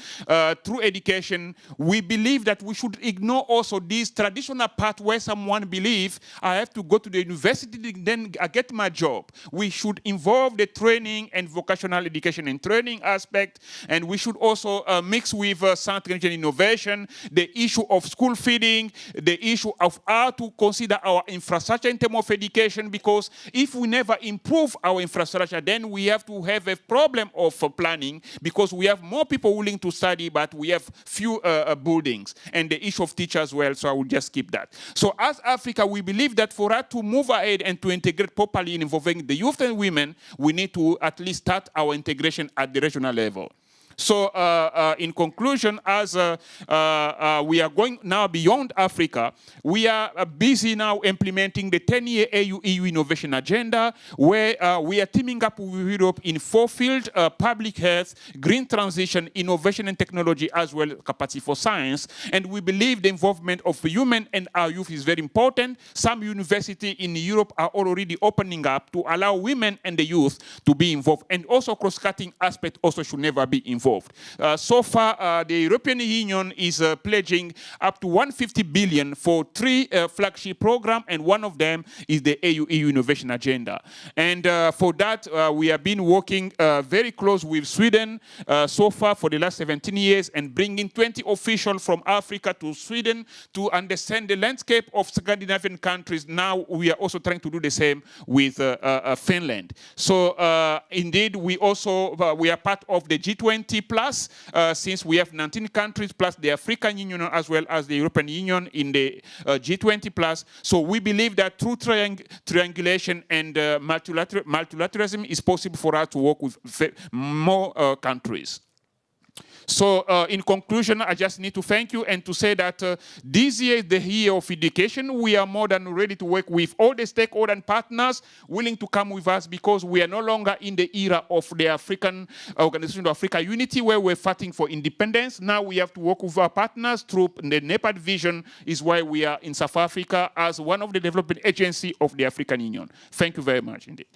through education, we believe that we should ignore also this traditional path where someone believes I have to go to the university, then I get my job. We should involve the training and vocational education and training aspect, and we should also mix with science, technology, and innovation, the issue of school feeding, the issue of how to consider our infrastructure in terms of education, because if we never improve our infrastructure, then we have to have a problem of planning, because we have more people willing to study, but we have few buildings, and the issue of teachers as well, so I will just skip that. So as Africa, we believe that for us to move ahead and to integrate properly in involving the youth and women, we need to at least start our integration at the regional level. So in conclusion, as we are going now beyond Africa, we are busy now implementing the 10-year AU-EU innovation agenda, where we are teaming up with Europe in 4 fields: public health, green transition, innovation and technology, as well as capacity for science. And we believe the involvement of women and our youth is very important. Some universities in Europe are already opening up to allow women and the youth to be involved. And also cross-cutting aspect also should never be involved. involved. So far, the European Union is pledging up to 150 billion for 3 flagship programs, and one of them is the EU Innovation Agenda. And for that, we have been working very close with Sweden so far for the last 17 years, and bringing 20 officials from Africa to Sweden to understand the landscape of Scandinavian countries. Now we are also trying to do the same with Finland. So indeed, we are part of the G20 plus, since we have 19 countries plus the African Union as well as the European Union in the G20 plus. So we believe that through triangulation and multilateralism is possible for us to work with more countries. So in conclusion, I just need to thank you and to say that this year is the year of education. We are more than ready to work with all the stakeholders and partners willing to come with us, because we are no longer in the era of the African Organization of Africa Unity where we're fighting for independence. Now we have to work with our partners through the NEPAD vision, is why we are in South Africa as one of the development agencies of the African Union. Thank you very much indeed.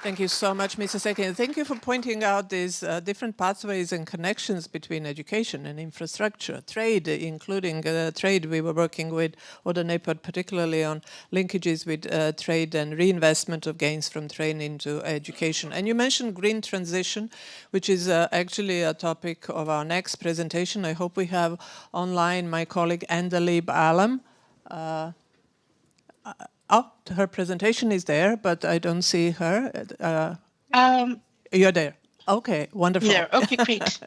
Thank you so much, Mr. Seki. Thank you for pointing out these different pathways and connections between education and infrastructure, trade, including trade. We were working with Oda NEPAD particularly on linkages with trade and reinvestment of gains from trade into education. And you mentioned green transition, which is actually a topic of our next presentation. I hope we have online my colleague Andalib Alam. Her presentation is there, but I don't see her. You're there. Okay, wonderful. There. Okay, great.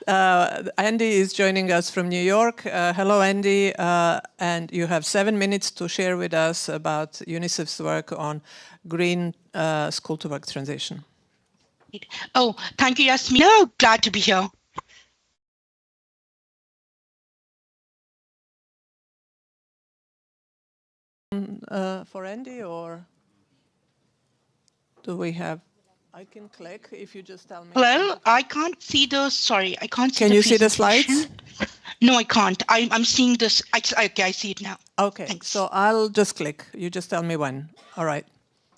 Andy is joining us from New York. Hello, Andy. And you have 7 minutes to share with us about UNICEF's work on green school-to-work transition. Oh, thank you, Yasmina. Glad to be here. For Andy, or do we have? I can click if you just tell me. Well, I can't see the. Sorry, I can't see. Can you see the slides? No, I can't. I'm seeing this. Okay, I see it now. Okay, thanks. So I'll just click. You just tell me when. All right.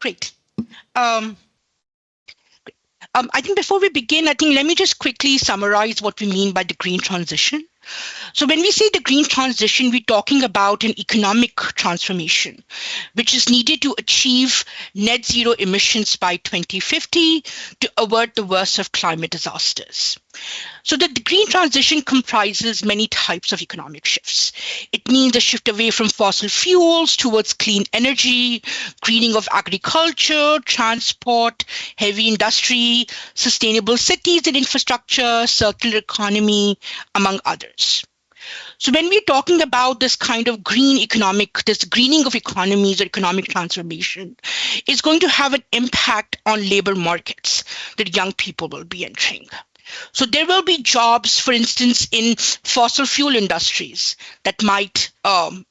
Great. I think before we begin, let me just quickly summarize what we mean by the green transition. So when we say the green transition, we're talking about an economic transformation, which is needed to achieve net zero emissions by 2050 to avert the worst of climate disasters. So the green transition comprises many types of economic shifts. It means a shift away from fossil fuels towards clean energy, greening of agriculture, transport, heavy industry, sustainable cities and infrastructure, circular economy, among others. So when we're talking about this kind of this greening of economies or economic transformation, it's going to have an impact on labor markets that young people will be entering. So there will be jobs, for instance, in fossil fuel industries that might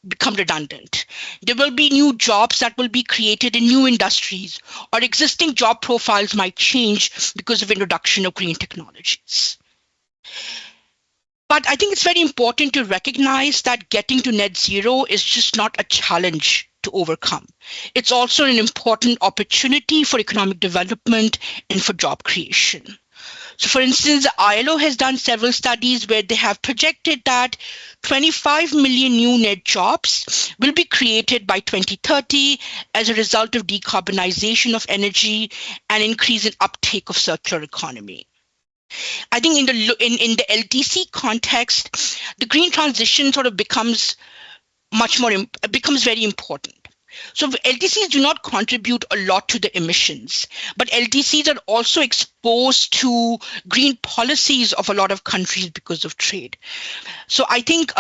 become redundant. There will be new jobs that will be created in new industries, or existing job profiles might change because of introduction of green technologies. But I think it's very important to recognize that getting to net zero is just not a challenge to overcome. It's also an important opportunity for economic development and for job creation. So for instance, ILO has done several studies where they have projected that 25 million new net jobs will be created by 2030 as a result of decarbonization of energy and increase in uptake of circular economy. I think in the LDC context, the green transition sort of becomes very important. So LDCs do not contribute a lot to the emissions, but LDCs are also exposed to green policies of a lot of countries because of trade. So I think,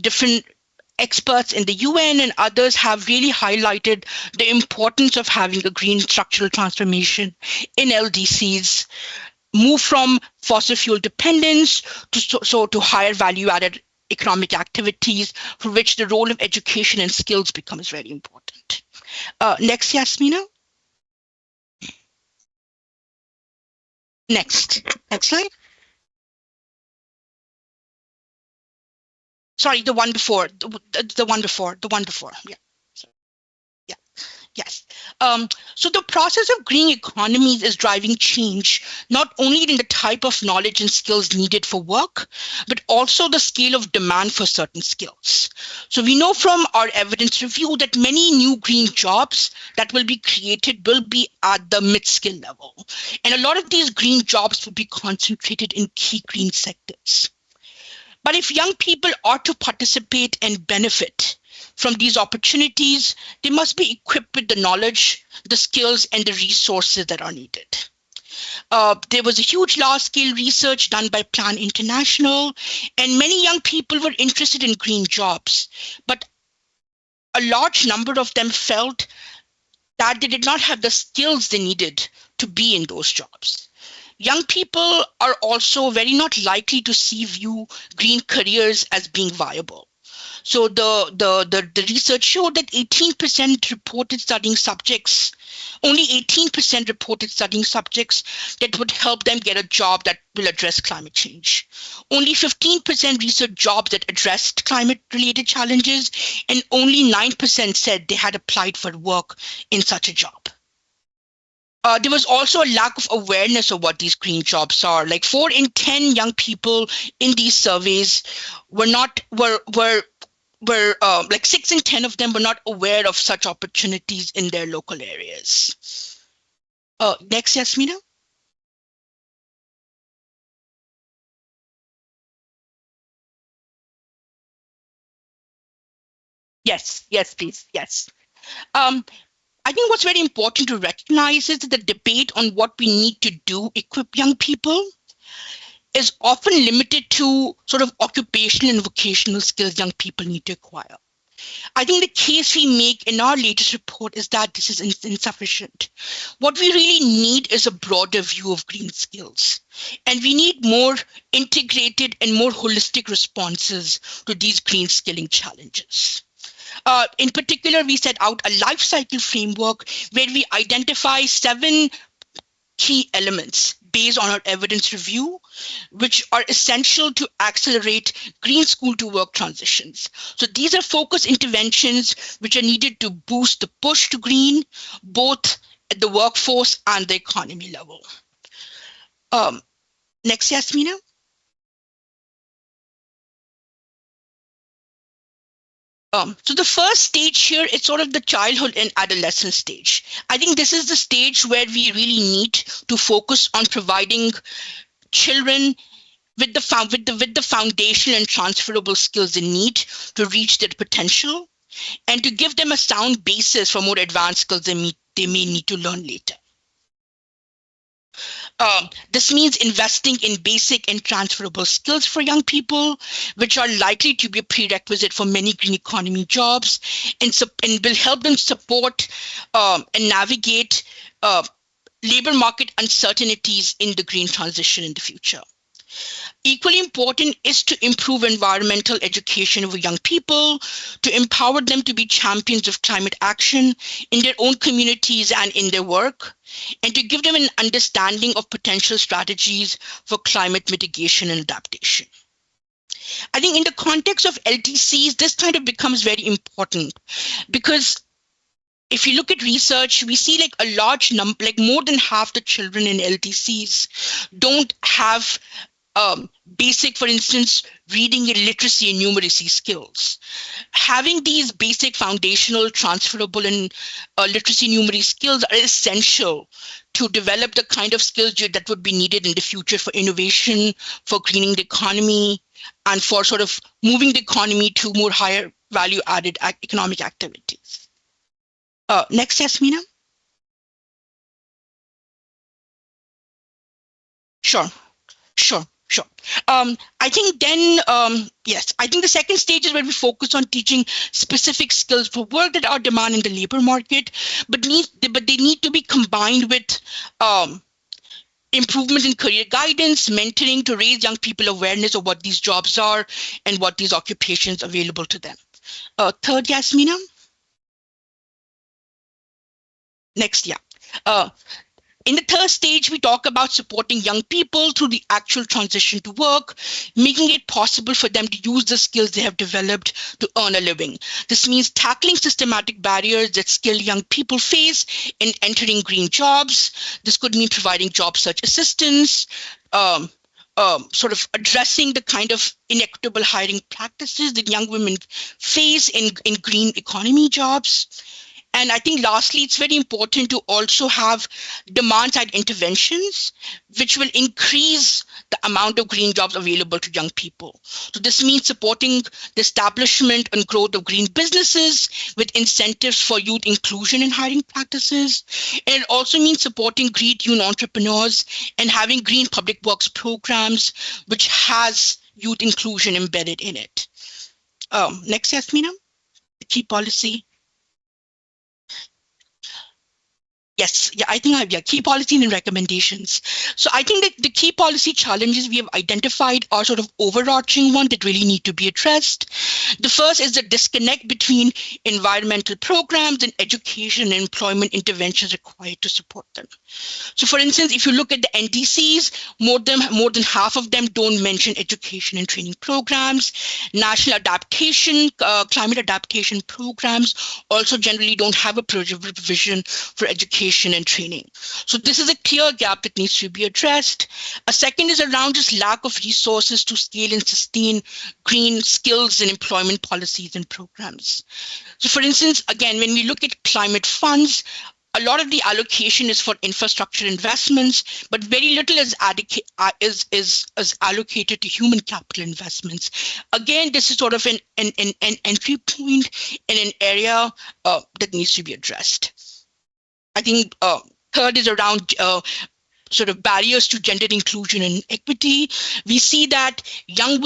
different experts in the UN and others have really highlighted the importance of having a green structural transformation in LDCs, move from fossil fuel dependence to higher value-added economic activities, for which the role of education and skills becomes very important. Next, Yasmina. Next slide. Sorry, the one before. The one before. Yeah. Yes. So the process of green economies is driving change, not only in the type of knowledge and skills needed for work, but also the scale of demand for certain skills. So we know from our evidence review that many new green jobs that will be created will be at the mid-skill level. And a lot of these green jobs will be concentrated in key green sectors. But if young people are to participate and benefit from these opportunities, they must be equipped with the knowledge, the skills, and the resources that are needed. There was a huge large-scale research done by Plan International, and many young people were interested in green jobs, but a large number of them felt that they did not have the skills they needed to be in those jobs. Young people are also very not likely to view green careers as being viable. So the research showed that 18% reported studying subjects, only 18% reported studying subjects that would help them get a job that will address climate change. Only 15% researched jobs that addressed climate-related challenges, and only 9% said they had applied for work in such a job. There was also a lack of awareness of what these green jobs are. Like 4 in 10 young people in these surveys like 6 in 10 of them were not aware of such opportunities in their local areas. Next, Yasmina. Yes, please. Yes. I think what's very important to recognize is that the debate on what we need to do equip young people is often limited to sort of occupational and vocational skills young people need to acquire. I think the case we make in our latest report is that this is insufficient. What we really need is a broader view of green skills, and we need more integrated and more holistic responses to these green skilling challenges. In particular, we set out a life cycle framework where we identify 7 key elements based on our evidence review, which are essential to accelerate green school to work transitions. So these are focused interventions which are needed to boost the push to green, both at the workforce and the economy level. Next, Yasmina. So the first stage here is sort of the childhood and adolescent stage. I think this is the stage where we really need to focus on providing children with the foundation and transferable skills they need to reach their potential, and to give them a sound basis for more advanced skills they may need to learn later. This means investing in basic and transferable skills for young people, which are likely to be a prerequisite for many green economy jobs, and will help them support and navigate labor market uncertainties in the green transition in the future. Equally important is to improve environmental education of young people, to empower them to be champions of climate action in their own communities and in their work, and to give them an understanding of potential strategies for climate mitigation and adaptation. I think in the context of LDCs, this kind of becomes very important, because if you look at research, we see like a large number, like more than half the children in LDCs don't have basic, for instance, reading and literacy and numeracy skills. Having these basic foundational, transferable and literacy numeracy skills are essential to develop the kind of skills that would be needed in the future for innovation, for greening the economy, and for sort of moving the economy to more higher value added economic activities. Next, Yasmina. Sure. I think then, yes, I think the second stage is where we focus on teaching specific skills for work that are demand in the labor market, but they need to be combined with improvements in career guidance, mentoring to raise young people awareness of what these jobs are and what these occupations available to them. Third, Yasmina. Next, yeah. In the third stage, we talk about supporting young people through the actual transition to work, making it possible for them to use the skills they have developed to earn a living. This means tackling systematic barriers that skilled young people face in entering green jobs. This could mean providing job search assistance, sort of addressing the kind of inequitable hiring practices that young women face in green economy jobs. And I think lastly, it's very important to also have demand side interventions, which will increase the amount of green jobs available to young people. So this means supporting the establishment and growth of green businesses with incentives for youth inclusion in hiring practices. And it also means supporting green youth entrepreneurs and having green public works programs, which has youth inclusion embedded in it. Next, Yasmina, the key policy. Yes, yeah, I think key policy and recommendations. So I think that the key policy challenges we have identified are sort of overarching ones that really need to be addressed. The first is the disconnect between environmental programs and education and employment interventions required to support them. So for instance, if you look at the LDCs, more than half of them don't mention education and training programs. National adaptation, climate adaptation programs also generally don't have a provision for education and training. So this is a clear gap that needs to be addressed. A second is around just lack of resources to scale and sustain green skills and employment policies and programs. So for instance, again, when we look at climate funds, a lot of the allocation is for infrastructure investments, but very little is allocated to human capital investments. Again, this is sort of an entry point in an area that needs to be addressed. I think third is around sort of barriers to gender inclusion and equity. We see that young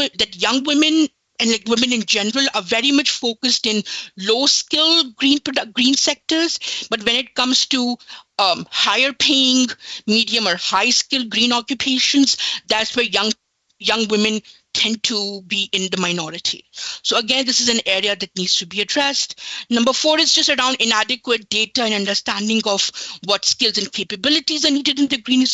women and like women in general are very much focused in low skill green sectors, but when it comes to higher paying, medium or high skilled green occupations, that's where young women tend to be in the minority. So again, this is an area that needs to be addressed. Number 4 is just around inadequate data and understanding of what skills and capabilities are needed in the green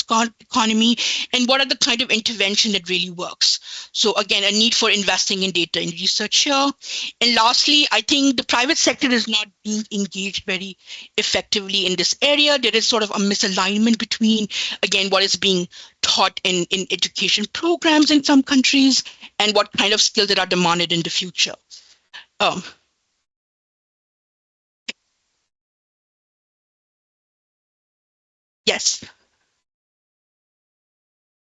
economy and what are the kind of intervention that really works. So again, a need for investing in data and research here. And lastly, I think the private sector is not being engaged very effectively in this area. There is sort of a misalignment between, again, what is being taught in education programs in some countries and what kind of skills that are demanded in the future. Yes.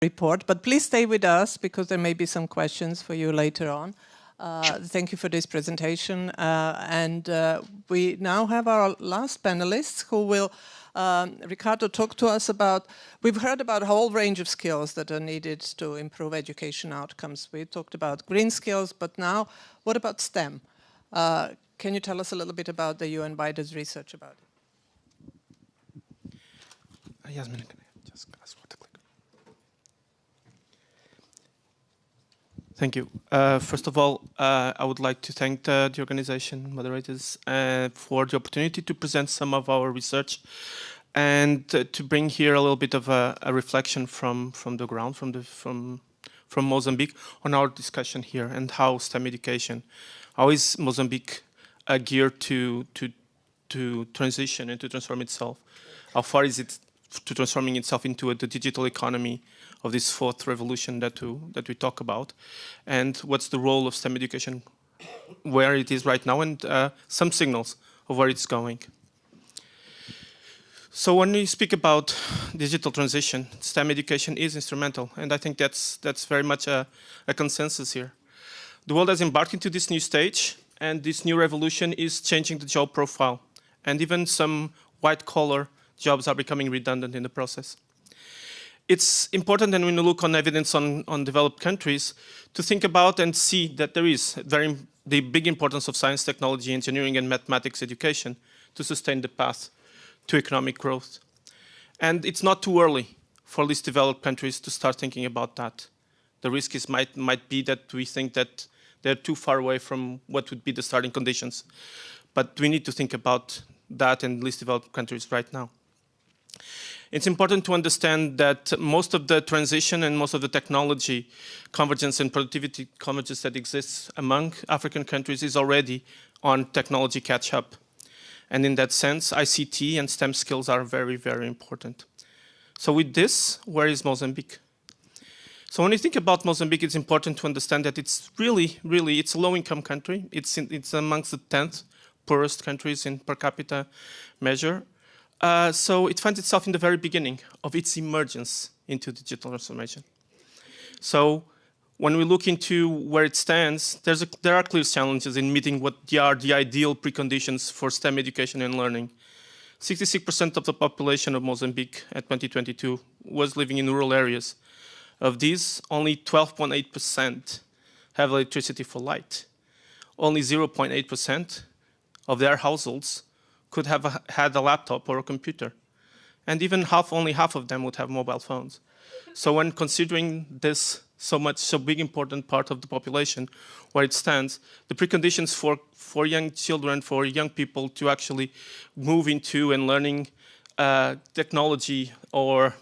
Report, but please stay with us because there may be some questions for you later on. Thank you for this presentation. And we now have our last panelists who will, Ricardo, talk to us about, we've heard about a whole range of skills that are needed to improve education outcomes. We talked about green skills, but now what about STEM? Can you tell us a little bit about the UN Biden's research about it? Yasmin, can I just ask what to click? Thank you. First of all, I would like to thank the organization moderators for the opportunity to present some of our research and to bring here a little bit of a reflection from the ground, from Mozambique on our discussion here and how STEM education, how is Mozambique geared to transition and to transform itself? How far is it to transforming itself into the digital economy of this fourth revolution that we talk about, and what's the role of STEM education, where it is right now, and some signals of where it's going. So when we speak about digital transition, STEM education is instrumental, and I think that's very much a consensus here. The world has embarked into this new stage, and this new revolution is changing the job profile, and even some white-collar jobs are becoming redundant in the process. It's important, and when you look on evidence on developed countries, to think about and see that there is the big importance of science, technology, engineering, and mathematics education to sustain the path to economic growth. And it's not too early for these developed countries to start thinking about that. The risk might be that we think that they're too far away from what would be the starting conditions. But we need to think about that in least developed countries right now. It's important to understand that most of the transition and most of the technology convergence and productivity convergence that exists among African countries is already on technology catch-up. And in that sense, ICT and STEM skills are very, very important. So with this, where is Mozambique? So when you think about Mozambique, it's important to understand that it's really, it's a low-income country. It's amongst the 10th poorest countries in per capita measure. So it finds itself in the very beginning of its emergence into digital transformation. So when we look into where it stands, there are clear challenges in meeting what are the ideal preconditions for STEM education and learning. 66% of the population of Mozambique at 2022 was living in rural areas. Of these, only 12.8% have electricity for light. Only 0.8% of their households could have had a laptop or a computer. And even only half of them would have mobile phones. So when considering this so big important part of the population where it stands, the preconditions for young children, for young people to actually move into and learning technology or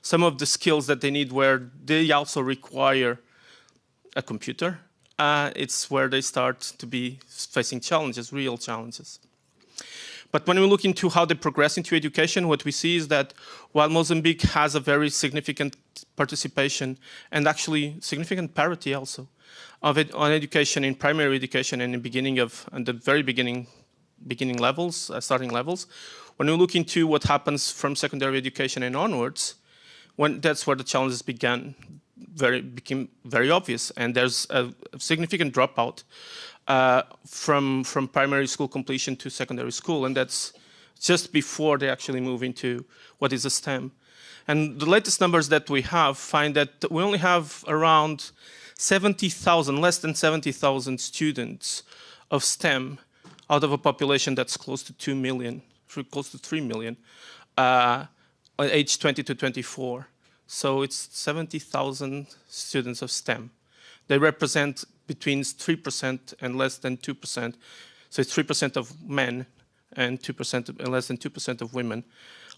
some of the skills that they need where they also require a computer, it's where they start to be facing challenges, real challenges. But when we look into how they progress into education, what we see is that while Mozambique has a very significant participation and actually significant parity also of it on education in primary education and in the very beginning levels, starting levels, when we look into what happens from secondary education and onwards, that's where the challenges became very obvious, and there's a significant dropout from primary school completion to secondary school, and that's just before they actually move into what is a STEM. And the latest numbers that we have find that we only have around 70,000, less than 70,000 students of STEM out of a population that's close to 2 million, close to 3 million, age 20 to 24. So it's 70,000 students of STEM. They represent between 3% and less than 2%. So it's 3% of men and 2% and less than 2% of women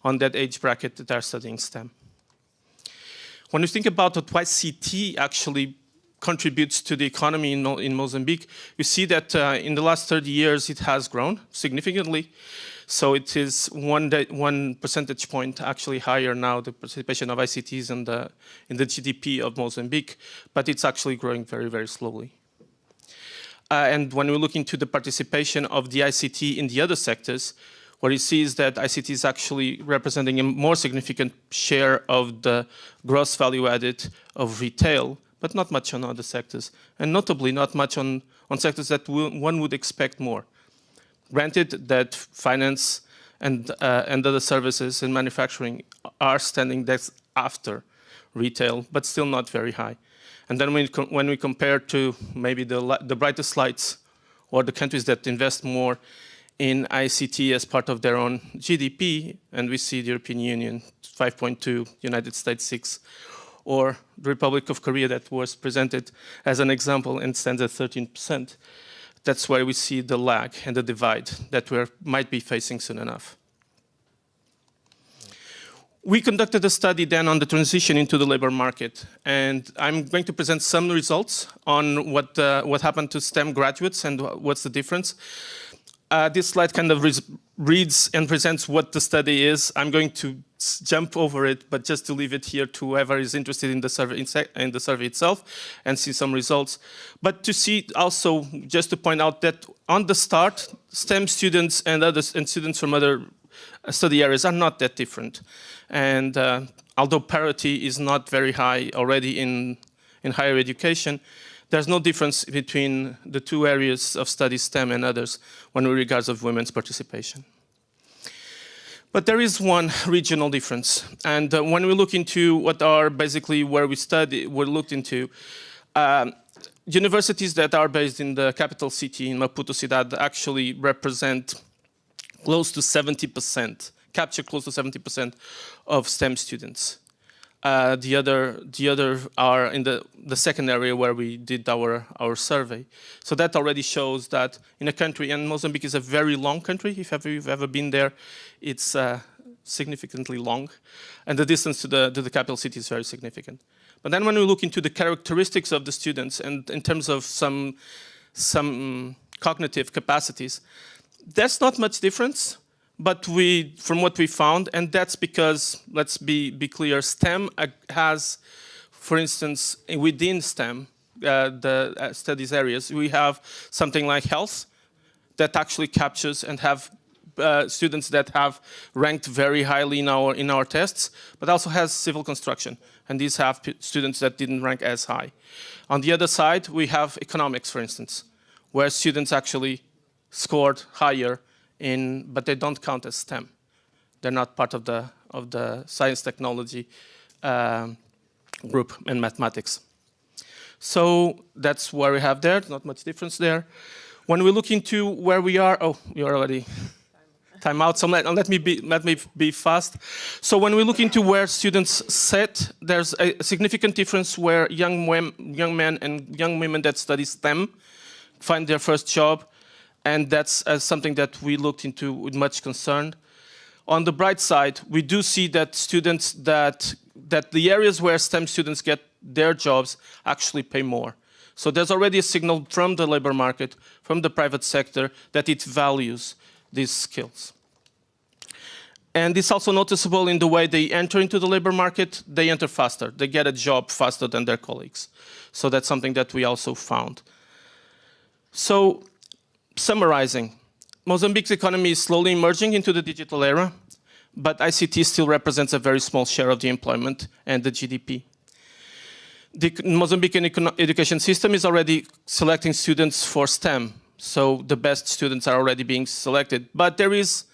on that age bracket that are studying STEM. When you think about what ICT actually contributes to the economy in Mozambique, you see that in the last 30 years it has grown significantly. So it is one percentage point actually higher now, the participation of ICTs in the GDP of Mozambique, but it's actually growing very, very slowly. And when we look into the participation of the ICT in the other sectors, what you see is that ICT is actually representing a more significant share of the gross value added of retail, but not much on other sectors, and notably not much on sectors that one would expect more. Granted that finance and other services and manufacturing are standing that's after retail, but still not very high. And then when we compare to maybe the brightest lights or the countries that invest more in ICT as part of their own GDP, and we see the European Union 5.2, United States 6, or the Republic of Korea that was presented as an example and stands at 13%. That's where we see the lag and the divide that we might be facing soon enough. We conducted a study then on the transition into the labor market, and I'm going to present some results on what happened to STEM graduates and what's the difference. This slide kind of reads and presents what the study is. I'm going to jump over it, but just to leave it here to whoever is interested in the survey itself and see some results. But to see also, just to point out that on the start, STEM students and students from other study areas are not that different. And although parity is not very high already in higher education, there's no difference between the two areas of study, STEM and others, when we regards of women's participation. But there is one regional difference. And when we look into what are basically where we're looked into, universities that are based in the capital city, in Maputo Cidade, actually represent close to 70%, capture close to 70% of STEM students. The other are in the second area where we did our survey. So that already shows that in a country, and Mozambique is a very long country, if you've ever been there, it's significantly long, and the distance to the capital city is very significant. But then when we look into the characteristics of the students and in terms of some cognitive capacities, there's not much difference, but from what we found, and that's because, let's be clear, STEM has, for instance, within STEM, the studies areas, we have something like health that actually captures and have students that have ranked very highly in our tests, but also has civil construction, and these have students that didn't rank as high. On the other side, we have economics, for instance, where students actually scored higher but they don't count as STEM. They're not part of the science technology group in mathematics. So that's where we have there, not much difference there. When we look into where we are, you're already time out, so let me be fast. So when we look into where students sit, there's a significant difference where young men and young women that study STEM find their first job, and that's something that we looked into with much concern. On the bright side, we do see that students that the areas where STEM students get their jobs actually pay more. So there's already a signal from the labor market, from the private sector, that it values these skills. And it's also noticeable in the way they enter into the labor market. They enter faster. They get a job faster than their colleagues. So that's something that we also found. So summarizing, Mozambique's economy is slowly emerging into the digital era, but ICT still represents a very small share of the employment and the GDP. The Mozambican education system is already selecting students for STEM, so the best students are already being selected. But there is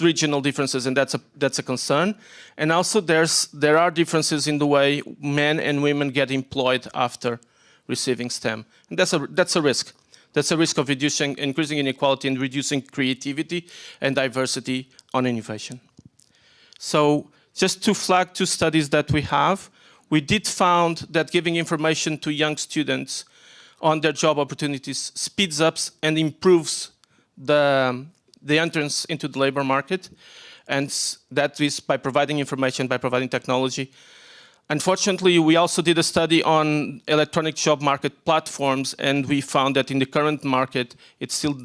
regional differences, and that's a concern. And also there are differences in the way men and women get employed after receiving STEM, and that's a risk. That's a risk of increasing inequality and reducing creativity and diversity on innovation. So just to flag two studies that we have, we did found that giving information to young students on their job opportunities speeds up and improves the entrance into the labor market, and that is by providing information, by providing technology. Unfortunately, we also did a study on electronic job market platforms, and we found that in the current market, it still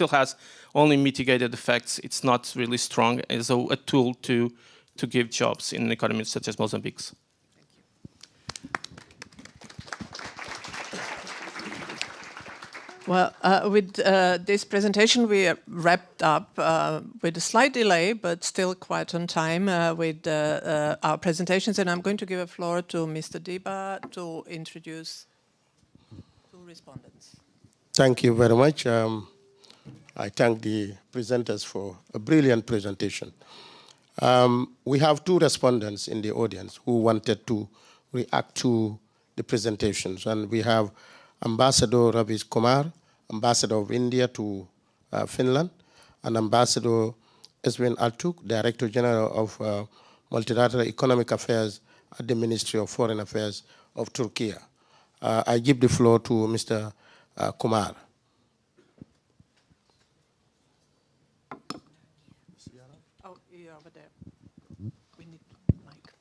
has only mitigated effects. It's not really strong as a tool to give jobs in an economy such as Mozambique's. Well, with this presentation, we are wrapped up with a slight delay, but still quite on time with our presentations. And I'm going to give a floor to Mr. Diba to introduce two respondents. Thank you very much. I thank the presenters for a brilliant presentation. We have two respondents in the audience who wanted to react to the presentations. And we have Ambassador Ravish Kumar, Ambassador of India to Finland, and Ambassador Eswin Altuk, Director General of Multilateral Economic Affairs at the Ministry of Foreign Affairs of Turkey. I give the floor to Mr. Kumar. Oh, you're over there. We need mic.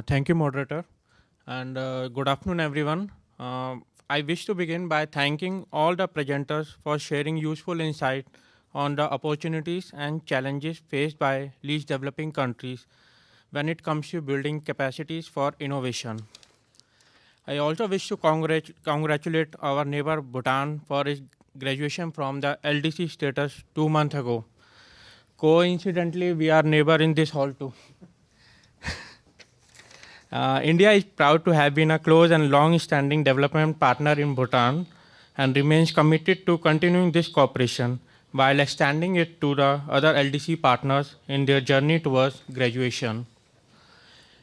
Thank you, moderator, and good afternoon, everyone. I wish to begin by thanking all the presenters for sharing useful insight on the opportunities and challenges faced by least developing countries when it comes to building capacities for innovation. I also wish to congratulate our neighbor Bhutan for its graduation from the LDC status 2 months ago. Coincidentally, we are neighbor in this hall too. India is proud to have been a close and long-standing development partner in Bhutan and remains committed to continuing this cooperation while extending it to the other LDC partners in their journey towards graduation.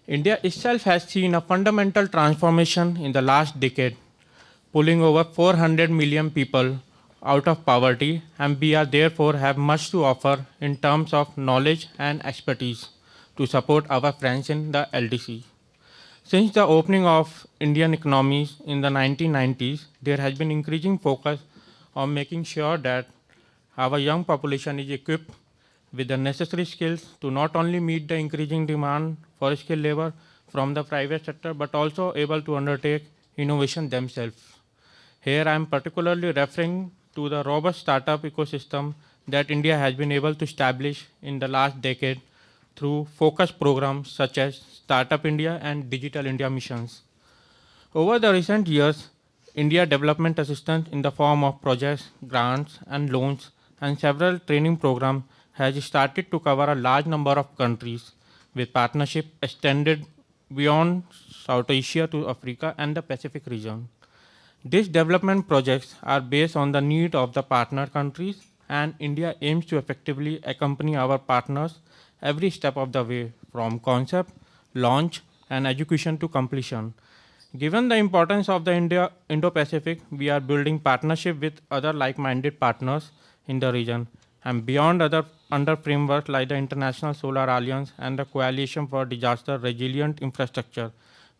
India itself has seen a fundamental transformation in the last decade, pulling over 400 million people out of poverty, and we are therefore have much to offer in terms of knowledge and expertise to support our friends in the LDC. Since the opening of Indian economies in the 1990s, there has been increasing focus on making sure that our young population is equipped with the necessary skills to not only meet the increasing demand for skilled labor from the private sector, but also able to undertake innovation themselves. Here I am particularly referring to the robust startup ecosystem that India has been able to establish in the last decade through focused programs such as Startup India and Digital India missions. Over the recent years, India Development Assistance in the form of projects, grants and loans and several training programs has started to cover a large number of countries with partnership extended beyond South Asia to Africa and the Pacific region. These development projects are based on the need of the partner countries, and India aims to effectively accompany our partners every step of the way, from concept, launch, and execution to completion. Given the importance of the Indo-Pacific, we are building partnership with other like-minded partners in the region and beyond under frameworks like the International Solar Alliance and the Coalition for Disaster Resilient Infrastructure,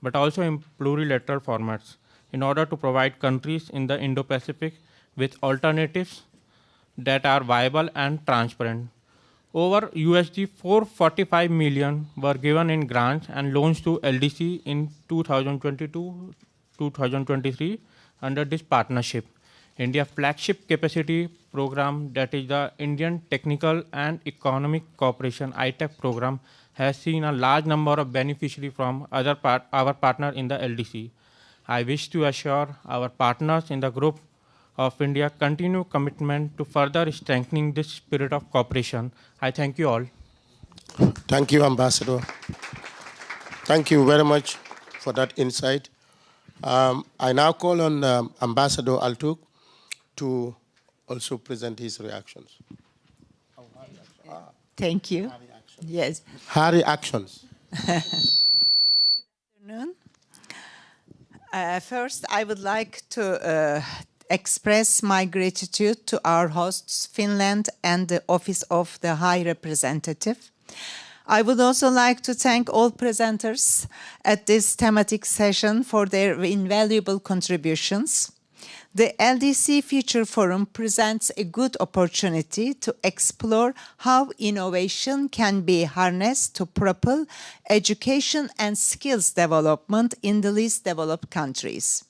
but also in plurilateral formats, in order to provide countries in the Indo-Pacific with alternatives that are viable and transparent. Over USD 445 million were given in grants and loans to LDC in 2022-2023 under this partnership. India's flagship capacity program, that is the Indian Technical and Economic Cooperation ITEC program, has seen a large number of beneficiaries from our partners in the LDC. I wish to assure our partners in the group of India continued commitment to further strengthening this spirit of cooperation. I thank you all. Thank you, Ambassador. Thank you very much for that insight. I now call on Ambassador Altuk to also present his reactions. Thank you. Yes. Her reactions. Good afternoon. First, I would like to express my gratitude to our hosts, Finland and the Office of the High Representative. I would also like to thank all presenters at this thematic session for their invaluable contributions. The LDC Future Forum presents a good opportunity to explore how innovation can be harnessed to propel education and skills development in the least developed countries.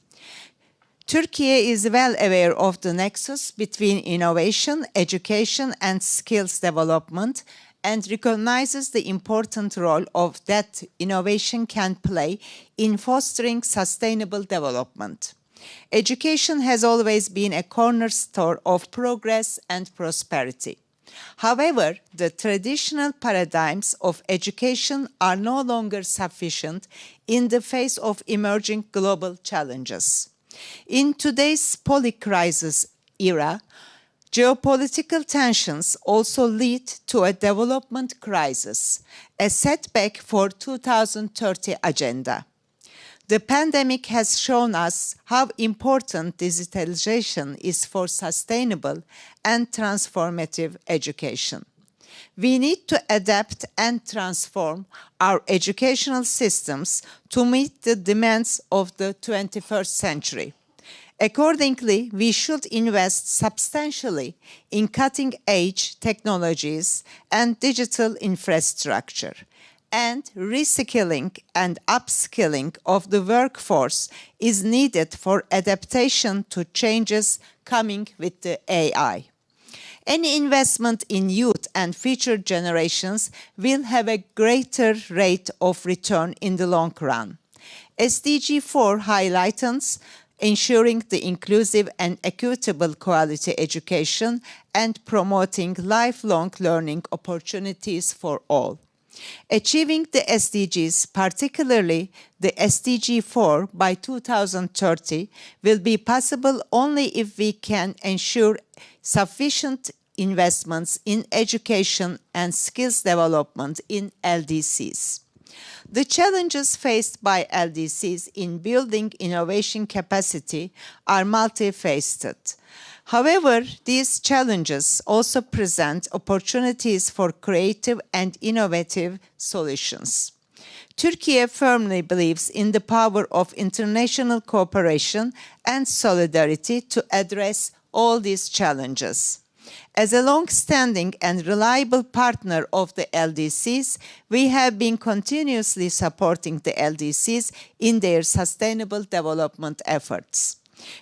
Turkey is well aware of the nexus between innovation, education, and skills development, and recognizes the important role of that innovation can play in fostering sustainable development. Education has always been a cornerstone of progress and prosperity. However, the traditional paradigms of education are no longer sufficient in the face of emerging global challenges. In today's polycrisis era, geopolitical tensions also lead to a development crisis, a setback for 2030 agenda. The pandemic has shown us how important digitalization is for sustainable and transformative education. We need to adapt and transform our educational systems to meet the demands of the 21st century. Accordingly, we should invest substantially in cutting-edge technologies and digital infrastructure, and reskilling and upskilling of the workforce is needed for adaptation to changes coming with the AI. Any investment in youth and future generations will have a greater rate of return in the long run. SDG 4 highlights ensuring the inclusive and equitable quality education and promoting lifelong learning opportunities for all. Achieving the SDGs, particularly the SDG 4 by 2030, will be possible only if we can ensure sufficient investments in education and skills development in LDCs. The challenges faced by LDCs in building innovation capacity are multifaceted. However, these challenges also present opportunities for creative and innovative solutions. Turkey firmly believes in the power of international cooperation and solidarity to address all these challenges. As a long-standing and reliable partner of the LDCs, we have been continuously supporting the LDCs in their sustainable development efforts.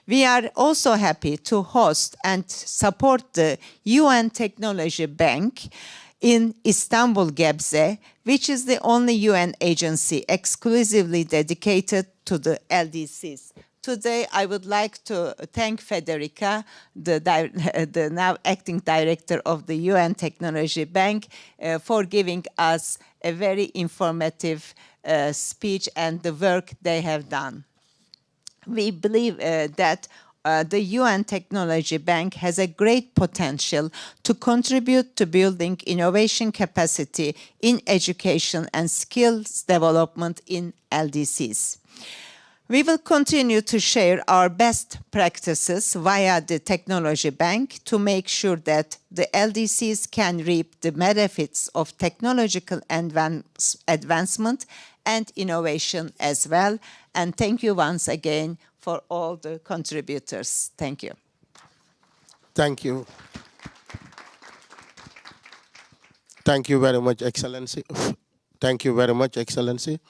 We are also happy to host and support the UN Technology Bank in Istanbul, Gebze, which is the only UN agency exclusively dedicated to the LDCs. Today, I would like to thank Federica, the now acting director of the UN Technology Bank, for giving us a very informative speech and the work they have done. We believe that the UN Technology Bank has a great potential to contribute to building innovation capacity in education and skills development in LDCs. We will continue to share our best practices via the Technology Bank to make sure that the LDCs can reap the benefits of technological advancement and innovation as well. And thank you once again for all the contributors. Thank you. Thank you. Thank you very much, Excellency. Thank you very much, Excellency.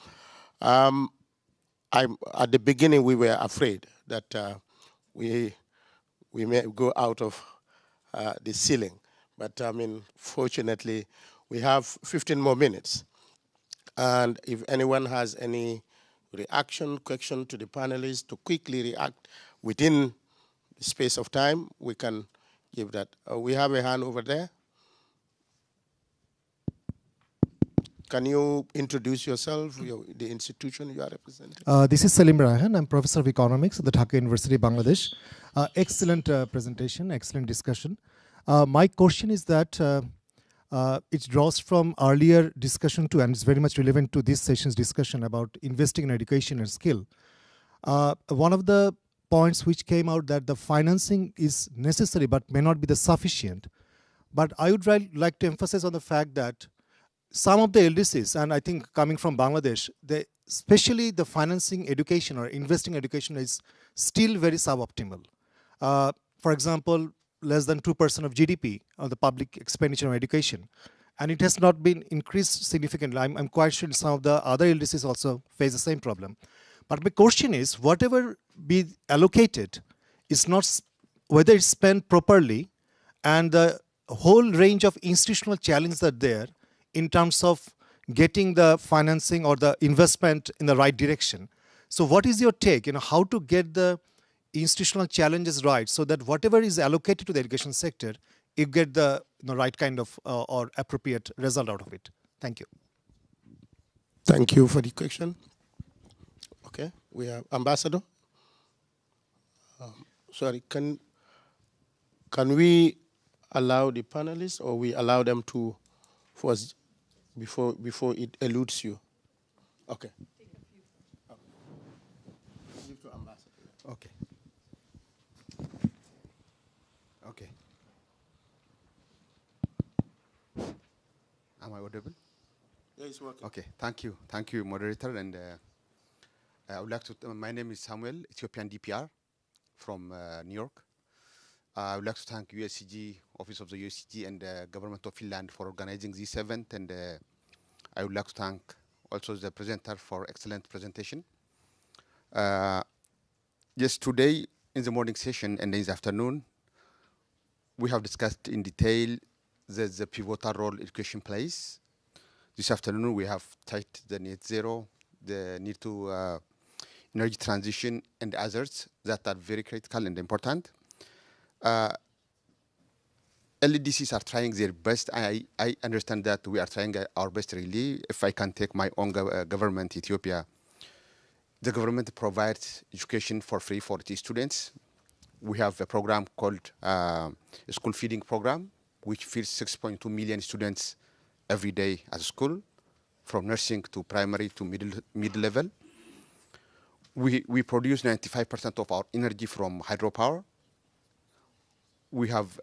At the beginning, we were afraid that we may go out of the ceiling. But I mean, fortunately, we have 15 more minutes. And if anyone has any reaction, question to the panelists to quickly react within the space of time, we can give that. We have a hand over there. Can you introduce yourself, the institution you are representing? This is Salim Raihan. I'm Professor of Economics at the Dhaka University, Bangladesh. Excellent presentation, excellent discussion. My question is that it draws from earlier discussion too, and it's very much relevant to this session's discussion about investing in education and skill. One of the points which came out that the financing is necessary but may not be the sufficient. But I would like to emphasize on the fact that some of the LDCs, and I think coming from Bangladesh, especially the financing education or investing education is still very suboptimal. For example, less than 2% of GDP of the public expenditure on education. And it has not been increased significantly. I'm quite sure some of the other LDCs also face the same problem. But my question is, whatever be allocated is not, whether it's spent properly, and the whole range of institutional challenges are there in terms of getting the financing or the investment in the right direction. So what is your take, how to get the institutional challenges right so that whatever is allocated to the education sector, you get the right kind of or appropriate result out of it? Thank you. Thank you for the question. Okay, we have Ambassador. Sorry, can we allow the panelists, or we allow them to first before it eludes you? Okay. Okay. Okay. Am I audible? Yeah, it's working. Okay, thank you, moderator. And I would like to, my name is Samuel, Ethiopian DPR from New York. I would like to thank USCG, Office of the USCG, and the Government of Finland for organizing this event. And I would like to thank also the presenter for excellent presentation. Yes, today in the morning session and in the afternoon, we have discussed in detail the pivotal role education plays. This afternoon, we have touched the net zero, the need to energy transition, and others that are very critical and important. LDCs are trying their best. I understand that we are trying our best, really. If I can take my own government, Ethiopia, the government provides education for free for the students. We have a program called a school feeding program, which feeds 6.2 million students every day at school, from nursing to primary to middle level. We produce 95% of our energy from hydropower. we have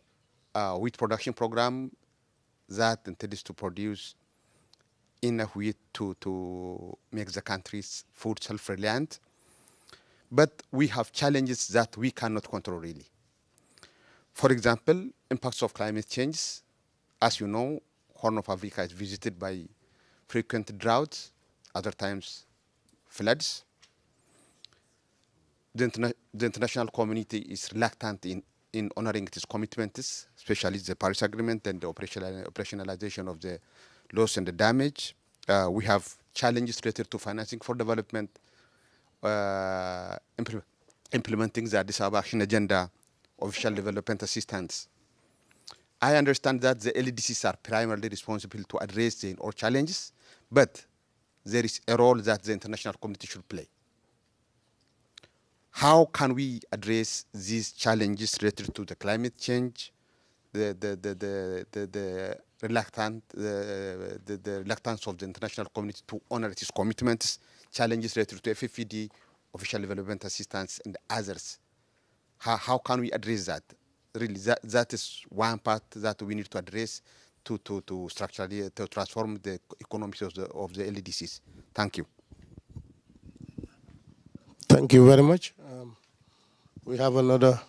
a wheat production program that intends to produce enough wheat to make the country's food self-reliant. But we have challenges that we cannot control really. For example, impacts of climate change. As you know, Horn of Africa is visited by frequent droughts, other times floods. The international community is reluctant in honoring its commitments, especially the Paris Agreement and the operationalization of the loss and the damage. We have challenges related to financing for development, implementing the Addis Ababa Action Agenda, official development assistance. I understand that the LDCs are primarily responsible to address all challenges, but there is a role that the international community should play. How can we address these challenges related to the climate change, the reluctance of the international community to honor its commitments, challenges related to FFD, official development assistance, and others? How can we address that? Really, that is one part that we need to address to structurally to transform the economics of the LDCs. Thank you. Thank you very much. We have another.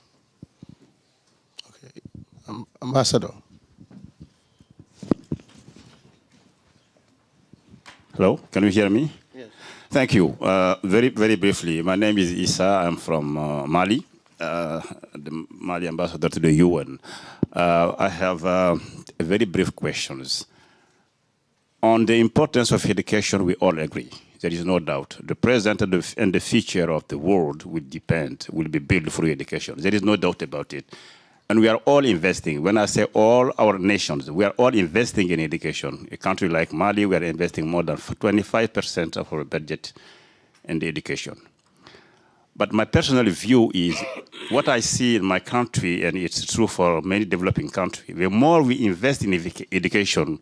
Okay, Ambassador. Hello, can you hear me? Yes. Thank you. Very briefly, my name is Issa. I'm from Mali, the Mali ambassador to the UN. I have very brief questions. On the importance of education, we all agree. There is no doubt. The present and the future of the world will be built through education. There is no doubt about it. And we are all investing. When I say all our nations, we are all investing in education. A country like Mali, we are investing more than 25% of our budget in the education. But my personal view is what I see in my country, and it's true for many developing countries, the more we invest in education,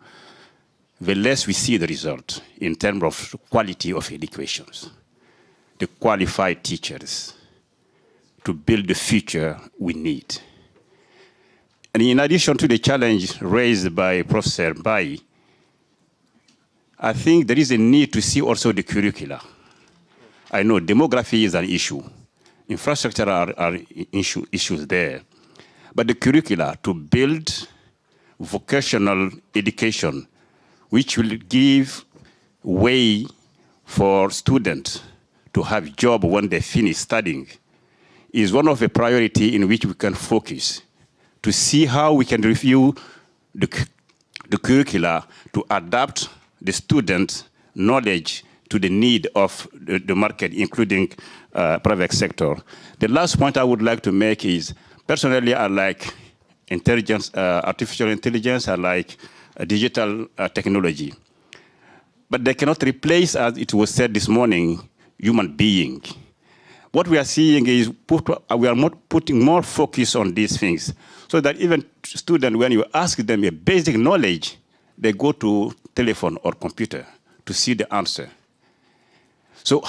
the less we see the result in terms of quality of educations, the qualified teachers to build the future we need. And in addition to the challenge raised by Professor Bai, I think there is a need to see also the curricula. I know demography is an issue. Infrastructure are issues there. But the curricula to build vocational education, which will give way for students to have job when they finish studying, is one of the priority in which we can focus to see how we can review the curricula to adapt the student knowledge to the need of the market, including private sector. The last point I would like to make is, personally, I like intelligence, artificial intelligence, I like digital technology. But they cannot replace, as it was said this morning, human being. What we are seeing is we are putting more focus on these things, so that even students, when you ask them a basic knowledge, they go to telephone or computer to see the answer. So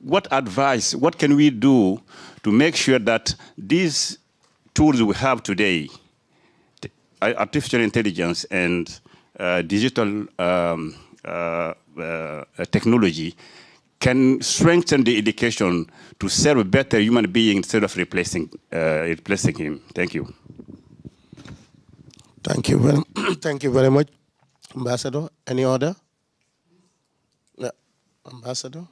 what advice, what can we do to make sure that these tools we have today, artificial intelligence and digital technology, can strengthen the education to serve a better human being instead of replacing him? Thank you. Thank you very much, Ambassador. Any other? Yeah. Ambassador.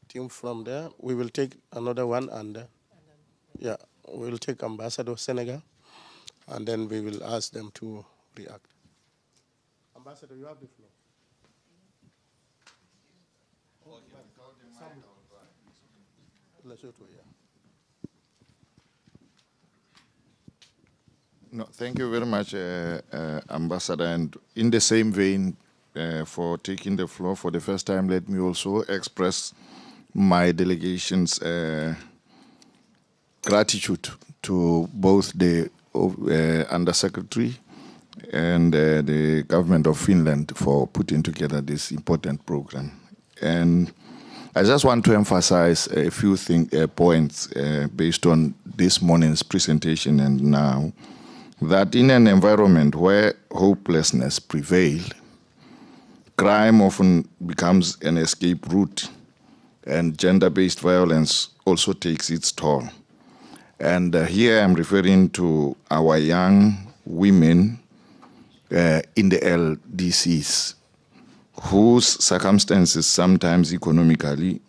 Team from there. We will take another one, and yeah, we will take Ambassador Senegal, and then we will ask them to react. Ambassador, you have the floor. Lesotho, yeah. No, thank you very much, Ambassador. And in the same vein, for taking the floor for the first time, let me also express my delegation's gratitude to both the Undersecretary and the government of Finland for putting together this important program. And I just want to emphasize a few points based on this morning's presentation and now, that in an environment where hopelessness prevails, crime often becomes an escape route, and gender-based violence also takes its toll. And here I'm referring to our young women in the LDCs, whose circumstances sometimes economically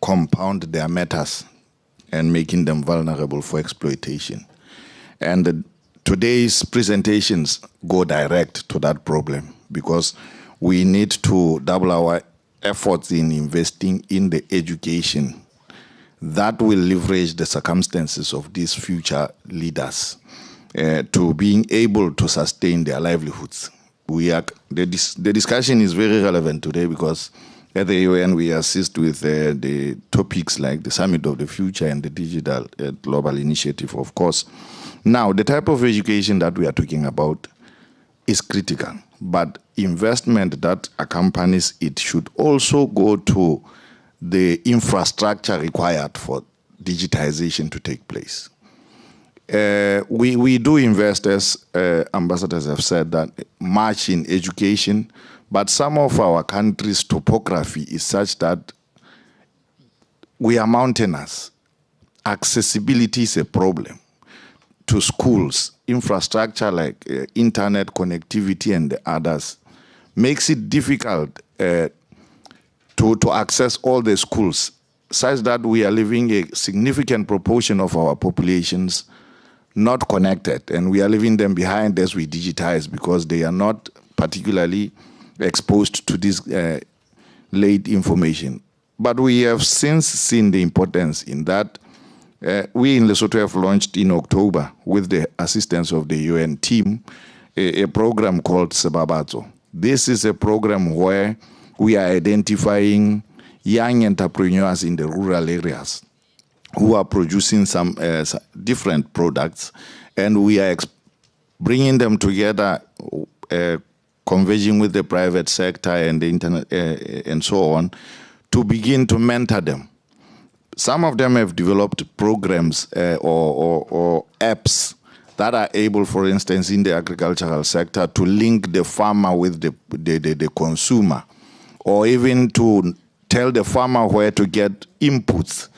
compound their matters and making them vulnerable for exploitation. And today's presentations go direct to that problem, because we need to double our efforts in investing in the education that will leverage the circumstances of these future leaders to being able to sustain their livelihoods. The discussion is very relevant today because at the UN we assist with the topics like the Summit of the Future and the Digital Global Initiative, of course. Now, the type of education that we are talking about is critical, but investment that accompanies it should also go to the infrastructure required for digitization to take place. We do invest, as ambassadors have said, that much in education, but some of our countries' topography is such that we are mountainous. Accessibility is a problem to schools. Infrastructure like internet connectivity and the others makes it difficult to access all the schools, such that we are leaving a significant proportion of our populations not connected, and we are leaving them behind as we digitize because they are not particularly exposed to this late information. But we have since seen the importance in that. We in Lesotho have launched in October, with the assistance of the UN team, a program called Sebabatso. This is a program where we are identifying young entrepreneurs in the rural areas who are producing some different products, and we are bringing them together, converging with the private sector and the internet and so on, to begin to mentor them. Some of them have developed programs or apps that are able, for instance, in the agricultural sector, to link the farmer with the consumer, or even to tell the farmer where to get inputs,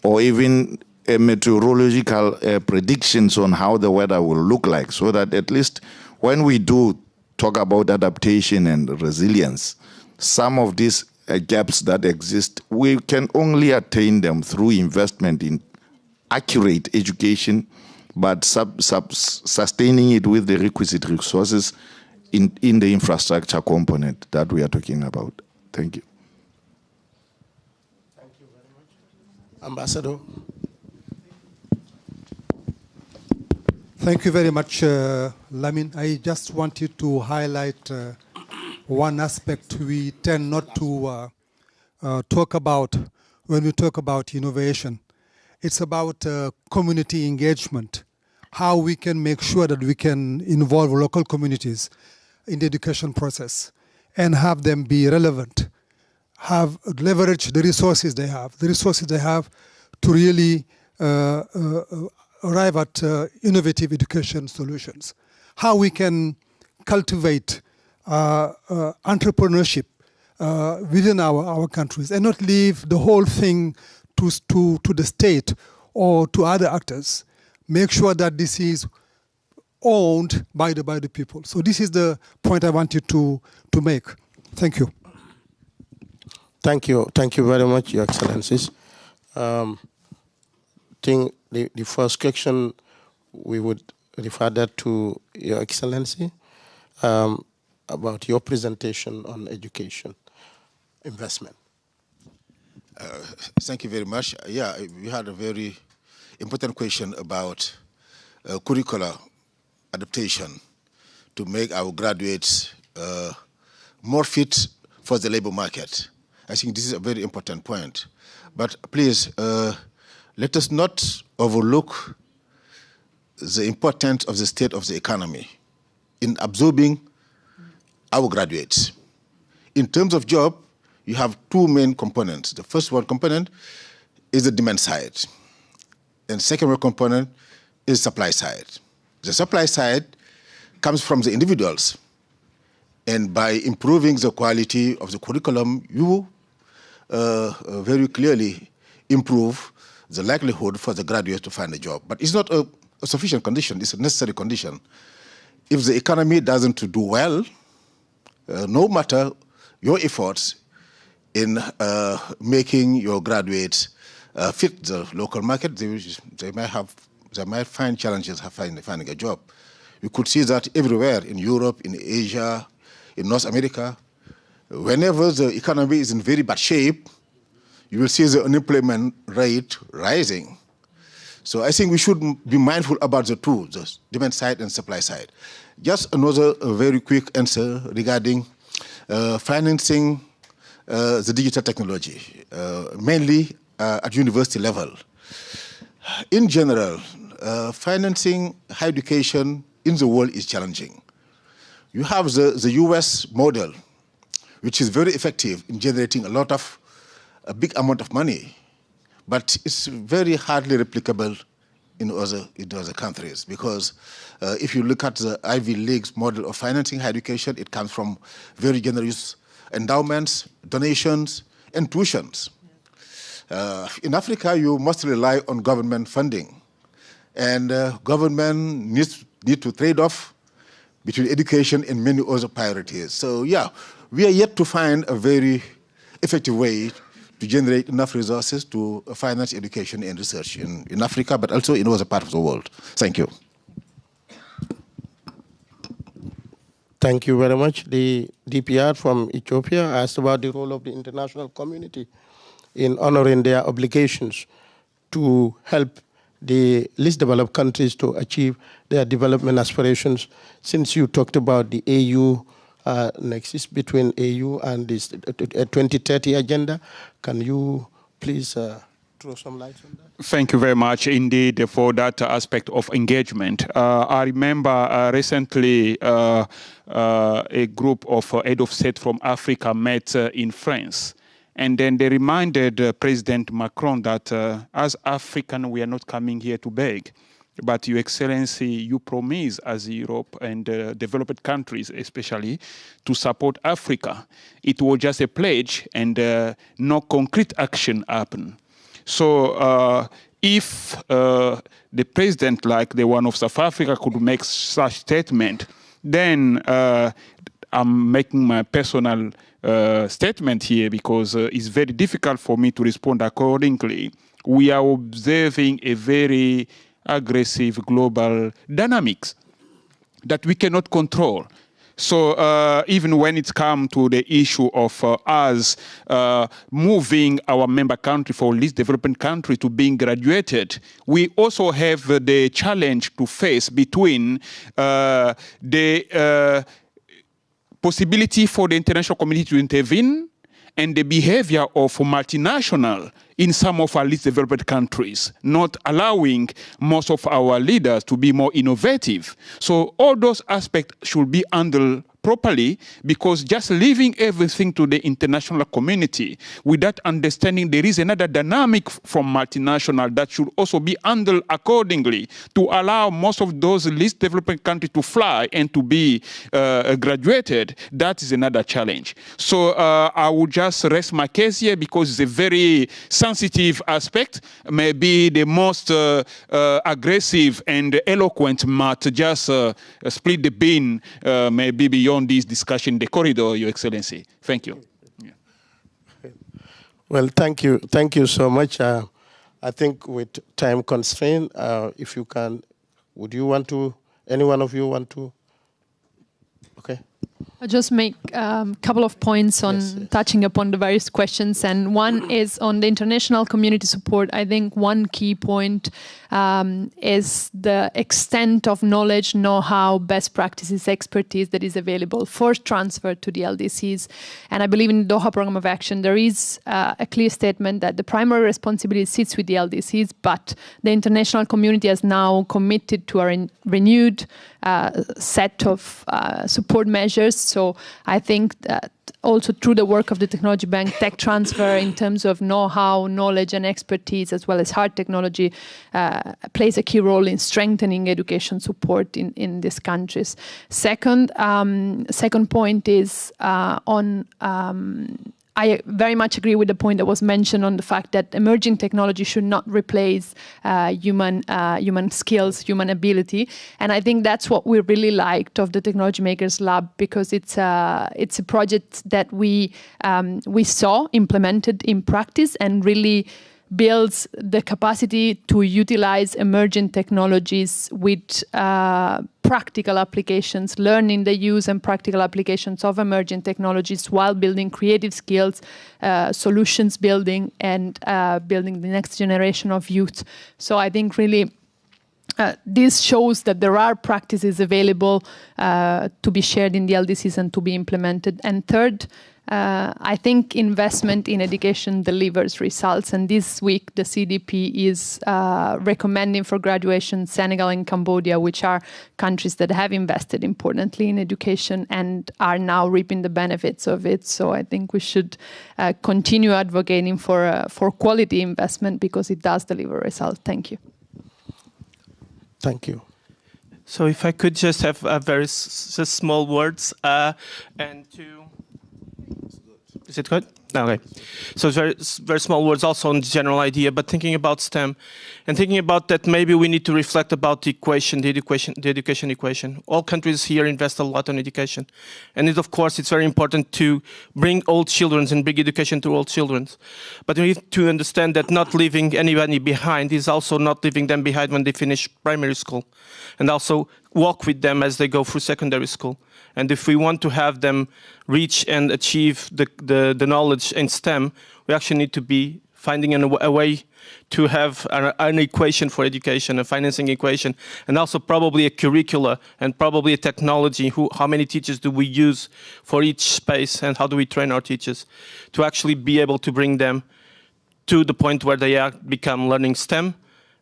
or even meteorological predictions on how the weather will look like, so that at least when we do talk about adaptation and resilience, some of these gaps that exist, we can only attain them through investment in accurate education, but sustaining it with the requisite resources in the infrastructure component that we are talking about. Thank you. Thank you very much. Ambassador. Thank you very much, Lamin. I just wanted to highlight one aspect we tend not to talk about when we talk about innovation. It's about community engagement, how we can make sure that we can involve local communities in the education process and have them be relevant, have leverage the resources they have to really arrive at innovative education solutions. How we can cultivate entrepreneurship within our countries and not leave the whole thing to the state or to other actors. Make sure that this is owned by the people. So this is the point I wanted to make. Thank you. Thank you very much, Your Excellencies. I think the first question we would refer that to Your Excellency about your presentation on education investment. Thank you very much. Yeah, we had a very important question about curricular adaptation to make our graduates more fit for the labor market. I think this is a very important point. But please, let us not overlook the importance of the state of the economy in absorbing our graduates. In terms of job, you have two main components. The first one component is the demand side, and second one component is supply side. The supply side comes from the individuals, and by improving the quality of the curriculum, you very clearly improve the likelihood for the graduates to find a job. But it's not a sufficient condition, it's a necessary condition. If the economy doesn't do well, no matter your efforts in making your graduates fit the local market, they might find challenges finding a job. You could see that everywhere in Europe, in Asia, in North America. Whenever the economy is in very bad shape, you will see the unemployment rate rising. So I think we should be mindful about the two, the demand side and supply side. Just another very quick answer regarding financing the digital technology, mainly at university level. In general, financing higher education in the world is challenging. You have the US model, which is very effective in generating a big amount of money, but it's very hardly replicable in other countries, because if you look at the Ivy League's model of financing higher education, it comes from very generous endowments, donations, and tuitions. In Africa, you must rely on government funding, and government need to trade off between education and many other priorities. So yeah, we are yet to find a very effective way to generate enough resources to finance education and research in Africa, but also in other parts of the world. Thank you. Thank you very much. The DPR from Ethiopia asked about the role of the international community in honoring their obligations to help the least developed countries to achieve their development aspirations. Since you talked about the AU nexus between AU and this 2030 agenda, can you please throw some light on that? Thank you very much indeed for that aspect of engagement. I remember recently a group of head of state from Africa met in France. And then they reminded President Macron that as African, we are not coming here to beg. But Your Excellency, you promise as Europe and developed countries especially to support Africa. It was just a pledge and no concrete action happened. So if the president like the one of South Africa could make such statement, then I'm making my personal statement here because it's very difficult for me to respond accordingly. We are observing a very aggressive global dynamics that we cannot control. So even when it comes to the issue of us moving our member country for least developing country to being graduated, we also have the challenge to face between the possibility for the international community to intervene and the behavior of multinational in some of our least developed countries, not allowing most of our leaders to be more innovative. So all those aspects should be handled properly, because just leaving everything to the international community without understanding there is another dynamic from multinational that should also be handled accordingly to allow most of those least developed countries to fly and to be graduated. That is another challenge. So I would just rest my case here because it's a very sensitive aspect, maybe the most aggressive and eloquent might just split the bean, maybe beyond this discussion, the corridor, Your Excellency. Thank you. Yeah. Well, thank you. Thank you so much. I think with time constraint, if you can, would you want to, any one of you want to? Okay. I'll just make a couple of points on touching upon the various questions. And one is on the international community support. I think one key point is the extent of knowledge, know-how, best practices, expertise that is available for transfer to the LDCs. And I believe in the Doha Program of Action, there is a clear statement that the primary responsibility sits with the LDCs, but the international community has now committed to a renewed set of support measures delivers. So I think that also through the work of the Technology Bank, tech transfer in terms of know-how, knowledge and expertise, as well as hard technology, plays a key role in strengthening education support in these countries. Second point is I very much agree with the point that was mentioned on the fact that emerging technology should not replace human skills, human ability, and I think that's what we really liked of the Technology Makers Lab, because it's a project that we saw implemented in practice and really builds the capacity to utilize emerging technologies with practical applications, learning the use and practical applications of emerging technologies while building creative skills, solutions building, and building the next generation of youth. So I think really this shows that there are practices available to be shared in the LDCs and to be implemented. And third, I think investment in education delivers results, and this week the CDP is recommending for graduation Senegal and Cambodia, which are countries that have invested importantly in education and are now reaping the benefits of it. So I think we should continue advocating for quality investment, because it does deliver results. Thank you. Thank you. So if I could just have very small words and to... Is it good? Okay. So very small words also on the general idea, but thinking about STEM and thinking about that maybe we need to reflect about the equation, the education equation. All countries here invest a lot on education. And of course, it's very important to bring all children and bring education to all children. But we need to understand that not leaving anybody behind is also not leaving them behind when they finish primary school, and also walk with them as they go through secondary school. And if we want to have them reach and achieve the knowledge in STEM, we actually need to be finding a way to have an equation for education, a financing equation, and also probably a curricula and probably a technology. How many teachers do we use for each space, and how do we train our teachers to actually be able to bring them to the point where they become learning STEM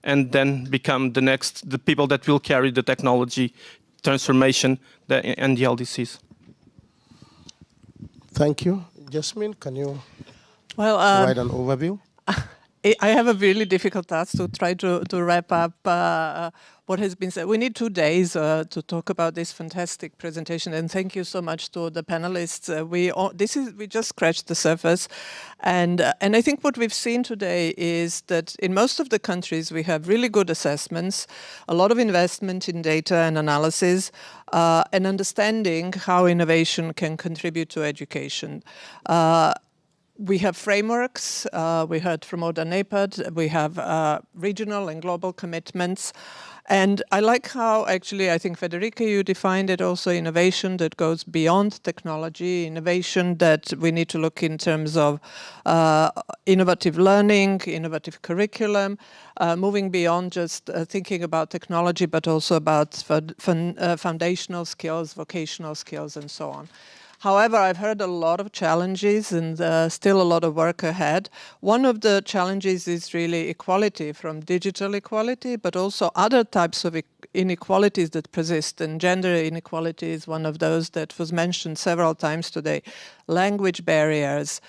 and then become the people that will carry the technology transformation and the LDCs. Thank you. Jasmine, can you provide an overview? I have a really difficult task to try to wrap up what has been said. We need 2 days to talk about this fantastic presentation, and thank you so much to the panelists. We just scratched the surface, and I think what we've seen today is that in most of the countries we have really good assessments, a lot of investment in data and analysis, and understanding how innovation can contribute to education. We have frameworks, we heard from Oda NAPAD, we have regional and global commitments. And I like how, actually, I think, Federica, you defined it also, innovation that goes beyond technology, innovation that we need to look in terms of innovative learning, innovative curriculum, moving beyond just thinking about technology, but also about foundational skills, vocational skills, and so on. However, I've heard a lot of challenges and still a lot of work ahead. One of the challenges is really equality, from digital equality, but also other types of inequalities that persist. And gender inequality is one of those that was mentioned several times today. Language barriers.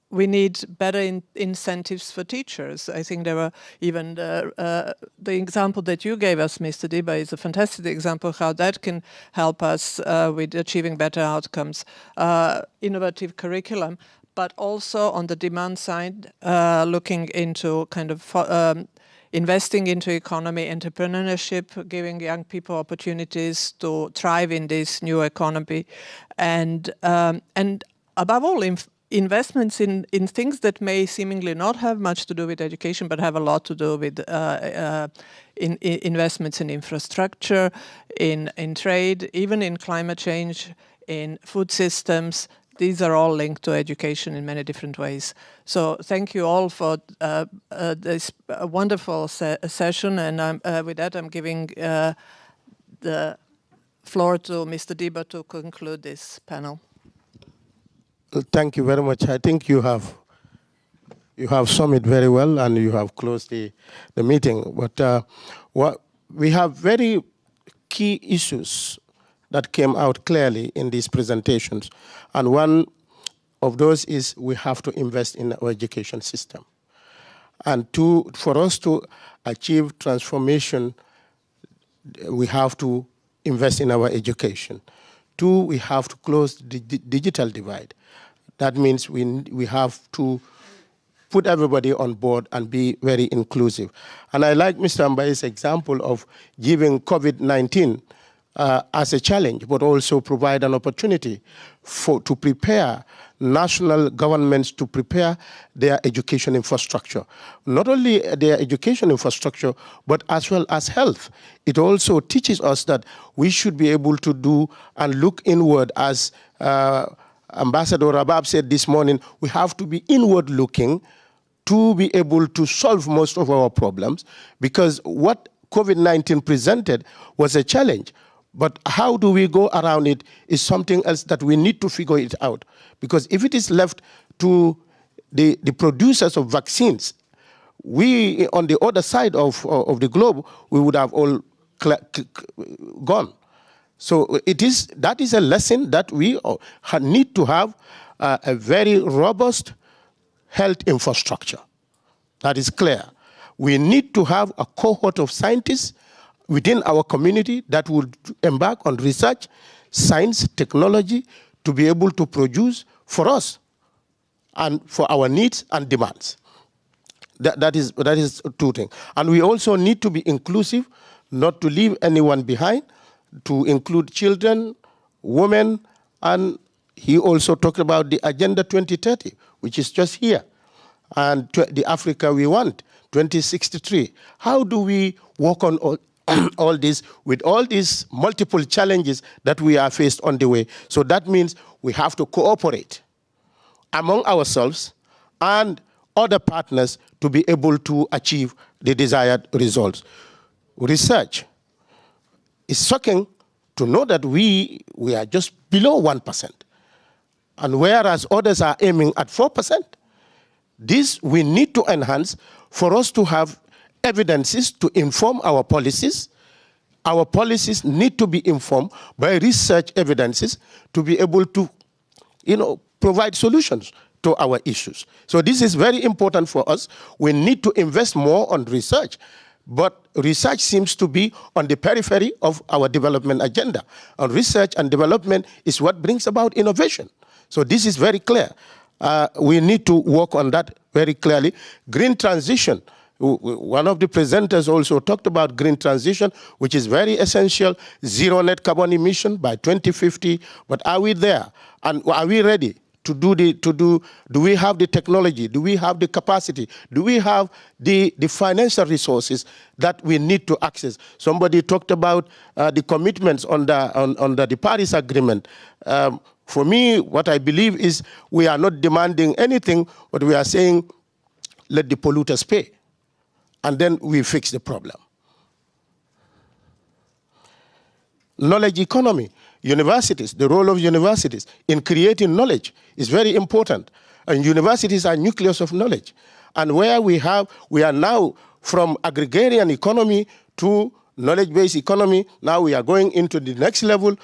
We need better incentives for teachers. I think there were even the example that you gave us, Mr. Diba, is a fantastic example of how that can help us with achieving better outcomes. Innovative curriculum, but also on the demand side, looking into kind of investing into economy, entrepreneurship, giving young people opportunities to thrive in this new economy, and above all, investments in things that may seemingly not have much to do with education, but have a lot to do with investments in infrastructure, in trade, even in climate change, in food systems. These are all linked to education in many different ways. So thank you all for this wonderful session. And with that, I'm giving the floor to Mr. Diba to conclude this panel. Thank you very much. I think you have summed it very well, and you have closed the meeting. But we have very key issues that came out clearly in these presentations. And one of those is we have to invest in our education system. And for us to achieve transformation, we have to invest in our education. 2, we have to close the digital divide. That means we have to put everybody on board and be very inclusive. And I like Mr. Mbaye's example of giving COVID-19 as a challenge, but also provide an opportunity to prepare national governments to prepare their education infrastructure. Not only their education infrastructure, but as well as health. It also teaches us that we should be able to do and look inward, as Ambassador Rabab said this morning. We have to be inward looking to be able to solve most of our problems, because what COVID-19 presented was a challenge. But how do we go around it is something else that we need to figure it out. Because if it is left to the producers of vaccines, we, on the other side of the globe, we would have all gone. So that is a lesson that we need to have a very robust health infrastructure. That is clear. We need to have a cohort of scientists within our community that will embark on research, science, technology, to be able to produce for us and for our needs and demands. That is 2 things. And we also need to be inclusive, not to leave anyone behind, to include children, women, and he also talked about the Agenda 2030, which is just here, and the Africa we want, 2063. How do we work on all this with all these multiple challenges that we are faced on the way? So that means we have to cooperate among ourselves and other partners to be able to achieve the desired results. Research. It's shocking to know that we are just below 1%. And whereas others are aiming at 4%, this we need to enhance for us to have evidences to inform our policies. Our policies need to be informed by research evidences to be able to, provide solutions to our issues. So this is very important for us. We need to invest more on research, but research seems to be on the periphery of our development agenda. And research and development is what brings about innovation. So this is very clear. We need to work on that very clearly. Green transition. One of the presenters also talked about green transition, which is very essential, zero net carbon emission by 2050. But are we there? And are we ready to do we have the technology? Do we have the capacity? Do we have the financial resources that we need to access? Somebody talked about the commitments under the Paris Agreement. For me, what I believe is we are not demanding anything, but we are saying, let the polluters pay. And then we fix the problem. Knowledge economy. Universities, the role of universities in creating knowledge is very important. And universities are nucleus of knowledge. And where we are now from agrarian economy to knowledge-based economy, now we are going into the next level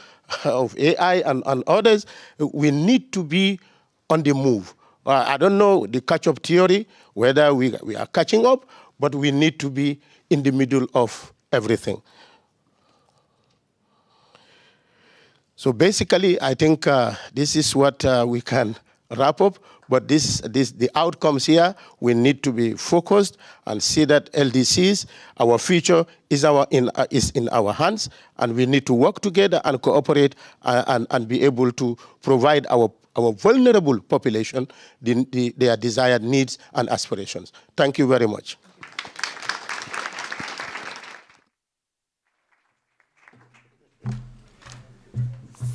of AI and others. We need to be on the move. I don't know the catch-up theory, whether we are catching up, but we need to be in the middle of everything. So basically, I think this is what we can wrap up. But the outcomes here, we need to be focused and see that LDCs, our future is in our hands, and we need to work together and cooperate and be able to provide our vulnerable population their desired needs and aspirations. Thank you very much.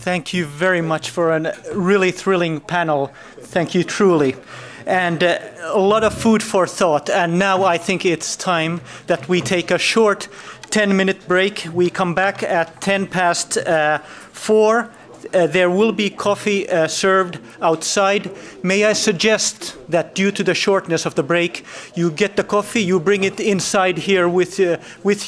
Thank you very much for a really thrilling panel. Thank you, truly. And a lot of food for thought. And now I think it's time that we take a short 10-minute break. We come back at 4:10. There will be coffee served outside. May I suggest that due to the shortness of the break, you get the coffee, you bring it inside here with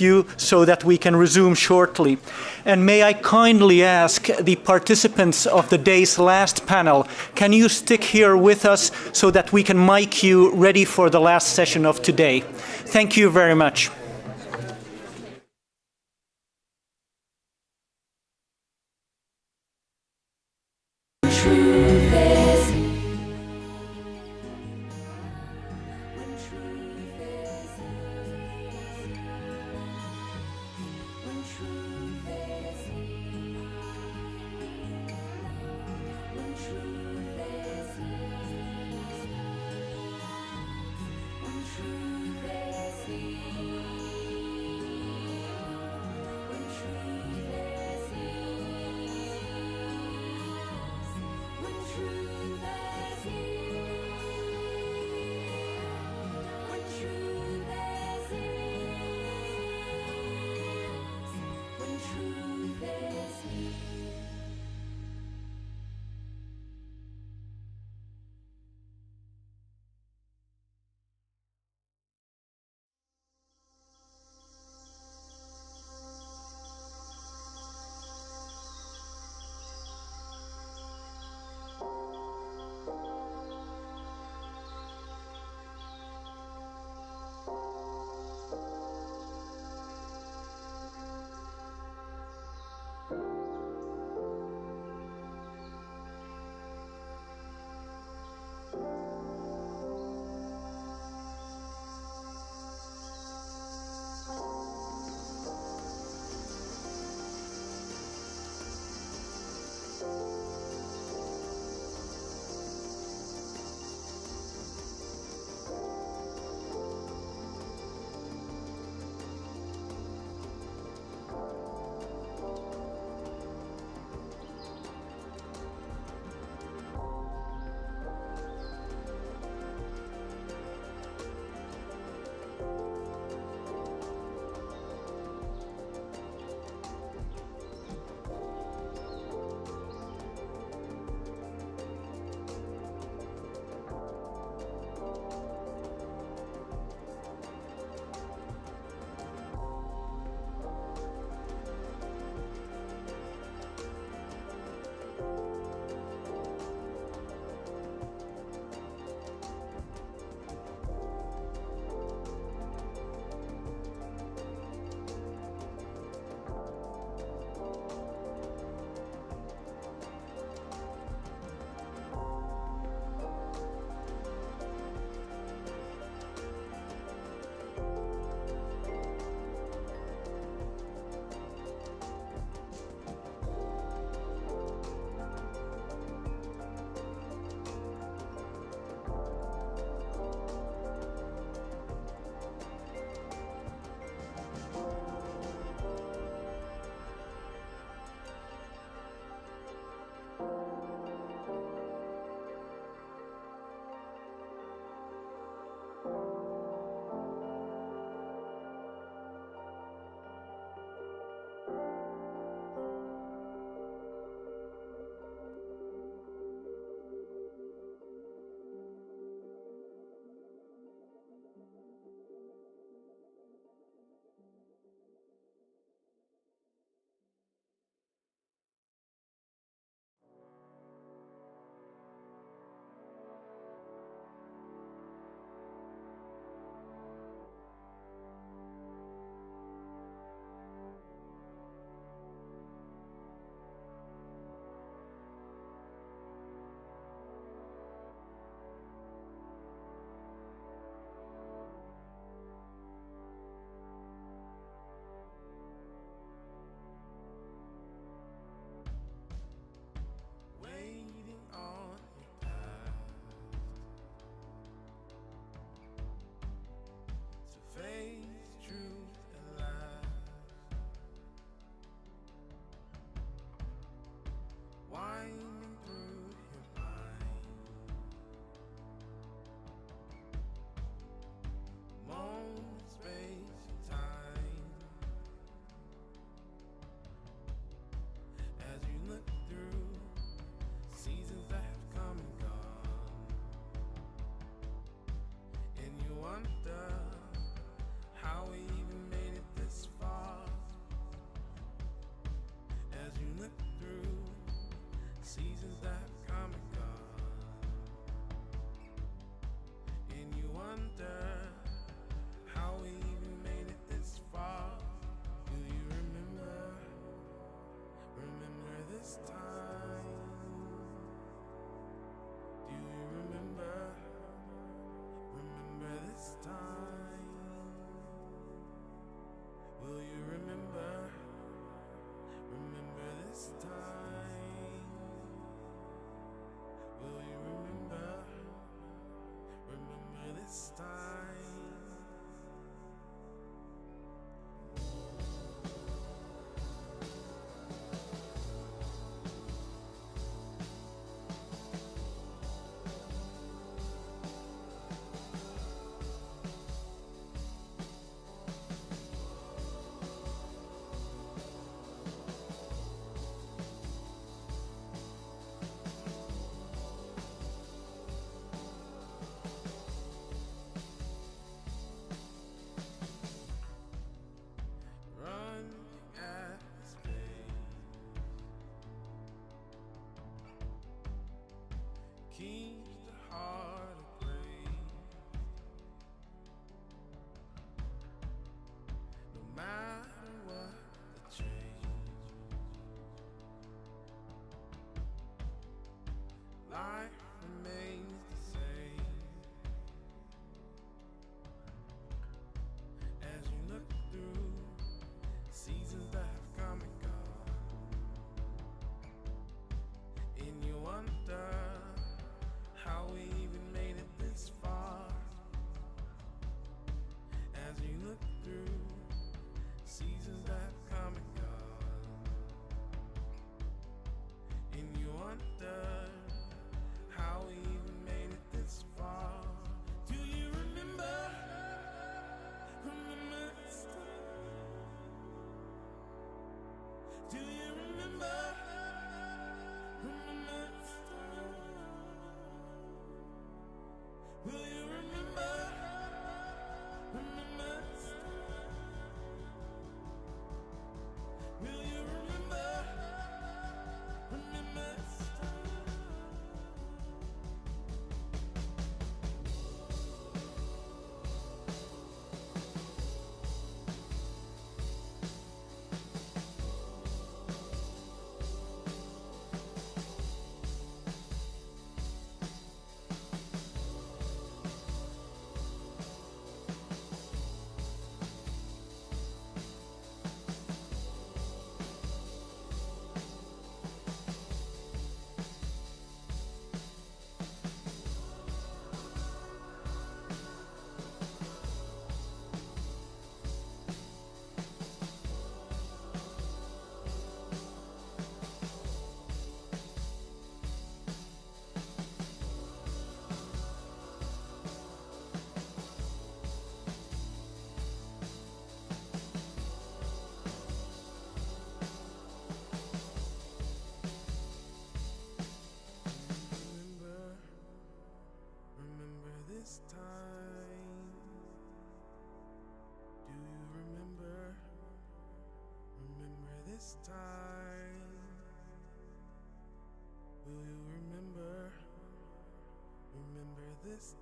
you so that we can resume shortly. And may I kindly ask the participants of the day's last panel, can you stick here with us so that we can mic you ready for the last session of today? Thank you very much.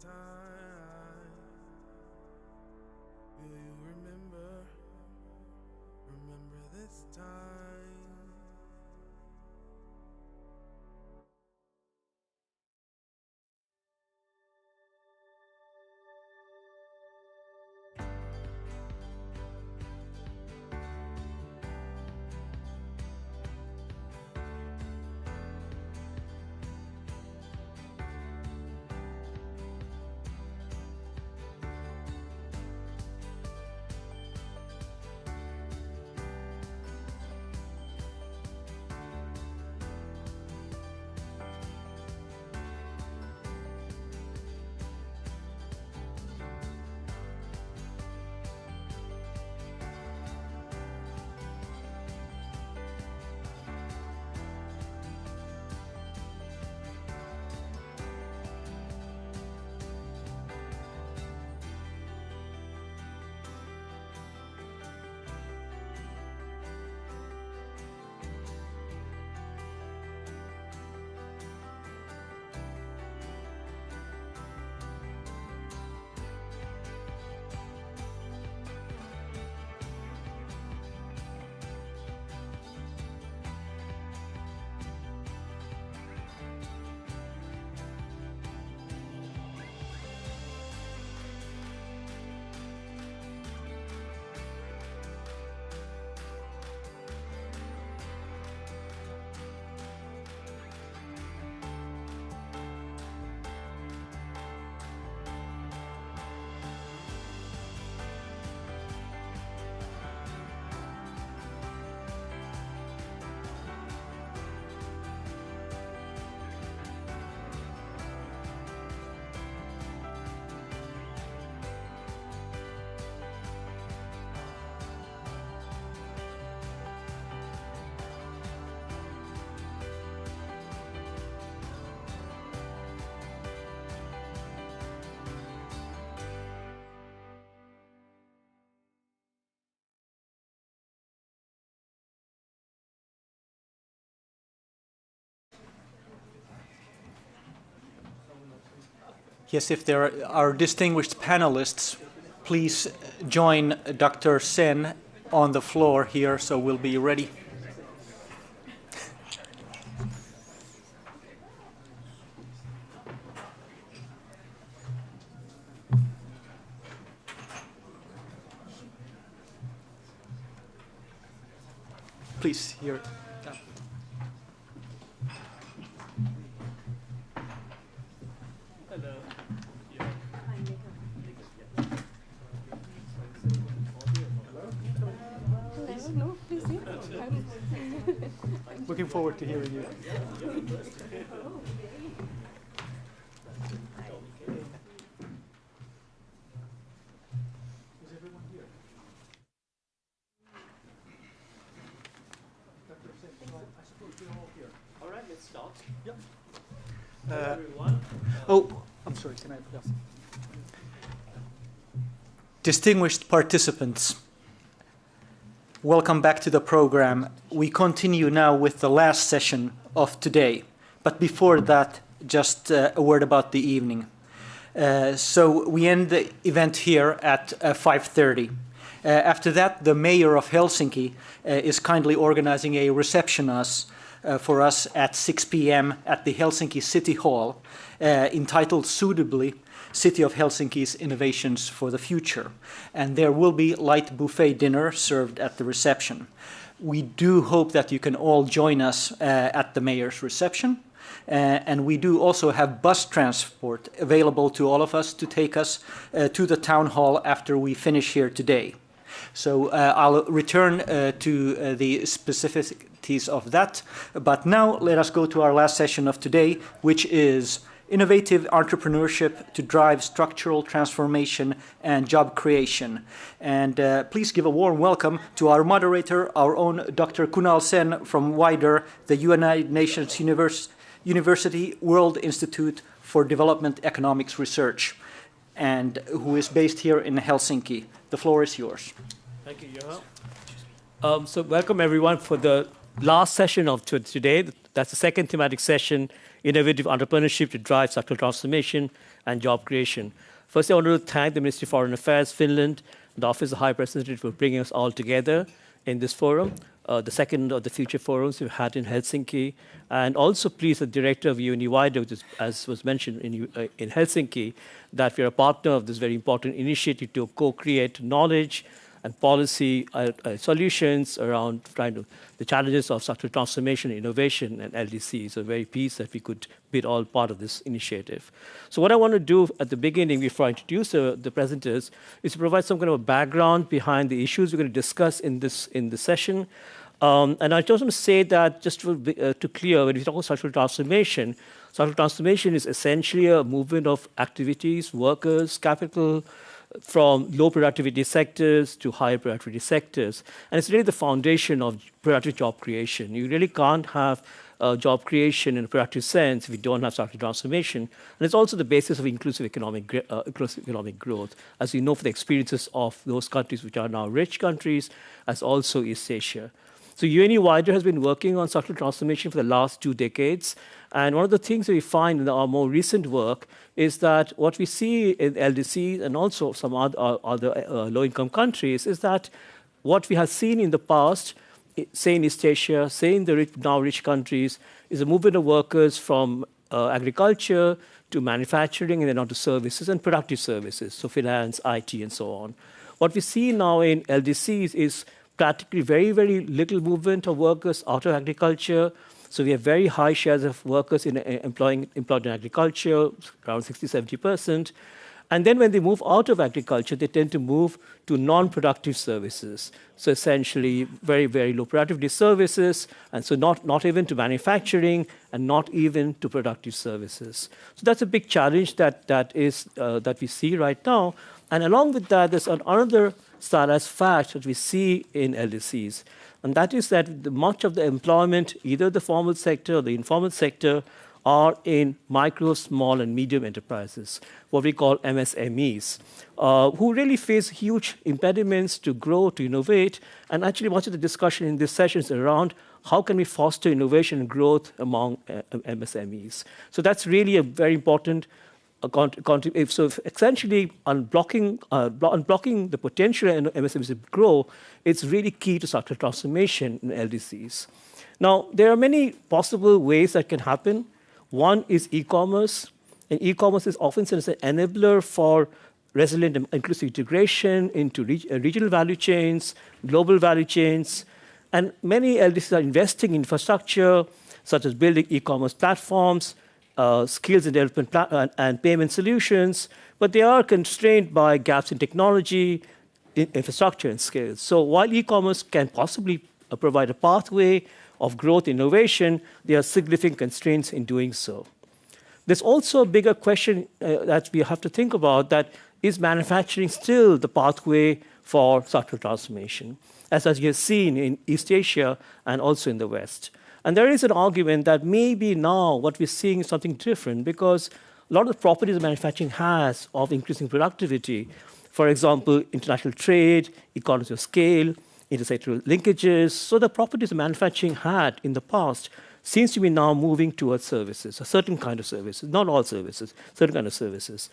time. Will you remember this time? Yes, if there are distinguished panelists, please join Dr. Sen on the floor here, so we'll be ready. Please, here. Hello. No, please. Looking forward to hearing you. All right, let's start. Yep. Everyone. Oh, I'm sorry, can I? Yes. Distinguished participants, welcome back to the program. We continue now with the last session of today. But before that, just a word about the evening. So we end the event here at 5:30. After that, the mayor of Helsinki is kindly organizing a reception for us at 6 p.m. at the Helsinki City Hall, entitled suitably City of Helsinki's Innovations for the Future. And there will be light buffet dinner served at the reception. We do hope that you can all join us at the mayor's reception. And we do also have bus transport available to all of us to take us to the town hall after we finish here today. So I'll return to the specificities of that. But now let us go to our last session of today, which is innovative entrepreneurship to drive structural transformation and job creation. And please give a warm welcome to our moderator, our own Dr. Kunal Sen from WIDER, the United Nations University World Institute for Development Economics Research, and who is based here in Helsinki. The floor is yours. Thank you, Johan. So welcome everyone for the last session of today, That's the second thematic session, Innovative Entrepreneurship to Drive Structural Transformation and Job Creation. First, I want to thank the Ministry of Foreign Affairs, Finland, the Office of High Representative for bringing us all together in this forum, the second of the future forums we've had in Helsinki, and also please the director of UNIWIDO, as was mentioned in Helsinki, that we're a partner of this very important initiative to co-create knowledge and policy solutions around the challenges of structural transformation, innovation, and LDCs. So very pleased that we could be all part of this initiative. So what I want to do at the beginning, before I introduce the presenters, is to provide some kind of a background behind the issues we're going to discuss in this session. And I just want to say that, just to clear, when we talk about structural transformation is essentially a movement of activities, workers, capital, from low productivity sectors to higher productivity sectors. And it's really the foundation of productive job creation. You really can't have job creation in a productive sense if you don't have structural transformation. And it's also the basis of inclusive economic growth, as you know, for the experiences of those countries which are now rich countries, as also East Asia. So UNIWIDO has been working on structural transformation for the last 2 decades. And one of the things that we find in our more recent work is that what we see in LDCs and also some other low-income countries is that what we have seen in the past, say in East Asia, say in the now rich countries, is a movement of workers from agriculture to manufacturing and then on to services and productive services, so finance, IT, and so on. What we see now in LDCs is practically very, very little movement of workers out of agriculture. So we have very high shares of workers employed in agriculture, around 60–70%. And then when they move out of agriculture, they tend to move to non-productive services. So essentially, very, very low productivity services, and so not even to manufacturing, and not even to productive services. So that's a big challenge that we see right now. And along with that, there's another as fact that we see in LDCs, and that is that much of the employment, either the formal sector or the informal sector, are in micro, small, and medium enterprises, what we call MSMEs, who really face huge impediments to grow, to innovate. And actually, much of the discussion in this session is around how can we foster innovation and growth among MSMEs. So that's really a very important so essentially, unblocking the potential in MSMEs to grow, it's really key to structural transformation in LDCs. Now, there are many possible ways that can happen. One is e-commerce, and e-commerce is often seen as an enabler for resilient and inclusive integration into regional value chains, global value chains, and many LDCs are investing in infrastructure, such as building e-commerce platforms, skills and development and payment solutions, but they are constrained by gaps in technology, infrastructure, and skills. So while e-commerce can possibly provide a pathway of growth innovation, there are significant constraints in doing so. There's also a bigger question that we have to think about, that is manufacturing still the pathway for structural transformation, as you have seen in East Asia and also in the West. And there is an argument that maybe now what we're seeing is something different, because a lot of the properties manufacturing has of increasing productivity, for example, international trade, economies of scale, intersectoral linkages. So the properties manufacturing had in the past seems to be now moving towards services, a certain kind of services, not all services, certain kind of services.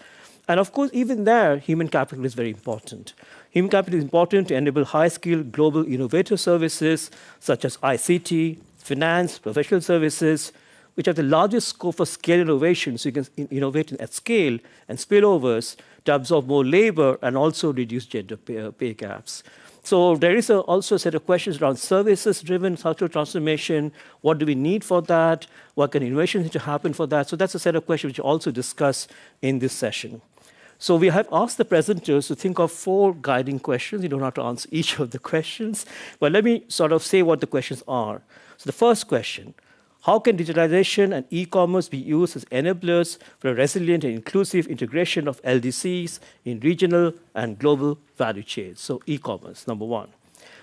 And of course, even there, human capital is very important. Human capital is important to enable high-skilled global innovative services such as ICT, finance, professional services, which have the largest scope for scale innovation, so you can innovate at scale and spillovers to absorb more labor and also reduce gender pay gaps. So there is also a set of questions around services-driven structural transformation. What do we need for that? What kind of innovation needs to happen for that? So that's a set of questions which we also discuss in this session. So we have asked the presenters to think of 4 guiding questions. You don't have to answer each of the questions, but let me sort of say what the questions are. So the first question, how can digitalization and e-commerce be used as enablers for a resilient and inclusive integration of LDCs in regional and global value chains? So e-commerce, number one.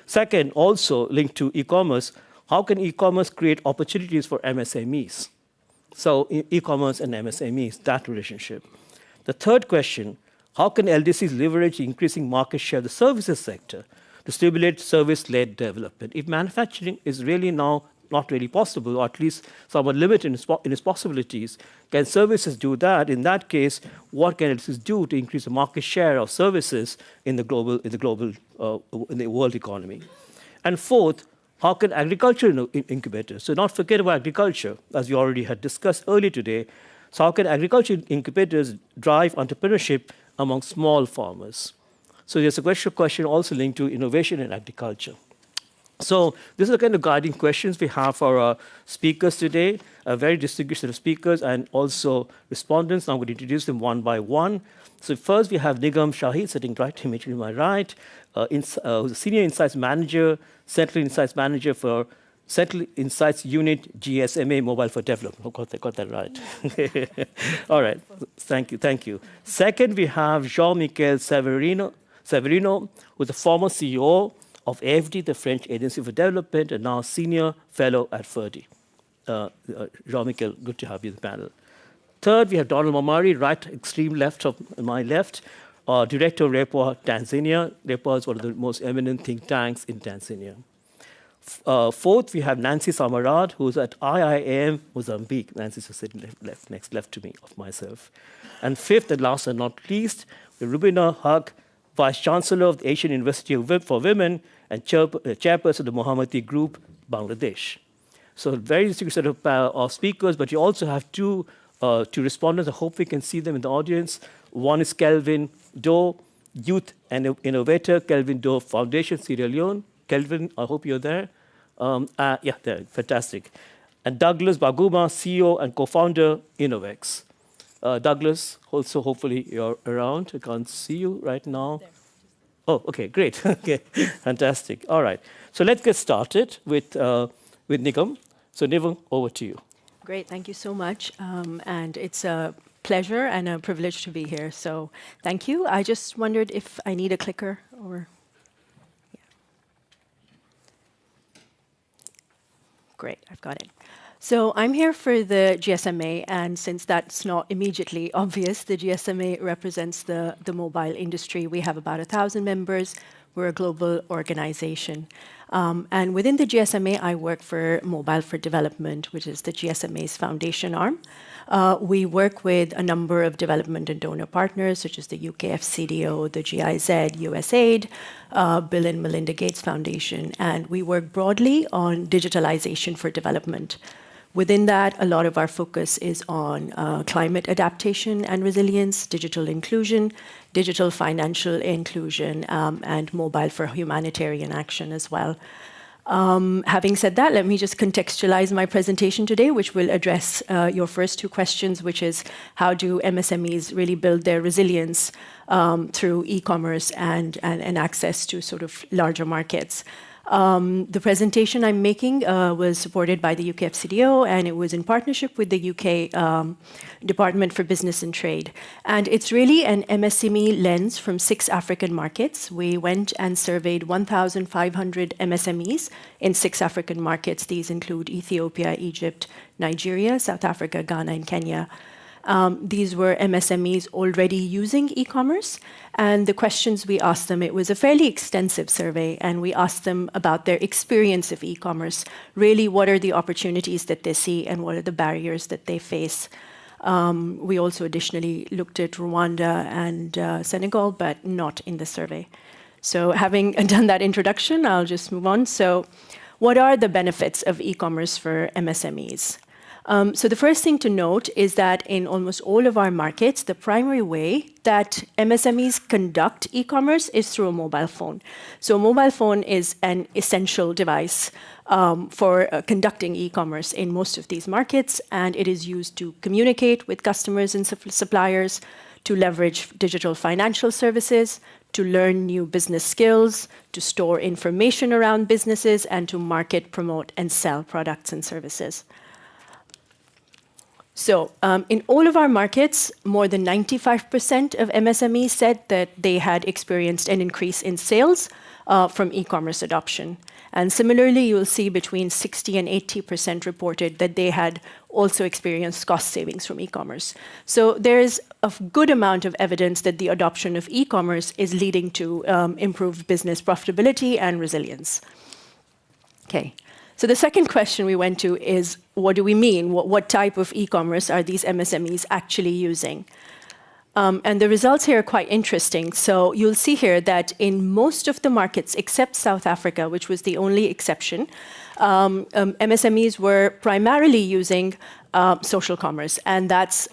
Second, also linked to e-commerce, how can e-commerce create opportunities for MSMEs? So e-commerce and MSMEs, that relationship. The third question, how can LDCs leverage the increasing market share of the services sector to stimulate service-led development? If manufacturing is really now not really possible, or at least somewhat limited in its possibilities. Can services do that? In that case, what can LDCs do to increase the market share of services in the world economy? And fourth, how can agriculture incubators? So not forget about agriculture, as we already had discussed earlier today. So how can agriculture incubators drive entrepreneurship among small farmers? So there's a question also linked to innovation in agriculture. So these are the kind of guiding questions we have for our speakers today, a very distinguished set of speakers and also respondents. Now I'm going to introduce them one by one. So first we have Nigam Shahid sitting right immediately to my right, who's a Senior Insights Manager, Central Insights Manager for Central Insights Unit GSMA Mobile for Development. Oh, got that right. All right, thank you. Second, we have Jean-Michel Severino, who's the former CEO of AFD, the French Agency for Development, and now Senior Fellow at FERDI. Jean-Michel, good to have you in the panel. Third, we have Donald Momari, right extreme left of my left, Director of REPOA, Tanzania. REPOA is one of the most eminent think tanks in Tanzania. Fourth, we have Nancy Samarad, who's at IIM Mozambique. Nancy's sitting next left to me, of myself. And fifth, and last and not least, Rubina Haq, Vice Chancellor of the Asian University for Women and Chairperson of the Mohammadi Group, Bangladesh. So a very distinguished set of speakers, but you also have two respondents. I hope we can see them in the audience. One is Kelvin Doe, Youth and Innovator, Kelvin Doe Foundation, Sierra Leone. Kelvin, I hope you're there. Yeah, there, fantastic. And Douglas Baguma, CEO and co-founder, Innovex. Douglas, also hopefully you're around. I can't see you right now. Oh, okay, great. Okay, fantastic. All right. So let's get started with Nigam. So Nigam, over to you. Great, thank you so much. And it's a pleasure and a privilege to be here. So thank you. I just wondered if I need a clicker or... Yeah. Great, I've got it. So I'm here for the GSMA, and since that's not immediately obvious, the GSMA represents the mobile industry. We have about 1,000 members. We're a global organization. And within the GSMA, I work for Mobile for Development, which is the GSMA's foundation arm. We work with a number of development and donor partners, such as the UK FCDO, the GIZ, USAID, Bill and Melinda Gates Foundation, and we work broadly on digitalization for development. Within that, a lot of our focus is on climate adaptation and resilience, digital inclusion, digital financial inclusion, and mobile for humanitarian action as well. Having said that, let me just contextualize my presentation today, which will address your first two questions, which is how do MSMEs really build their resilience through e-commerce and access to sort of larger markets. The presentation I'm making was supported by the UK FCDO, and it was in partnership with the UK Department for Business and Trade. And it's really an MSME lens from 6 African markets. We went and surveyed 1,500 MSMEs in 6 African markets. These include Ethiopia, Egypt, Nigeria, South Africa, Ghana, and Kenya. These were MSMEs already using e-commerce, and the questions we asked them, it was a fairly extensive survey, and we asked them about their experience of e-commerce, really what are the opportunities that they see and what are the barriers that they face. We also additionally looked at Rwanda and Senegal, but not in the survey. So having done that introduction, I'll just move on. So what are the benefits of e-commerce for MSMEs? So the first thing to note is that in almost all of our markets, the primary way that MSMEs conduct e-commerce is through a mobile phone. So a mobile phone is an essential device for conducting e-commerce in most of these markets, and it is used to communicate with customers and suppliers, to leverage digital financial services, to learn new business skills, to store information around businesses, and to market, promote, and sell products and services. So in all of our markets, more than 95% of MSMEs said that they had experienced an increase in sales from e-commerce adoption. And similarly, you'll see between 60 and 80% reported that they had also experienced cost savings from e-commerce. So there's a good amount of evidence that the adoption of e-commerce is leading to improved business profitability and resilience. Okay. So the second question we went to is, what do we mean? What type of e-commerce are these MSMEs actually using? And the results here are quite interesting. So you'll see here that in most of the markets, except South Africa, which was the only exception, MSMEs were primarily using social commerce, and that's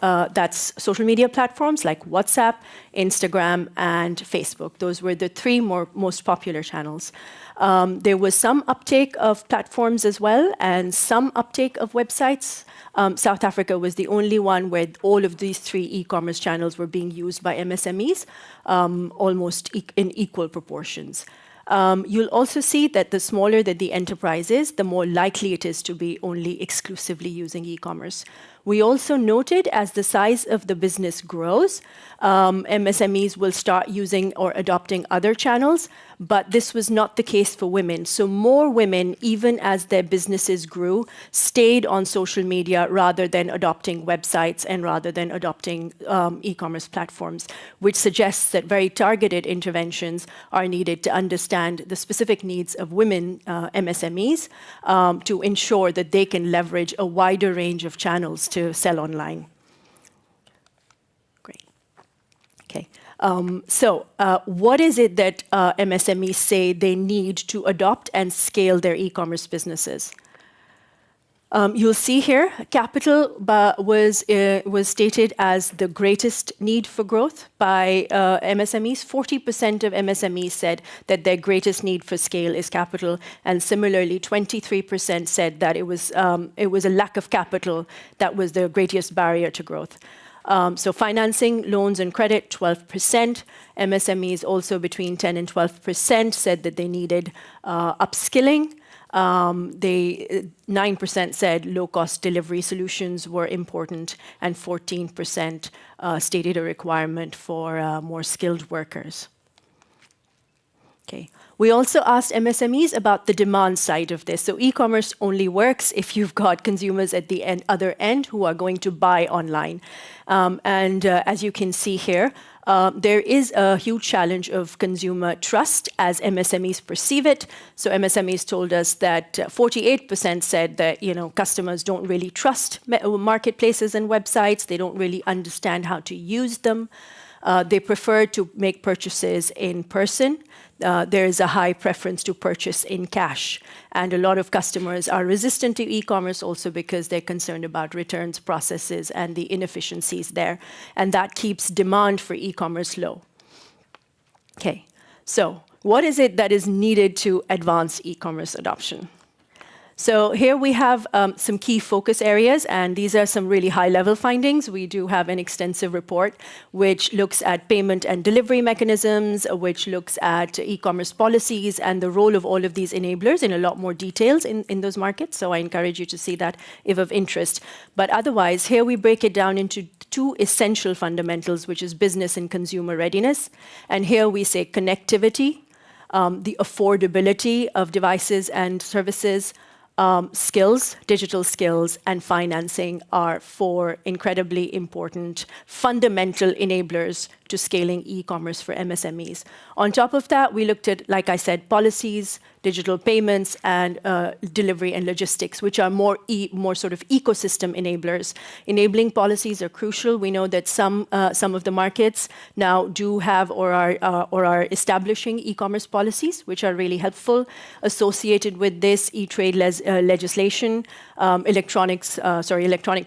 social media platforms like WhatsApp, Instagram, and Facebook. Those were the three most popular channels. There was some uptake of platforms as well, and some uptake of websites. South Africa was the only one where all of these three e-commerce channels were being used by MSMEs, almost in equal proportions. You'll also see that the smaller that the enterprise is, the more likely it is to be only exclusively using e-commerce. We also noted as the size of the business grows, MSMEs will start using or adopting other channels, but this was not the case for women. So more women, even as their businesses grew, stayed on social media rather than adopting websites and rather than adopting e-commerce platforms, which suggests that very targeted interventions are needed to understand the specific needs of women MSMEs to ensure that they can leverage a wider range of channels to sell online. Great. Okay. So what is it that MSMEs say they need to adopt and scale their e-commerce businesses? You'll see here, capital was stated as the greatest need for growth by MSMEs. 40% of MSMEs said that their greatest need for scale is capital, and similarly, 23% said that it was a lack of capital that was the greatest barrier to growth. So financing, loans and credit, 12%. MSMEs also between 10 and 12% said that they needed upskilling. 9% said low-cost delivery solutions were important, and 14% stated a requirement for more skilled workers. Okay. We also asked MSMEs about the demand side of this. So e-commerce only works if you've got consumers at the other end who are going to buy online. As you can see here, there is a huge challenge of consumer trust as MSMEs perceive it. So MSMEs told us that 48% said that customers don't really trust marketplaces and websites. They don't really understand how to use them. They prefer to make purchases in person. There is a high preference to purchase in cash. And a lot of customers are resistant to e-commerce also because they're concerned about returns processes and the inefficiencies there. And that keeps demand for e-commerce low. Okay, so what is it that is needed to advance e-commerce adoption? So here we have some key focus areas, and these are some really high-level findings. We do have an extensive report which looks at payment and delivery mechanisms, which looks at e-commerce policies and the role of all of these enablers in a lot more details in those markets. So I encourage you to see that if of interest. But otherwise, here we break it down into two essential fundamentals, which is business and consumer readiness. And here we say connectivity, the affordability of devices and services, skills, digital skills, and financing are four incredibly important fundamental enablers to scaling e-commerce for MSMEs. On top of that, we looked at, like I said, policies, digital payments, and delivery and logistics, which are more sort of ecosystem enablers. Enabling policies are crucial. We know that some of the markets now do have or are establishing e-commerce policies, which are really helpful. Associated with this, e-trade legislation, electronic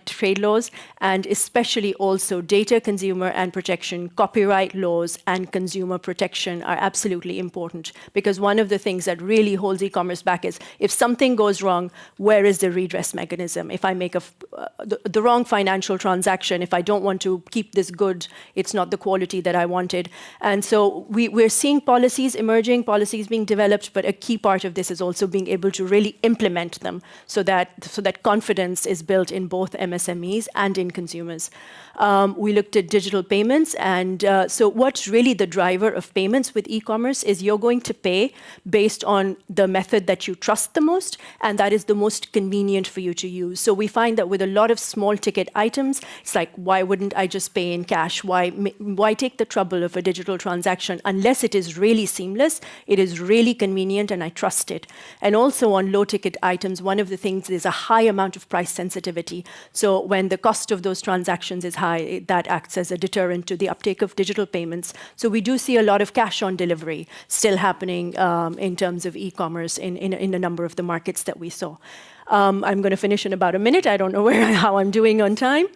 trade laws, and especially also data, consumer, and protection, copyright laws, and consumer protection are absolutely important, because one of the things that really holds e-commerce back is if something goes wrong, where is the redress mechanism? If I make the wrong financial transaction, if I don't want to keep this good, it's not the quality that I wanted. And so we're seeing policies emerging, policies being developed, but a key part of this is also being able to really implement them so that confidence is built in both MSMEs and in consumers. We looked at digital payments, and And so what's really the driver of payments with e-commerce is you're going to pay based on the method that you trust the most, and that is the most convenient for you to use. So we find that with a lot of small ticket items, it's like, why wouldn't I just pay in cash? Why take the trouble of a digital transaction unless it is really seamless, it is really convenient, and I trust it. And also on low ticket items, one of the things is a high amount of price sensitivity. So when the cost of those transactions is high, that acts as a deterrent to the uptake of digital payments. So we do see a lot of cash on delivery still happening in terms of e-commerce in a number of the markets that we saw. I'm going to finish in about a minute. I don't know how I'm doing on time.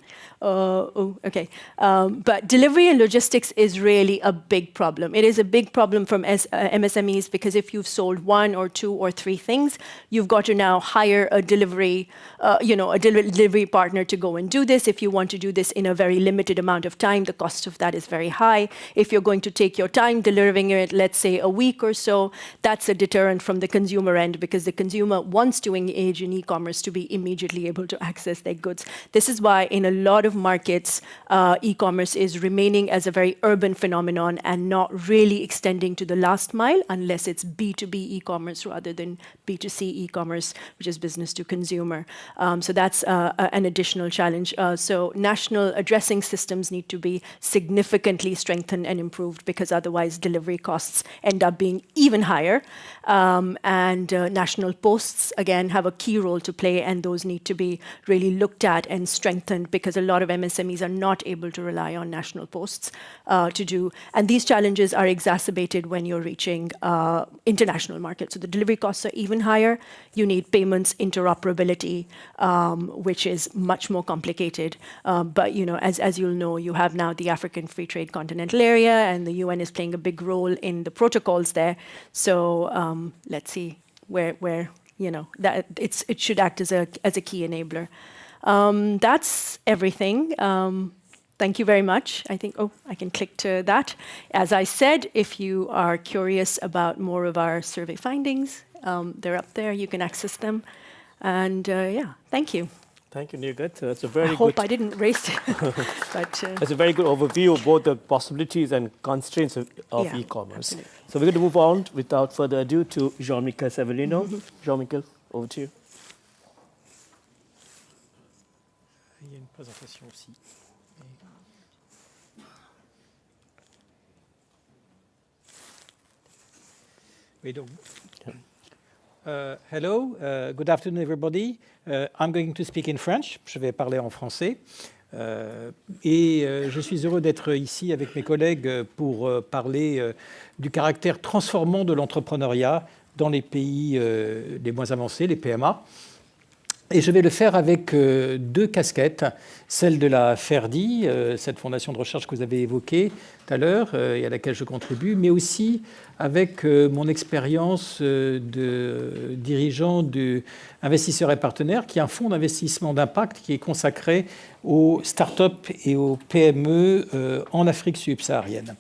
Okay. But delivery and logistics is really a big problem. It is a big problem from MSMEs because if you've sold 1 or 2 or 3 things, you've got to now hire a delivery, delivery partner to go and do this. If you want to do this in a very limited amount of time, the cost of that is very high. If you're going to take your time delivering it, let's say a week or so, that's a deterrent from the consumer end because the consumer wants to engage in e-commerce to be immediately able to access their goods. This is why in a lot of markets, e-commerce is remaining as a very urban phenomenon and not really extending to the last mile unless it's B2B e-commerce rather than B2C e-commerce, which is business to consumer. So that's an additional challenge. So national addressing systems need to be significantly strengthened and improved because otherwise delivery costs end up being even higher. And national posts, again, have a key role to play, and those need to be really looked at and strengthened because a lot of MSMEs are not able to rely on national posts to do. And these challenges are exacerbated when you're reaching international markets. So the delivery costs are even higher. You need payments interoperability, which is much more complicated. But as you'll know, you have now the African Free Trade Continental Area, and the UN is playing a big role in the protocols there. So let's see where that it should act as a key enabler. That's everything. Thank you very much. I think, I can click to that. As I said, if you are curious about more of our survey findings, they're up there. You can access them. And thank you. Thank you, Nirgat. That's a very I hope I didn't race it. But, that's a very good overview of both the possibilities and constraints of e-commerce. So we're going to move on without further ado to Jean-Michel Severino. Jean-Michel, over to you. Il y a une présentation aussi. Oui, donc. Hello, good afternoon everybody. I'm going to speak in French. Je vais parler en français. Je suis heureux d'être ici avec mes collègues pour parler du caractère transformant de l'entrepreneuriat dans les pays les moins avancés, les PMA. Et je vais le faire avec 2 casquettes, celle de la FERDI, cette fondation de recherche que vous avez évoquée tout à l'heure et à laquelle je contribue, mais aussi avec mon expérience de dirigeant de Investisseurs et Partenaires, qui est un fonds d'investissement d'impact qui est consacré aux startups et aux PME en Afrique subsaharienne.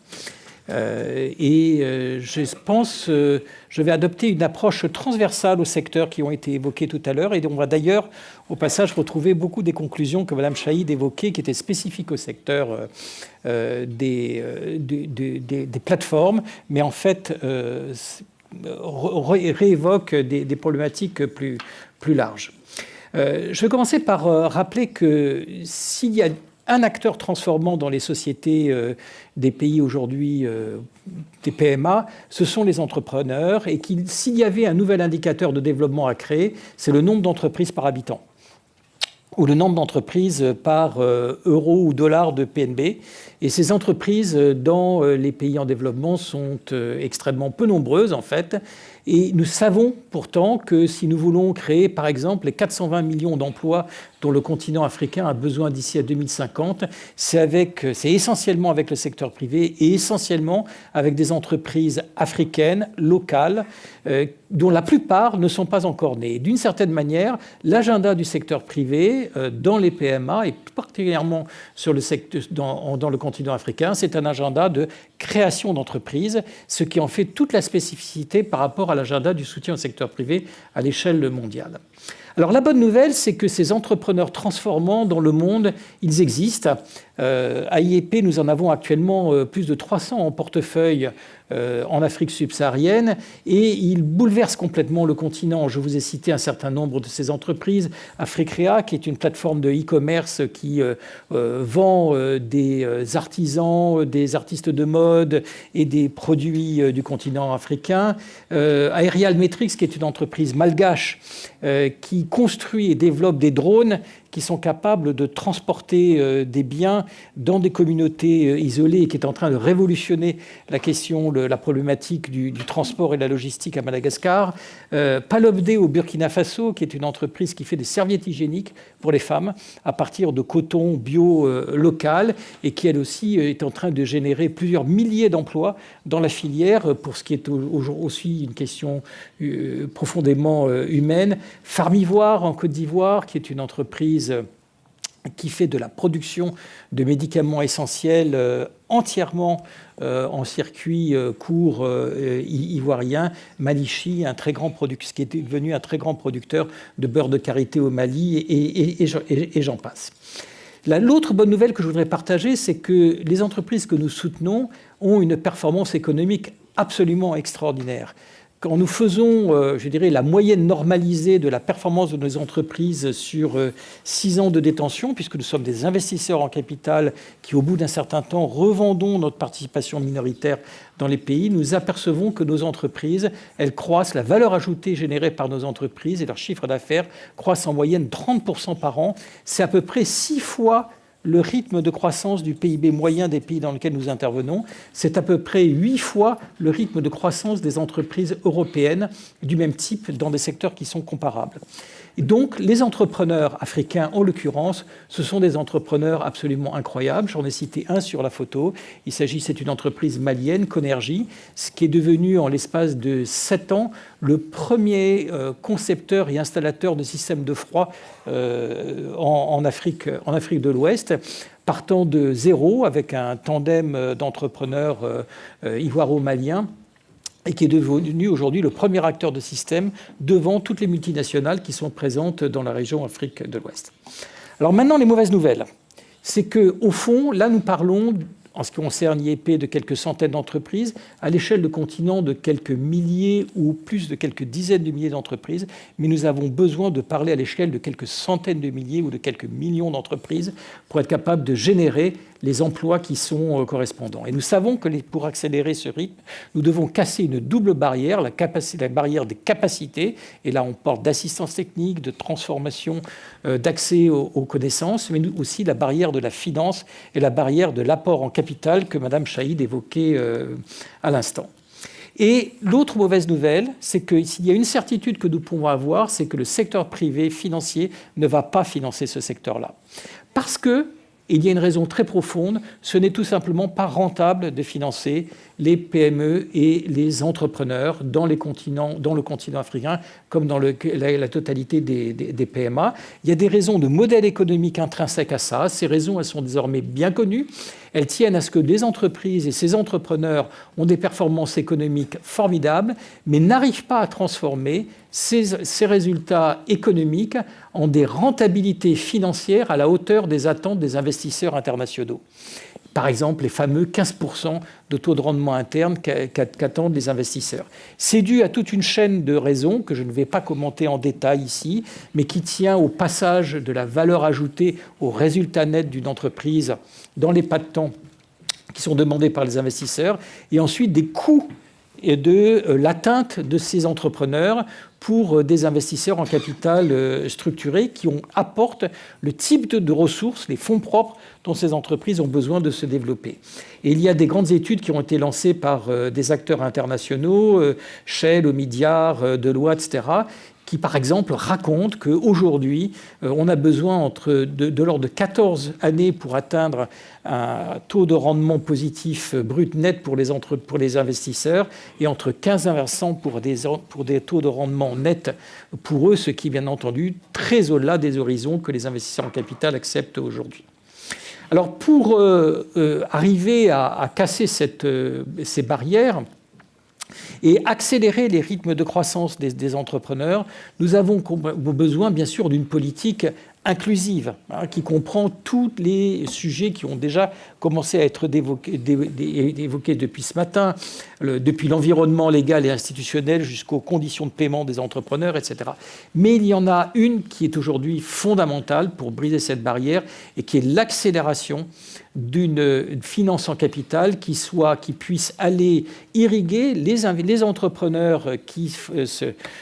Je pense je vais adopter une approche transversale aux secteurs qui ont été évoqués tout à l'heure, et on va d'ailleurs au passage retrouver beaucoup des conclusions que Mme Chahid évoquait qui étaient spécifiques au secteur des plateformes, mais en fait réévoquent des problématiques plus larges. Je vais commencer par rappeler que s'il y a un acteur transformant dans les sociétés des pays aujourd'hui, des PMA, ce sont les entrepreneurs, et s'il y avait un nouvel indicateur de développement à créer, c'est le nombre d'entreprises par habitant, ou le nombre d'entreprises par euro ou dollar de PNB. Et ces entreprises dans les pays en développement sont extrêmement peu nombreuses en fait. Et nous savons pourtant que si nous voulons créer par exemple les 420 millions d'emplois dont le continent africain a besoin d'ici à 2050, c'est essentiellement avec le secteur privé et essentiellement avec des entreprises africaines, locales, dont la plupart ne sont pas encore nées. D'une certaine manière, l'agenda du secteur privé dans les PMA, et particulièrement sur le secteur, dans le continent africain, c'est un agenda de création d'entreprises, ce qui en fait toute la spécificité par rapport à l'agenda du soutien au secteur privé à l'échelle mondiale. Alors la bonne nouvelle, c'est que ces entrepreneurs transformants dans le monde, ils existent. À IEP, nous en avons actuellement plus de 300 en portefeuille en Afrique subsaharienne et ils bouleversent complètement le continent. Je vous ai cité un certain nombre de ces entreprises. Africrea, qui est une plateforme de e-commerce qui vend des artisans, des artistes de mode et des produits du continent africain. Aerial Metrics, qui est une entreprise malgache qui construit et développe des drones qui sont capables de transporter des biens dans des communautés isolées et qui est en train de révolutionner la question, la problématique du transport et de la logistique à Madagascar. Palobdé au Burkina Faso, qui est une entreprise qui fait des serviettes hygiéniques pour les femmes à partir de coton bio local et qui, elle aussi, est en train de générer plusieurs milliers d'emplois dans la filière pour ce qui est aussi une question profondément humaine. Farmivoire en Côte d'Ivoire, qui est une entreprise qui fait de la production de médicaments essentiels entièrement en circuit court ivoirien. Malichi, ce qui est devenu un très grand producteur de beurre de karité au Mali, et j'en passe. L'autre bonne nouvelle que je voudrais partager, c'est que les entreprises que nous soutenons ont une performance économique absolument extraordinaire. Quand nous faisons, je dirais, la moyenne normalisée de la performance de nos entreprises sur 6 ans de détention, puisque nous sommes des investisseurs en capital qui, au bout d'un certain temps, revendons notre participation minoritaire dans les pays, nous apercevons que nos entreprises, elles croissent, la valeur ajoutée générée par nos entreprises et leur chiffre d'affaires croissent en moyenne 30% par an. C'est à peu près 6 fois le rythme de croissance du PIB moyen des pays dans lesquels nous intervenons. C'est à peu près 8 fois le rythme de croissance des entreprises européennes du même type dans des secteurs qui sont comparables. Et donc, les entrepreneurs africains, en l'occurrence, ce sont des entrepreneurs absolument incroyables. J'en ai cité un sur la photo. C'est une entreprise malienne, Conergie, ce qui est devenu, en l'espace de 7 ans, le premier concepteur et installateur de systèmes de froid en Afrique de l'Ouest, partant de zéro avec un tandem d'entrepreneurs ivoiro-maliens, et qui est devenu aujourd'hui le premier acteur de système devant toutes les multinationales qui sont présentes dans la région Afrique de l'Ouest. Alors maintenant, les mauvaises nouvelles. C'est qu'au fond, là, nous parlons, en ce qui concerne IEP, de quelques centaines d'entreprises, à l'échelle de continent de quelques milliers ou plus de quelques dizaines de milliers d'entreprises, mais nous avons besoin de parler à l'échelle de quelques centaines de milliers ou de quelques millions d'entreprises pour être capables de générer les emplois qui sont correspondants. Et nous savons que pour accélérer ce rythme, nous devons casser une double barrière, la barrière des capacités, et là on parle d'assistance technique, de transformation, d'accès aux connaissances, mais aussi la barrière de la finance et la barrière de l'apport en capital que Mme Chahid évoquait à l'instant. Et l'autre mauvaise nouvelle, c'est que s'il y a une certitude que nous pouvons avoir, c'est que le secteur privé financier ne va pas financer ce secteur-là. Parce que, et il y a une raison très profonde, ce n'est tout simplement pas rentable de financer les PME et les entrepreneurs dans le continent africain, comme dans la totalité des PMA. Il y a des raisons de modèle économique intrinsèques à ça. Ces raisons, elles sont désormais bien connues. Elles tiennent à ce que des entreprises et ces entrepreneurs ont des performances économiques formidables, mais n'arrivent pas à transformer ces résultats économiques en des rentabilités financières à la hauteur des attentes des investisseurs internationaux. Par exemple, les fameux 15% de taux de rendement interne qu'attendent les investisseurs. C'est dû à toute une chaîne de raisons que je ne vais pas commenter en détail ici, mais qui tient au passage de la valeur ajoutée au résultat net d'une entreprise dans les pas de temps qui sont demandés par les investisseurs, et ensuite des coûts et de l'atteinte de ces entrepreneurs pour des investisseurs en capital structuré qui apportent le type de ressources, les fonds propres dont ces entreprises ont besoin de se développer. Et il y a des grandes études qui ont été lancées par des acteurs internationaux, Shell, Omidyar, Deloitte, etc., qui, par exemple, racontent qu'aujourd'hui, on a besoin de l'ordre de 14 années pour atteindre un taux de rendement positif brut net pour les investisseurs et entre 15 et 20% pour des taux de rendement net pour eux, ce qui est bien entendu très au-delà des horizons que les investisseurs en capital acceptent aujourd'hui. Alors pour arriver à casser ces barrières et accélérer les rythmes de croissance des entrepreneurs, nous avons besoin bien sûr d'une politique inclusive, qui comprend tous les sujets qui ont déjà commencé à être évoqués depuis ce matin, depuis l'environnement légal et institutionnel jusqu'aux conditions de paiement des entrepreneurs, etc. Mais il y en a une qui est aujourd'hui fondamentale pour briser cette barrière et qui est l'accélération d'une finance en capital qui puisse aller irriguer les entrepreneurs qui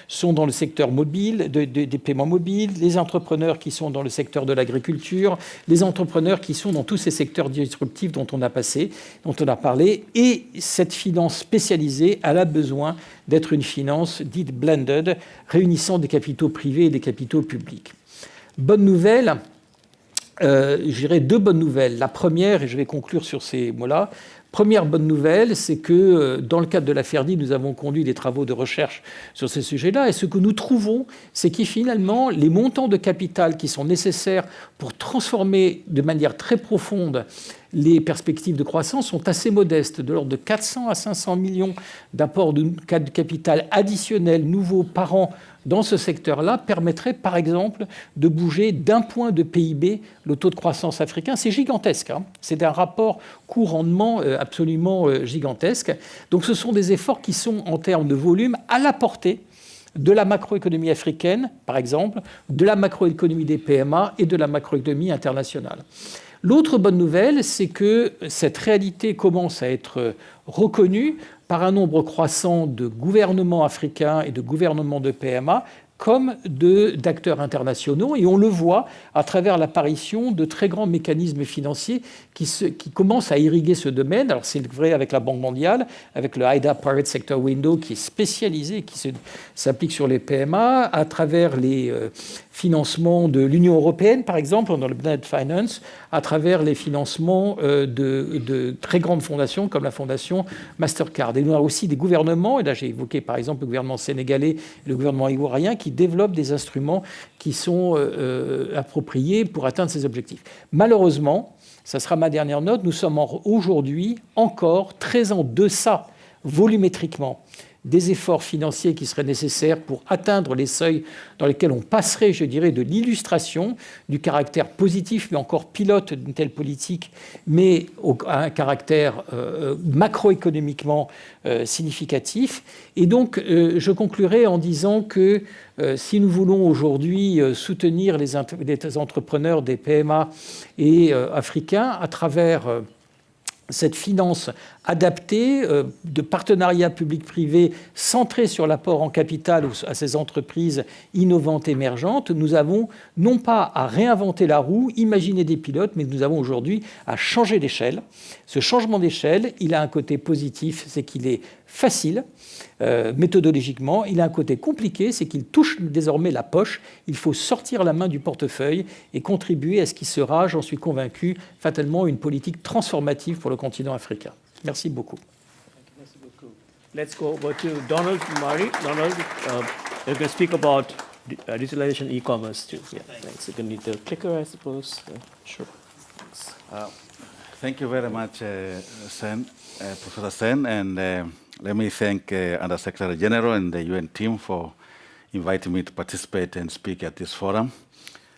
sont dans le secteur mobile, des paiements mobiles, les entrepreneurs qui sont dans le secteur de l'agriculture, les entrepreneurs qui sont dans tous ces secteurs disruptifs dont on a parlé. Et cette finance spécialisée, elle a besoin d'être une finance dite blended, réunissant des capitaux privés et des capitaux publics. Bonne nouvelle. Je dirais deux bonnes nouvelles. La première, et je vais conclure sur ces mots-là, première bonne nouvelle, c'est que dans le cadre de la FERDI, nous avons conduit des travaux de recherche sur ces sujets-là. Et ce que nous trouvons, c'est que finalement, les montants de capital qui sont nécessaires pour transformer de manière très profonde les perspectives de croissance sont assez modestes, de l'ordre de 400 à 500 millions d'apports de capital additionnels nouveaux par an dans ce secteur-là permettrait, par exemple, de bouger d'un point de PIB le taux de croissance africain. C'est gigantesque. C'est un rapport coût-rendement absolument gigantesque. Donc ce sont des efforts qui sont, en termes de volume, à la portée de la macroéconomie africaine, par exemple, de la macroéconomie des PMA et de la macroéconomie internationale. L'autre bonne nouvelle, c'est que cette réalité commence à être reconnue par un nombre croissant de gouvernements africains et de gouvernements de PMA comme d'acteurs internationaux. Et on le voit à travers l'apparition de très grands mécanismes financiers qui commencent à irriguer ce domaine. Alors c'est vrai avec la Banque mondiale, avec le IDA Private Sector Window qui est spécialisé, qui s'applique sur les PMA, à travers les financements de l'Union européenne, par exemple, dans le Blended Finance, à travers les financements de très grandes fondations comme la fondation Mastercard. Et nous avons aussi des gouvernements, et là j'ai évoqué par exemple le gouvernement sénégalais et le gouvernement ivoirien, qui développent des instruments qui sont appropriés pour atteindre ces objectifs. Malheureusement, ça sera ma dernière note, nous sommes aujourd'hui encore très en deçà, volumétriquement, des efforts financiers qui seraient nécessaires pour atteindre les seuils dans lesquels on passerait, je dirais, de l'illustration du caractère positif, mais encore pilote d'une telle politique, mais à un caractère macroéconomiquement significatif. Et donc, je conclurai en disant que si nous voulons aujourd'hui soutenir les entrepreneurs des PMA et africains à travers cette finance adaptée de partenariats public-privé centrés sur l'apport en capital à ces entreprises innovantes émergentes, nous avons non pas à réinventer la roue, imaginer des pilotes, mais nous avons aujourd'hui à changer d'échelle. Ce changement d'échelle, il a un côté positif, c'est qu'il est facile méthodologiquement. Il a un côté compliqué, c'est qu'il touche désormais la poche. Il faut sortir la main du portefeuille et contribuer à ce qui sera, j'en suis convaincu, fatalement une politique transformative pour le continent africain. Merci beaucoup. Merci beaucoup. Let's go over to Donald Murray. Donald, you can speak about digitalization e-commerce too. Yeah, thanks. You can need the clicker, I suppose. Sure. Thanks. Thank you very much, Sen, Professor Sen, and let me thank Under Secretary General and the UN team for inviting me to participate and speak at this forum.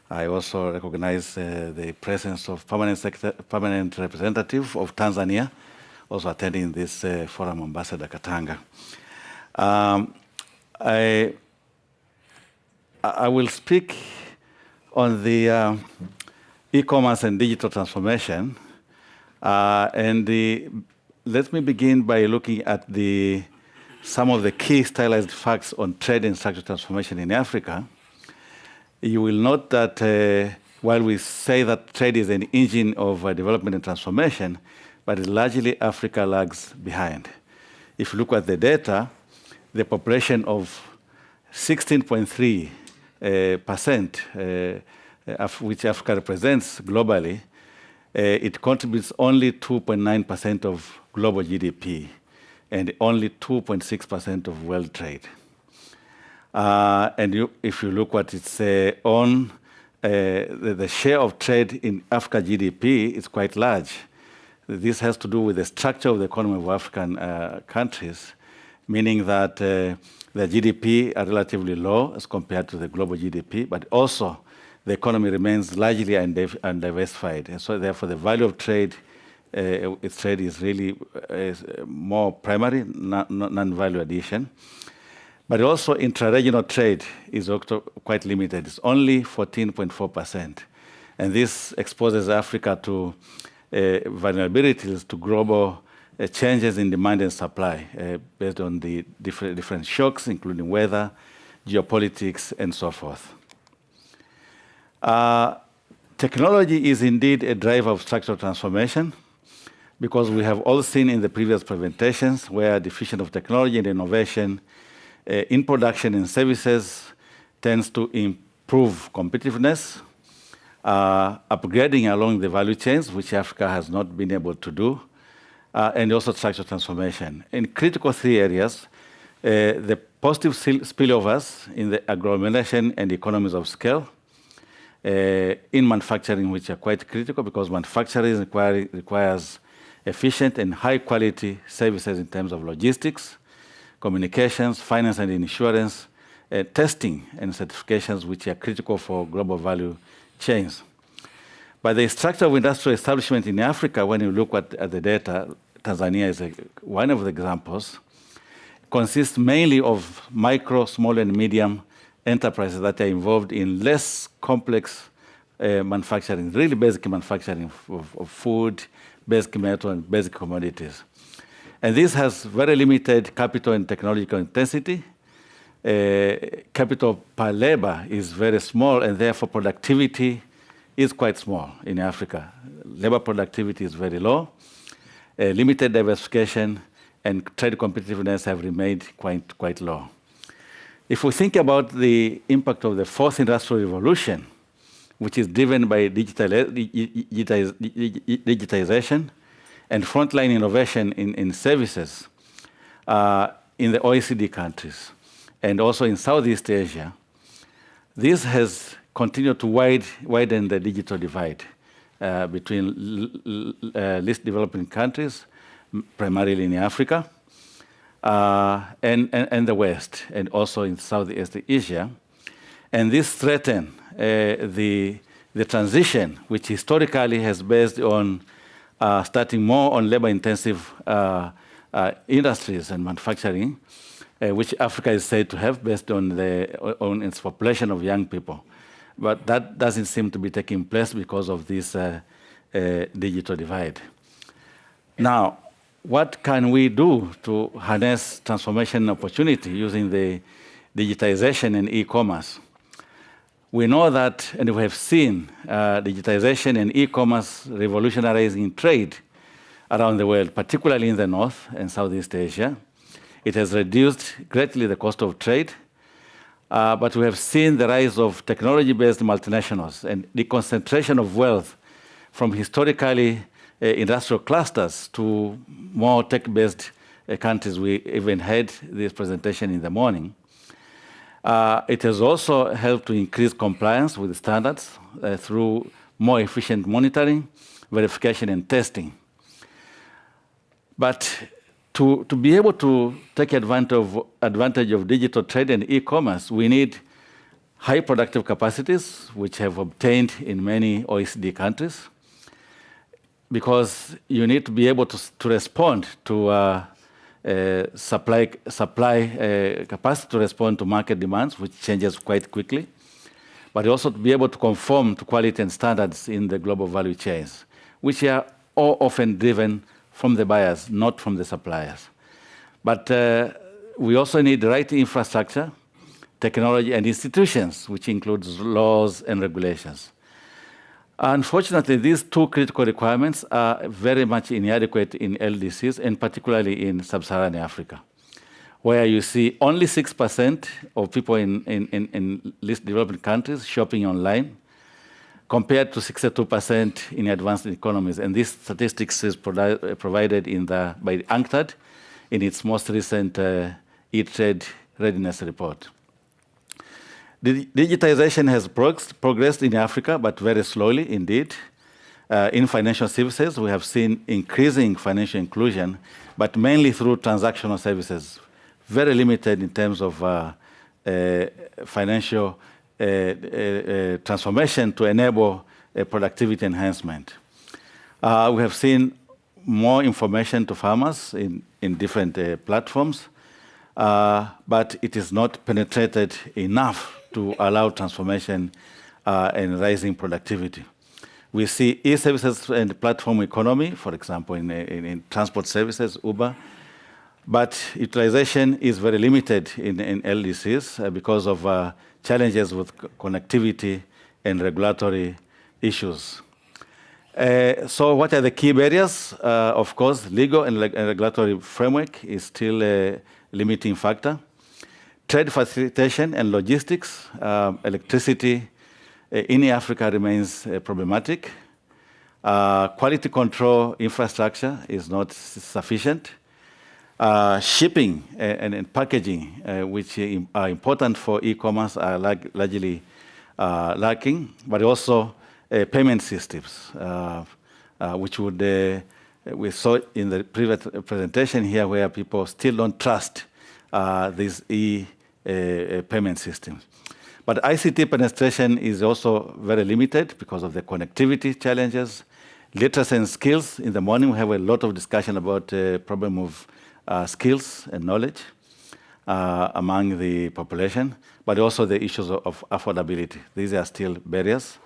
I also recognize the presence of permanent representative of Tanzania, also attending this forum, Ambassador Katanga. I will speak on the e-commerce and digital transformation, let me begin by looking at some of the key stylized facts on trade and structural transformation in Africa. You will note that while we say that trade is an engine of development and transformation, but largely Africa lags behind. If you look at the data, the population of 16.3%, which Africa represents globally, it contributes only 2.9% of global GDP and only 2.6% of world trade. If you look at its own the share of trade in Africa GDP is quite large. This has to do with the structure of the economy of African countries, meaning that the GDP are relatively low as compared to the global GDP, but also the economy remains largely undiversified. And so therefore the value of trade is really more primary, non-value addition. But also intra-regional trade is also quite limited. It's only 14.4%. And this exposes Africa to vulnerabilities to global changes in demand and supply based on the different shocks, including weather, geopolitics, and so forth. Technology is indeed a driver of structural transformation, because we have all seen in the previous presentations where diffusion of technology and innovation in production and services tends to improve competitiveness, upgrading along the value chains, which Africa has not been able to do, and also structural transformation. In critical three areas, the positive spillovers in the agglomeration and economies of scale, in manufacturing, which are quite critical because manufacturing requires efficient and high quality services in terms of logistics, communications, finance and insurance, testing and certifications, which are critical for global value chains. But the structure of industrial establishment in Africa, when you look at the data, Tanzania is one of the examples, consists mainly of micro, small and medium enterprises that are involved in less complex manufacturing, really basic manufacturing of food, basic metal and basic commodities. And this has very limited capital and technological intensity. Capital per labor is very small, and therefore productivity is quite small in Africa. Labor productivity is very low. Limited diversification and trade competitiveness have remained quite low. If we think about the impact of the fourth industrial revolution, which is driven by digitization and frontline innovation in services in the OECD countries and also in Southeast Asia, this has continued to widen the digital divide between least developing countries, primarily in Africa, and the West, and also in Southeast Asia. And this threatens the transition, which historically has based on starting more on labor-intensive industries and manufacturing, which Africa is said to have based on its population of young people. But that doesn't seem to be taking place because of this digital divide. Now, what can we do to harness transformation opportunity using the digitization and e-commerce? We know that, and we have seen digitization and e-commerce revolutionizing trade around the world, particularly in the North and Southeast Asia. It has reduced greatly the cost of trade, but we have seen the rise of technology-based multinationals and the concentration of wealth from historically industrial clusters to more tech-based countries. We even had this presentation in the morning. It has also helped to increase compliance with the standards through more efficient monitoring, verification, and testing. But to be able to take advantage of digital trade and e-commerce, we need high productive capacities, which have obtained in many OECD countries, because you need to be able to respond to supply capacity to respond to market demands, which changes quite quickly, but also to be able to conform to quality and standards in the global value chains, which are all often driven from the buyers, not from the suppliers. But we also need the right infrastructure, technology, and institutions, which includes laws and regulations. Unfortunately, these two critical requirements are very much inadequate in LDCs, and particularly in sub-Saharan Africa, where you see only 6% of people in least developed countries shopping online, compared to 62% in advanced economies. And this statistics is provided by UNCTAD in its most recent e-trade readiness report. Digitization has progressed in Africa, but very slowly indeed. In financial services, we have seen increasing financial inclusion, but mainly through transactional services, very limited in terms of financial transformation to enable productivity enhancement. We have seen more information to farmers in different platforms, but it is not penetrated enough to allow transformation and rising productivity. We see e-services and platform economy, for example, in transport services, Uber, but utilization is very limited in LDCs because of challenges with connectivity and regulatory issues. So what are the key barriers? Of course, legal and regulatory framework is still a limiting factor. Trade facilitation and logistics, electricity in Africa remains problematic. Quality control infrastructure is not sufficient. Shipping and packaging, which are important for e-commerce, are largely lacking, but also payment systems, which would, we saw in the previous presentation here where people still don't trust these payment systems. But ICT penetration is also very limited because of the connectivity challenges. Literacy and skills. In the morning, we have a lot of discussion about the problem of skills and knowledge among the population, but also the issues of affordability. These are still barriers.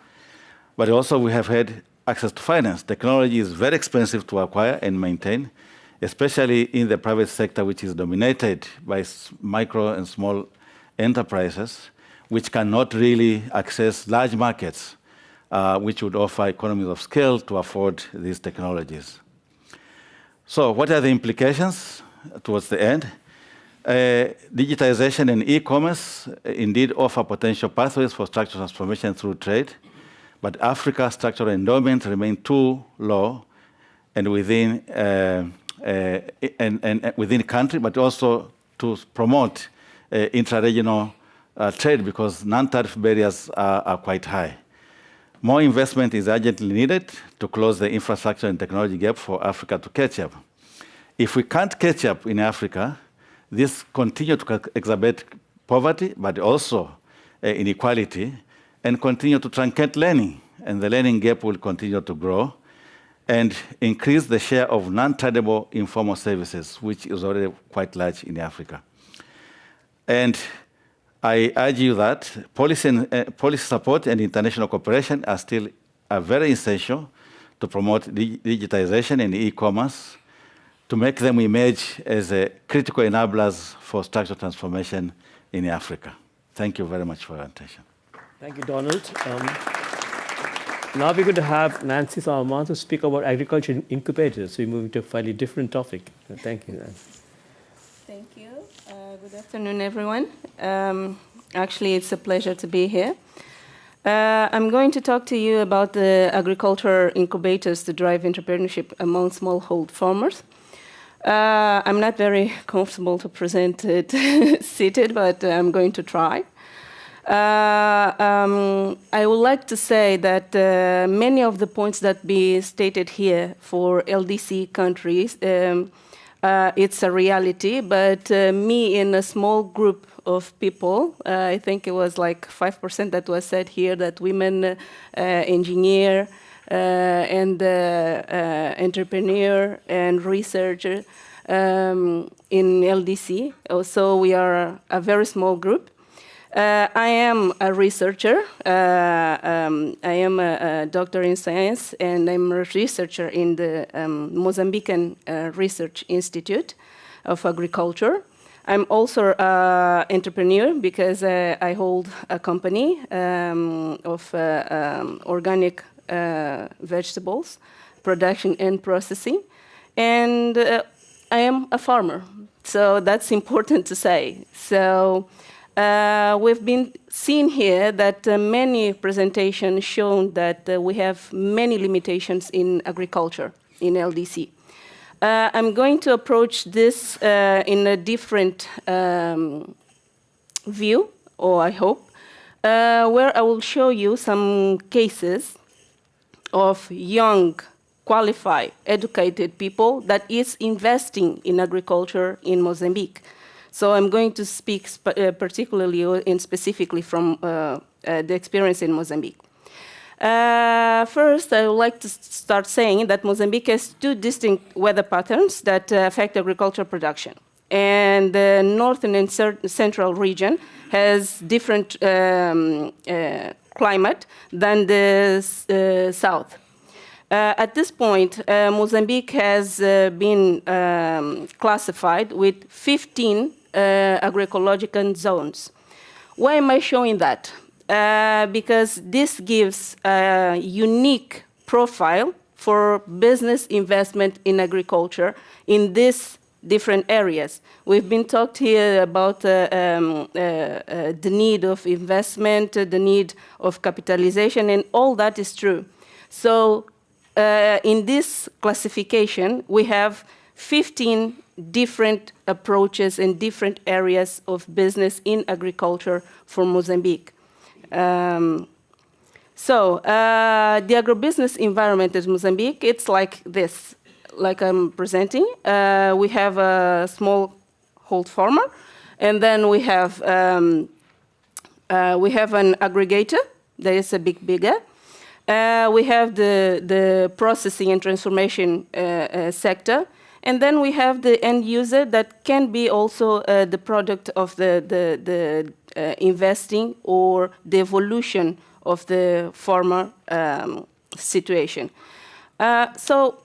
But also we have had access to finance. Technology is very expensive to acquire and maintain, especially in the private sector, which is dominated by micro and small enterprises, which cannot really access large markets, which would offer economies of scale to afford these technologies. So what are the implications towards the end? Digitization and e-commerce indeed offer potential pathways for structural transformation through trade, but Africa's structural endowment remain too low and within within country, but also to promote intra-regional trade because non-tariff barriers are quite high. More investment is urgently needed to close the infrastructure and technology gap for Africa to catch up. If we can't catch up in Africa, this continues to exacerbate poverty, but also inequality, and continue to truncate learning. And the learning gap will continue to grow and increase the share of non-tradable informal services, which is already quite large in Africa. And I urge you that policy support and international cooperation are very essential to promote digitization and e-commerce, to make them emerge as critical enablers for structural transformation in Africa. Thank you very much for your attention. Thank you, Donald. Now we're going to have Nancy Salman to speak about agriculture incubators. So we're moving to a fairly different topic. Thank you, Nancy. Thank you. Good afternoon, everyone. Actually, it's a pleasure to be here. I'm going to talk to you about the agriculture incubators to drive entrepreneurship among smallhold farmers. I'm not very comfortable to present it seated, but I'm going to try. I would like to say that many of the points that be stated here for LDC countries, it's a reality, but me in a small group of people, I think it was like 5% that was said here, that women, engineer, and entrepreneur and researcher in LDC. Also, we are a very small group. I am a researcher. I am a doctor in science, and I'm a researcher in the Mozambican Research Institute of Agriculture. I'm also an entrepreneur because I hold a company of organic vegetables, production and processing, and I am a farmer. So that's important to say. So we've been seeing here that many presentations shown that we have many limitations in agriculture in LDC. I'm going to approach this in a different view, or I hope. where I will show you some cases of young, qualified, educated people that is investing in agriculture in Mozambique. So I'm going to speak particularly and specifically from the experience in Mozambique. First, I would like to start saying that Mozambique has two distinct weather patterns that affect agricultural production. And the northern and central region has different climate than the south. At this point, Mozambique has been classified with 15 agroecological zones. Why am I showing that? Because this gives a unique profile for business investment in agriculture in these different areas. We've been talked here about the need of investment, the need of capitalization, and all that is true. So in this classification, we have 15 different approaches and different areas of business in agriculture for Mozambique. The agribusiness environment in Mozambique, it's like this, like I'm presenting. We have a smallhold farmer, and then we have an aggregator, that is a bit bigger. We have the processing and transformation sector, and then we have the end user that can be also the product of the investing or the evolution of the farmer situation. So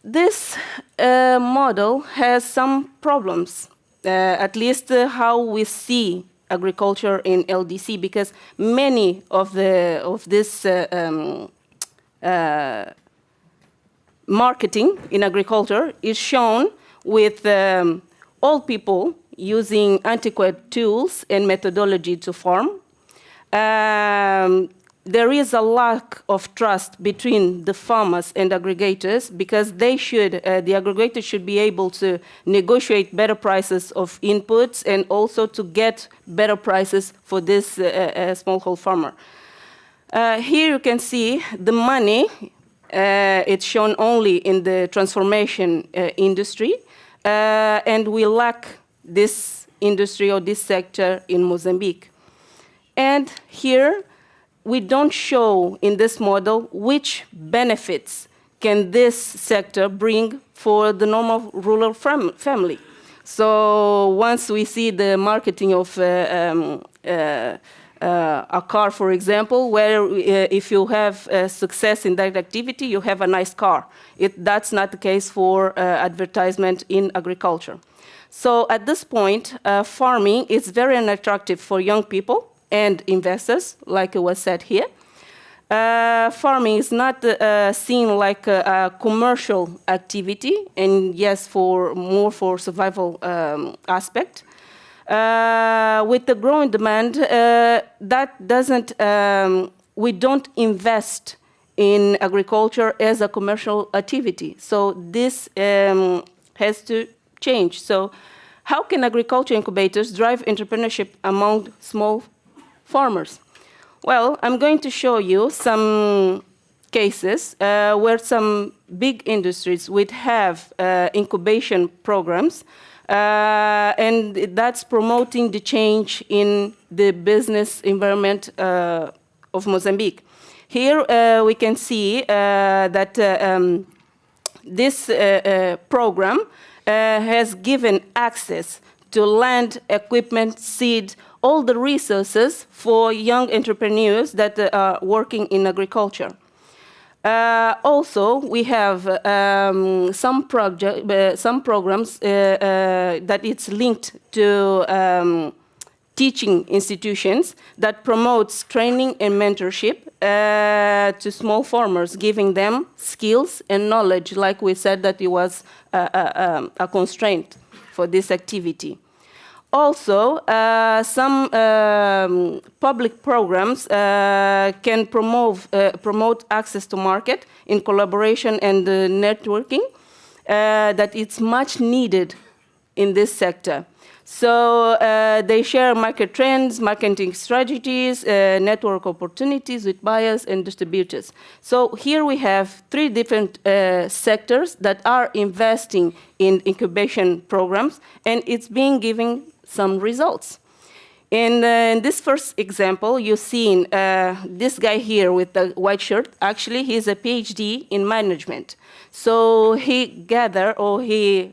this model has some problems, at least how we see agriculture in LDC, because many of this marketing in agriculture is shown with old people using antiquated tools and methodology to farm. There is a lack of trust between the farmers and aggregators, because the aggregators should be able to negotiate better prices of inputs and also to get better prices for this smallhold farmer. Here you can see the money. It's shown only in the transformation industry, and we lack this industry or this sector in Mozambique. And here, we don't show in this model which benefits can this sector bring for the normal rural family. So once we see the marketing of a car, for example, where if you have success in that activity, you have a nice car. That's not the case for advertisement in agriculture. So at this point, farming is very unattractive for young people and investors, like it was said here. Farming is not seen like a commercial activity, and yes, more for survival aspect. With the growing demand, we don't invest in agriculture as a commercial activity. So this has to change. So how can agriculture incubators drive entrepreneurship among small farmers? Well, I'm going to show you some cases where some big industries would have incubation programs, and that's promoting the change in the business environment of Mozambique. Here we can see that this program has given access to land, equipment, seed, all the resources for young entrepreneurs that are working in agriculture. Also, we have some programs that it's linked to teaching institutions that promotes training and mentorship to small farmers, giving them skills and knowledge, like we said that it was a constraint for this activity. Also, some public programs can promote access to market in collaboration and networking that it's much needed in this sector. So they share market trends, marketing strategies, network opportunities with buyers and distributors. So here we have 3 different sectors that are investing in incubation programs, and it's been giving some results. In this first example, you've seen this guy here with the white shirt. Actually, he's a PhD in management. So he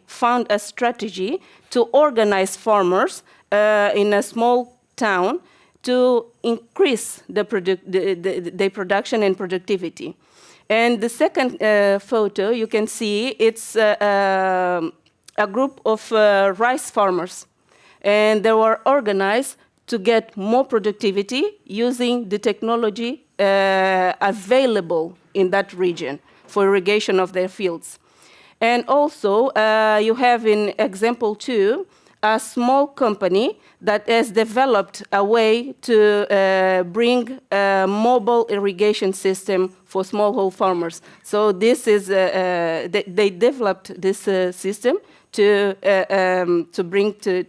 found a strategy to organize farmers in a small town to increase their production and productivity. And the second photo, you can see it's a group of rice farmers. And they were organized to get more productivity using the technology available in that region for irrigation of their fields. And also, you have in example 2, a small company that has developed a way to bring a mobile irrigation system for smallholder farmers. So this is, they developed this system to bring to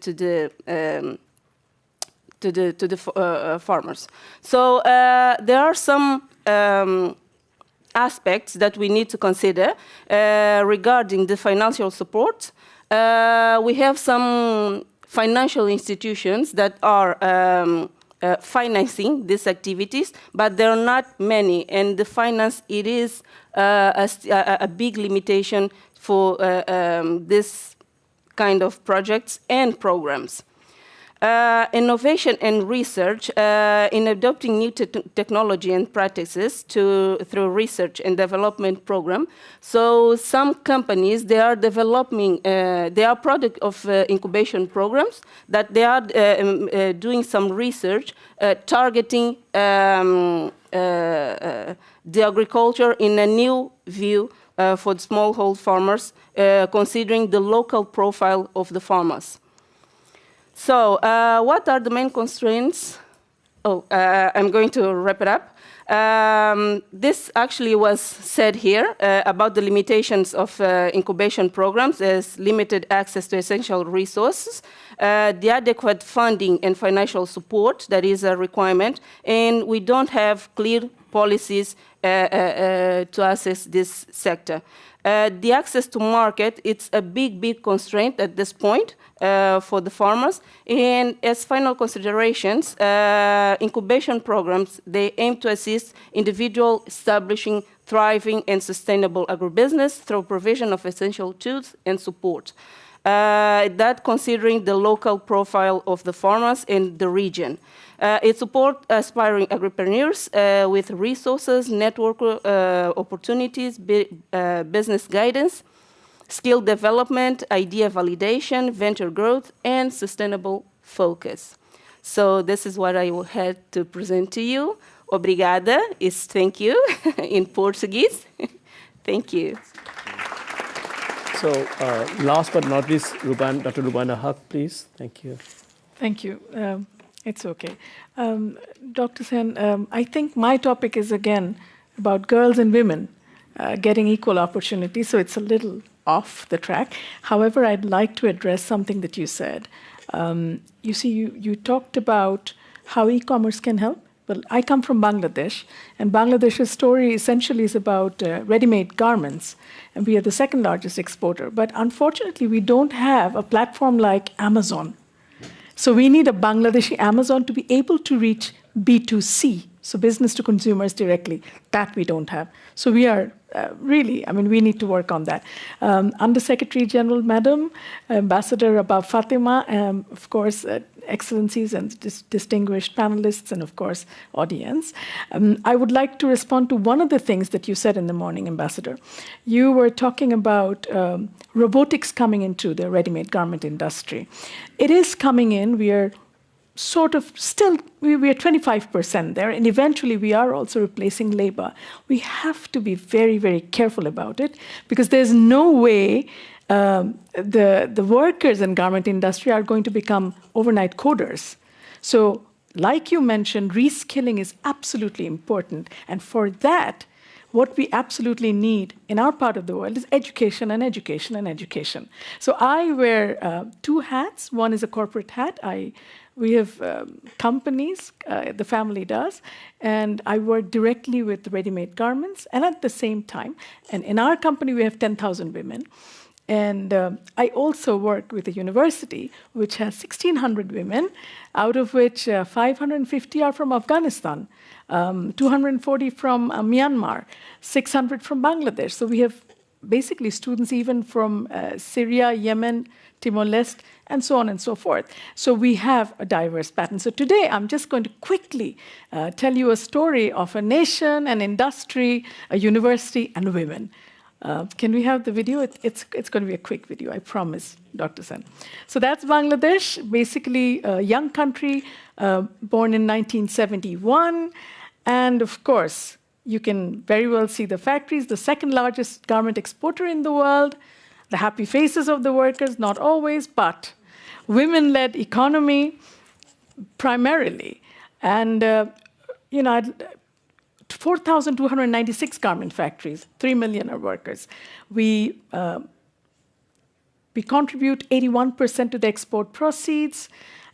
the farmers. So there are some aspects that we need to consider regarding the financial support. We have some financial institutions that are financing these activities, but there are not many, and the finance, it is a big limitation for this kind of projects and programs. Innovation and research in adopting new technology and practices through research and development program. So some companies, they are developing, they are product of incubation programs that they are doing some research targeting the agriculture in a new view for the smallholder farmers, considering the local profile of the farmers. So what are the main constraints? I'm going to wrap it up. This actually was said here about the limitations of incubation programs as limited access to essential resources, the adequate funding and financial support that is a requirement, and we don't have clear policies to assess this sector. The access to market, it's a big constraint at this point for the farmers. And as final considerations, incubation programs, they aim to assist individuals establishing thriving and sustainable agribusiness through provision of essential tools and support. That considering the local profile of the farmers in the region. It supports aspiring agripreneurs with resources, network opportunities, business guidance, skill development, idea validation, venture growth, and sustainable focus. So this is what I had to present to you. Obrigada is thank you in Portuguese. Thank you. So last but not least, Dr. Rubana Haq, please. Thank you. Thank you. It's okay. Dr. Sen, I think my topic is, again, about girls and women getting equal opportunity, so it's a little off the track. However, I'd like to address something that you said. You see, you talked about how e-commerce can help. Well, I come from Bangladesh, and Bangladesh's story essentially is about ready-made garments, and we are the second largest exporter. But unfortunately, we don't have a platform like Amazon. So we need a Bangladeshi Amazon to be able to reach B2C, so business to consumers directly. That we don't have. So we are really, I mean, we need to work on that. Undersecretary General, Madam, Ambassador Abab Fatima, of course, excellencies and distinguished panelists, and of course, audience. I would like to respond to one of the things that you said in the morning, Ambassador. You were talking about robotics coming into the ready-made garment industry. It is coming in. We are sort of still, we are 25% there, and eventually we are also replacing labor. We have to be very, very careful about it, because there's no way the workers in garment industry are going to become overnight coders. So like you mentioned, reskilling is absolutely important. And for that, what we absolutely need in our part of the world is education and education and education. So I wear two hats. One is a corporate hat. We have companies, the family does, and I work directly with ready-made garments. And at the same time, and in our company, we have 10,000 women. And I also work with a university which has 1,600 women, out of which 550 are from Afghanistan, 240 from Myanmar, 600 from Bangladesh. So we have basically students even from Syria, Yemen, Timor-Leste, and so on and so forth. So we have a diverse pattern. So today I'm just going to quickly tell you a story of a nation, an industry, a university, and women. Can we have the video? It's going to be a quick video, I promise, Dr. Sen. So that's Bangladesh, basically a young country, born in 1971. And of course, you can very well see the factories, the second largest garment exporter in the world, the happy faces of the workers, not always, but women-led economy primarily. And, 4,296 garment factories, 3 million are workers. We contribute 81% to the export proceeds.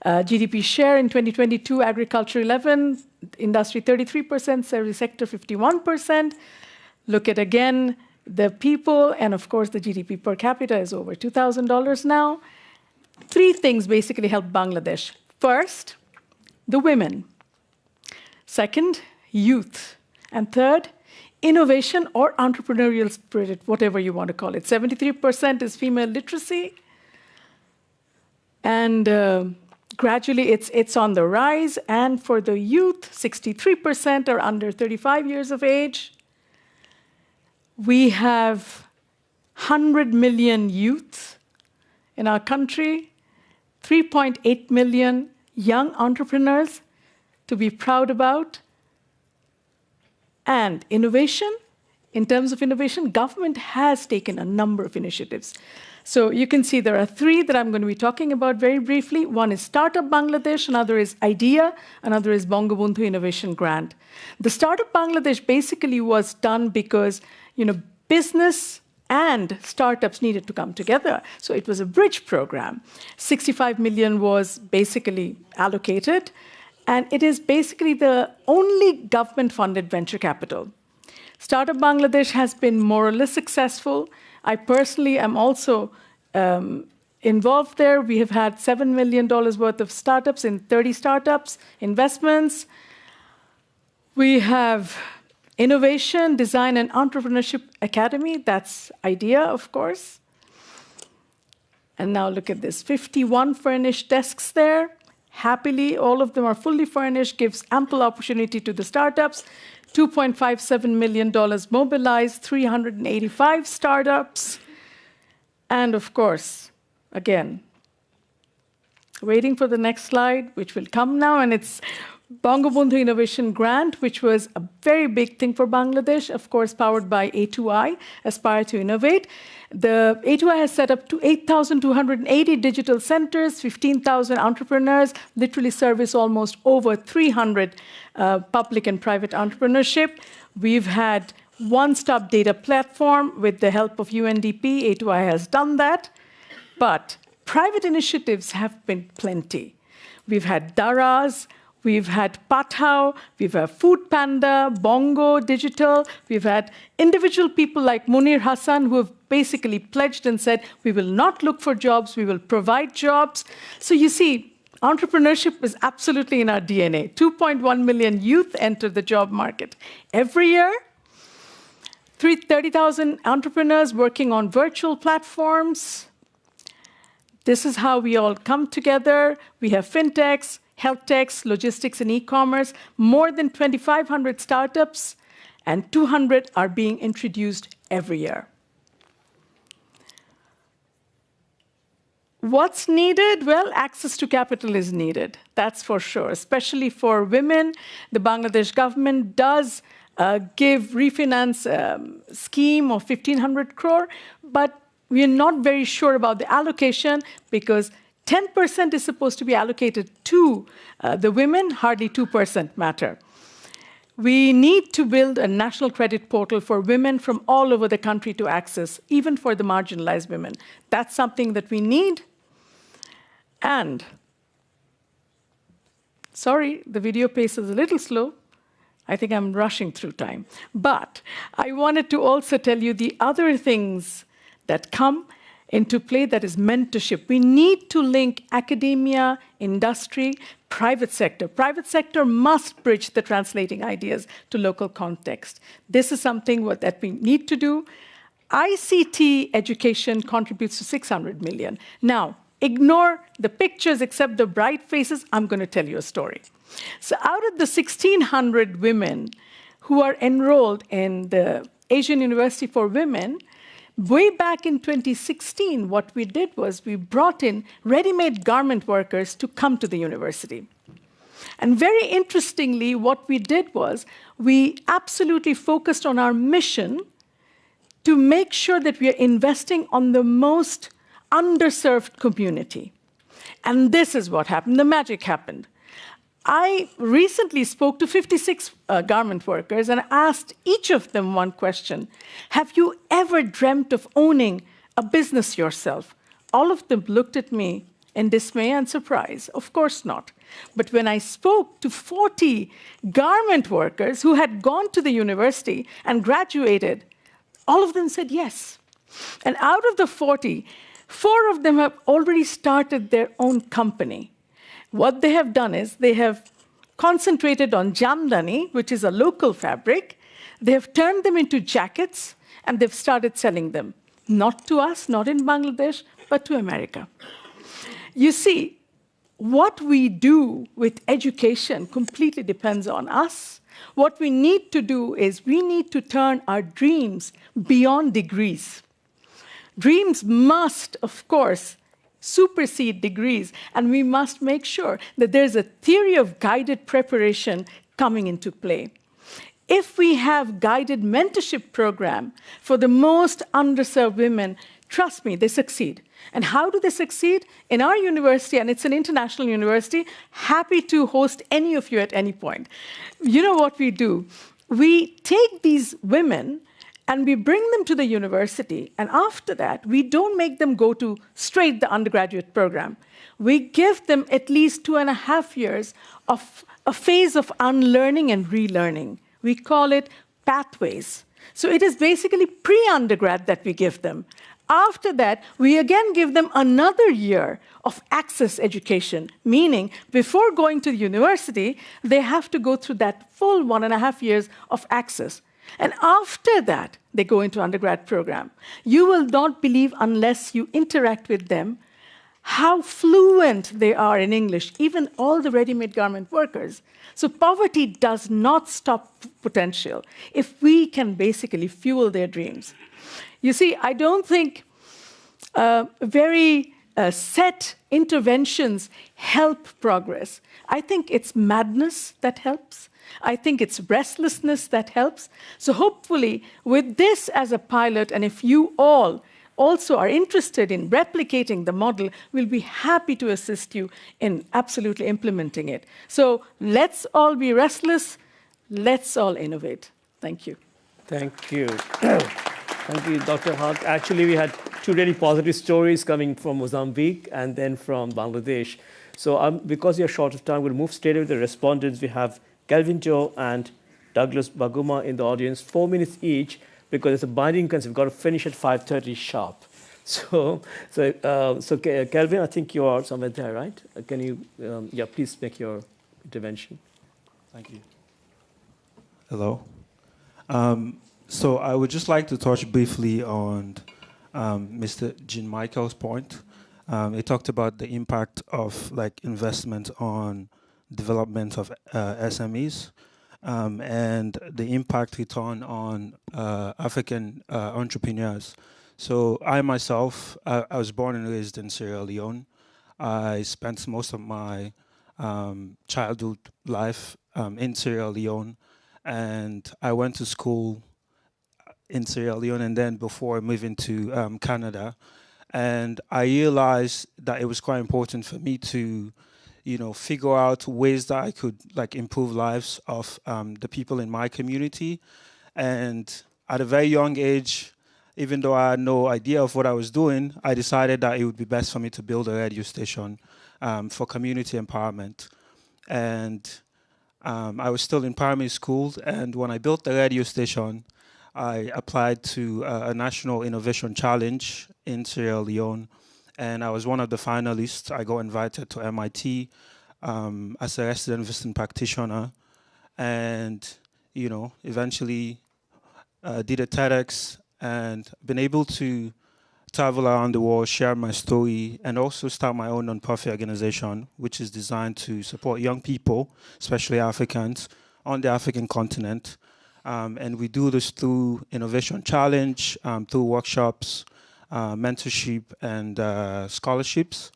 GDP share in 2022, agriculture 11%, industry 33%, service sector 51%. Look at again the people, and of course the GDP per capita is over $2,000 now. Three things basically help Bangladesh. First, the women. Second, youth. And third, innovation or entrepreneurial spirit, whatever you want to call it. 73% is female literacy. And gradually it's on the rise. And for the youth, 63% are under 35 years of age. We have 100 million youth in our country, 3.8 million young entrepreneurs to be proud about. And innovation, in terms of innovation, government has taken a number of initiatives. So you can see there are three that I'm going to be talking about very briefly. One is Startup Bangladesh, another is IDEA, another is Bangabandhu Innovation Grant. The Startup Bangladesh basically was done because, business and startups needed to come together. So it was a bridge program. 65 million was basically allocated. And it is basically the only government-funded venture capital. Startup Bangladesh has been more or less successful. I personally am also involved there. We have had $7 million worth of startups in 30 startups, investments. We have Innovation, Design, and Entrepreneurship Academy. That's IDEA, of course. And now look at this, 51 furnished desks there. Happily, all of them are fully furnished, gives ample opportunity to the startups. $2.57 million mobilized, 385 startups. And of course, again, waiting for the next slide, which will come now, and it's Bangabandhu Innovation Grant, which was a very big thing for Bangladesh, of course, powered by A2I, Aspire to Innovate. The A2I has set up 8,280 digital centers, 15,000 entrepreneurs, literally service almost over 300 public and private entrepreneurship. We've had one-stop data platform with the help of UNDP. A2I has done that. But private initiatives have been plenty. We've had Daraz, we've had Pathao, we've had Food Panda, Bongo Digital. We've had individual people like Munir Hassan who have basically pledged and said, we will not look for jobs, we will provide jobs. So you see, entrepreneurship is absolutely in our DNA. 2.1 million youth enter the job market every year. 30,000 entrepreneurs working on virtual platforms. This is how we all come together. We have fintechs, health techs, logistics, and e-commerce. More than 2,500 startups, and 200 are being introduced every year. What's needed? Well, access to capital is needed, that's for sure, especially for women. The Bangladesh government does give refinance scheme of 1,500 crore, but we are not very sure about the allocation because 10% is supposed to be allocated to the women, hardly 2% matter. We need to build a national credit portal for women from all over the country to access, even for the marginalized women. That's something that we need. And, sorry, the video pace is a little slow. I think I'm rushing through time. But I wanted to also tell you the other things that come into play, that is mentorship. We need to link academia, industry, private sector. Private sector must bridge the translating ideas to local context. This is something that we need to do. ICT education contributes to 600 million. Now, ignore the pictures except the bright faces. I'm going to tell you a story. So out of the 1,600 women who are enrolled in the Asian University for Women, way back in 2016, what we did was we brought in ready-made garment workers to come to the university. And very interestingly, what we did was we absolutely focused on our mission to make sure that we are investing on the most underserved community. And this is what happened. The magic happened. I recently spoke to 56 garment workers and asked each of them one question. Have you ever dreamt of owning a business yourself? All of them looked at me in dismay and surprise. Of course not. But when I spoke to 40 garment workers who had gone to the university and graduated, all of them said yes. And out of the 40, 4 of them have already started their own company. What they have done is they have concentrated on jamdani, which is a local fabric. They have turned them into jackets, and they've started selling them. Not to us, not in Bangladesh, but to America. You see, what we do with education completely depends on us. What we need to do is we need to turn our dreams beyond degrees. Dreams must, of course, supersede degrees, and we must make sure that there's a theory of guided preparation coming into play. If we have guided mentorship program for the most underserved women, trust me, they succeed. And how do they succeed? In our university, and it's an international university, happy to host any of you at any point. You know what we do? We take these women and we bring them to the university, and after that, we don't make them go to straight the undergraduate program. We give them at least 2.5 years of a phase of unlearning and relearning. We call it pathways. So it is basically pre-undergrad that we give them. After that, we again give them another year of access education, meaning before going to the university, they have to go through that full 1.5 years of access. And after that, they go into undergrad program. You will not believe, unless you interact with them, how fluent they are in English, even all the ready-made garment workers. So poverty does not stop potential if we can basically fuel their dreams. You see, I don't think very set interventions help progress. I think it's madness that helps. I think it's restlessness that helps. So hopefully, with this as a pilot, and if you all also are interested in replicating the model, we'll be happy to assist you in absolutely implementing it. So let's all be restless. Let's all innovate. Thank you. Thank you. Thank you, Dr. Hunt. Actually, we had 2 really positive stories coming from Mozambique and then from Bangladesh. So because we are short of time, we'll move straight with the respondents. We have Kelvin Joe and Douglas Baguma in the audience, 4 minutes each, because it's a binding consent. We've got to finish at 5:30 sharp. So Kelvin, I think you are somewhere there, right? Can you, please make your intervention. Thank you. Hello. So I would just like to touch briefly on Mr. Jean Michael's point. He talked about the impact of investment on development of SMEs and the impact return on African entrepreneurs. So I myself, I was born and raised in Sierra Leone. I spent most of my childhood life in Sierra Leone, and I went to school in Sierra Leone and then before moving to Canada. And I realized that it was quite important for me to figure out ways that I could like improve lives of the people in my community. And at a very young age, even though I had no idea of what I was doing, I decided that it would be best for me to build a radio station for community empowerment. And I was still in primary school, and when I built the radio station, I applied to a national innovation challenge in Sierra Leone, and I was one of the finalists. I got invited to MIT as a resident visiting practitioner, and eventually did a TEDx and been able to travel around the world, share my story, and also start my own nonprofit organization, which is designed to support young people, especially Africans, on the African continent. And we do this through Innovation Challenge, through workshops, mentorship, and scholarships.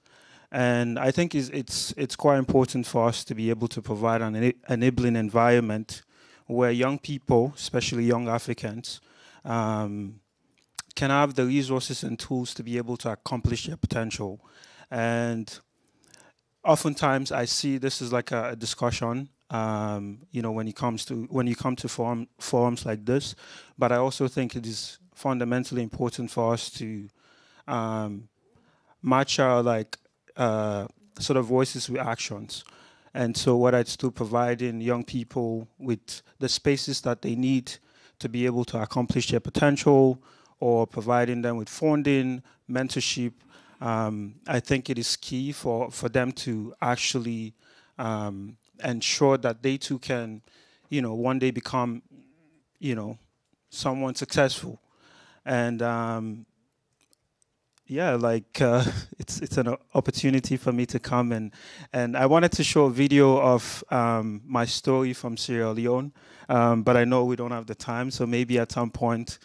And I think it's quite important for us to be able to provide an enabling environment where young people, especially young Africans, can have the resources and tools to be able to accomplish their potential. And oftentimes I see this as like a discussion, when you come to forums like this, but I also think it is fundamentally important for us to match our sort of voices with actions. And so whether it's to providing young people with the spaces that they need to be able to accomplish their potential, or providing them with funding, mentorship, I think it is key for them to actually ensure that they too can, one day become, someone successful. And it's an opportunity for me to come and I wanted to show a video of my story from Sierra Leone, but I know we don't have the time, so maybe at some point,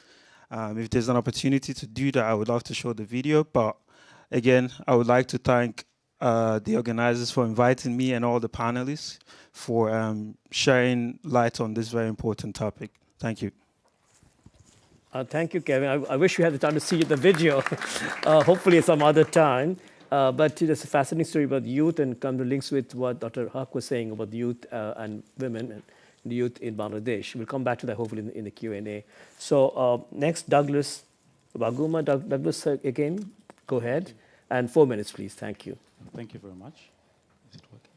if there's an opportunity to do that, I would love to show the video. But again, I would like to thank the organizers for inviting me and all the panelists for sharing light on this very important topic. Thank you. Thank you, Kevin. I wish we had the time to see the video, hopefully at some other time. But there's a fascinating story about youth and come to links with what Dr. Haq was saying about youth and women and the youth in Bangladesh. We'll come back to that hopefully in the Q&A. So next, Douglas Baguma. Douglas, again, go ahead. And 4 minutes, please. Thank you. Thank you very much. Is it working?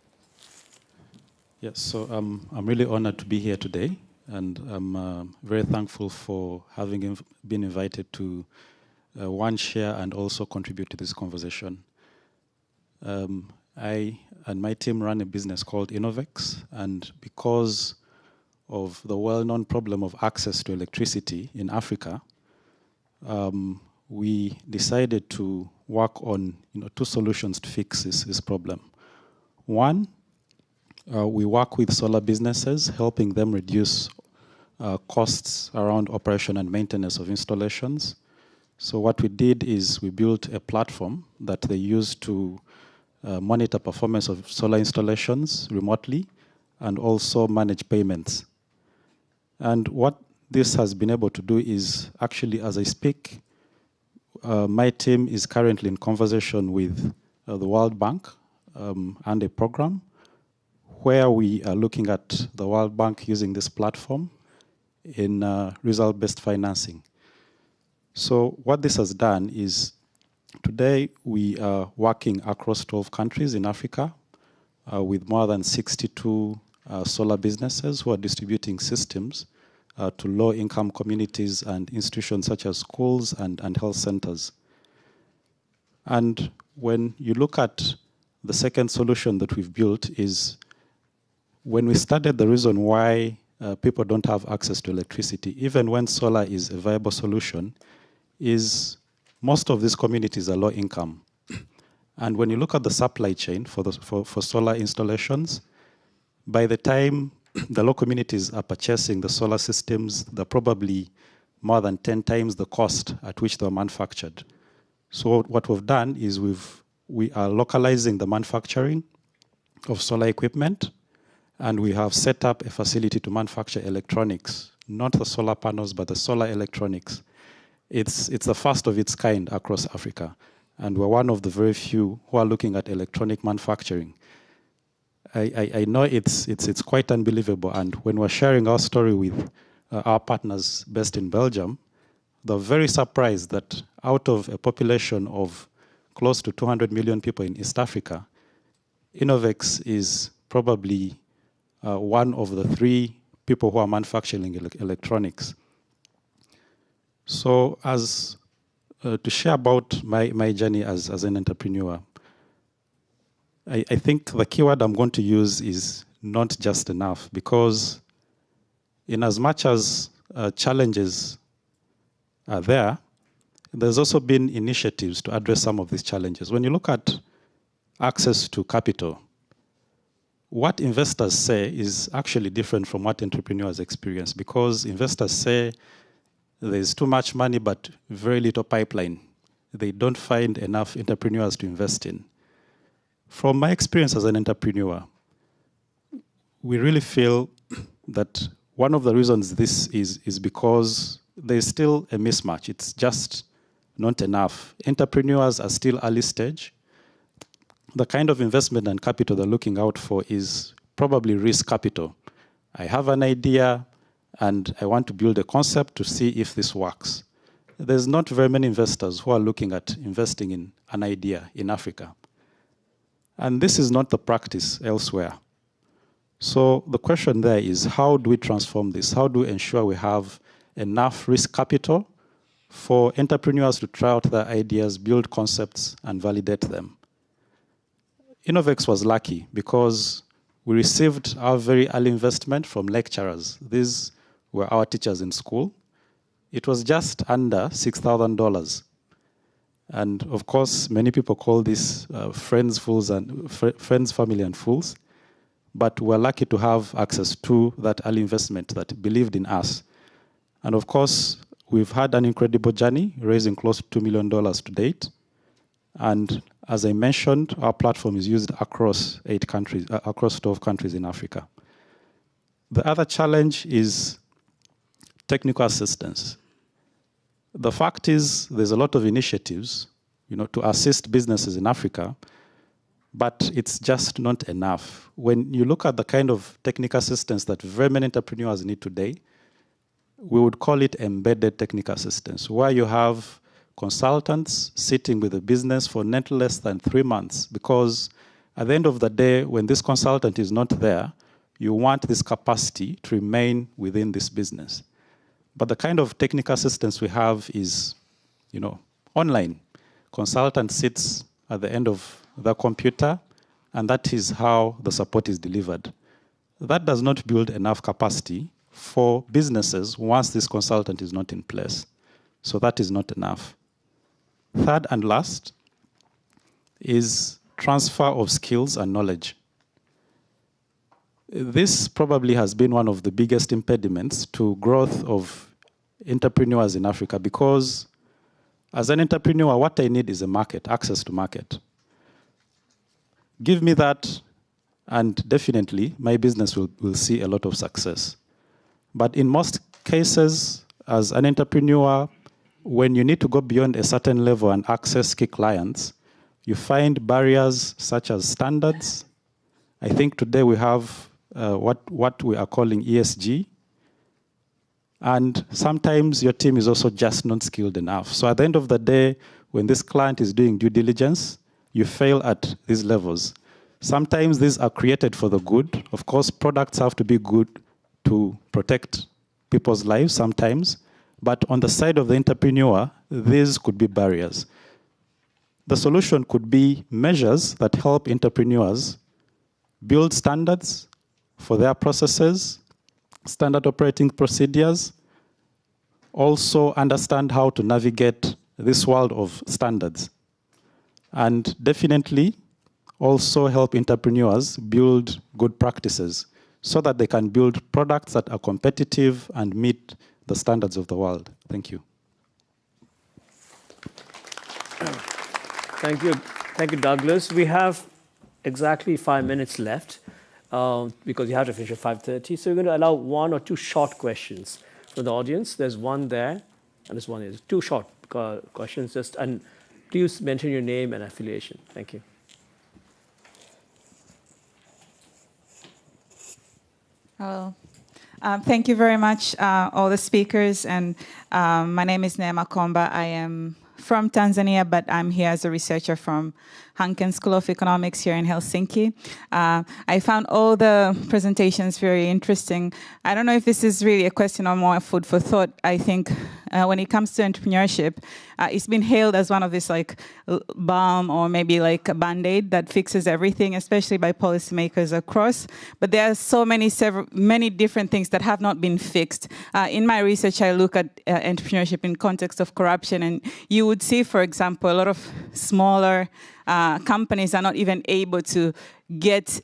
Yes, so I'm really honored to be here today. And I'm very thankful for having been invited to one, share and also contribute to this conversation. I and my team run a business called Innovex, and because of the well-known problem of access to electricity in Africa, we decided to work on two solutions to fix this problem. One, we work with solar businesses, helping them reduce costs around operation and maintenance of installations. So what we did is we built a platform that they use to monitor performance of solar installations remotely and also manage payments. And what this has been able to do is actually, as I speak, my team is currently in conversation with the World Bank and a program where we are looking at the World Bank using this platform in result-based financing. So what this has done is today we are working across 12 countries in Africa with more than 62 solar businesses who are distributing systems to low-income communities and institutions such as schools and health centers. And when you look at the second solution that we've built is when we studied the reason why people don't have access to electricity, even when solar is a viable solution, is most of these communities are low income. And when you look at the supply chain for solar installations, by the time the low communities are purchasing the solar systems, they're probably more than 10 times the cost at which they were manufactured. So what we've done is we are localizing the manufacturing of solar equipment, and we have set up a facility to manufacture electronics, not the solar panels, but the solar electronics. It's the first of its kind across Africa, and we're one of the very few who are looking at electronic manufacturing. I know it's quite unbelievable. And when we're sharing our story with our partners based in Belgium, they're very surprised that out of a population of close to 200 million people in East Africa, Innovex is probably one of the 3 people who are manufacturing electronics. So as to share about my journey as an entrepreneur, I think the keyword I'm going to use is not just enough, because in as much as challenges are there, there's also been initiatives to address some of these challenges. When you look at access to capital, what investors say is actually different from what entrepreneurs experience, because investors say there's too much money but very little pipeline. They don't find enough entrepreneurs to invest in. From my experience as an entrepreneur, we really feel that one of the reasons this is because there's still a mismatch. It's just not enough. Entrepreneurs are still early stage. The kind of investment and capital they're looking out for is probably risk capital. I have an idea and I want to build a concept to see if this works. There's not very many investors who are looking at investing in an idea in Africa. And this is not the practice elsewhere. So the question there is, how do we transform this? How do we ensure we have enough risk capital for entrepreneurs to try out their ideas, build concepts, and validate them? Innovex was lucky because we received our very early investment from lecturers. These were our teachers in school. It was just under $6,000. And of course, many people call this friends, family, and fools. But we're lucky to have access to that early investment that believed in us. And of course, we've had an incredible journey, raising close to $2 million to date. And as I mentioned, our platform is used across 8 countries, across 12 countries in Africa. The other challenge is technical assistance. The fact is, there's a lot of initiatives, to assist businesses in Africa, but it's just not enough. When you look at the kind of technical assistance that very many entrepreneurs need today, we would call it embedded technical assistance, where you have consultants sitting with a business for not less than 3 months, because at the end of the day, when this consultant is not there, you want this capacity to remain within this business. But the kind of technical assistance we have is, online. Consultant sits at the end of the computer, and that is how the support is delivered. That does not build enough capacity for businesses once this consultant is not in place. So that is not enough. Third and last is transfer of skills and knowledge. This probably has been one of the biggest impediments to growth of entrepreneurs in Africa, because as an entrepreneur, what I need is a market, access to market. Give me that, and definitely my business will see a lot of success. But in most cases, as an entrepreneur, when you need to go beyond a certain level and access key clients, you find barriers such as standards. I think today we have what we are calling ESG. And sometimes your team is also just not skilled enough. So at the end of the day, when this client is doing due diligence, you fail at these levels. Sometimes these are created for the good. Of course, products have to be good to protect people's lives sometimes. But on the side of the entrepreneur, these could be barriers. The solution could be measures that help entrepreneurs build standards for their processes, standard operating procedures, also understand how to navigate this world of standards, and definitely also help entrepreneurs build good practices so that they can build products that are competitive and meet the standards of the world. Thank you. Thank you. Thank you, Douglas. We have exactly 5 minutes left. Because you have to finish at 5:30. So we're going to allow 1 or 2 short questions from the audience. There's one there, and there's one here. 2 short questions. And please mention your name and affiliation. Thank you. Well, thank you very much, all the speakers. And my name is Neema Komba. I am from Tanzania, but I'm here as a researcher from Hanken School of Economics here in Helsinki. I found all the presentations very interesting. I don't know if this is really a question or more food for thought. I think when it comes to entrepreneurship, it's been hailed as one of this like balm or maybe like a band-aid that fixes everything, especially by policymakers across. But there are so many different things that have not been fixed. In my research, I look at entrepreneurship in context of corruption, and you would see, for example, a lot of smaller companies are not even able to get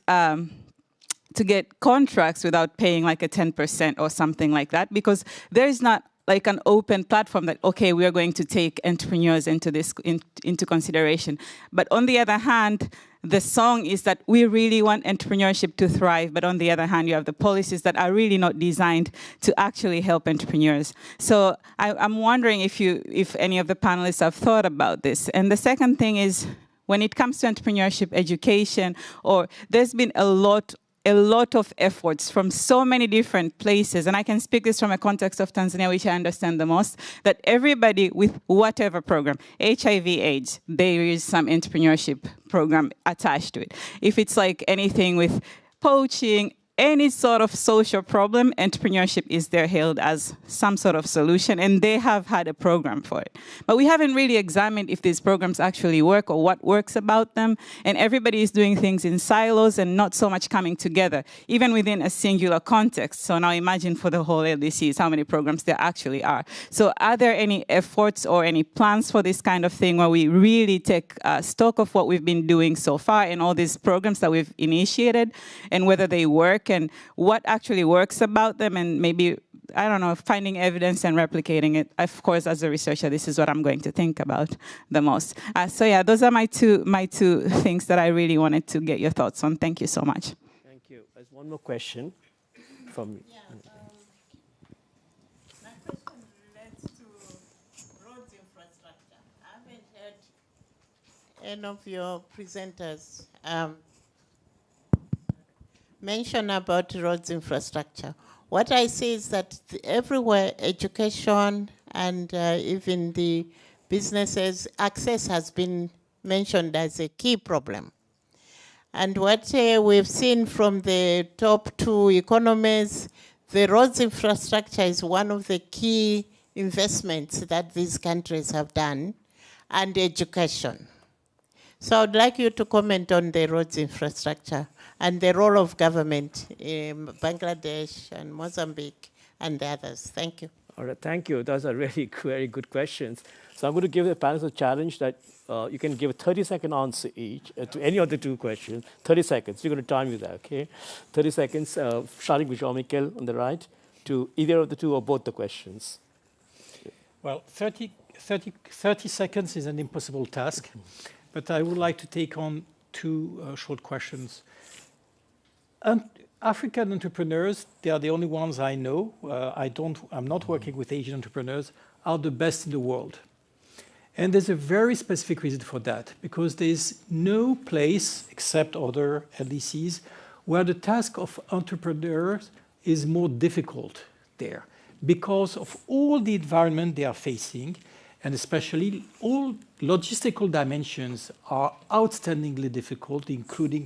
contracts without paying like a 10% or something like that, because there is not like an open platform that, okay, we are going to take entrepreneurs into consideration. But on the other hand, the song is that we really want entrepreneurship to thrive, but on the other hand, you have the policies that are really not designed to actually help entrepreneurs. So I'm wondering if any of the panelists have thought about this. And the second thing is, when it comes to entrepreneurship education, or there's been a lot of efforts from so many different places, and I can speak this from a context of Tanzania, which I understand the most, that everybody with whatever program, HIV/AIDS, there is some entrepreneurship program attached to it. If it's like anything with poaching, any sort of social problem, entrepreneurship is there hailed as some sort of solution, and they have had a program for it. But we haven't really examined if these programs actually work or what works about them, and everybody is doing things in silos and not so much coming together, even within a singular context. So now imagine for the whole LDCs how many programs there actually are. So are there any efforts or any plans for this kind of thing where we really take stock of what we've been doing so far and all these programs that we've initiated, and whether they work and what actually works about them, and maybe, I don't know, finding evidence and replicating it? Of course, as a researcher, this is what I'm going to think about the most. So yeah, those are my two things that I really wanted to get your thoughts on. Thank you so much. Thank you. There's one more question from me. My question relates to roads infrastructure. I haven't heard any of your presenters mention about roads infrastructure. What I see is that everywhere, education and even the businesses, access has been mentioned as a key problem. And what we've seen from the top two economies, the roads infrastructure is one of the key investments that these countries have done, and education. So I'd like you to comment on the roads infrastructure and the role of government in Bangladesh and Mozambique and the others. Thank you. All right, thank you. Those are really very good questions. So I'm going to give the panelists a challenge that you can give a 30-second answer each to any of the two questions. 30 seconds. We're going to time you that, okay? 30 seconds, starting with Jean-Michel on the right, to either of the two or both the questions. Well, 30 seconds is an impossible task, but I would like to take on two short questions. African entrepreneurs, they are the only ones I know. I'm not working with Asian entrepreneurs, are the best in the world. And there's a very specific reason for that, because there's no place, except other LDCs, where the task of entrepreneurs is more difficult there, because of all the environment they are facing, and especially all logistical dimensions are outstandingly difficult, including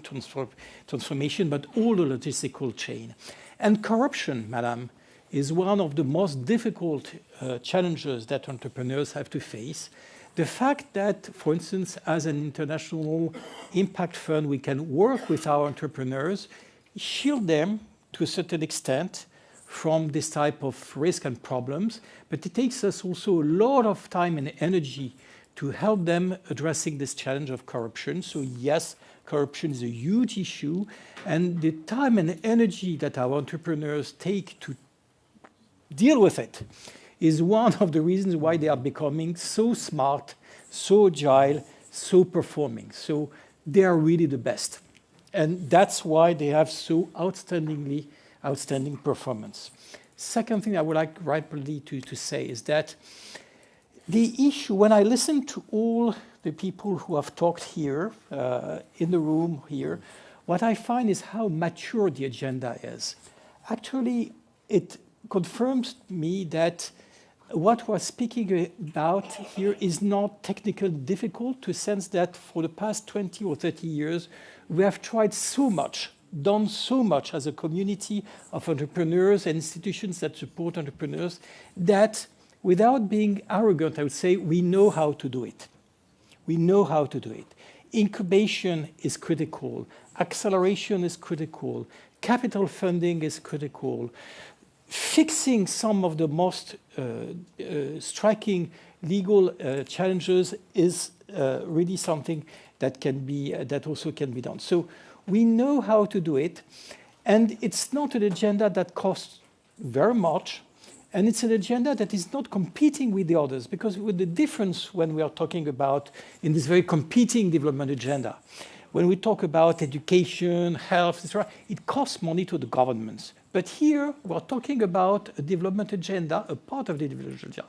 transformation, but all the logistical chain. And corruption, madam, is one of the most difficult challenges that entrepreneurs have to face. The fact that, for instance, as an international impact fund, we can work with our entrepreneurs, shield them to a certain extent from this type of risk and problems, but it takes us also a lot of time and energy to help them addressing this challenge of corruption. So yes, corruption is a huge issue, and the time and energy that our entrepreneurs take to deal with it is one of the reasons why they are becoming so smart, so agile, so performing. So they are really the best. And that's why they have so outstanding performance. Second thing I would like rapidly to say is that the issue, when I listen to all the people who have talked here, in the room here, what I find is how mature the agenda is. actually, it confirms me that what we're speaking about here is not technically difficult, to sense that for the past 20 or 30 years, we have tried so much, done so much as a community of entrepreneurs and institutions that support entrepreneurs, that without being arrogant, I would say we know how to do it. We know how to do it. Incubation is critical. Acceleration is critical. Capital funding is critical. Fixing some of the most striking legal challenges is really something that also can be done. So we know how to do it, and it's not an agenda that costs very much, and it's an agenda that is not competing with the others, because with the difference when we are talking about in this very competing development agenda, when we talk about education, health, etc., it costs money to the governments. But here, we're talking about a development agenda, a part of the development agenda,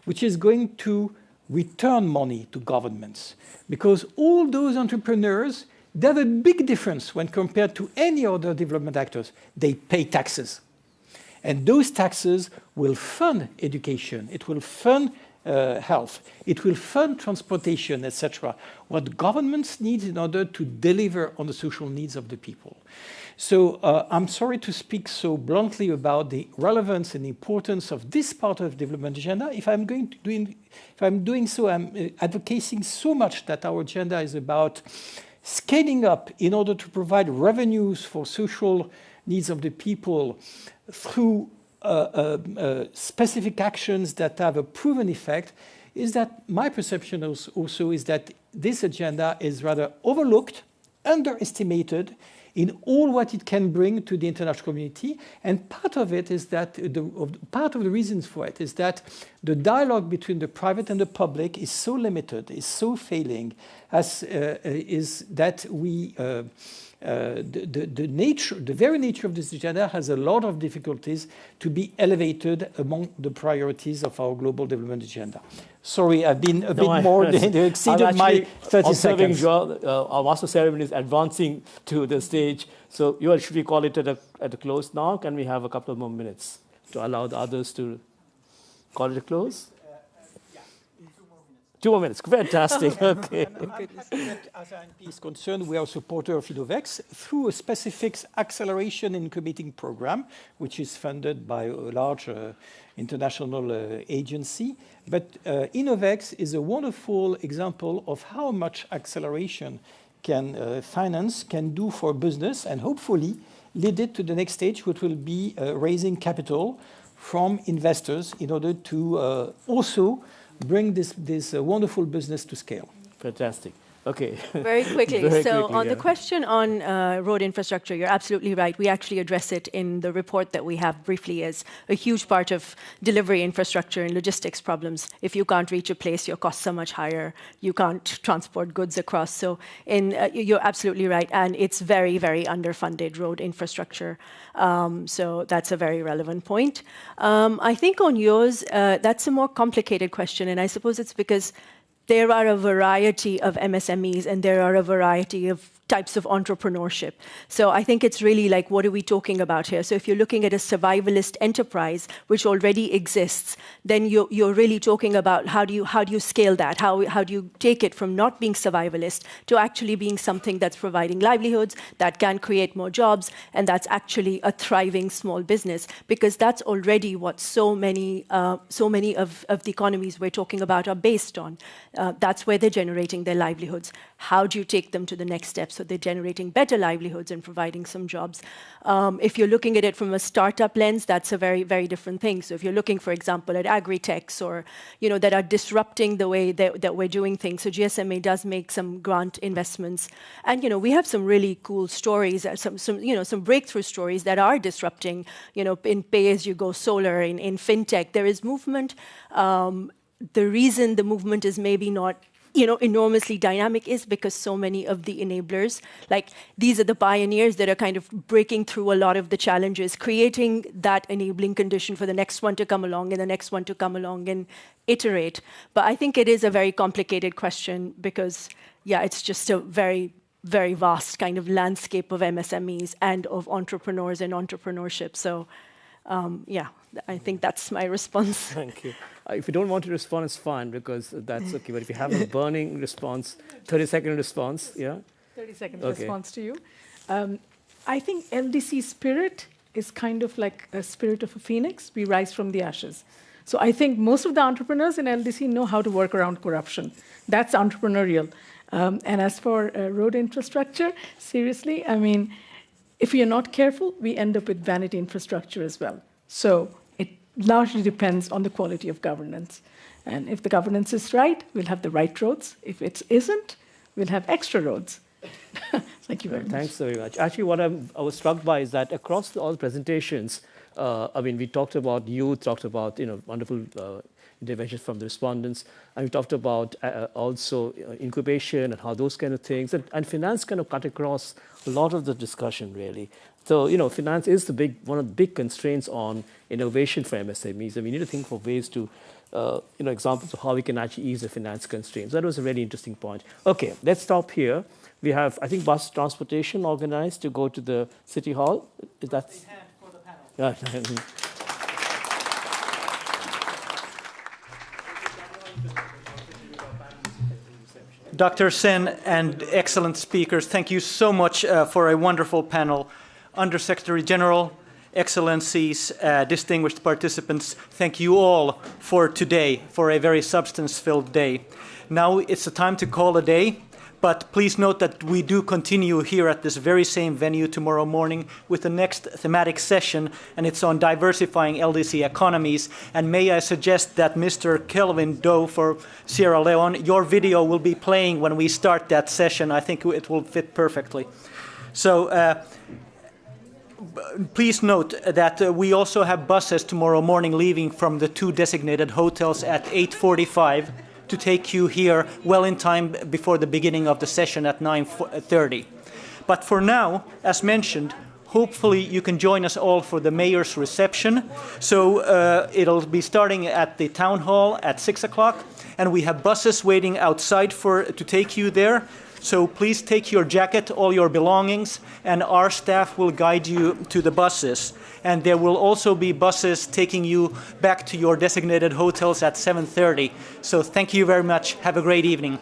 which is going to return money to governments. Because all those entrepreneurs, they have a big difference when compared to any other development actors. They pay taxes. And those taxes will fund education. It will fund health. It will fund transportation, etc. What governments need in order to deliver on the social needs of the people. So I'm sorry to speak so bluntly about the relevance and importance of this part of the development agenda. If I'm doing so, I'm advocating so much that our agenda is about scaling up in order to provide revenues for social needs of the people through specific actions that have a proven effect, is that my perception also is that this agenda is rather overlooked, underestimated in all what it can bring to the international community. And part of it is that, part of the reasons for it is that the dialogue between the private and the public is so limited, is so failing, is that we, the very nature of this agenda has a lot of difficulties to be elevated among the priorities of our global development agenda. Sorry, I've been a bit more exceeded my 30 seconds. Joel, our master ceremony is advancing to the stage. So should we call it at a close now? Can we have a couple of more minutes to allow the others to call it a close? 2 more minutes. Fantastic. Okay. As INP is concerned, we are a supporter of Innovex through a specific acceleration incubating program, which is funded by a large international agency. But Innovex is a wonderful example of how much acceleration finance can do for business, and hopefully lead it to the next stage, which will be raising capital from investors in order to also bring this wonderful business to scale. Fantastic. Okay. Very quickly. The question on road infrastructure, you're absolutely right. We actually address it in the report that we have briefly as a huge part of delivery infrastructure and logistics problems. If you can't reach a place, your costs are much higher. You can't transport goods across. So you're absolutely right. And it's very, very underfunded road infrastructure. So that's a very relevant point. I think on yours, that's a more complicated question. And I suppose it's because there are a variety of MSMEs and there are a variety of types of entrepreneurship. So I think it's really like, what are we talking about here? So if you're looking at a survivalist enterprise, which already exists, then you're really talking about how do you scale that? How do you take it from not being survivalist to actually being something that's providing livelihoods, that can create more jobs, and that's actually a thriving small business? Because that's already what so many of the economies we're talking about are based on. That's where they're generating their livelihoods. How do you take them to the next step so they're generating better livelihoods and providing some jobs? If you're looking at it from a startup lens, that's a very, very different thing. So if you're looking, for example, at agri-techs or that are disrupting the way that we're doing things, so GSMA does make some grant investments, and we have some really cool stories, some breakthrough stories that are disrupting. In pay-as-you-go solar, in fintech, there is movement. The reason the movement is maybe not enormously dynamic is because so many of the enablers, like these are the pioneers that are kind of breaking through a lot of the challenges, creating that enabling condition for the next one to come along and the next one to come along and iterate. But I think it is a very complicated question because, it's just a very very vast kind of landscape of MSMEs and of entrepreneurs and entrepreneurship. So, yeah, I think that's my response. Thank you. If you don't want to respond, it's fine, because that's okay. But if you have a burning response, 30-second response, yeah? 30-second response to you. I think LDC spirit is kind of like a spirit of a phoenix. We rise from the ashes. So I think most of the entrepreneurs in LDC know how to work around corruption. That's entrepreneurial. And as for road infrastructure, seriously, I mean, if you're not careful, we end up with vanity infrastructure as well. So it largely depends on the quality of governance. And if the governance is right, we'll have the right roads. If it isn't, we'll have extra roads. Thank you very much. Thanks very much. Actually, what I was struck by is that across all the presentations, I mean, we talked about youth, talked about wonderful interventions from the respondents, and we talked about also incubation and how those kind of things, and finance kind of cut across a lot of the discussion, really. So, finance is one of the big constraints on innovation for MSMEs, and we need to think of ways to, examples of how we can actually ease the finance constraints. That was a really interesting point. Okay, let's stop here. We have, I think, bus transportation organized to go to the City Hall. Is that? For the panel. Yeah. Dr. Sen and excellent speakers, thank you so much for a wonderful panel. Undersecretary General, Excellencies, distinguished participants, thank you all for today, for a very substance-filled day. Now it's the time to call a day. But please note that we do continue here at this very same venue tomorrow morning with the next thematic session, and it's on diversifying LDC economies. And may I suggest that Mr. Kelvin Doe for Sierra Leone, your video will be playing when we start that session. I think it will fit perfectly. So please note that we also have buses tomorrow morning leaving from the 2 designated hotels at 8:45. To take you here well in time before the beginning of the session at 9:30. But for now, as mentioned, hopefully you can join us all for the mayor's reception. So it'll be starting at the town hall at 6 o'clock, and we have buses waiting outside to take you there. So please take your jacket, all your belongings, and our staff will guide you to the buses. And there will also be buses taking you back to your designated hotels at 7:30. So thank you very much. Have a great evening.